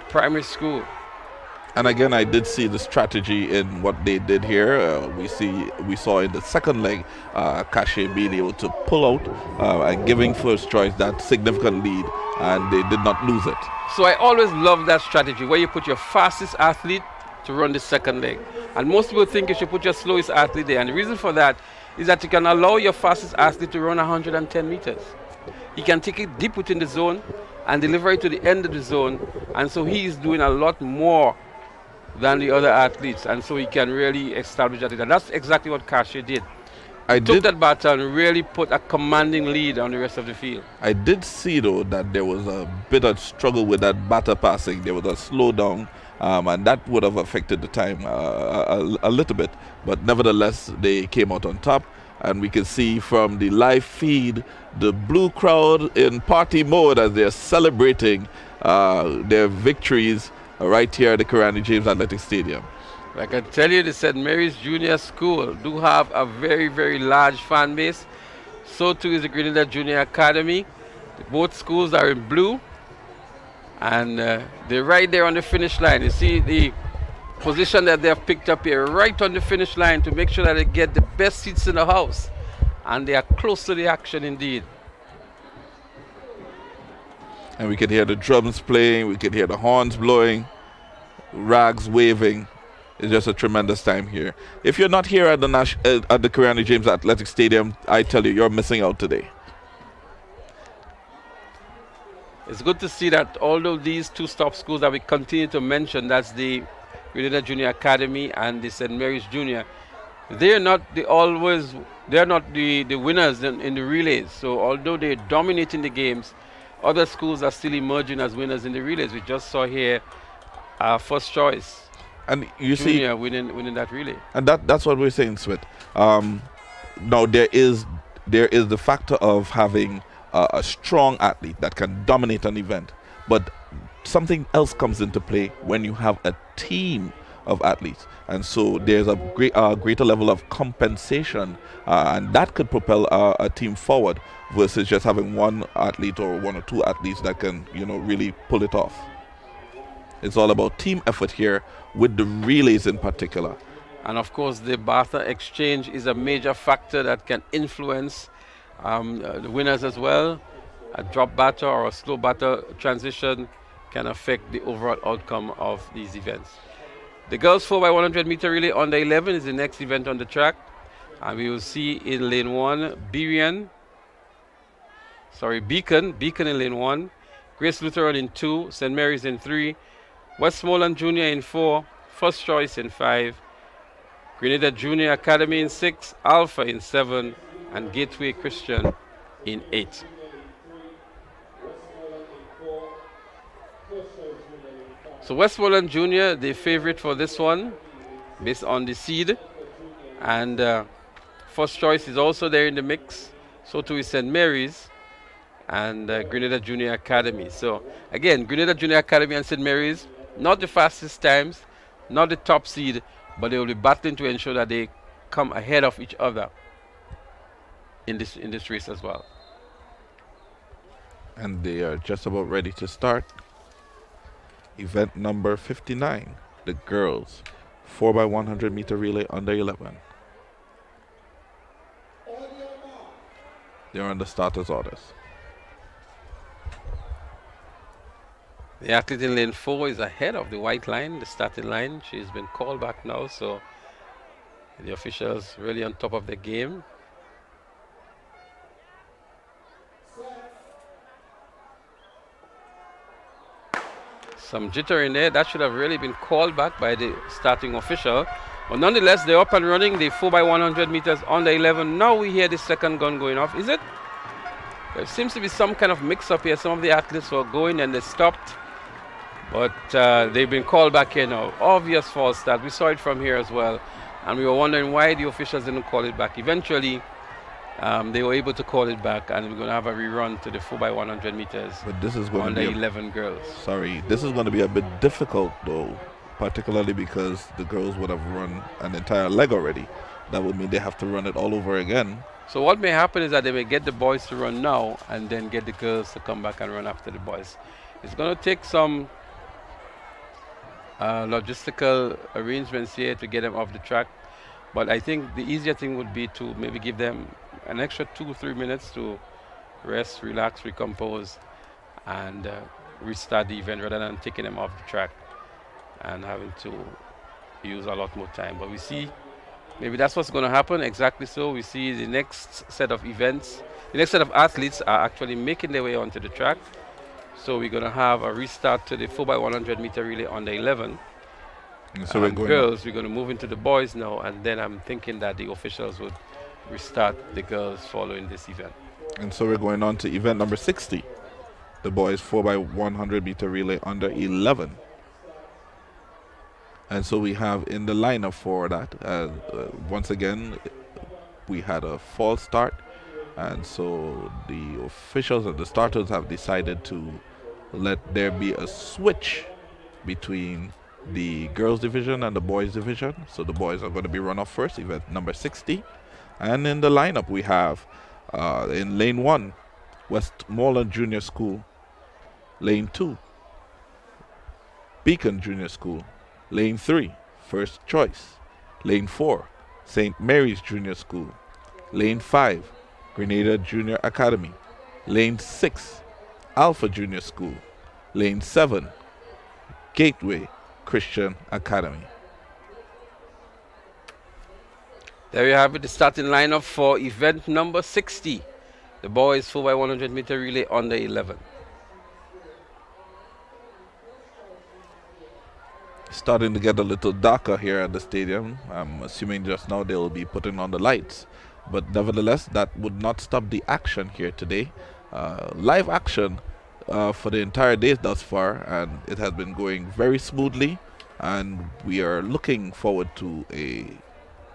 primary school. And again, I did see the strategy in what they did here. We saw in the second leg, Cache being able to pull out and giving first choice that significant lead, and they did not lose it. So I always love that strategy where you put your fastest athlete to run the second leg. And most people think you should put your slowest athlete there. And the reason for that is that you can allow your fastest athlete to run 110 meters. He can take it deep within the zone and deliver it to the end of the zone. And so he is doing a lot more than the other athletes. And so he can really establish that. And that's exactly what Cache did. He took that baton and really put a commanding lead on the rest of the field. I did see, though, that there was a bit of struggle with that batter passing. There was a slowdown. And that would have affected the time a little bit. But nevertheless, they came out on top. And we can see from the live feed the blue crowd in party mode as they're celebrating their victories right here at the Karani James Athletic Stadium. I can tell you the St. Mary's Junior School do have a very, very large fan base. So too is the Grenada Junior Academy. Both schools are in blue. And they're right there on the finish line. You see the position that they have picked up here, right on the finish line to make sure that they get the best seats in the house. And they are close to the action indeed. And we can hear the drums playing, we can hear the horns blowing, rags waving. It's just a tremendous time here. If you're not here at the Karani James Athletic Stadium, I tell you, you're missing out today. It's good to see that although these two top schools that we continue to mention, that's the Grenada Junior Academy and the St. Mary's Junior, they're not the winners in the relays. So although they're dominating the games, other schools are still emerging as winners in the relays. We just saw here first choice. And you Junior see, winning that relay. And that's what we're saying, Swit. Now there is the factor of having a strong athlete that can dominate an event, but something else comes into play when you have a team of athletes, and so there's a greater level of compensation, and that could propel a team forward versus just having one athlete or one or two athletes that can really pull it off. It's all about team effort here with the relays in particular. And of course, the batter exchange is a major factor that can influence the winners as well. A drop batter or a slow batter transition can affect the overall outcome of these events. The girls 4x100 meter relay under 11 is the next event on the track. And we will see in lane 1, Beacon in lane 1, Grace Lutheran in 2, St. Mary's in 3, Westmoreland Junior in 4, First Choice in 5, Grenada Junior Academy in 6, Alpha in 7, and Gateway Christian in 8. So Westmoreland Junior, the favorite for this one, based on the seed, and First Choice is also there in the mix. So too is St. Mary's and Grenada Junior Academy. So again, Grenada Junior Academy and St. Mary's, not the fastest times, not the top seed, but they will be battling to ensure that they come ahead of each other in this race as well. And they are just about ready to start. Event number 59, the girls 4x100 meter relay under 11. They're on the starters orders. The athlete in lane 4 is ahead of the white line, the starting line. She's been called back now, so the officials really on top of the game. Some jitter in there. That should have really been called back by the starting official. But nonetheless, they're up and running. The 4x100 meters under 11. Now we hear the second gun going off. Is it? There seems to be some kind of mix-up here. Some of the athletes were going and they stopped. But they've been called back here now. Obvious false start. We saw it from here as well. And we were wondering why the officials didn't call it back. Eventually, they were able to call it back, and we're going to have a rerun to the 4x100 meters. But this is going to be 11 girls. Sorry, this is going to be a bit difficult though, particularly because the girls would have run an entire leg already. That would mean they have to run it all over again. So what may happen is that they may get the boys to run now and then get the girls to come back and run after the boys. It's going to take some logistical arrangements here to get them off the track. But I think the easier thing would be to maybe give them an extra 2-3 minutes to rest, relax, recompose, and restart the event rather than taking them off the track and having to use a lot more time. But we see maybe that's what's going to happen. Exactly so. We see the next set of events, the next set of athletes are actually making their way onto the track. So we're going to have a restart to the 4x100 meter relay under 11. And so we're going girls, we're going to move into the boys now, and then I'm thinking that the officials would restart the girls following this event. And so we're going on to event number 60, the boys 4x100 meter relay under 11. And so we have in the lineup for that, once again, we had a false start. And so the officials and the starters have decided to let there be a switch between the girls division and the boys division. So the boys are going to be run off first, event number 60. And in the lineup we have in lane 1, Westmoreland Junior School. Lane 2, Beacon Junior School. Lane 3, First Choice. Lane 4, St. Mary's Junior School. Lane 5, Grenada Junior Academy. Lane 6, Alpha Junior School. Lane 7, Gateway Christian Academy. There you have it, the starting lineup for event number 60, the boys 4x100 meter relay under 11. Starting to get a little darker here at the stadium. I'm assuming just now they will be putting on the lights. But nevertheless, that would not stop the action here today. Live action for the entire day thus far, and it has been going very smoothly. And we are looking forward to a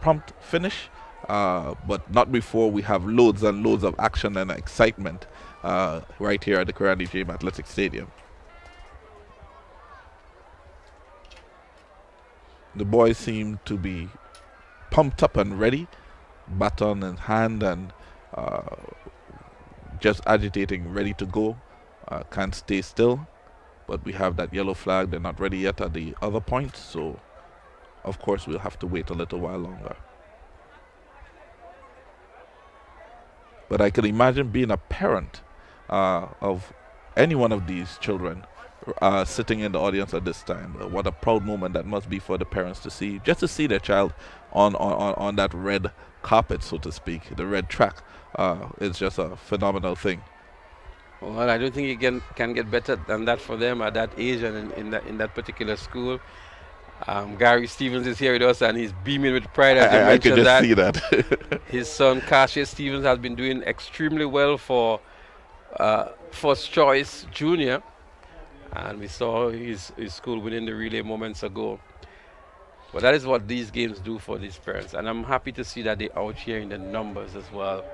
prompt finish, but not before we have loads and loads of action and excitement right here at the Karani James Athletic Stadium. The boys seem to be pumped up and ready, baton in hand and just agitating, ready to go. Can't stay still. but we have that yellow flag. They're not ready yet at the other point, so of course we'll have to wait a little while longer. But I can imagine being a parent of any one of these children sitting in the audience at this time. What a proud moment that must be for the parents to see, just to see their child on that red carpet, so to speak, the red track. It's just a phenomenal thing. Well, I don't think you can get better than that for them at that age and in that particular school. Gary Stevens is here with us, and he's beaming with pride as you mentioned I could just see that. His son, Cassius Stevens, has been doing extremely well for First Choice Junior, and we saw his school winning the relay moments ago. But that is what these games do for these parents, and I'm happy to see that they're out here in the numbers as well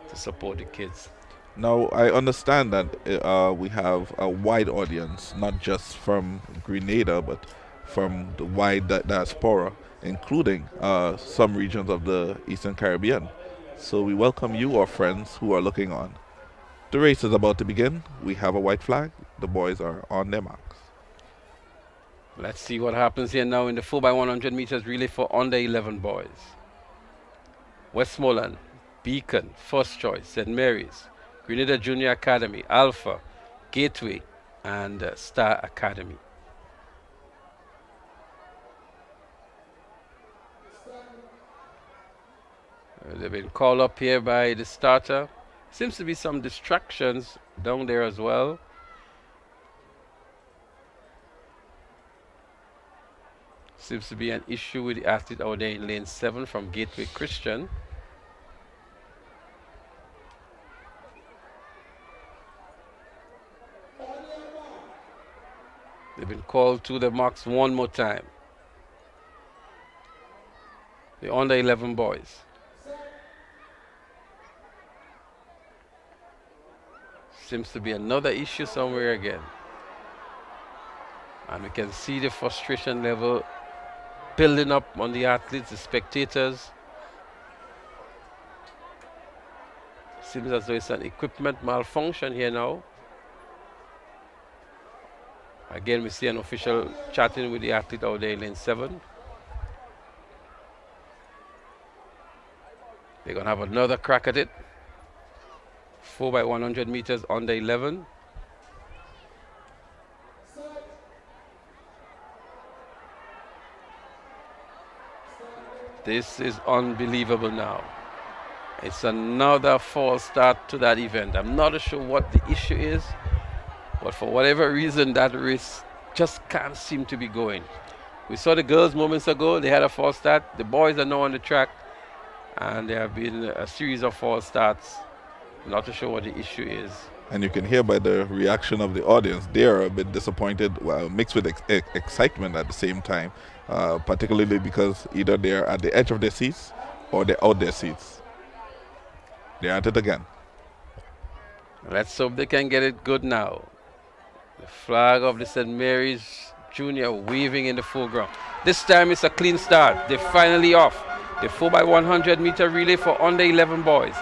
to support the kids. Now, I understand that we have a wide audience, not just from Grenada, but from the wide diaspora, including some regions of the Eastern Caribbean. So we welcome you, our friends who are looking on. The race is about to begin. We have a white flag. The boys are on their marks. Let's see what happens here now in the 4x100 meters relay for under 11 boys. Westmoreland, Beacon, First Choice, St. Mary's, Grenada Junior Academy, Alpha, Gateway, and Star Academy. They've been called up here by the starter. Seems to be some distractions down there as well. Seems to be an issue with the athlete out there in lane 7 from Gateway Christian. They've been called to the marks one more time. The under 11 boys. Seems to be another issue somewhere again. And we can see the frustration level building up on the athletes, the spectators. Seems as though it's an equipment malfunction here now. Again, we see an official chatting with the athlete out there in lane 7. They're going to have another crack at it. 4x100 meters under 11. This is unbelievable now. It's another false start to that event. I'm not sure what the issue is, but for whatever reason, that race just can't seem to be going. We saw the girls moments ago. They had a false start. The boys are now on the track, and there have been a series of false starts. Not too sure what the issue is. And you can hear by the reaction of the audience, they are a bit disappointed, well, mixed with excitement at the same time, particularly because either they're at the edge of their seats or they're out their seats. They're at it again. Let's hope they can get it good now. The flag of the St. Mary's Junior waving in the foreground. This time it's a clean start. They're finally off. The 4x100 meter relay for under 11 boys.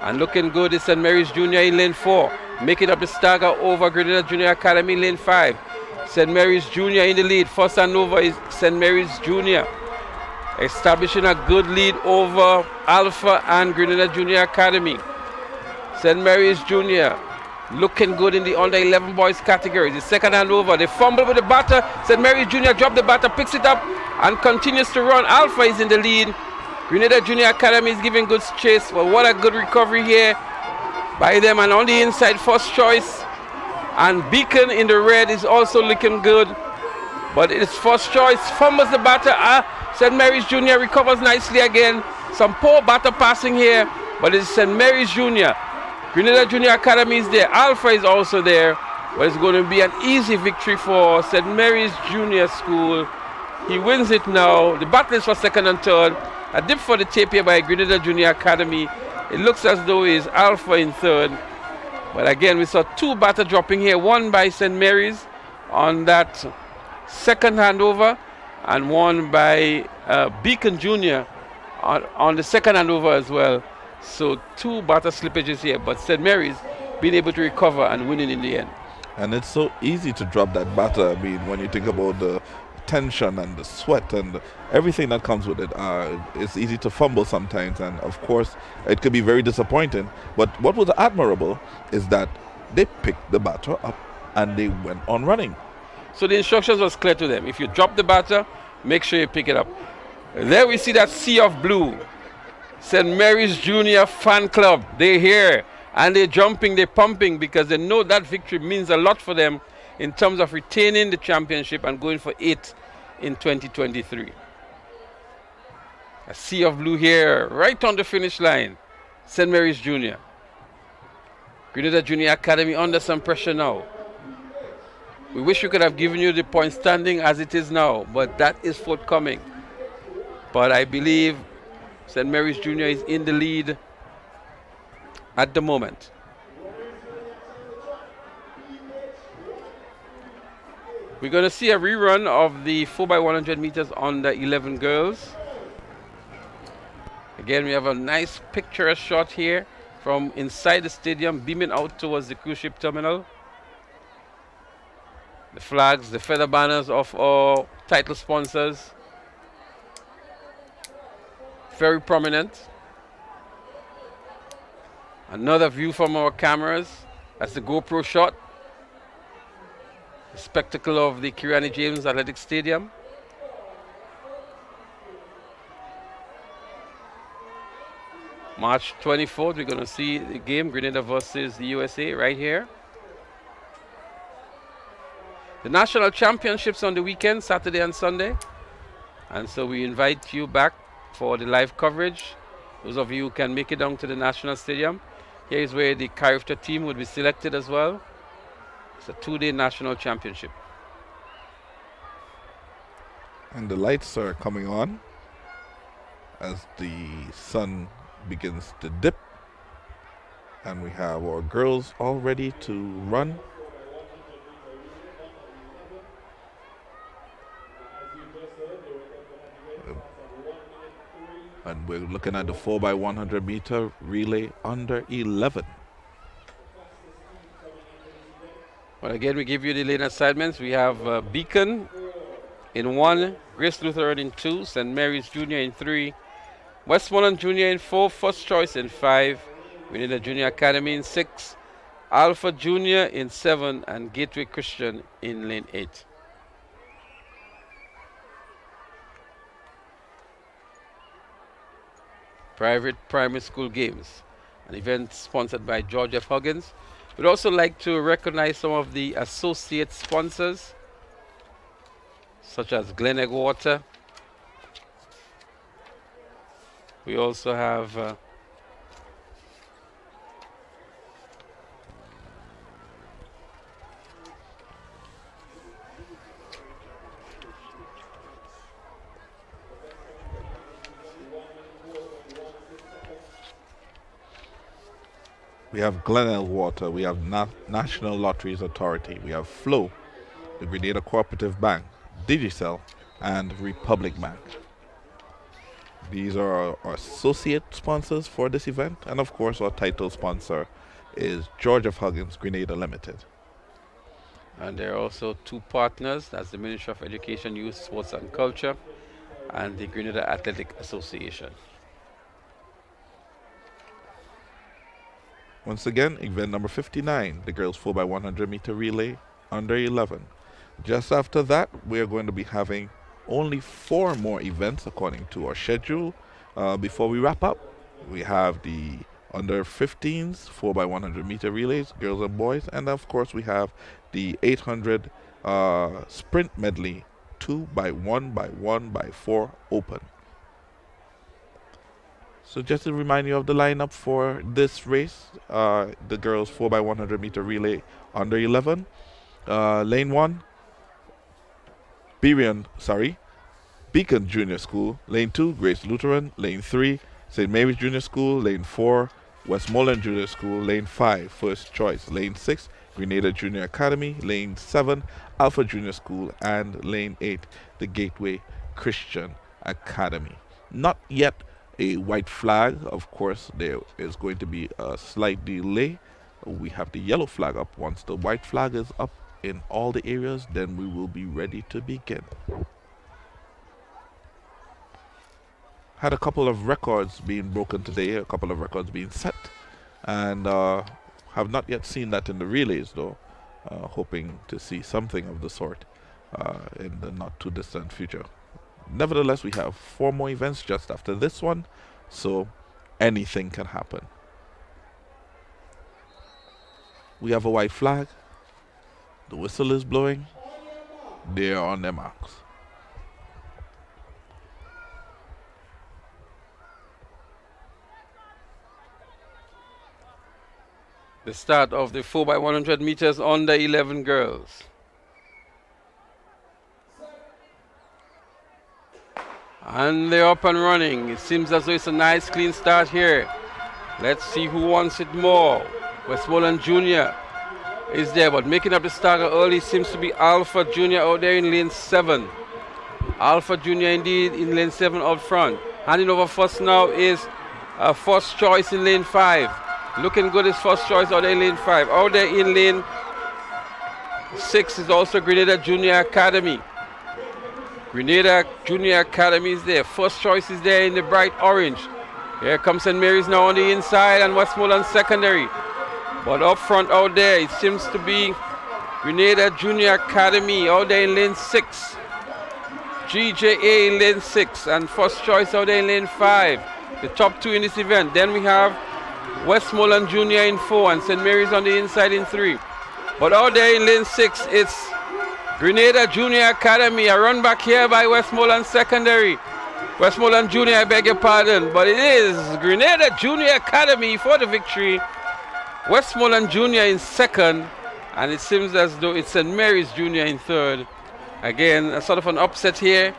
And looking good is St. Mary's Junior in lane 4. Making up the stagger over Grenada Junior Academy in lane 5. St. Mary's Junior in the lead. First and over is St. Mary's Junior. Establishing a good lead over Alpha and Grenada Junior Academy. St. Mary's Junior looking good in the under 11 boys category. The second hand over. They fumble with the batter. St. Mary's Junior drop the batter, picks it up and continues to run. Alpha is in the lead. Grenada Junior Academy is giving good chase. Well, what a good recovery here by them. And on the inside, First Choice and Beacon in the red is also looking good. But it's First Choice, fumbles the batter. St. Mary's Junior recovers nicely again. Some poor batter passing here, but it's St. Mary's Junior. Grenada Junior Academy is there. Alpha is also there. But it's going to be an easy victory for St. Mary's Junior School. He wins it now. The battle is for second and third. A dip for the tape here by Grenada Junior Academy. It looks as though it's Alpha in third. But again, we saw two batter dropping here. One by St. Mary's on that second handover, and one by Beacon Junior on the second handover as well. So two batter slippages here, but St. Mary's being able to recover and winning in the end. And it's so easy to drop that batter. I mean, when you think about the tension and the sweat and everything that comes with it, it's easy to fumble sometimes. And of course, it could be very disappointing. But what was admirable is that they picked the batter up and they went on running. So the instructions was clear to them. If you drop the batter, make sure you pick it up. There we see that sea of blue. St. Mary's Junior Fan Club. They're here. And they're jumping, they're pumping because they know that victory means a lot for them in terms of retaining the championship and going for 8 in 2023. A sea of blue here, right on the finish line. St. Mary's Junior. Grenada Junior Academy under some pressure now. We wish we could have given you the point standing as it is now, but that is forthcoming. But I believe St. Mary's Junior is in the lead at the moment. We're going to see a rerun of the 4x100 meters under 11 girls. Again, we have a nice picturesque shot here from inside the stadium, beaming out towards the cruise ship terminal. The flags, the feather banners of our title sponsors. Very prominent. Another view from our cameras. That's the GoPro shot. The spectacle of the Kirani James Athletic Stadium. March 24th, we're going to see the game, Grenada versus the USA, right here. The national championships on the weekend, Saturday and Sunday. And so we invite you back for the live coverage. Those of you who can make it down to the National Stadium. Here is where the character team would be selected as well. It's a 2-day national championship. And the lights are coming on as the sun begins to dip. And we have our girls all ready to run. And we're looking at the 4x100 meter relay under 11. Well, again, we give you the lane assignments. We have Beacon in 1, Grace Lutheran in 2, St. Mary's Junior in 3, Westmoreland Junior in 4, First Choice in 5, we need a Junior Academy in 6, Alpha Junior in 7, and Gateway Christian in lane 8. Private primary school games, an event sponsored by George F. Huggins. We'd also like to recognize some of the associate sponsors, such as Glen Water. We also have we have Glenelg Water, we have National Lotteries Authority, we have Flow, the Grenada Cooperative Bank, Digicel, and Republic Bank. These are our associate sponsors for this event, and of course our title sponsor is George F. Huggins Grenada Limited. And there are also 2 partners, that's the Ministry of Education, Youth, Sports and Culture, and the Grenada Athletic Association. Once again, event number 59, the girls 4x100 meter relay under 11. Just after that, we are going to be having only 4 more events according to our schedule. Before we wrap up, we have the under 15s 4x100 meter relays, girls and boys, and of course we have the 800 sprint medley 2x1x1x4 open. So just to remind you of the lineup for this race, the girls 4x100 meter relay under 11. Lane 1, Beacon Junior School. Lane 2, Grace Lutheran. Lane 3, St. Mary's Junior School. Lane 4, Westmoreland Junior School. Lane 5, First Choice. Lane 6, Grenada Junior Academy. Lane 7, Alpha Junior School. And Lane 8, the Gateway Christian Academy. Not yet a white flag. Of course, there is going to be a slight delay we have the yellow flag up. Once the white flag is up in all the areas, then we will be ready to begin. Had a couple of records being broken today, a couple of records being set, and have not yet seen that in the relays though. Hoping to see something of the sort in the not too distant future. Nevertheless, we have 4 more events just after this one, so anything can happen. We have a white flag. The whistle is blowing. They are on their marks. The start of the 4x100 meters under 11 girls. And they're up and running. It seems as though it's a nice clean start here. Let's see who wants it more. Westmoreland Junior is there, but making up the start early seems to be Alpha Junior out there in lane 7. Alpha Junior indeed in lane 7 out front. Handing over first now is First Choice in lane 5. Looking good is First Choice out there in lane 5. Out there in lane 6 is also Grenada Junior Academy. Grenada Junior Academy is there. First Choice is there in the bright orange. Here comes St. Mary's now on the inside and Westmoreland Secondary. But up front out there, it seems to be Grenada Junior Academy out there in lane 6. GJA in lane 6 and First Choice out there in lane 5. The top 2 in this event. Then we have Westmoreland Junior in 4 and St. Mary's on the inside in 3. But out there in lane 6, it's Grenada Junior Academy. A run back here by Westmoreland Secondary. Westmoreland Junior, I beg your pardon. But it is Grenada Junior Academy for the victory. Westmoreland Junior in 2nd. And it seems as though it's St. Mary's Junior in 3rd. Again, a sort of an upset here.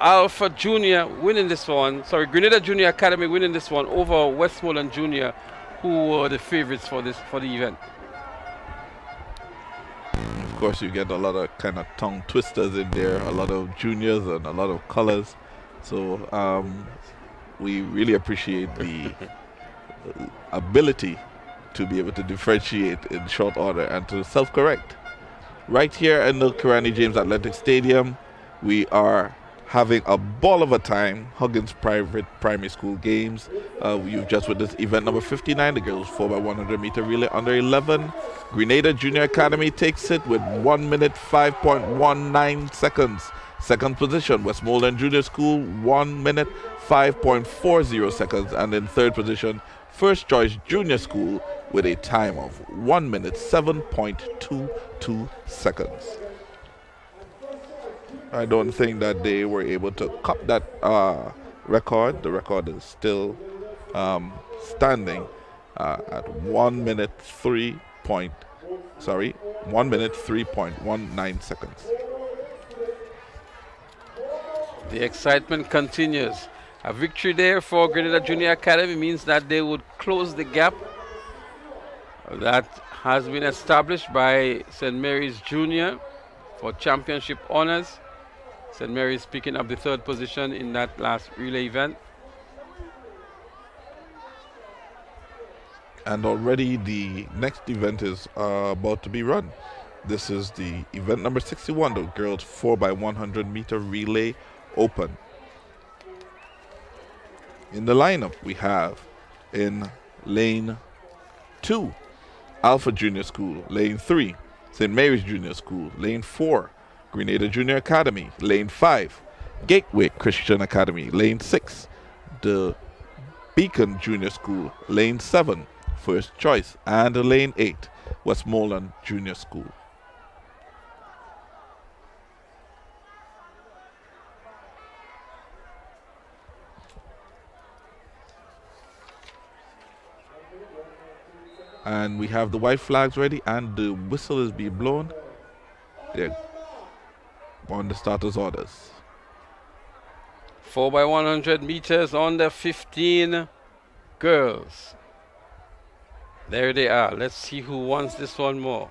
Alpha Junior winning this one. Sorry, Grenada Junior Academy winning this one over Westmoreland Junior, who were the favorites for the event. Of course, you get a lot of kind of tongue twisters in there, a lot of juniors and a lot of colors. So we really appreciate the ability to be able to differentiate in short order and to self-correct. Right here in the Kirani James Athletic Stadium, we are having a ball of a time. Huggins Private Primary School games. You've just witnessed event number 59, the girls 4x100 meter relay under 11. Grenada Junior Academy takes it with 1 minute 5.19 seconds. Second position, Westmoreland Junior School, 1 minute 5.40 seconds. And in third position, First Choice Junior School with a time of 1 minute 7.22 seconds. I don't think that they were able to cut that record. The record is still standing at 1 minute 3.19 seconds. The excitement continues. A victory there for Grenada Junior Academy means that they would close the gap that has been established by St. Mary's Junior for championship honors. St. Mary's picking up the 3rd position in that last relay event. And already the next event is about to be run. This is the event number 61, the girls 4x100 meter relay open. In the lineup, we have in lane 2, Alpha Junior School, lane 3, St. Mary's Junior School, lane 4, Grenada Junior Academy, lane 5, Gateway Christian Academy, lane 6, the Beacon Junior School, lane 7, First Choice, and lane 8, Westmoreland Junior School. And we have the white flags ready and the whistle is being blown. They're on the starters' orders. 4x100 meters on the 15 girls. There they are. Let's see who wants this one more.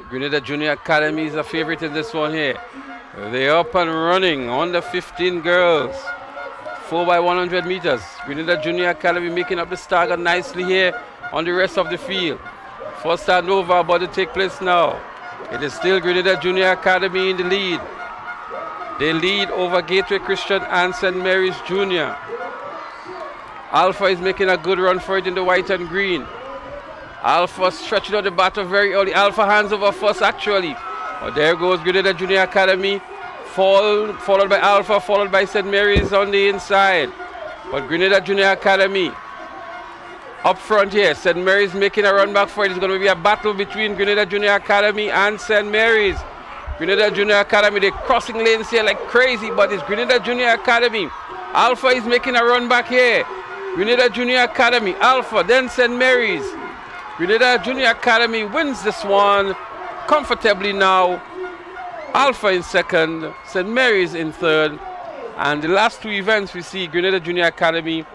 Grenada Junior Academy is a favorite in this one here. They're up and running on the 15 girls. 4x100 meters. Grenada Junior Academy making up the stagger nicely here on the rest of the field. First handover about to take place now. It is still Grenada Junior Academy in the lead. They lead over Gateway Christian and St. Mary's Junior. Alpha is making a good run for it in the white and green. Alpha stretching out the batter very early. Alpha hands over first actually. But there goes Grenada Junior Academy. Followed by Alpha, followed by St. Mary's on the inside. But Grenada Junior Academy up front here. St. Mary's making a run back for it. It's going to be a battle between Grenada Junior Academy and St. Mary's. Grenada Junior Academy, they're crossing lanes here like crazy, but it's Grenada Junior Academy. Alpha is making a run back here. Grenada Junior Academy, Alpha, then St. Mary's. Grenada Junior Academy wins this one comfortably now. Alpha in second, St. Mary's in third. And the last two events we see Grenada Junior Academy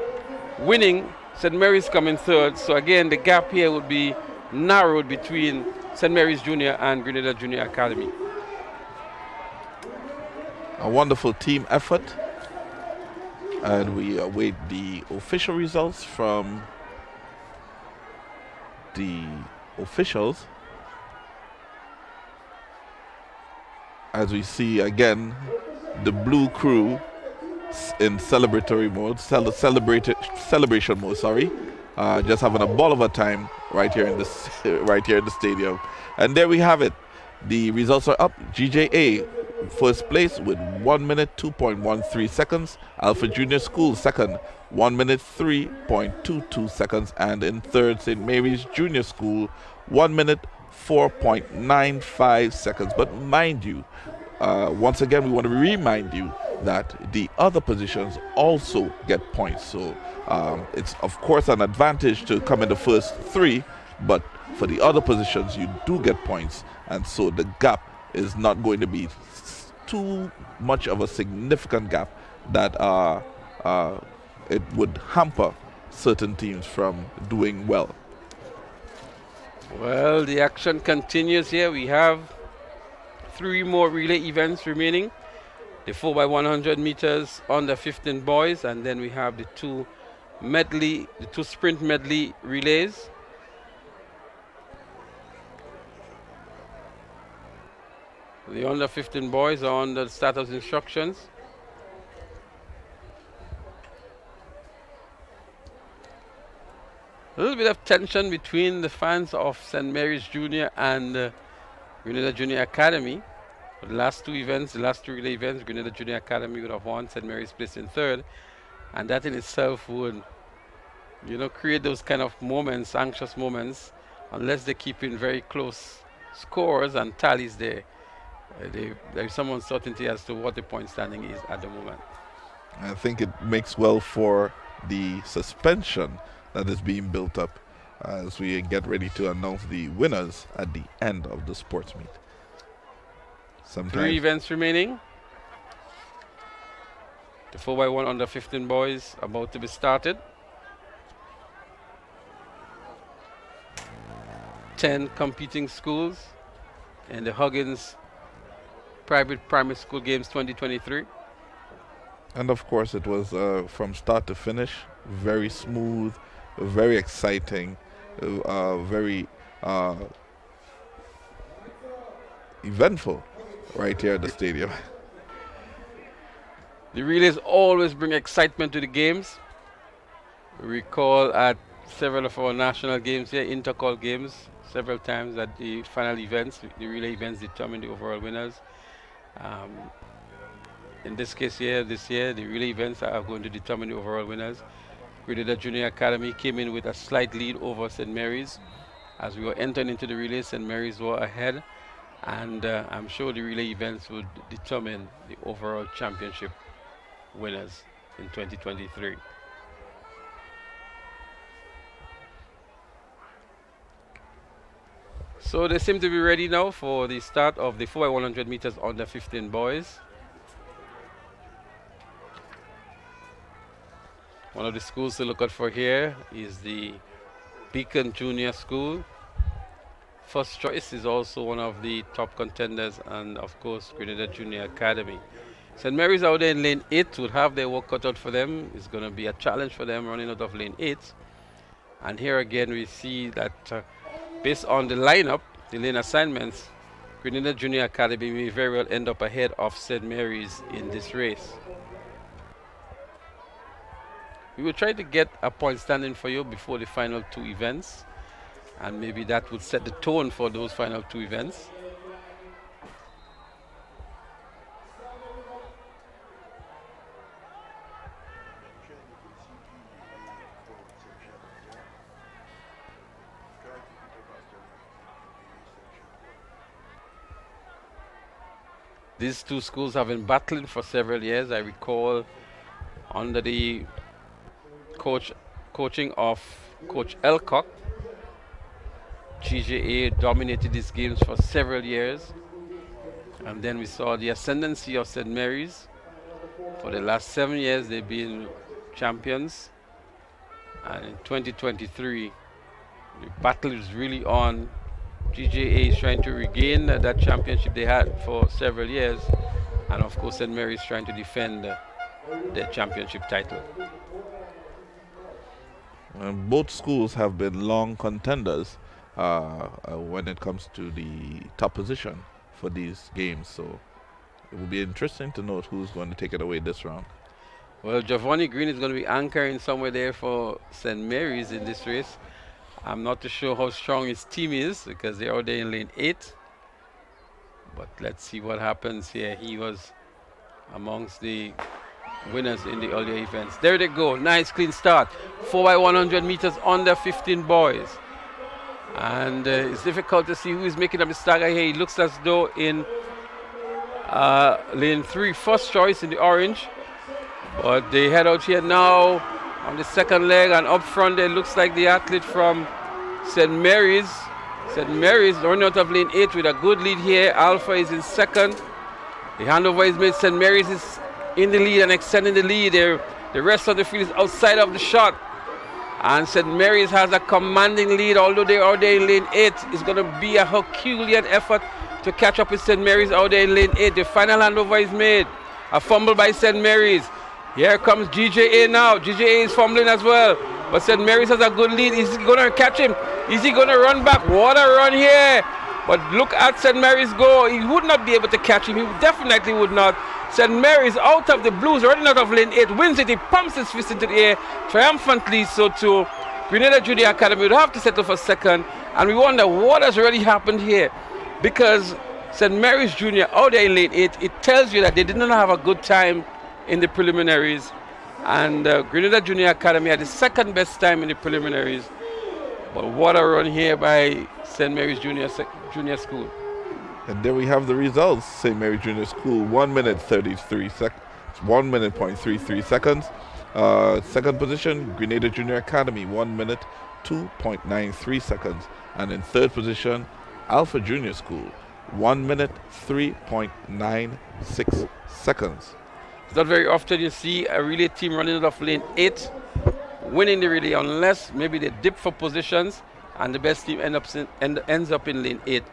winning, St. Mary's coming third. So again, the gap here would be narrowed between St. Mary's Junior and Grenada Junior Academy. A wonderful team effort. And we await the official results from the officials. As we see again, the blue crew in celebratory mode, celebration mode. Sorry, just having a ball of a time right here in this, right here in the stadium. And there we have it. The results are up. GJA first place with 1 minute 2.13 seconds. Alpha Junior School second, 1 minute 3.22 seconds, and in third St. Mary's Junior School, 1 minute 4.95 seconds. But mind you, once again, we want to remind you that the other positions also get points. So it's of course an advantage to come in the first three, but for the other positions you do get points, and so the gap is not going to be too much of a significant gap that it would hamper certain teams from doing well. Well, the action continues here. We have 3 more relay events remaining. The 4x100 meters under 15 boys, and then we have the two sprint medley relays. The under 15 boys are on the status instructions. A little bit of tension between the fans of St. Mary's Junior and Grenada Junior Academy. For the last 2 events, the last 2 relay events, Grenada Junior Academy would have won, St. Mary's placed in third. And that in itself would, create those kind of moments, anxious moments, unless they keep in very close scores and tallies there. There's some uncertainty as to what the point standing is at the moment. I think it makes well for the suspension that is being built up as we get ready to announce the winners at the end of the sports meet. 3 events remaining. The 4x1 under 15 boys about to be started. 10 competing schools in the Huggins Private Primary School Games 2023. And of course it was from start to finish, very smooth, very exciting, very eventful right here at the stadium. The relays always bring excitement to the games. We recall at several of our national games here, intercall games, several times at the final events, the relay events determine the overall winners. In this case here, this year, the relay events are going to determine the overall winners. Grenada Junior Academy came in with a slight lead over St. Mary's. As we were entering into the relay, St. Mary's were ahead, and I'm sure the relay events would determine the overall championship winners in 2023. So they seem to be ready now for the start of the 4x100 meters under 15 boys. One of the schools to look out for here is the Beacon Junior School. First choice is also one of the top contenders, and of course Grenada Junior Academy. St. Mary's out there in lane 8 will have their work cut out for them. It's going to be a challenge for them running out of lane 8. And here again we see that based on the lineup, the lane assignments, Grenada Junior Academy may very well end up ahead of St. Mary's in this race. We will try to get a point standing for you before the final two events, and maybe that would set the tone for those final two events. These two schools have been battling for several years. I recall under the coaching of Coach Elcock, GJA dominated these games for several years. And then we saw the ascendancy of St. Mary's. For the last 7 years, they've been champions. And in 2023, the battle is really on. GJA is trying to regain that championship they had for several years. And of course, St. Mary's trying to defend their championship title. Both schools have been long contenders when it comes to the top position for these games. So it will be interesting to note who's going to take it away this round. Well, Giovanni Green is going to be anchoring somewhere there for St. Mary's in this race. I'm not too sure how strong his team is because they're out there in lane 8. But let's see what happens here. He was amongst the winners in the earlier events. There they go. Nice clean start. 4x100 meters under 15 boys. And it's difficult to see who is making a mistake here. He looks as though in lane 3, first choice in the orange. But they head out here now on the second leg, and up front there looks like the athlete from St. Mary's. St. Mary's running out of lane 8 with a good lead here. Alpha is in second. The handover is made. St. Mary's is in the lead and extending the lead. The rest of the field is outside of the shot. And St. Mary's has a commanding lead, although they're out there in lane 8. It's going to be a Herculean effort to catch up with St. Mary's out there in lane 8. The final handover is made. A fumble by St. Mary's. Here comes GJA now. GJA is fumbling as well. But St. Mary's has a good lead. Is he going to catch him? Is he going to run back? What a run here. But look at St. Mary's go. He would not be able to catch him. He definitely would not. St. Mary's out of the blues, running out of lane 8, wins it. He pumps his fist into the air triumphantly. So to Grenada Junior Academy would have to settle for second. And we wonder what has really happened here. Because St. Mary's Junior out there in lane 8, it tells you that they did not have a good time in the preliminaries. And Grenada Junior Academy had the second best time in the preliminaries. But what a run here by St. Mary's Junior School. And there we have the results. St. Mary Junior School, 1 minute 33 seconds. 1 minute 0.33 seconds. Second position, Grenada Junior Academy, 1 minute 2.93 seconds. And in third position, Alpha Junior School, 1 minute 3.96 seconds. It's not very often you see a relay team running out of lane 8, winning the relay, unless maybe they dip for positions and the best team ends up in lane 8.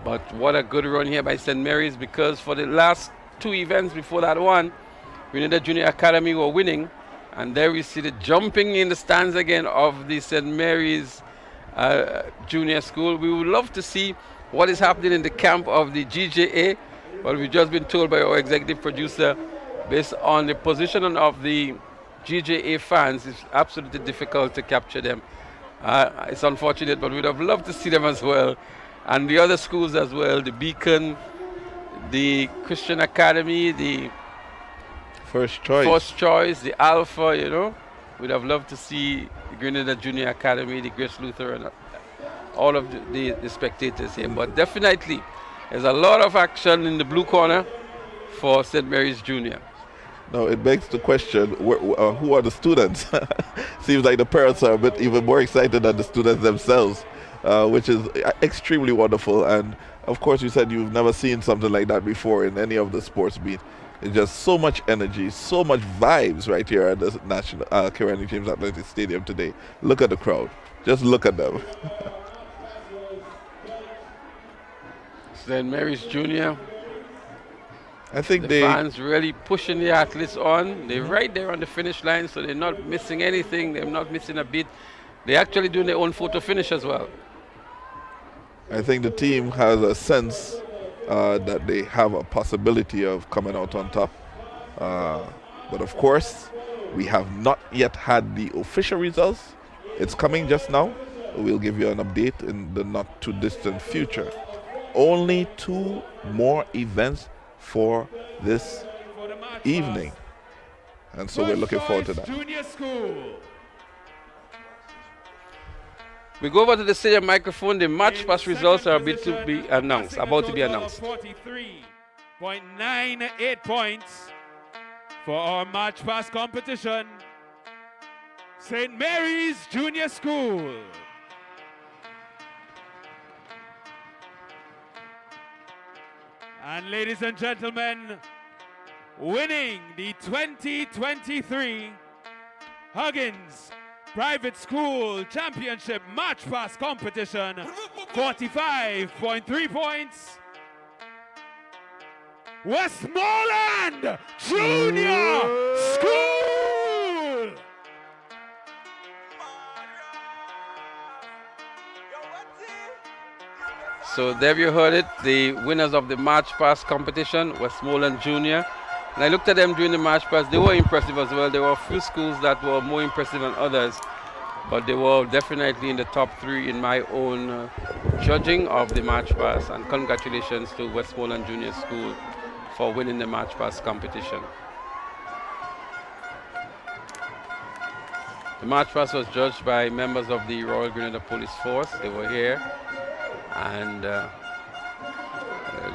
But what a good run here by St. Mary's, because for the last two events before that one, Grenada Junior Academy were winning. And there we see the jumping in the stands again of the St. Mary's Junior School. We would love to see what is happening in the camp of the GJA, but we've just been told by our executive producer, based on the position of the GJA fans, it's absolutely difficult to capture them. It's unfortunate, but we'd have loved to see them as well. And the other schools as well, the Beacon, the Christian Academy, the First Choice, the Alpha, you know. We'd have loved to see the Grenada Junior Academy, the Grace Lutheran, all of the spectators here. But definitely, there's a lot of action in the blue corner for St. Mary's Junior. Now, it begs the question, who are the students? Seems like the parents are a bit even more excited than the students themselves, which is extremely wonderful. And, of course, you said you've never seen something like that before in any of the sports meet. It's just so much energy, so much vibes right here at the National Kerani James Athletic Stadium today. Look at the crowd. Just look at them. St. Mary's Junior. I think the fans really pushing the athletes on. They're right there on the finish line, so they're not missing anything. They're not missing a beat. They're actually doing their own photo finish as well. I think the team has a sense that they have a possibility of coming out on top. But of course, we have not yet had the official results. It's coming just now. We'll give you an update in the not too distant future. Only 2 more events for this evening. And so we're looking forward to that. Junior School. We go over to the stadium microphone. The match pass results are about to be announced. 43.98 points for our match pass competition. St. Mary's Junior School. And ladies and gentlemen, winning the 2023 Huggins Private School Championship Match Pass Competition, 45.3 points, Westmoreland Junior School! So there you heard it, the winners of the March Pass competition, Westmoreland Junior. And I looked at them during the March Pass. They were impressive as well. There were a few schools that were more impressive than others, but they were definitely in the top 3 in my own judging of the March Pass. And congratulations to Westmoreland Junior School for winning the March Pass competition. The March Pass was judged by members of the Royal Grenada Police Force. They were here, and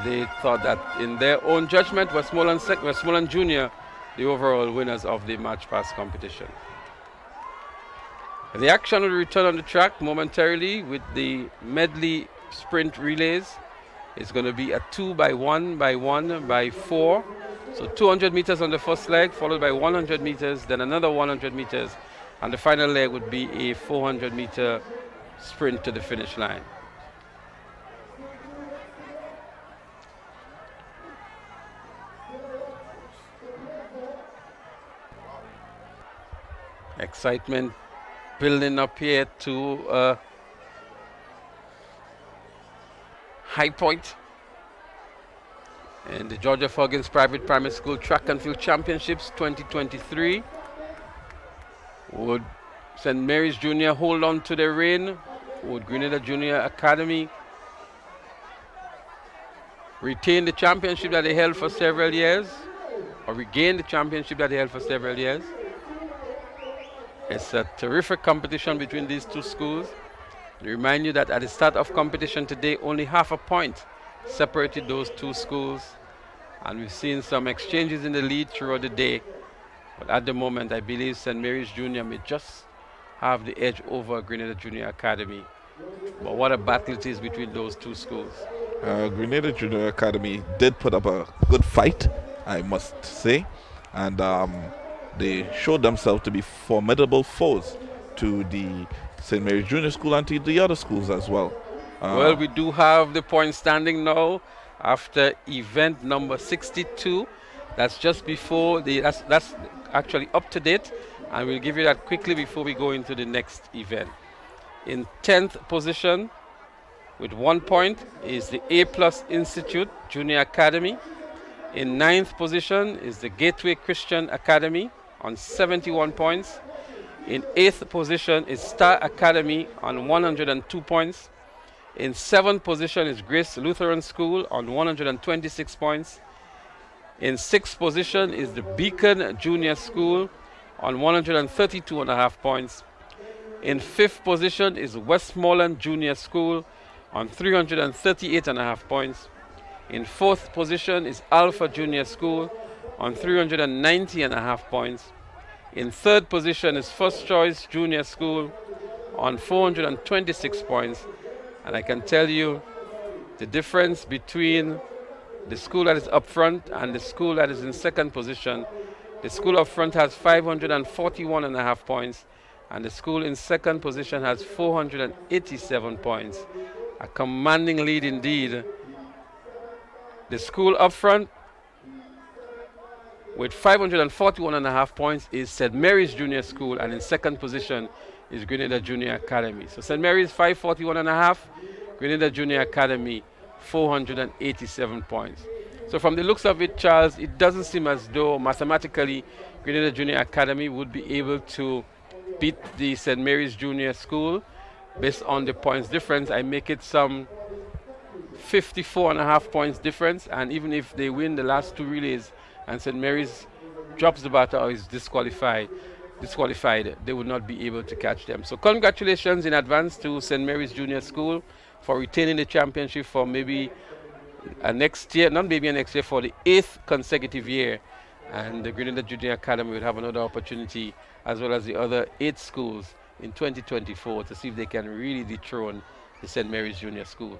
they thought that in their own judgment, Westmoreland Junior, the overall winners of the March Pass competition. The action will return on the track momentarily with the medley sprint relays. It's going to be a 2 by 1 by 1 by 4. So 200 meters on the first leg, followed by 100 meters, then another 100 meters. And the final leg would be a 400-meter sprint to the finish line. Excitement building up here to a high point. And the Georgia Huggins Private Primary School Track and Field Championships 2023. Would St. Mary's Junior hold on to their reign? Would Grenada Junior Academy retain the championship that they held for several years? Or regain the championship that they held for several years? It's a terrific competition between these two schools. I remind you that at the start of competition today, only half a point separated those two schools. And we've seen some exchanges in the lead throughout the day. But at the moment, I believe St. Mary's Junior may just have the edge over Grenada Junior Academy. But what a battle it is between those two schools. Grenada Junior Academy did put up a good fight, I must say. And they showed themselves to be formidable foes to the St. Mary's Junior School and to the other schools as well. Well, we do have the point standing now after event number 62. That's just before the, that's actually up to date, and we'll give you that quickly before we go into the next event. In 10th position with 1 point is the A+ Institute Junior Academy. In 9th position is the Gateway Christian Academy on 71 points. In 8th position is Star Academy on 102 points. In 7th position is Grace Lutheran School on 126 points. In 6th position is the Beacon Junior School on 132.5 points. In 5th position is Westmoreland Junior School on 338.5 points. In 4th position is Alpha Junior School on 390.5 points. In 3rd position is First Choice Junior School on 426 points. And I can tell you the difference between the school that is up front and the school that is in 2nd position. The school up front has 541.5 points, and the school in 2nd position has 487 points. A commanding lead indeed. The school up front with 541.5 points is St. Mary's Junior School, and in 2nd position is Grenada Junior Academy. So St. Mary's 541.5, Grenada Junior Academy 487 points. So from the looks of it, Charles, it doesn't seem as though mathematically Grenada Junior Academy would be able to beat the St. Mary's Junior School. Based on the points difference, I make it some 54.5 points difference, and even if they win the last two relays and St. Mary's drops the battle or is disqualified, they would not be able to catch them. So congratulations in advance to St. Mary's Junior School for retaining the championship for maybe next year, not maybe next year, for the 8th consecutive year. And the Grenada Junior Academy will have another opportunity, as well as the other 8 schools in 2024, to see if they can really dethrone the St. Mary's Junior School.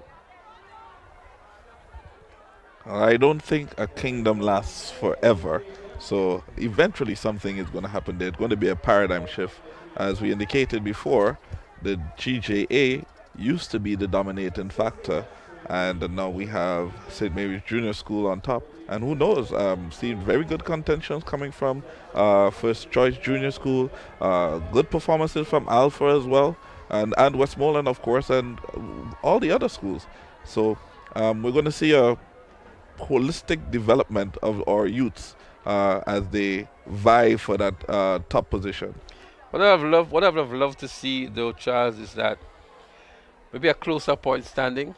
I don't think a kingdom lasts forever. So eventually something is going to happen. There's going to be a paradigm shift. As we indicated before, the GJA used to be the dominating factor. And now we have St. Mary's Junior School on top. And who knows, see very good contentions coming from First Choice Junior School. Good performances from Alpha as well. And Westmoreland, of course, and all the other schools. So we're going to see a holistic development of our youths as they vie for that top position. What I would have loved to see, though, Charles, is that maybe a closer point standing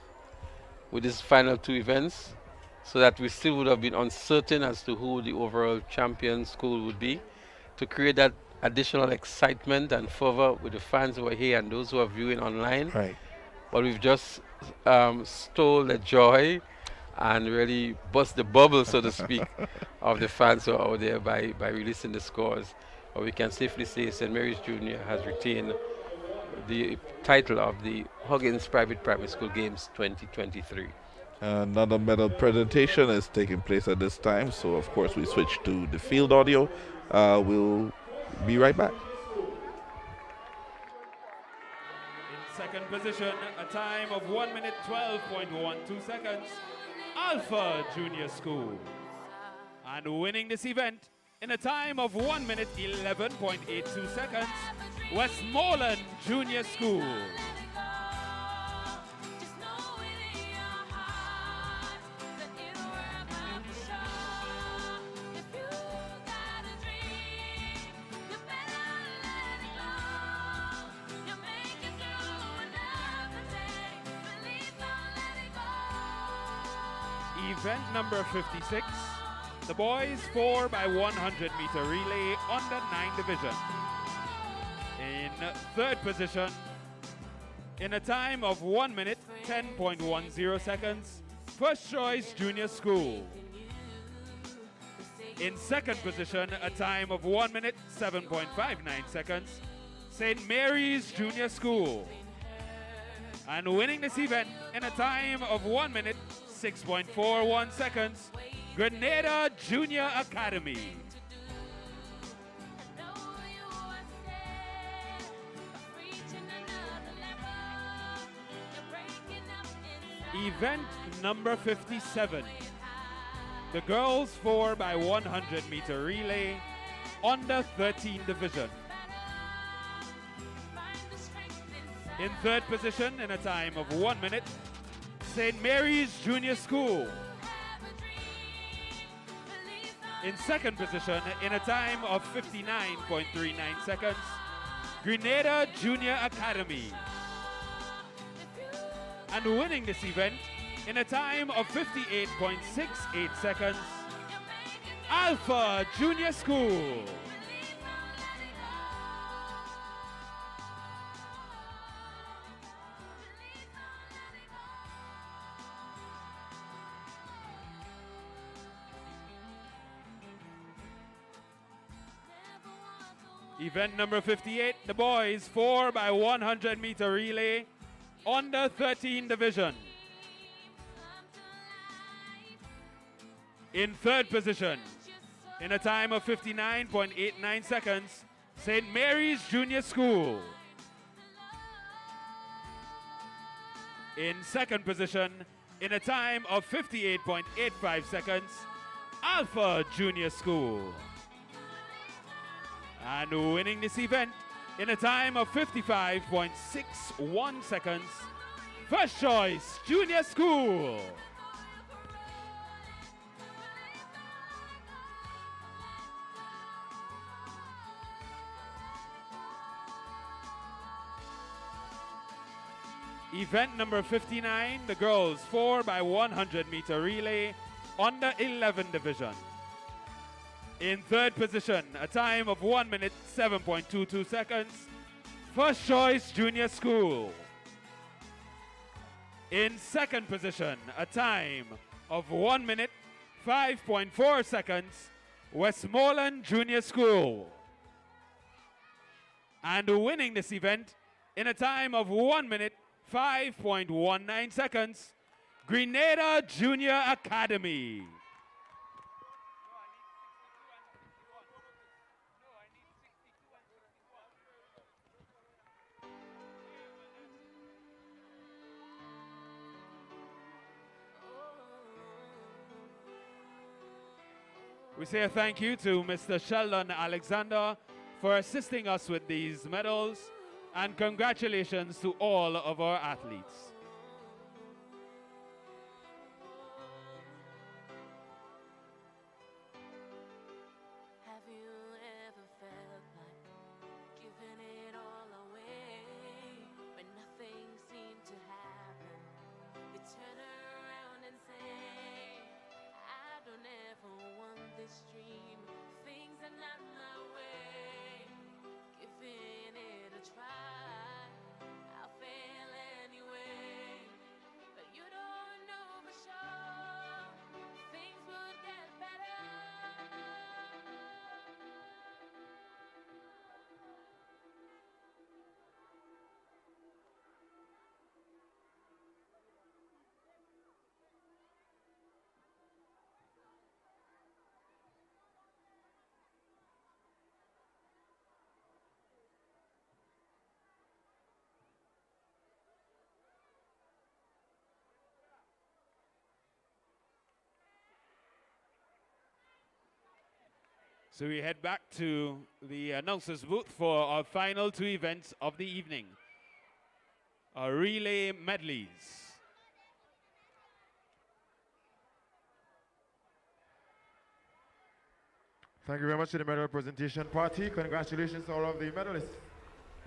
with these final 2 events, so that we still would have been uncertain as to who the overall champion school would be, to create that additional excitement and fervor with the fans who are here and those who are viewing online. Right. But we've just stole the joy and really bust the bubble, so to speak, of the fans who are out there by releasing the scores. But we can safely say St. Mary's Junior has retained the title of the Huggins Private Primary School Games 2023. Another medal presentation is taking place at this time, so of course we switch to the field audio. We'll be right back. In second position, a time of 1 minute 12.12 seconds, Alpha Junior School. And winning this event in a time of 1 minute 11.82 seconds, Westmoreland Junior School. Event number 56, the boys 4x100 meter relay under 9 division. In third position, in a time of 1 minute 10.10 seconds, First Choice Junior School. In second position, a time of 1 minute 7.59 seconds, St. Mary's Junior School. And winning this event in a time of 1 minute 6.41 seconds, Grenada Junior Academy. Event number 57, the girls 4x100 meter relay, under 13 division. In third position, in a time of 1 minute, St. Mary's Junior School. In second position, in a time of 59.39 seconds, Grenada Junior Academy. And winning this event in a time of 58.68 seconds, Alpha Junior School. Event number 58, the boys 4x100 meter relay, under 13 division. In third position, in a time of 59.89 seconds, St. Mary's Junior School. In second position, in a time of 58.85 seconds, Alpha Junior School. And winning this event in a time of 55.61 seconds. First choice, junior school. Event number 59, the girls 4x100 meter relay, under 11 division. In third position, a time of 1 minute 7.22 seconds. First choice, junior school. In second position, a time of 1 minute 5.4 seconds. Westmoreland Junior School. And winning this event in a time of 1 minute 5.19 seconds, Grenada Junior Academy. We say a thank you to Mr. Sheldon Alexander for assisting us with these medals, and congratulations to all of our athletes. Have you ever felt like giving it all away when nothing seemed to happen? You turn around and say, I don't ever want this dream. Things are not my way. Giving it a try, I'll fail anyway. But you don't know for sure things will get better. So we head back to the announcer's booth for our final two events of the evening. Our relay medleys. Thank you very much to the medal presentation party. Congratulations to all of the medalists.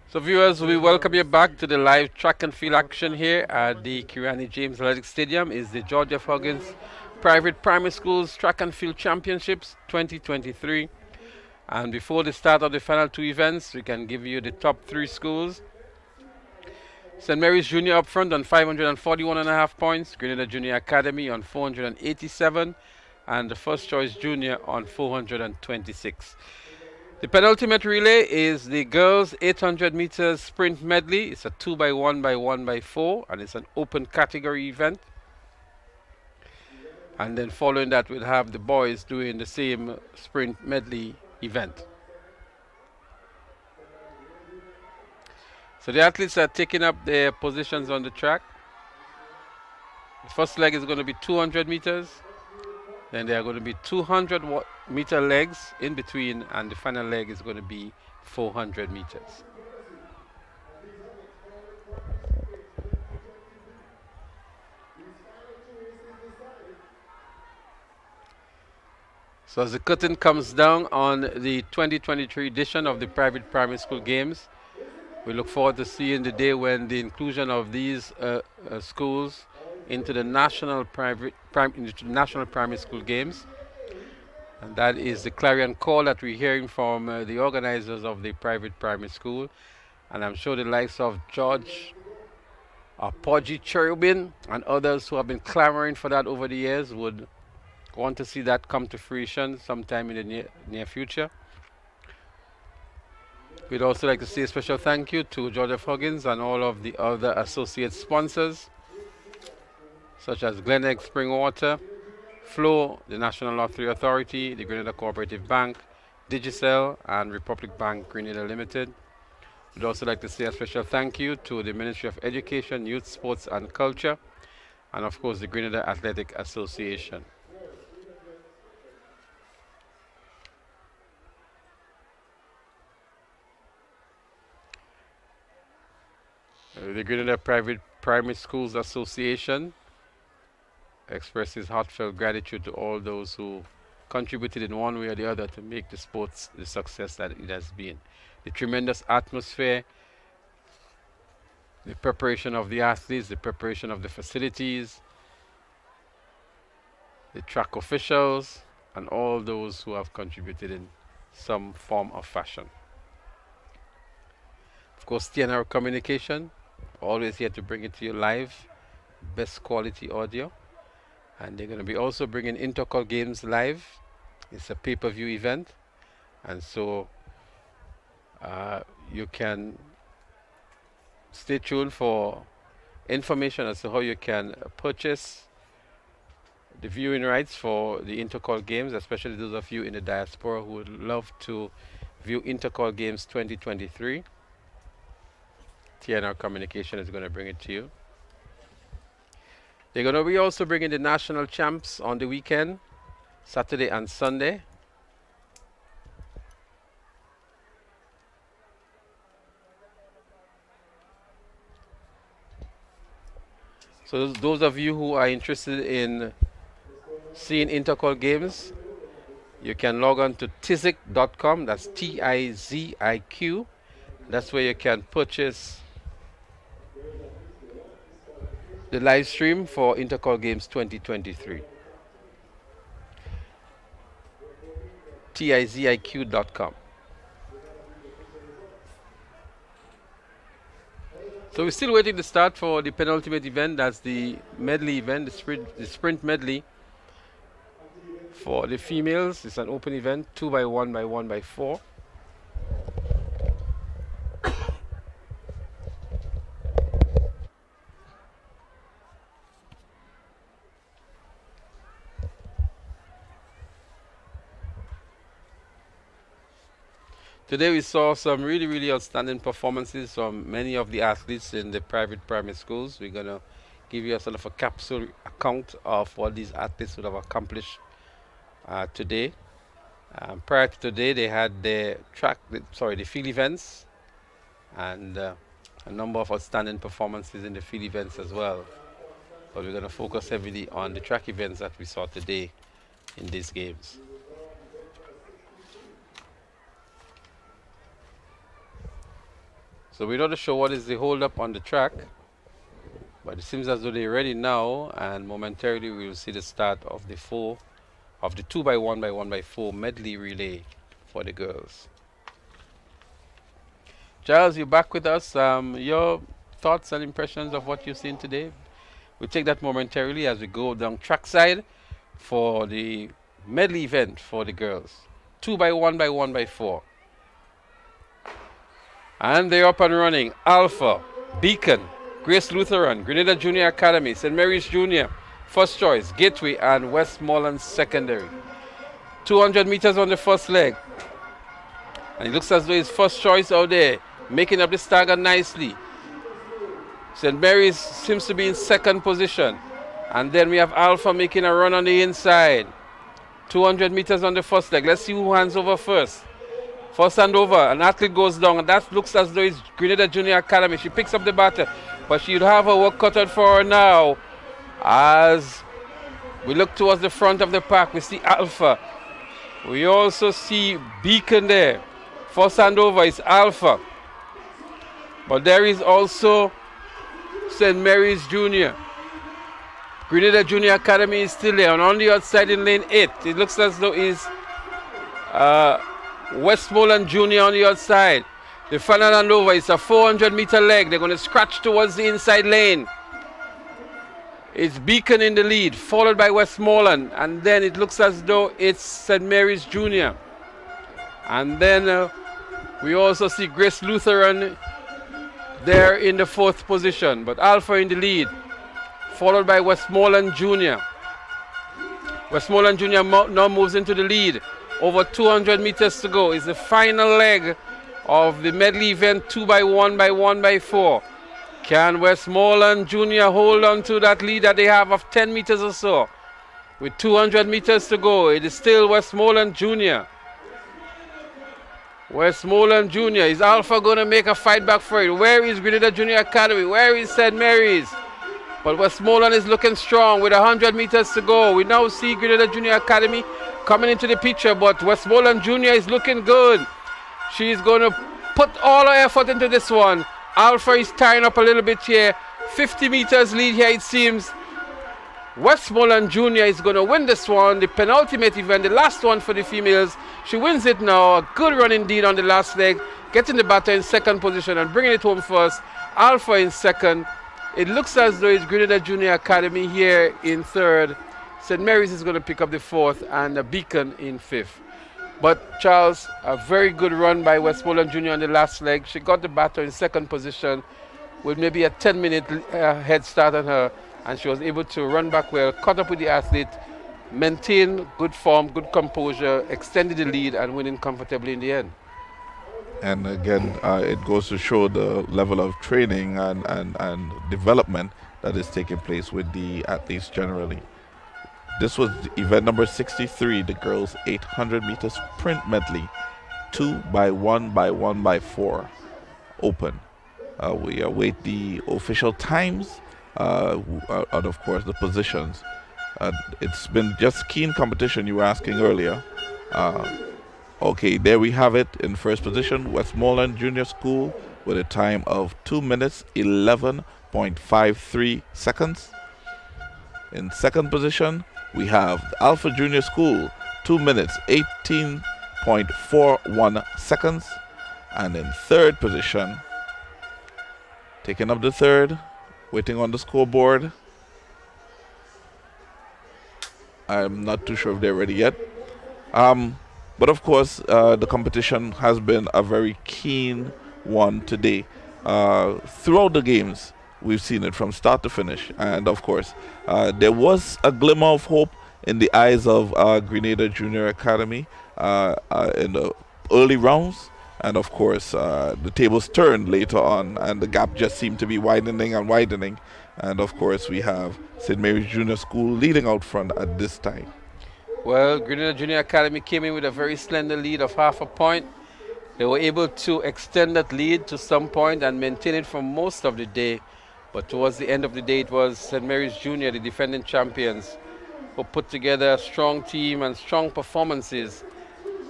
So viewers, we welcome you back to the live track and field action here at the Kirani James Athletic Stadium. Is the George F. Huggins Private Primary Schools Track and Field Championships 2023. And before the start of the final two events, we can give you the top three schools. St. Mary's Junior up front on 541.5 points, Grenada Junior Academy on 487, and the First Choice Junior on 426. The penultimate relay is the girls 800 meters sprint medley. It's a 2x1x1x4, and it's an open category event. And then following that, we'll have the boys doing the same sprint medley event. So the athletes are taking up their positions on the track. The first leg is going to be 200 meters. Then there are going to be 200 meter legs in between, and the final leg is going to be 400 meters. So as the curtain comes down on the 2023 edition of the Private Primary School Games, we look forward to seeing the day when the inclusion of these schools into the national primary school games. And that is the clarion call that we're hearing from the organizers of the private primary school. And I'm sure the likes of George, Podgy Cherubin, and others who have been clamoring for that over the years would want to see that come to fruition sometime in the near future. We'd also like to say a special thank you to George F. Huggins and all of the other associate sponsors, such as Glenegg Spring Water, Flow, the National Lottery Authority, the Grenada Cooperative Bank, Digicel, and Republic Bank Grenada Limited. We'd also like to say a special thank you to the Ministry of Education, Youth, Sports and Culture, and of course the Grenada Athletic Association. The Grenada Private Primary Schools Association expresses heartfelt gratitude to all those who contributed in one way or the other to make the sports the success that it has been. The tremendous atmosphere, the preparation of the athletes, the preparation of the facilities, the track officials, and all those who have contributed in some form or fashion. Of course, TNR Communication, always here to bring it to you live, best quality audio. And they're going to be also bringing Intercol Games live. It's a pay-per-view event. And so you can stay tuned for information as to how you can purchase the viewing rights for the Intercol Games, especially those of you in the diaspora who would love to view Intercol Games 2023. TNR Communication is going to bring it to you. They're going to be also bringing the national champs on the weekend, Saturday and Sunday. So those of you who are interested in seeing Intercol Games, you can log on to tizic.com. That's Tiziq. That's where you can purchase the live stream for Intercol Games 2023. Tiziq.com. So we're still waiting to start for the penultimate event. That's the medley event, the sprint medley. For the females, it's an open event, 2x1 by 1x4. Today we saw some really, really outstanding performances from many of the athletes in the private primary schools. We're going to give you a sort of a capsule account of what these athletes would have accomplished today. Prior to today, they had the field events and a number of outstanding performances in the field events as well. But we're going to focus heavily on the track events that we saw today in these games. So we're not sure what is the hold up on the track, but it seems as though they're ready now, and momentarily we will see the start of the 2x1 by 1x4 medley relay for the girls. Giles, you're back with us. Your thoughts and impressions of what you've seen today? We'll take that momentarily as we go down trackside for the medley event for the girls. 2x1 by 1x4. And they're up and running. Alpha, Beacon, Grace Lutheran, Grenada Junior Academy, St. Mary's Junior, First Choice, Gateway, and Westmoreland Secondary. 200 meters on the first leg. And it looks as though it's First Choice out there, making up the stagger nicely. St. Mary's seems to be in second position. And then we have Alpha making a run on the inside. 200 meters on the first leg. Let's see who hands over first. First hand over, an athlete goes down, and that looks as though it's Grenada Junior Academy. She picks up the baton, but she'll have her work cut out for her now. As we look towards the front of the pack, we see Alpha. We also see Beacon there. First hand over is Alpha. But there is also St. Mary's Junior. Grenada Junior Academy is still there, and on the outside in lane 8, it looks as though it's Westmoreland Junior on the outside. The final hand over is a 400-meter leg. They're going to scratch towards the inside lane. It's Beacon in the lead, followed by Westmoreland. And then it looks as though it's St. Mary's Junior. And then we also see Grace Lutheran there in the fourth position. But Alpha in the lead, followed by Westmoreland Junior. Westmoreland Junior now moves into the lead. Over 200 meters to go is the final leg of the medley event 2x1 by 1x4. Can Westmoreland Junior hold on to that lead that they have of 10 meters or so? With 200 meters to go, it is still Westmoreland Junior. Westmoreland Junior. Is Alpha going to make a fight back for it? Where is Grenada Junior Academy? Where is St. Mary's? But Westmoreland is looking strong with 100 meters to go. We now see Grenada Junior Academy coming into the picture, but Westmoreland Junior is looking good. She's going to put all her effort into this one. Alpha is tying up a little bit here. 50 meters lead here, it seems. Westmoreland Junior is going to win this one, the penultimate event, the last one for the females. She wins it now. A good run indeed on the last leg, getting the batter in second position and bringing it home first. Alpha in second. It looks as though it's Grenada Junior Academy here in third. St. Mary's is going to pick up the fourth, and Beacon in fifth. But Charles, a very good run by Westmoreland Junior on the last leg. She got the batter in second position with maybe a 10-minute head start on her, and she was able to run back well, caught up with the athlete, maintain good form, good composure, extended the lead, and winning comfortably in the end. And again, it goes to show the level of training and development that is taking place with the athletes generally. This was event number 63, the girls 800 meter sprint medley, 2x1x1x4 open. We await the official times and of course the positions. It's been just keen competition you were asking earlier. Okay, there we have it. In first position, Westmoreland Junior School with a time of 2 minutes 11.53 seconds. In second position, we have Alpha Junior School, 2 minutes 18.41 seconds. And in third position, taking up the third, waiting on the scoreboard. I'm not too sure if they're ready yet. But of course, the competition has been a very keen one today. Throughout the games, we've seen it from start to finish. And of course, there was a glimmer of hope in the eyes of Grenada Junior Academy in the early rounds. And of course, the tables turned later on, and the gap just seemed to be widening and widening. And of course, we have St. Mary's Junior School leading out front at this time. Well, Grenada Junior Academy came in with a very slender lead of half a point. They were able to extend that lead to some point and maintain it for most of the day. But towards the end of the day, it was St. Mary's Junior, the defending champions, who put together a strong team and strong performances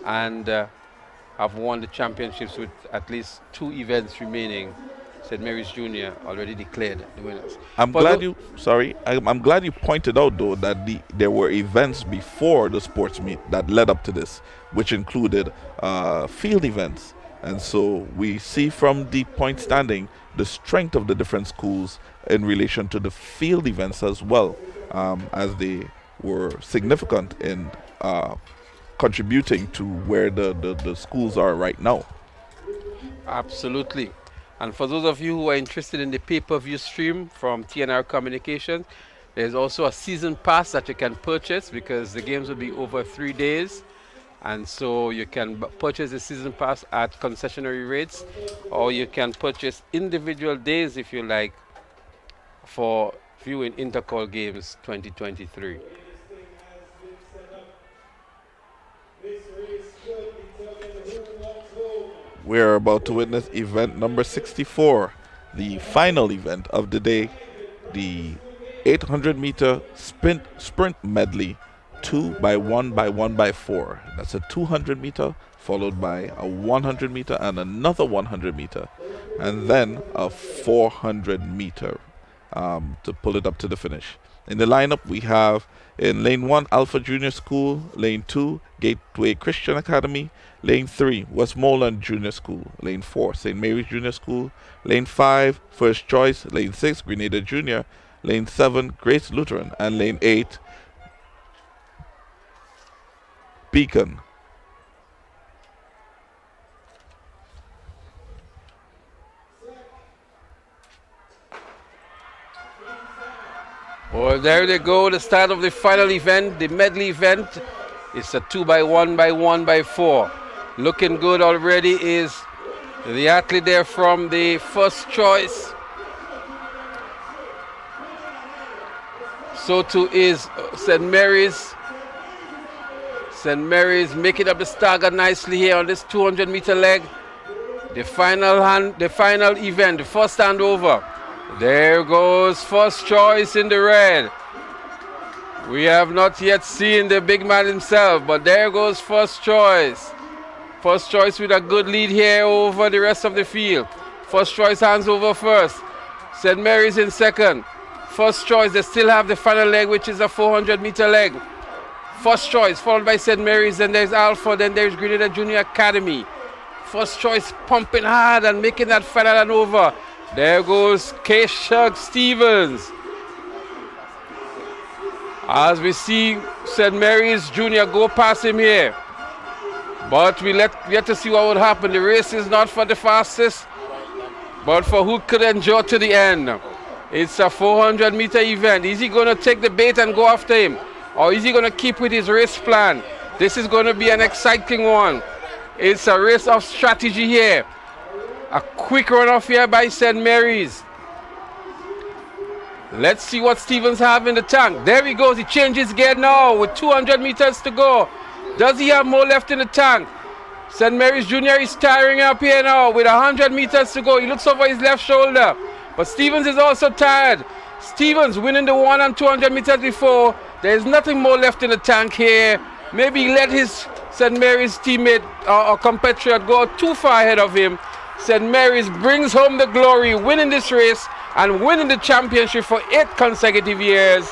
and have won the championships with at least 2 events remaining. St. Mary's Junior already declared the winners. I'm glad you pointed out though that there were events before the sports meet that led up to this, which included field events. And so we see from the point standing the strength of the different schools in relation to the field events as well, as they were significant in contributing to where the schools are right now. Absolutely. And for those of you who are interested in the pay-per-view stream from TNR Communications, there's also a season pass that you can purchase because the games will be over 3 days. And so you can purchase the season pass at concessionary rates, or you can purchase individual days if you like for viewing Intercall Games 2023. We're about to witness event number 64, the final event of the day, the 800 meter sprint medley, 2x1x1x4. That's a 200 meter followed by a 100 meter and another 100 meter, and then a 400 meter to pull it up to the finish. In the lineup, we have in lane 1, Alpha Junior School, lane 2, Gateway Christian Academy, lane 3, Westmoreland Junior School, lane 4, St. Mary's Junior School, lane 5, First Choice, lane 6, Grenada Junior, lane 7, Grace Lutheran, and lane 8, Beacon. Well, there they go, the start of the final event, the medley event. It's a 2x1x1x4. Looking good already is the athlete there from the First Choice. So too is St. Mary's St. Mary's making up the stagger nicely here on this 200-meter leg. The final event, the first handover. There goes first choice in the red. We have not yet seen the big man himself, but there goes first choice. First choice with a good lead here over the rest of the field. First choice hands over first. St. Mary's in second. First choice, they still have the final leg, which is a 400-meter leg. First choice, followed by St. Mary's, then there's Alpha, then there's Grenada Junior Academy. First choice pumping hard and making that final and over. There goes K-Shug Stevens. As we see St. Mary's Junior go past him here. But we yet to see what would happen. The race is not for the fastest, but for who could endure to the end. It's a 400-meter event. Is he going to take the bait and go after him? Or is he going to keep with his race plan? This is going to be an exciting one. It's a race of strategy here. A quick run-off here by St. Mary's. Let's see what Stevens have in the tank. There he goes. He changes gear now with 200 meters to go. Does he have more left in the tank? St. Mary's Jr. is tiring up here now with 100 meters to go. He looks over his left shoulder. But Stevens is also tired. Stevens winning the 1 and 200 meters before. There's nothing more left in the tank here. Maybe he let his St. Mary's teammate or compatriot go too far ahead of him. St. Mary's brings home the glory, winning this race and winning the championship for 8 consecutive years.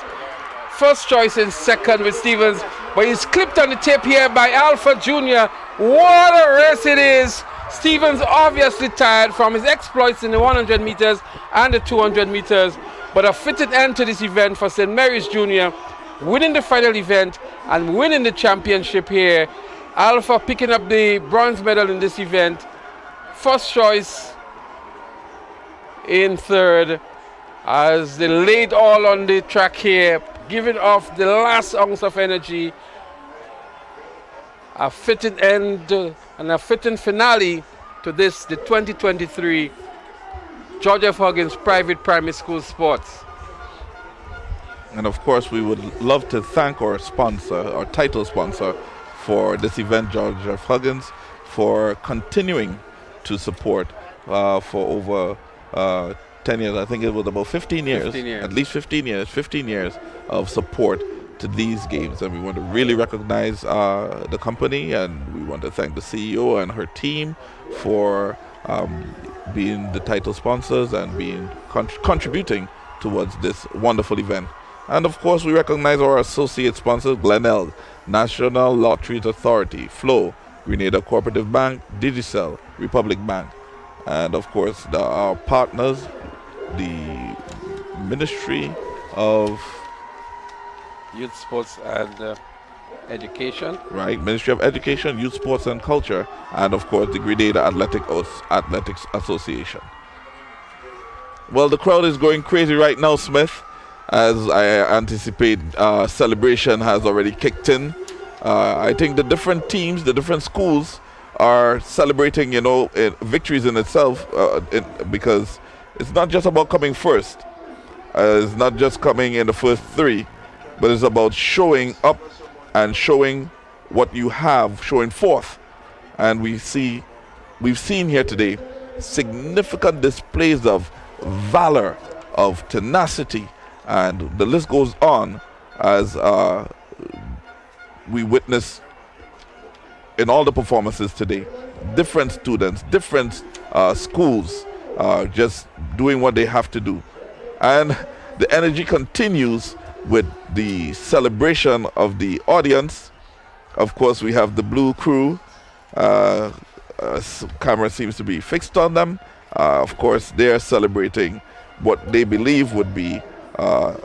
First choice in second with Stevens, but he's clipped on the tape here by Alpha Jr. What a race it is! Stevens obviously tired from his exploits in the 100 meters and the 200 meters, but a fitted end to this event for St. Mary's Jr., winning the final event and winning the championship here. Alpha picking up the bronze medal in this event. First choice in third as they laid all on the track here, giving off the last ounce of energy. A fitting end and a fitting finale to this, the 2023 George F. Huggins Private Primary School Sports. And of course, we would love to thank our sponsor, our title sponsor for this event, George F. Huggins, for continuing to support for over 10 years. I think it was about 15 years, 15 years. At least 15 years of support to these games. And we want to really recognize the company, and we want to thank the CEO and her team for being the title sponsors and being contributing towards this wonderful event. And of course, we recognize our associate sponsors, Glenelg, National Lotteries Authority, Flow, Grenada Cooperative Bank, Digicel, Republic Bank, and of course our partners, the Ministry of Youth, Sports and Education. Right, Ministry of Education, Youth, Sports and Culture, and of course the Grenada Athletics Association. Well, the crowd is going crazy right now, Smith, as I anticipate celebration has already kicked in. I think the different teams, the different schools are celebrating, victories in itself because it's not just about coming first. It's not just coming in the first 3, but it's about showing up and showing what you have, showing forth. And we've seen here today significant displays of valor, of tenacity, and the list goes on as we witness in all the performances today. Different students, different schools just doing what they have to do. And the energy continues with the celebration of the audience. Of course, we have the blue crew. Camera seems to be fixed on them. Of course, they're celebrating what they believe would be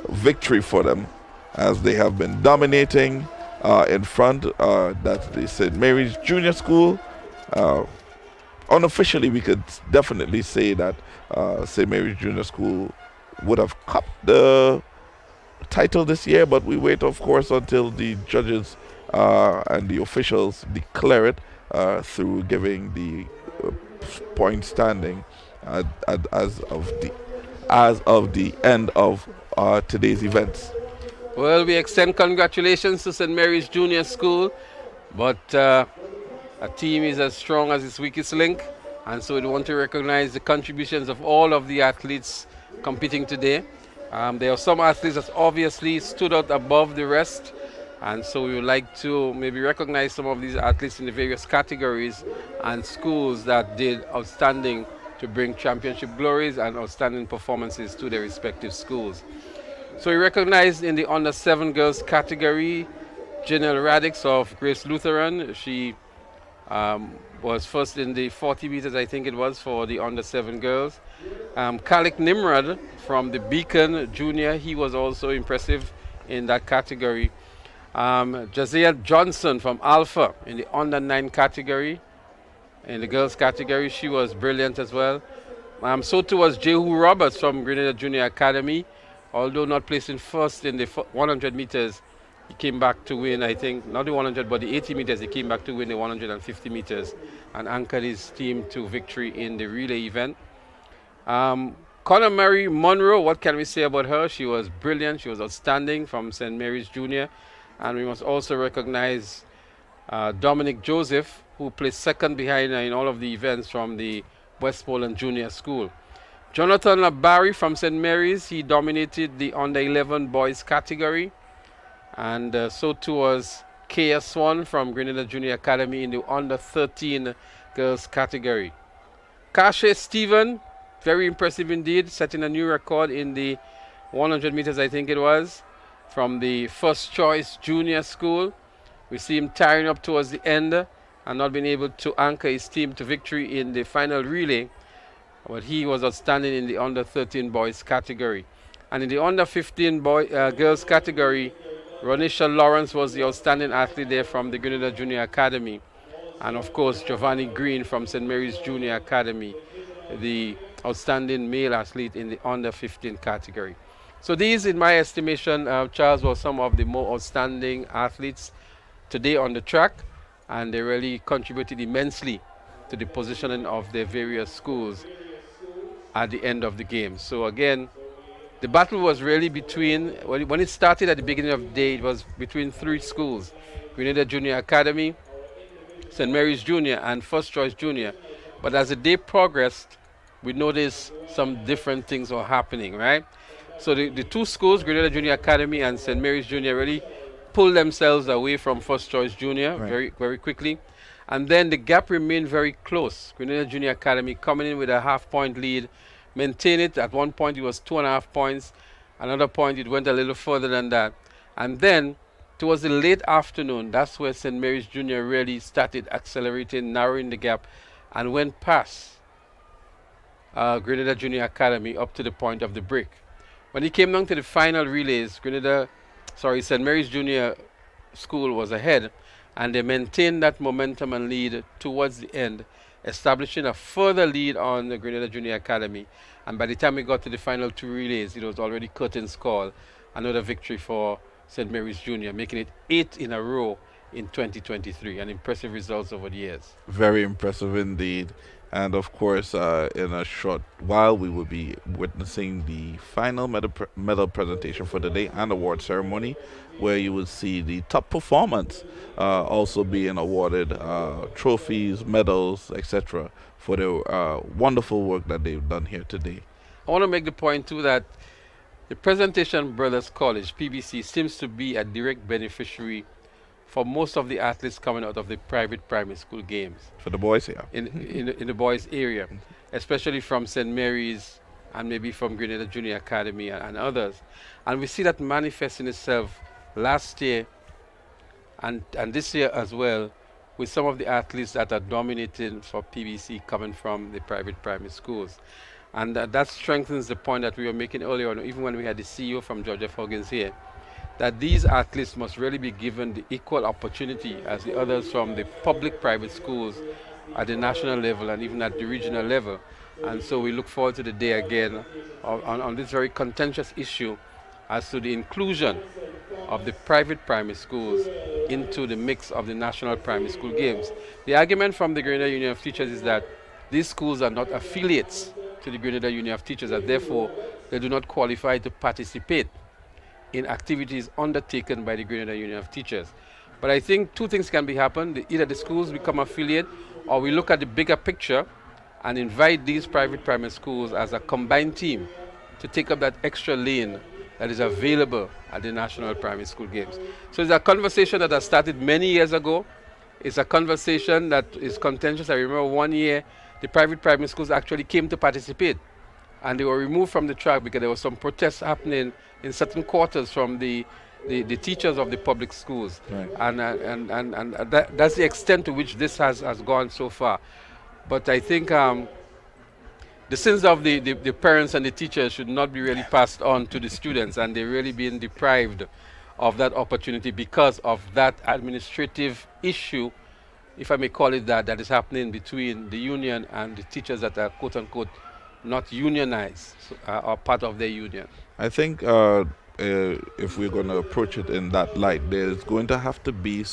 victory for them, as they have been dominating in front. That's the St. Mary's Junior School. Unofficially, we could definitely say that St. Mary's Junior School would have cupped the title this year, but we wait, of course, until the judges and the officials declare it through giving the point standing as of the end of today's events. Well, we extend congratulations to St. Mary's Junior School But a team is as strong as its weakest link, and so we want to recognize the contributions of all of the athletes competing today. There are some athletes that obviously stood out above the rest, and so we would like to maybe recognize some of these athletes in the various categories and schools that did outstanding to bring championship glories and outstanding performances to their respective schools. So we recognize in the under 7 girls category Janelle Radix of Grace Lutheran. She was first in the 40 meters, I think it was, for the under 7 girls. Kalik Nimrod from the Beacon Junior, he was also impressive in that category. Jazia Johnson from Alpha in the under 9 category. In the girls category, she was brilliant as well. So too was Jehu Roberts from Grenada Junior Academy. Although not placing first in the 100 meters, he came back to win, I think, not the 100, but the 80 meters. He came back to win the 150 meters and anchored his team to victory in the relay event. Connor Mary Monroe, what can we say about her? She was brilliant. She was outstanding from St. Mary's Junior. And we must also recognize Dominic Joseph, who placed second behind her in all of the events from the Westmoreland Junior School. Jonathan Labari from St. Mary's, he dominated the under 11 boys category. And so too was Kea Swan from Grenada Junior Academy in the under 13 girls category. Kashe Stephen, very impressive indeed, setting a new record in the 100 meters, I think it was, from the First Choice Junior School. We see him tiring up towards the end and not being able to anchor his team to victory in the final relay. But he was outstanding in the under 13 boys category. And in the under 15 girls category, Ronisha Lawrence was the outstanding athlete there from the Grenada Junior Academy. And of course, Giovanni Green from St. Mary's Junior Academy, the outstanding male athlete in the under 15 category. So these, in my estimation, Charles, were some of the more outstanding athletes today on the track, and they really contributed immensely to the positioning of their various schools at the end of the game. So again, the battle was really between, when it started at the beginning of the day, it was between 3 schools: Grenada Junior Academy, St. Mary's Junior, and First Choice Junior. But as the day progressed, we noticed some different things were happening, right? So the 2 schools, Grenada Junior Academy and St. Mary's Junior, really pulled themselves away from First Choice Junior very quickly. And then the gap remained very close. Grenada Junior Academy coming in with a half-point lead, maintained it. At one point it was 2.5 points. Another point it went a little further than that. And then towards the late afternoon, that's where St. Mary's Junior really started accelerating, narrowing the gap, and went past Grenada Junior Academy up to the point of the break. When it came down to the final relays, St. Mary's Junior School was ahead, and they maintained that momentum and lead towards the end, establishing a further lead on the Grenada Junior Academy. And by the time we got to the final 2 relays, it was already curtains call. Another victory for St. Mary's Junior, making it 8 in a row in 2023. An impressive results over the years. Very impressive indeed. And of course, in a short while, we will be witnessing the final medal presentation for the day and award ceremony, where you will see the top performance also being awarded trophies, medals, etc. for the wonderful work that they've done here today. I want to make the point too that the Presentation Brothers College, PBC, seems to be a direct beneficiary for most of the athletes coming out of the private primary school games. For the boys, yeah. In the boys area, especially from St. Mary's and maybe from Grenada Junior Academy and others. And we see that manifesting itself last year and this year as well, with some of the athletes that are dominating for PBC coming from the private primary schools. And that strengthens the point that we were making earlier on, even when we had the CEO from Georgia Huggins here, that these athletes must really be given the equal opportunity as the others from the public private schools at the national level and even at the regional level. And so we look forward to the day again on this very contentious issue as to the inclusion of the private primary schools into the mix of the national primary school games. The argument from the Grenada Union of Teachers is that these schools are not affiliates to the Grenada Union of Teachers, and therefore they do not qualify to participate in activities undertaken by the Grenada Union of Teachers. But I think two things can be happen. Either the schools become affiliate, or we look at the bigger picture and invite these private primary schools as a combined team to take up that extra lane that is available at the National Primary School Games. So it's a conversation that has started many years ago. It's a conversation that is contentious. I remember one year the private primary schools actually came to participate, and they were removed from the track because there was some protests happening in certain quarters from the teachers of the public schools. Right. And that's the extent to which this has gone so far. But I think the sins of the parents and the teachers should not be really passed on to the students, and they're really being deprived of that opportunity because of that administrative issue, if I may call it that, that is happening between the union and the teachers that are quote-unquote not unionized, or part of their union. I think if we're going to approach it in that light, there's going to have to be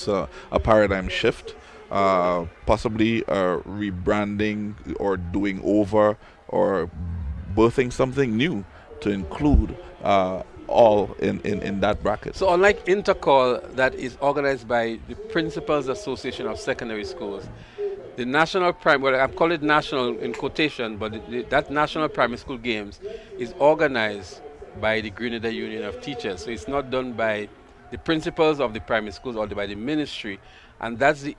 a paradigm shift, possibly rebranding or doing over or birthing something new to include all in that bracket. So unlike Intercall that is organized by the Principals Association of Secondary Schools, the National Primary, well, I call it national in quotation, but that National Primary School Games is organized by the Grenada Union of Teachers. So it's not done by the principals of the primary schools or by the ministry. And that's the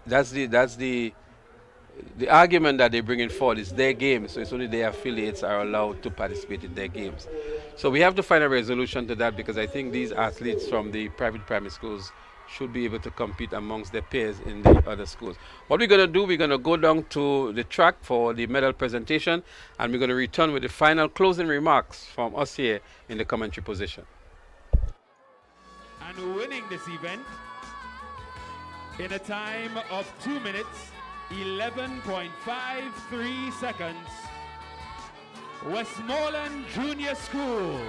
argument that they bring in forward is their games. So it's only their affiliates are allowed to participate in their games. So we have to find a resolution to that, because I think these athletes from the private primary schools should be able to compete amongst their peers in the other schools. What we're going to do, we're going to go down to the track for the medal presentation, and we're going to return with the final closing remarks from us here in the commentary position. And winning this event in a time of 2 minutes, 11.53 seconds, Westmoreland Junior School.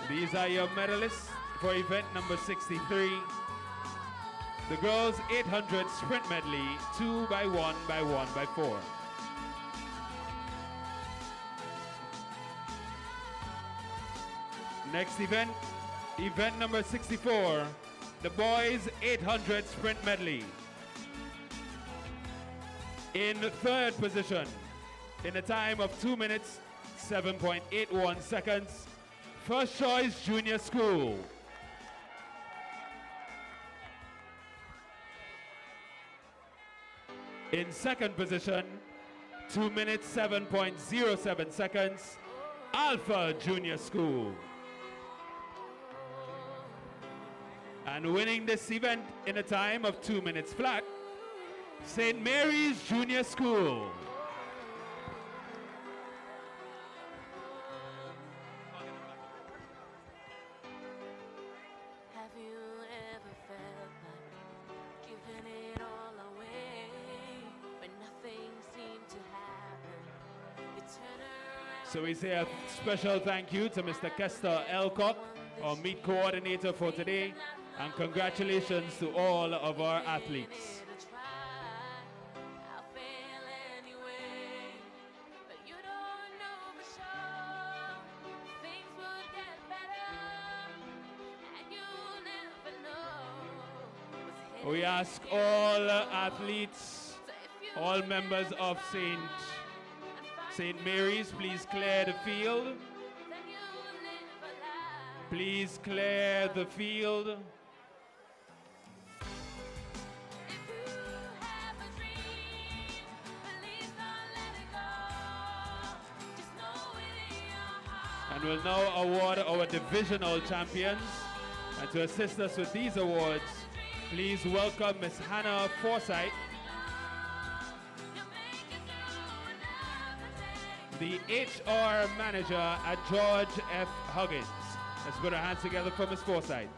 These are your medalists for event number 63. The girls 800 sprint medley, 2 by 1 by 1 by 4. Next event, event number 64, the boys 800 sprint medley. In third position, in a time of 2 minutes, 7.81 seconds, First Choice Junior School. In second position, 2 minutes, 7.07 seconds, Alpha Junior School. And winning this event in a time of 2 minutes flat, St. Mary's Junior School. So we say a special thank you to Mr. Kester Elcock, our meet coordinator for today, and congratulations to all of our athletes. We ask all athletes, all members of St. Mary's, please clear the field. Please clear the field. And we'll now award our divisional champions. And to assist us with these awards, please welcome Miss Hannah Forsyth, the HR manager at George F. Huggins. Let's put our hands together for Miss Forsyth.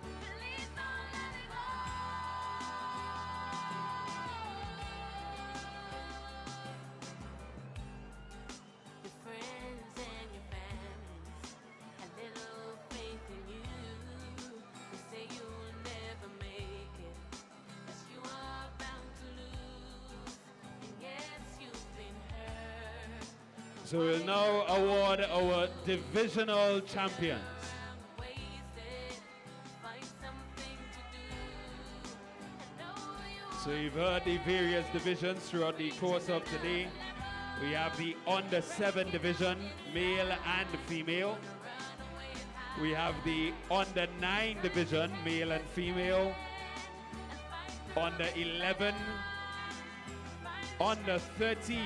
So we'll now award our divisional champions. So you've heard the various divisions throughout the course of today. We have the under 7 division, male and female. We have the under 9 division, male and female. Under 11, under 13,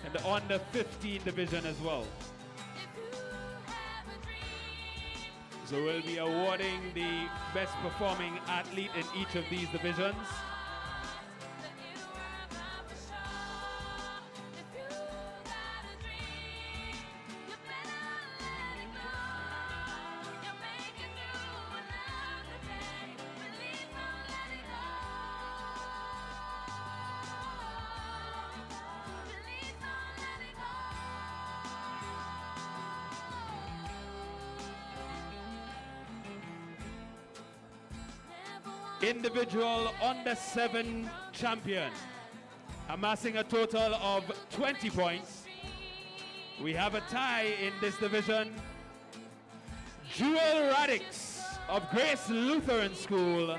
and the under 15 division as well. So we'll be awarding the best performing athlete in each of these divisions. Individual under 7 champion, amassing a total of 20 points. We have a tie in this division. Jewel Radix of Grace Lutheran School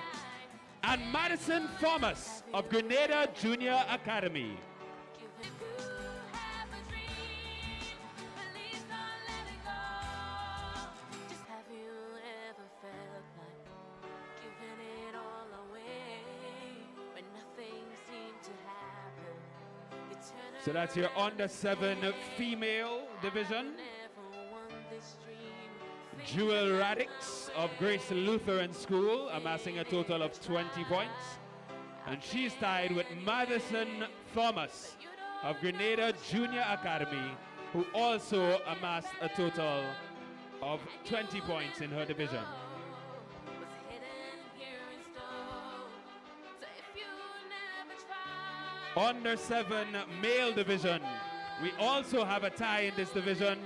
and Madison Thomas of Grenada Junior Academy. So that's your under 7 female division. Jewel Radix of Grace Lutheran School, amassing a total of 20 points. And she's tied with Madison Thomas of Grenada Junior Academy, who also amassed a total of 20 points in her division. Under 7 male division. We also have a tie in this division.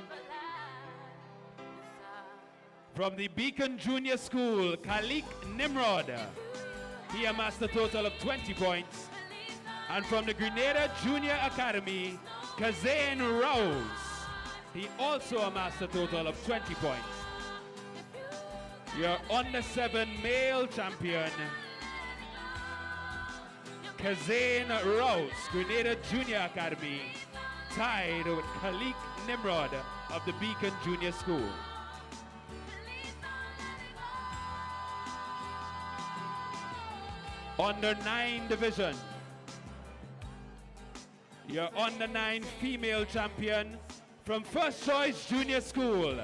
From the Beacon Junior School, Khalik Nimrod. He amassed a total of 20 points. And from the Grenada Junior Academy, Kazane Rose. He also amassed a total of 20 points. Your under 7 male champion, Kazane Rose, Grenada Junior Academy, tied with Khalik Nimrod of the Beacon Junior School. Under 9 division, your under 9 female champion from First Choice Junior School,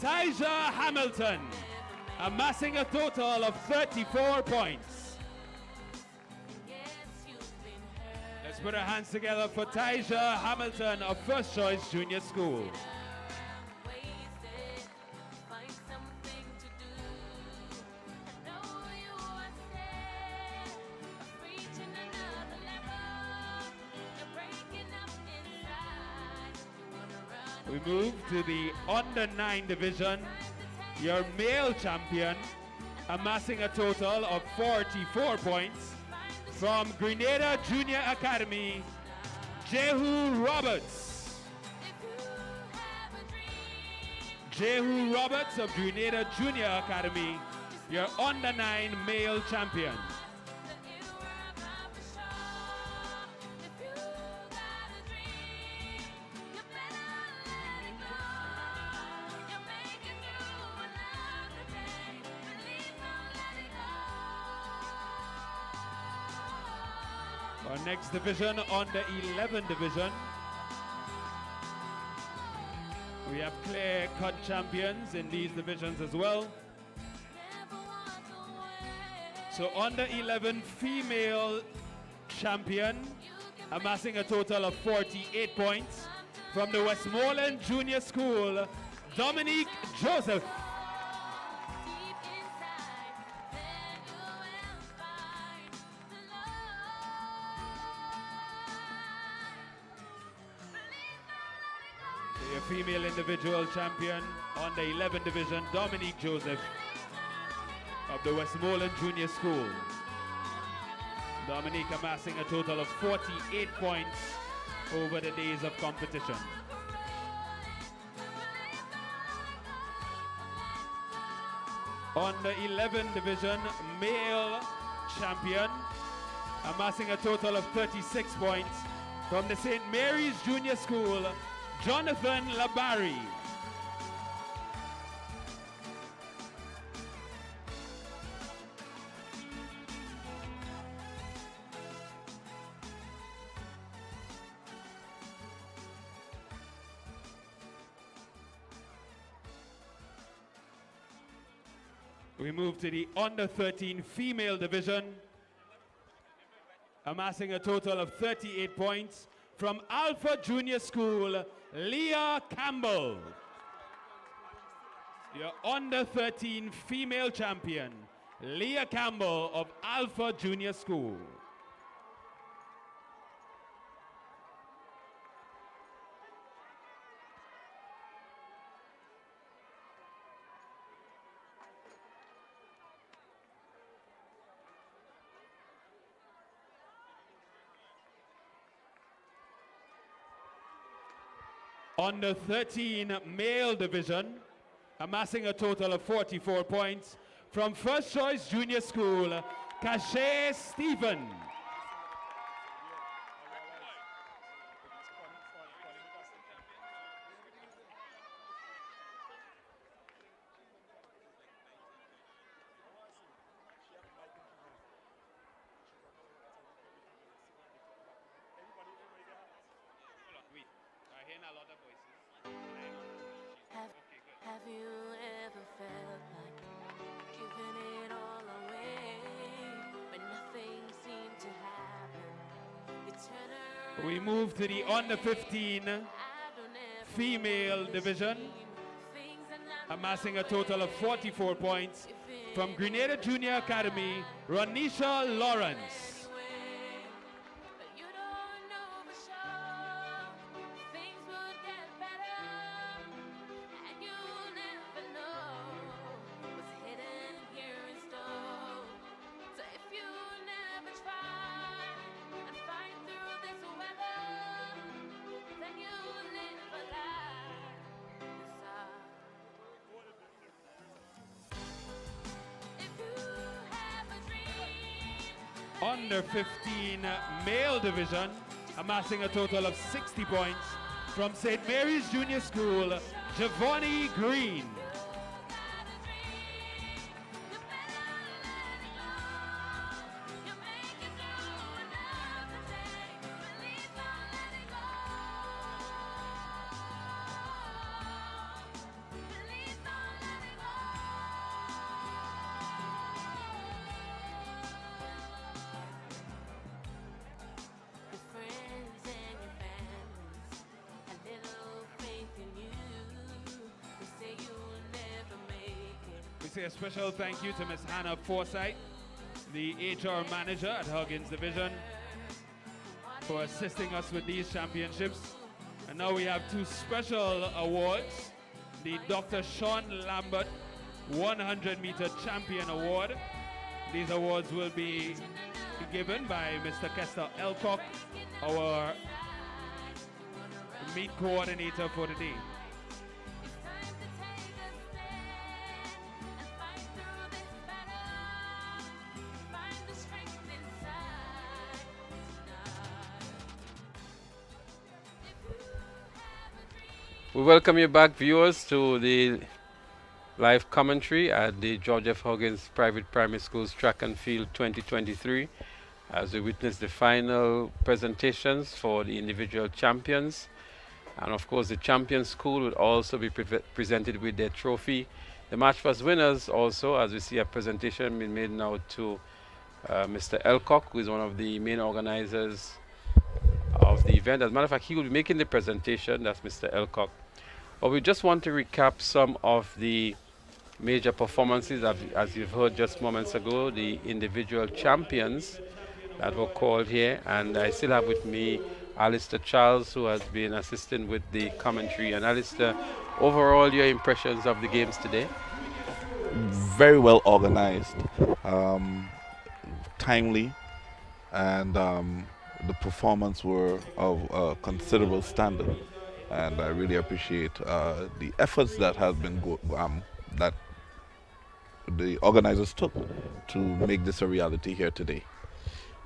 Tyja Hamilton, amassing a total of 34 points. Let's put our hands together for Tyja Hamilton of First Choice Junior School. We move to the under 9 division. Your male champion, amassing a total of 44 points, from Grenada Junior Academy, Jehu Roberts. Jehu Roberts of Grenada Junior Academy, your under 9 male champion. Our next division, under 11 division. We have clear-cut champions in these divisions as well. So under 11 female champion, amassing a total of 48 points. From the Westmoreland Junior School, Dominique Joseph. Your female individual champion on the 11 division, Dominique Joseph of the Westmoreland Junior School. Dominique amassing a total of 48 points over the days of competition. On the 11 division, male champion, amassing a total of 36 points. From the St. Mary's Junior School, Jonathan Labari. We move to the under 13 female division, amassing a total of 38 points. From Alpha Junior School, Leah Campbell. Your under 13 female champion, Leah Campbell of Alpha Junior School. Under 13 male division, amassing a total of 44 points. From First Choice Junior School, Cachet Stephen. Have you ever felt like giving it all away when nothing seemed to happen? You turn around. We move to the under 15 female division, amassing a total of 44 points. From Grenada Junior Academy, Ronisha Lawrence. Under 15 male division, amassing a total of 60 points. From St. Mary's Junior School, Giovanni Green. Say a special thank you to Ms. Hannah Forsyth, the HR manager at Huggins Division, for assisting us with these championships. And now we have two special awards. The Dr. Sean Lambert 100-meter champion award. These awards will be given by Mr. Kester Elcock, our meet coordinator for the day. We welcome you back, viewers, to the live commentary at the George F. Huggins Private Primary Schools Track and Field 2023 as we witness the final presentations for the individual champions. And of course, the champion school would also be presented with their trophy. The match pass winners also, as we see a presentation being made now to Mr. Elcock, who is one of the main organizers of the event. As a matter of fact, he will be making the presentation. That's Mr. Elcock. But we just want to recap some of the major performances, as you've heard just moments ago, the individual champions that were called here. And I still have with me Alistair Charles, who has been assisting with the commentary. And Alistair, overall, your impressions of the games today? Very well organized, timely, and the performance were of considerable standard. And I really appreciate the efforts that have been that the organizers took to make this a reality here today.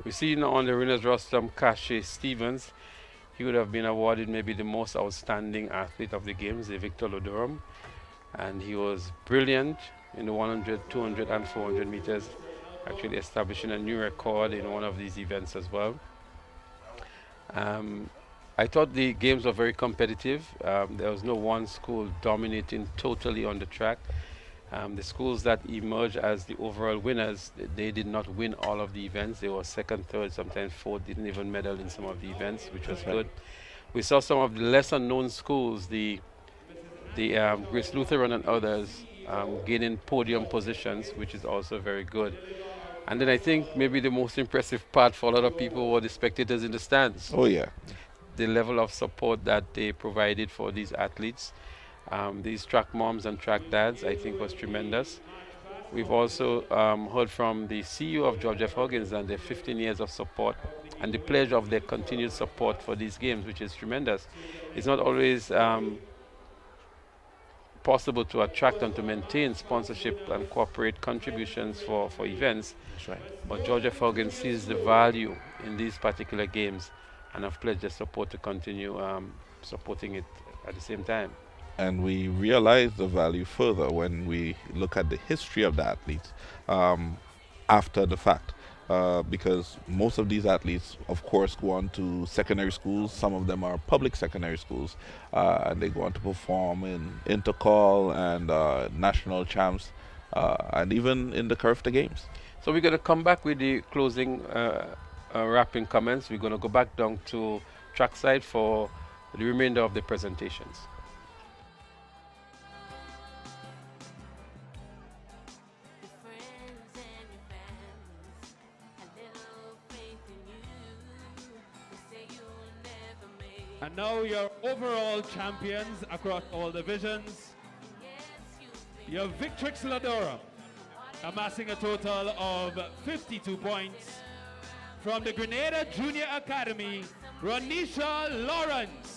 We see now on the winners roster Cache Stevens. He would have been awarded maybe the most outstanding athlete of the games, the Victor Lodorum. And he was brilliant in the 100, 200, and 400 meters, actually establishing a new record in one of these events as well. I thought the games were very competitive. There was no one school dominating totally on the track. The schools that emerged as the overall winners, they did not win all of the events. They were second, third, sometimes fourth, didn't even medal in some of the events, which was good. We saw some of the lesser known schools, the Grace Lutheran and others, gaining podium positions, which is also very good. And then I think maybe the most impressive part for a lot of people were the spectators in the stands. Oh, yeah. The level of support that they provided for these athletes. These track moms and track dads, I think, was tremendous. We've also heard from the CEO of George F. Huggins and their 15 years of support and the pleasure of their continued support for these games, which is tremendous. It's not always possible to attract and to maintain sponsorship and corporate contributions for events. That's right. But George F. Huggins sees the value in these particular games and have pledged their support to continue supporting it at the same time. And we realize the value further when we look at the history of the athletes after the fact. Because most of these athletes, of course, go on to secondary schools. Some of them are public secondary schools. And they go on to perform in intercall and national champs, and even in the Carriacou Games. So we're going to come back with the closing wrapping comments. We're going to go back down to trackside for the remainder of the presentations. And now your overall champions across all divisions, your Victrix Ladora, amassing a total of 52 points. From the Grenada Junior Academy, Ronisha Lawrence.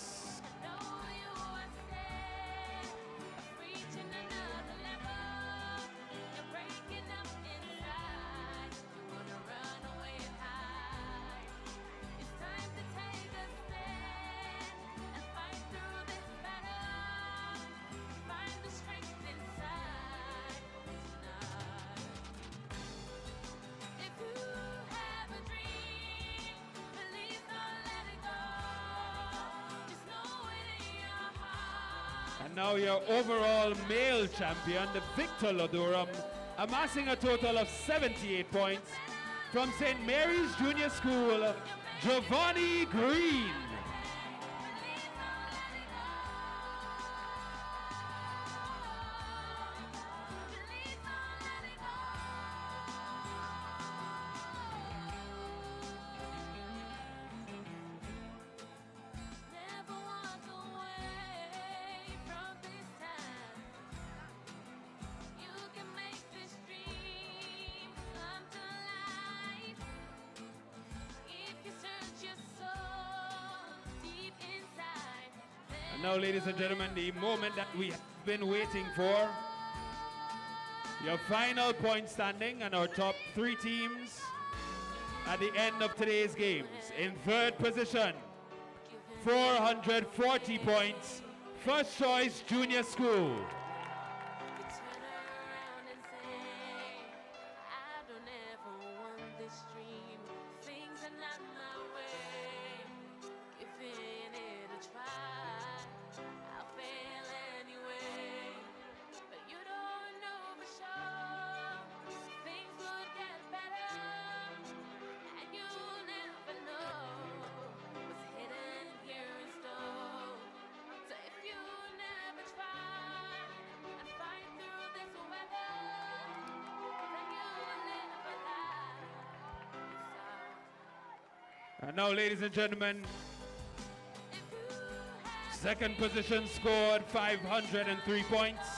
And now your overall male champion, the Victor Lodorum, amassing a total of 78 points. From St. Mary's Junior School, Giovanni Green. Now, ladies and gentlemen, the moment that we have been waiting for. Your final point standing and our top three teams at the end of today's games. In third position, 440 points, First Choice Junior School. And now, ladies and gentlemen, second position scored 503 points.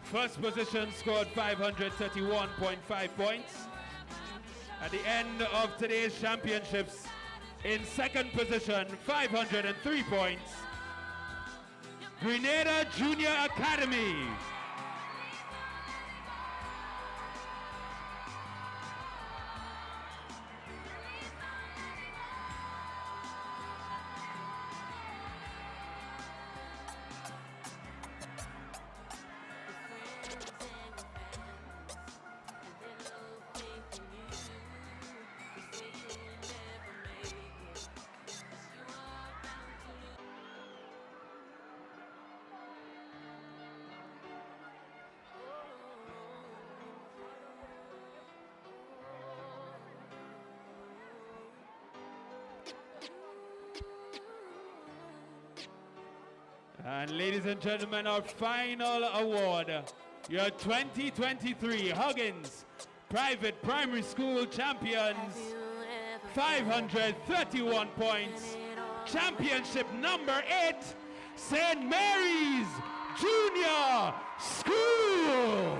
First position scored 531.5 points. At the end of today's championships, in second position, 503 points, Grenada Junior Academy. And ladies and gentlemen, our final award, your 2023 Huggins Private Primary School Champions, 531 points, championship number 8, St. Mary's Junior School.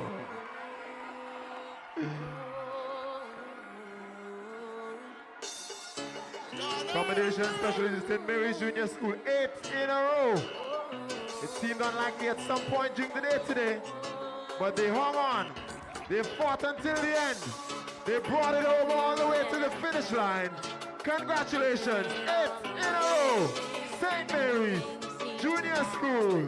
Combination specialist St. Mary's Junior School, 8 in a row. It seemed unlikely at some point during the day today, but they hung on. They fought until the end. They brought it over all the way to the finish line. Congratulations, 8 in a row. St. Mary's Junior School.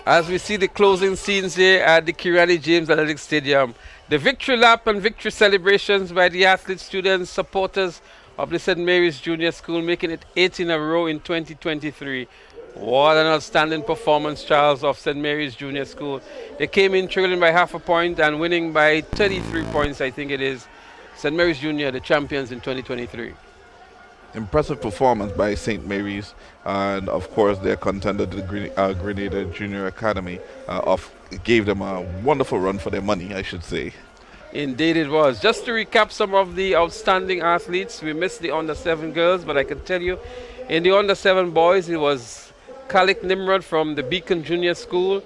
As we see the closing scenes here at the Kirani James Athletic Stadium, the victory lap and victory celebrations by the athletes, students, supporters of the St. Mary's Junior School, making it 8 in a row in 2023. What an outstanding performance, Charles, of St. Mary's Junior School. They came in trailing by half a point and winning by 33 points, I think it is. St. Mary's Junior, the champions in 2023. Impressive performance by St. Mary's, and of course their contender, the Grenada Junior Academy, gave them a wonderful run for their money, I should say. Indeed it was. Just to recap some of the outstanding athletes, we missed the under-7 girls, but I can tell you, in the under-7 boys, it was Kalik Nimrod from the Beacon Junior School.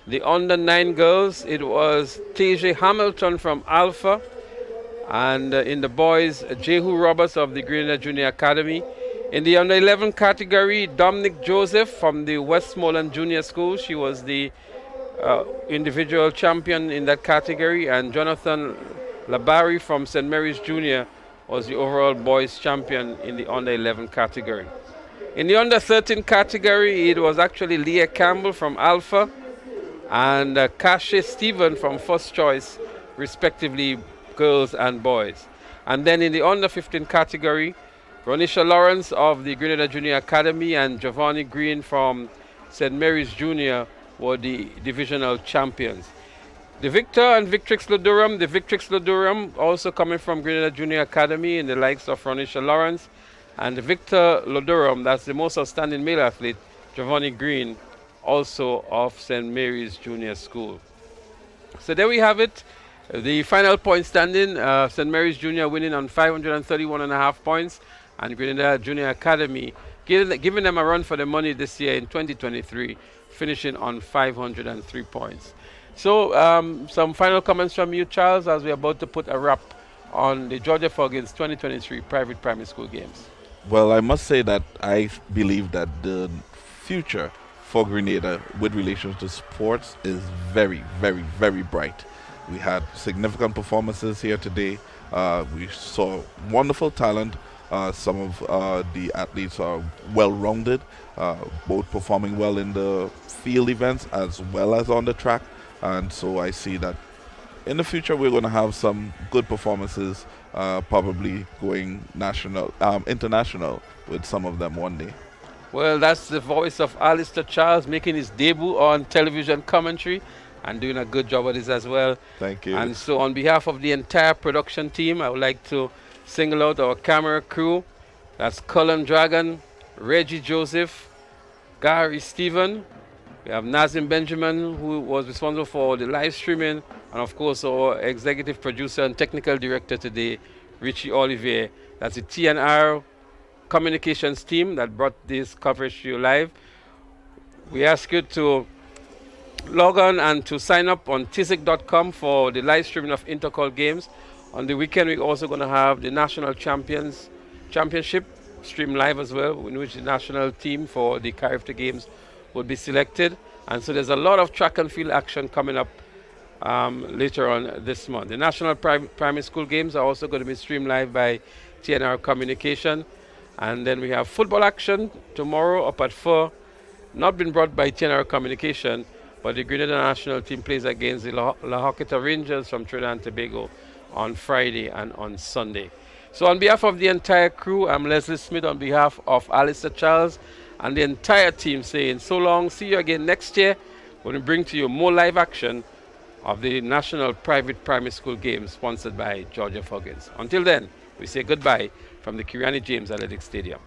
The under-9 girls, it was TJ Hamilton from Alpha. And in the boys, Jehu Roberts of the Grenada Junior Academy. In the under-11 category, Dominic Joseph from the Westmoreland Junior School. She was the individual champion in that category. And Jonathan Labari from St. Mary's Junior was the overall boys champion in the under-11 category. In the under-13 category, it was actually Leah Campbell from Alpha and Kashe Stephen from First Choice, respectively, girls and boys. And then in the under-15 category, Ronisha Lawrence of the Grenada Junior Academy and Giovanni Green from St. Mary's Junior were the divisional champions. The Victor and Victrix Lodurum, the Victrix Lodurum also coming from Grenada Junior Academy in the likes of Ronisha Lawrence, and the Victor Lodurum, that's the most outstanding male athlete, Giovanni Green, also of St. Mary's Junior School. So there we have it. The final point standing, St. Mary's Junior winning on 531.5 points, and Grenada Junior Academy giving them a run for the money this year in 2023, finishing on 503 points. So some final comments from you, Charles, as we're about to put a wrap on the Georgia Huggins 2023 Private Primary School Games. Well, I must say that I believe that the future for Grenada with relation to sports is very, very, very bright. We had significant performances here today. We saw wonderful talent. Some of the athletes are well-rounded, both performing well in the field events as well as on the track. And so I see that in the future we're going to have some good performances, probably going international with some of them one day. Well, that's the voice of Alistair Charles making his debut on television commentary and doing a good job of this as well. Thank you. And so on behalf of the entire production team, I would like to single out our camera crew. That's Cullen Dragon, Reggie Joseph, Gary Stephen. We have Nazim Benjamin, who was responsible for the live streaming, and of course our executive producer and technical director today, Richie Olivier. That's the TNR communications team that brought this coverage to you live. We ask you to log on and to sign up on tizic.com for the live streaming of Intercall games. On the weekend, we're also going to have the National Championship stream live as well, in which the national team for the Carriacou games will be selected. And so there's a lot of track and field action coming up later on this month. The National Primary School games are also going to be streamed live by TNR Communication. And then we have football action tomorrow up at 4, not been brought by TNR Communication, but the Grenada national team plays against the La Joqueta Rangers from Trinidad and Tobago on Friday and on Sunday. So on behalf of the entire crew, I'm Leslie Smith on behalf of Alistair Charles and the entire team saying so long, see you again next year when we bring to you more live action of the National Private Primary School Games sponsored by George F. Huggins. Until then, we say goodbye from the Kirani James Athletic Stadium.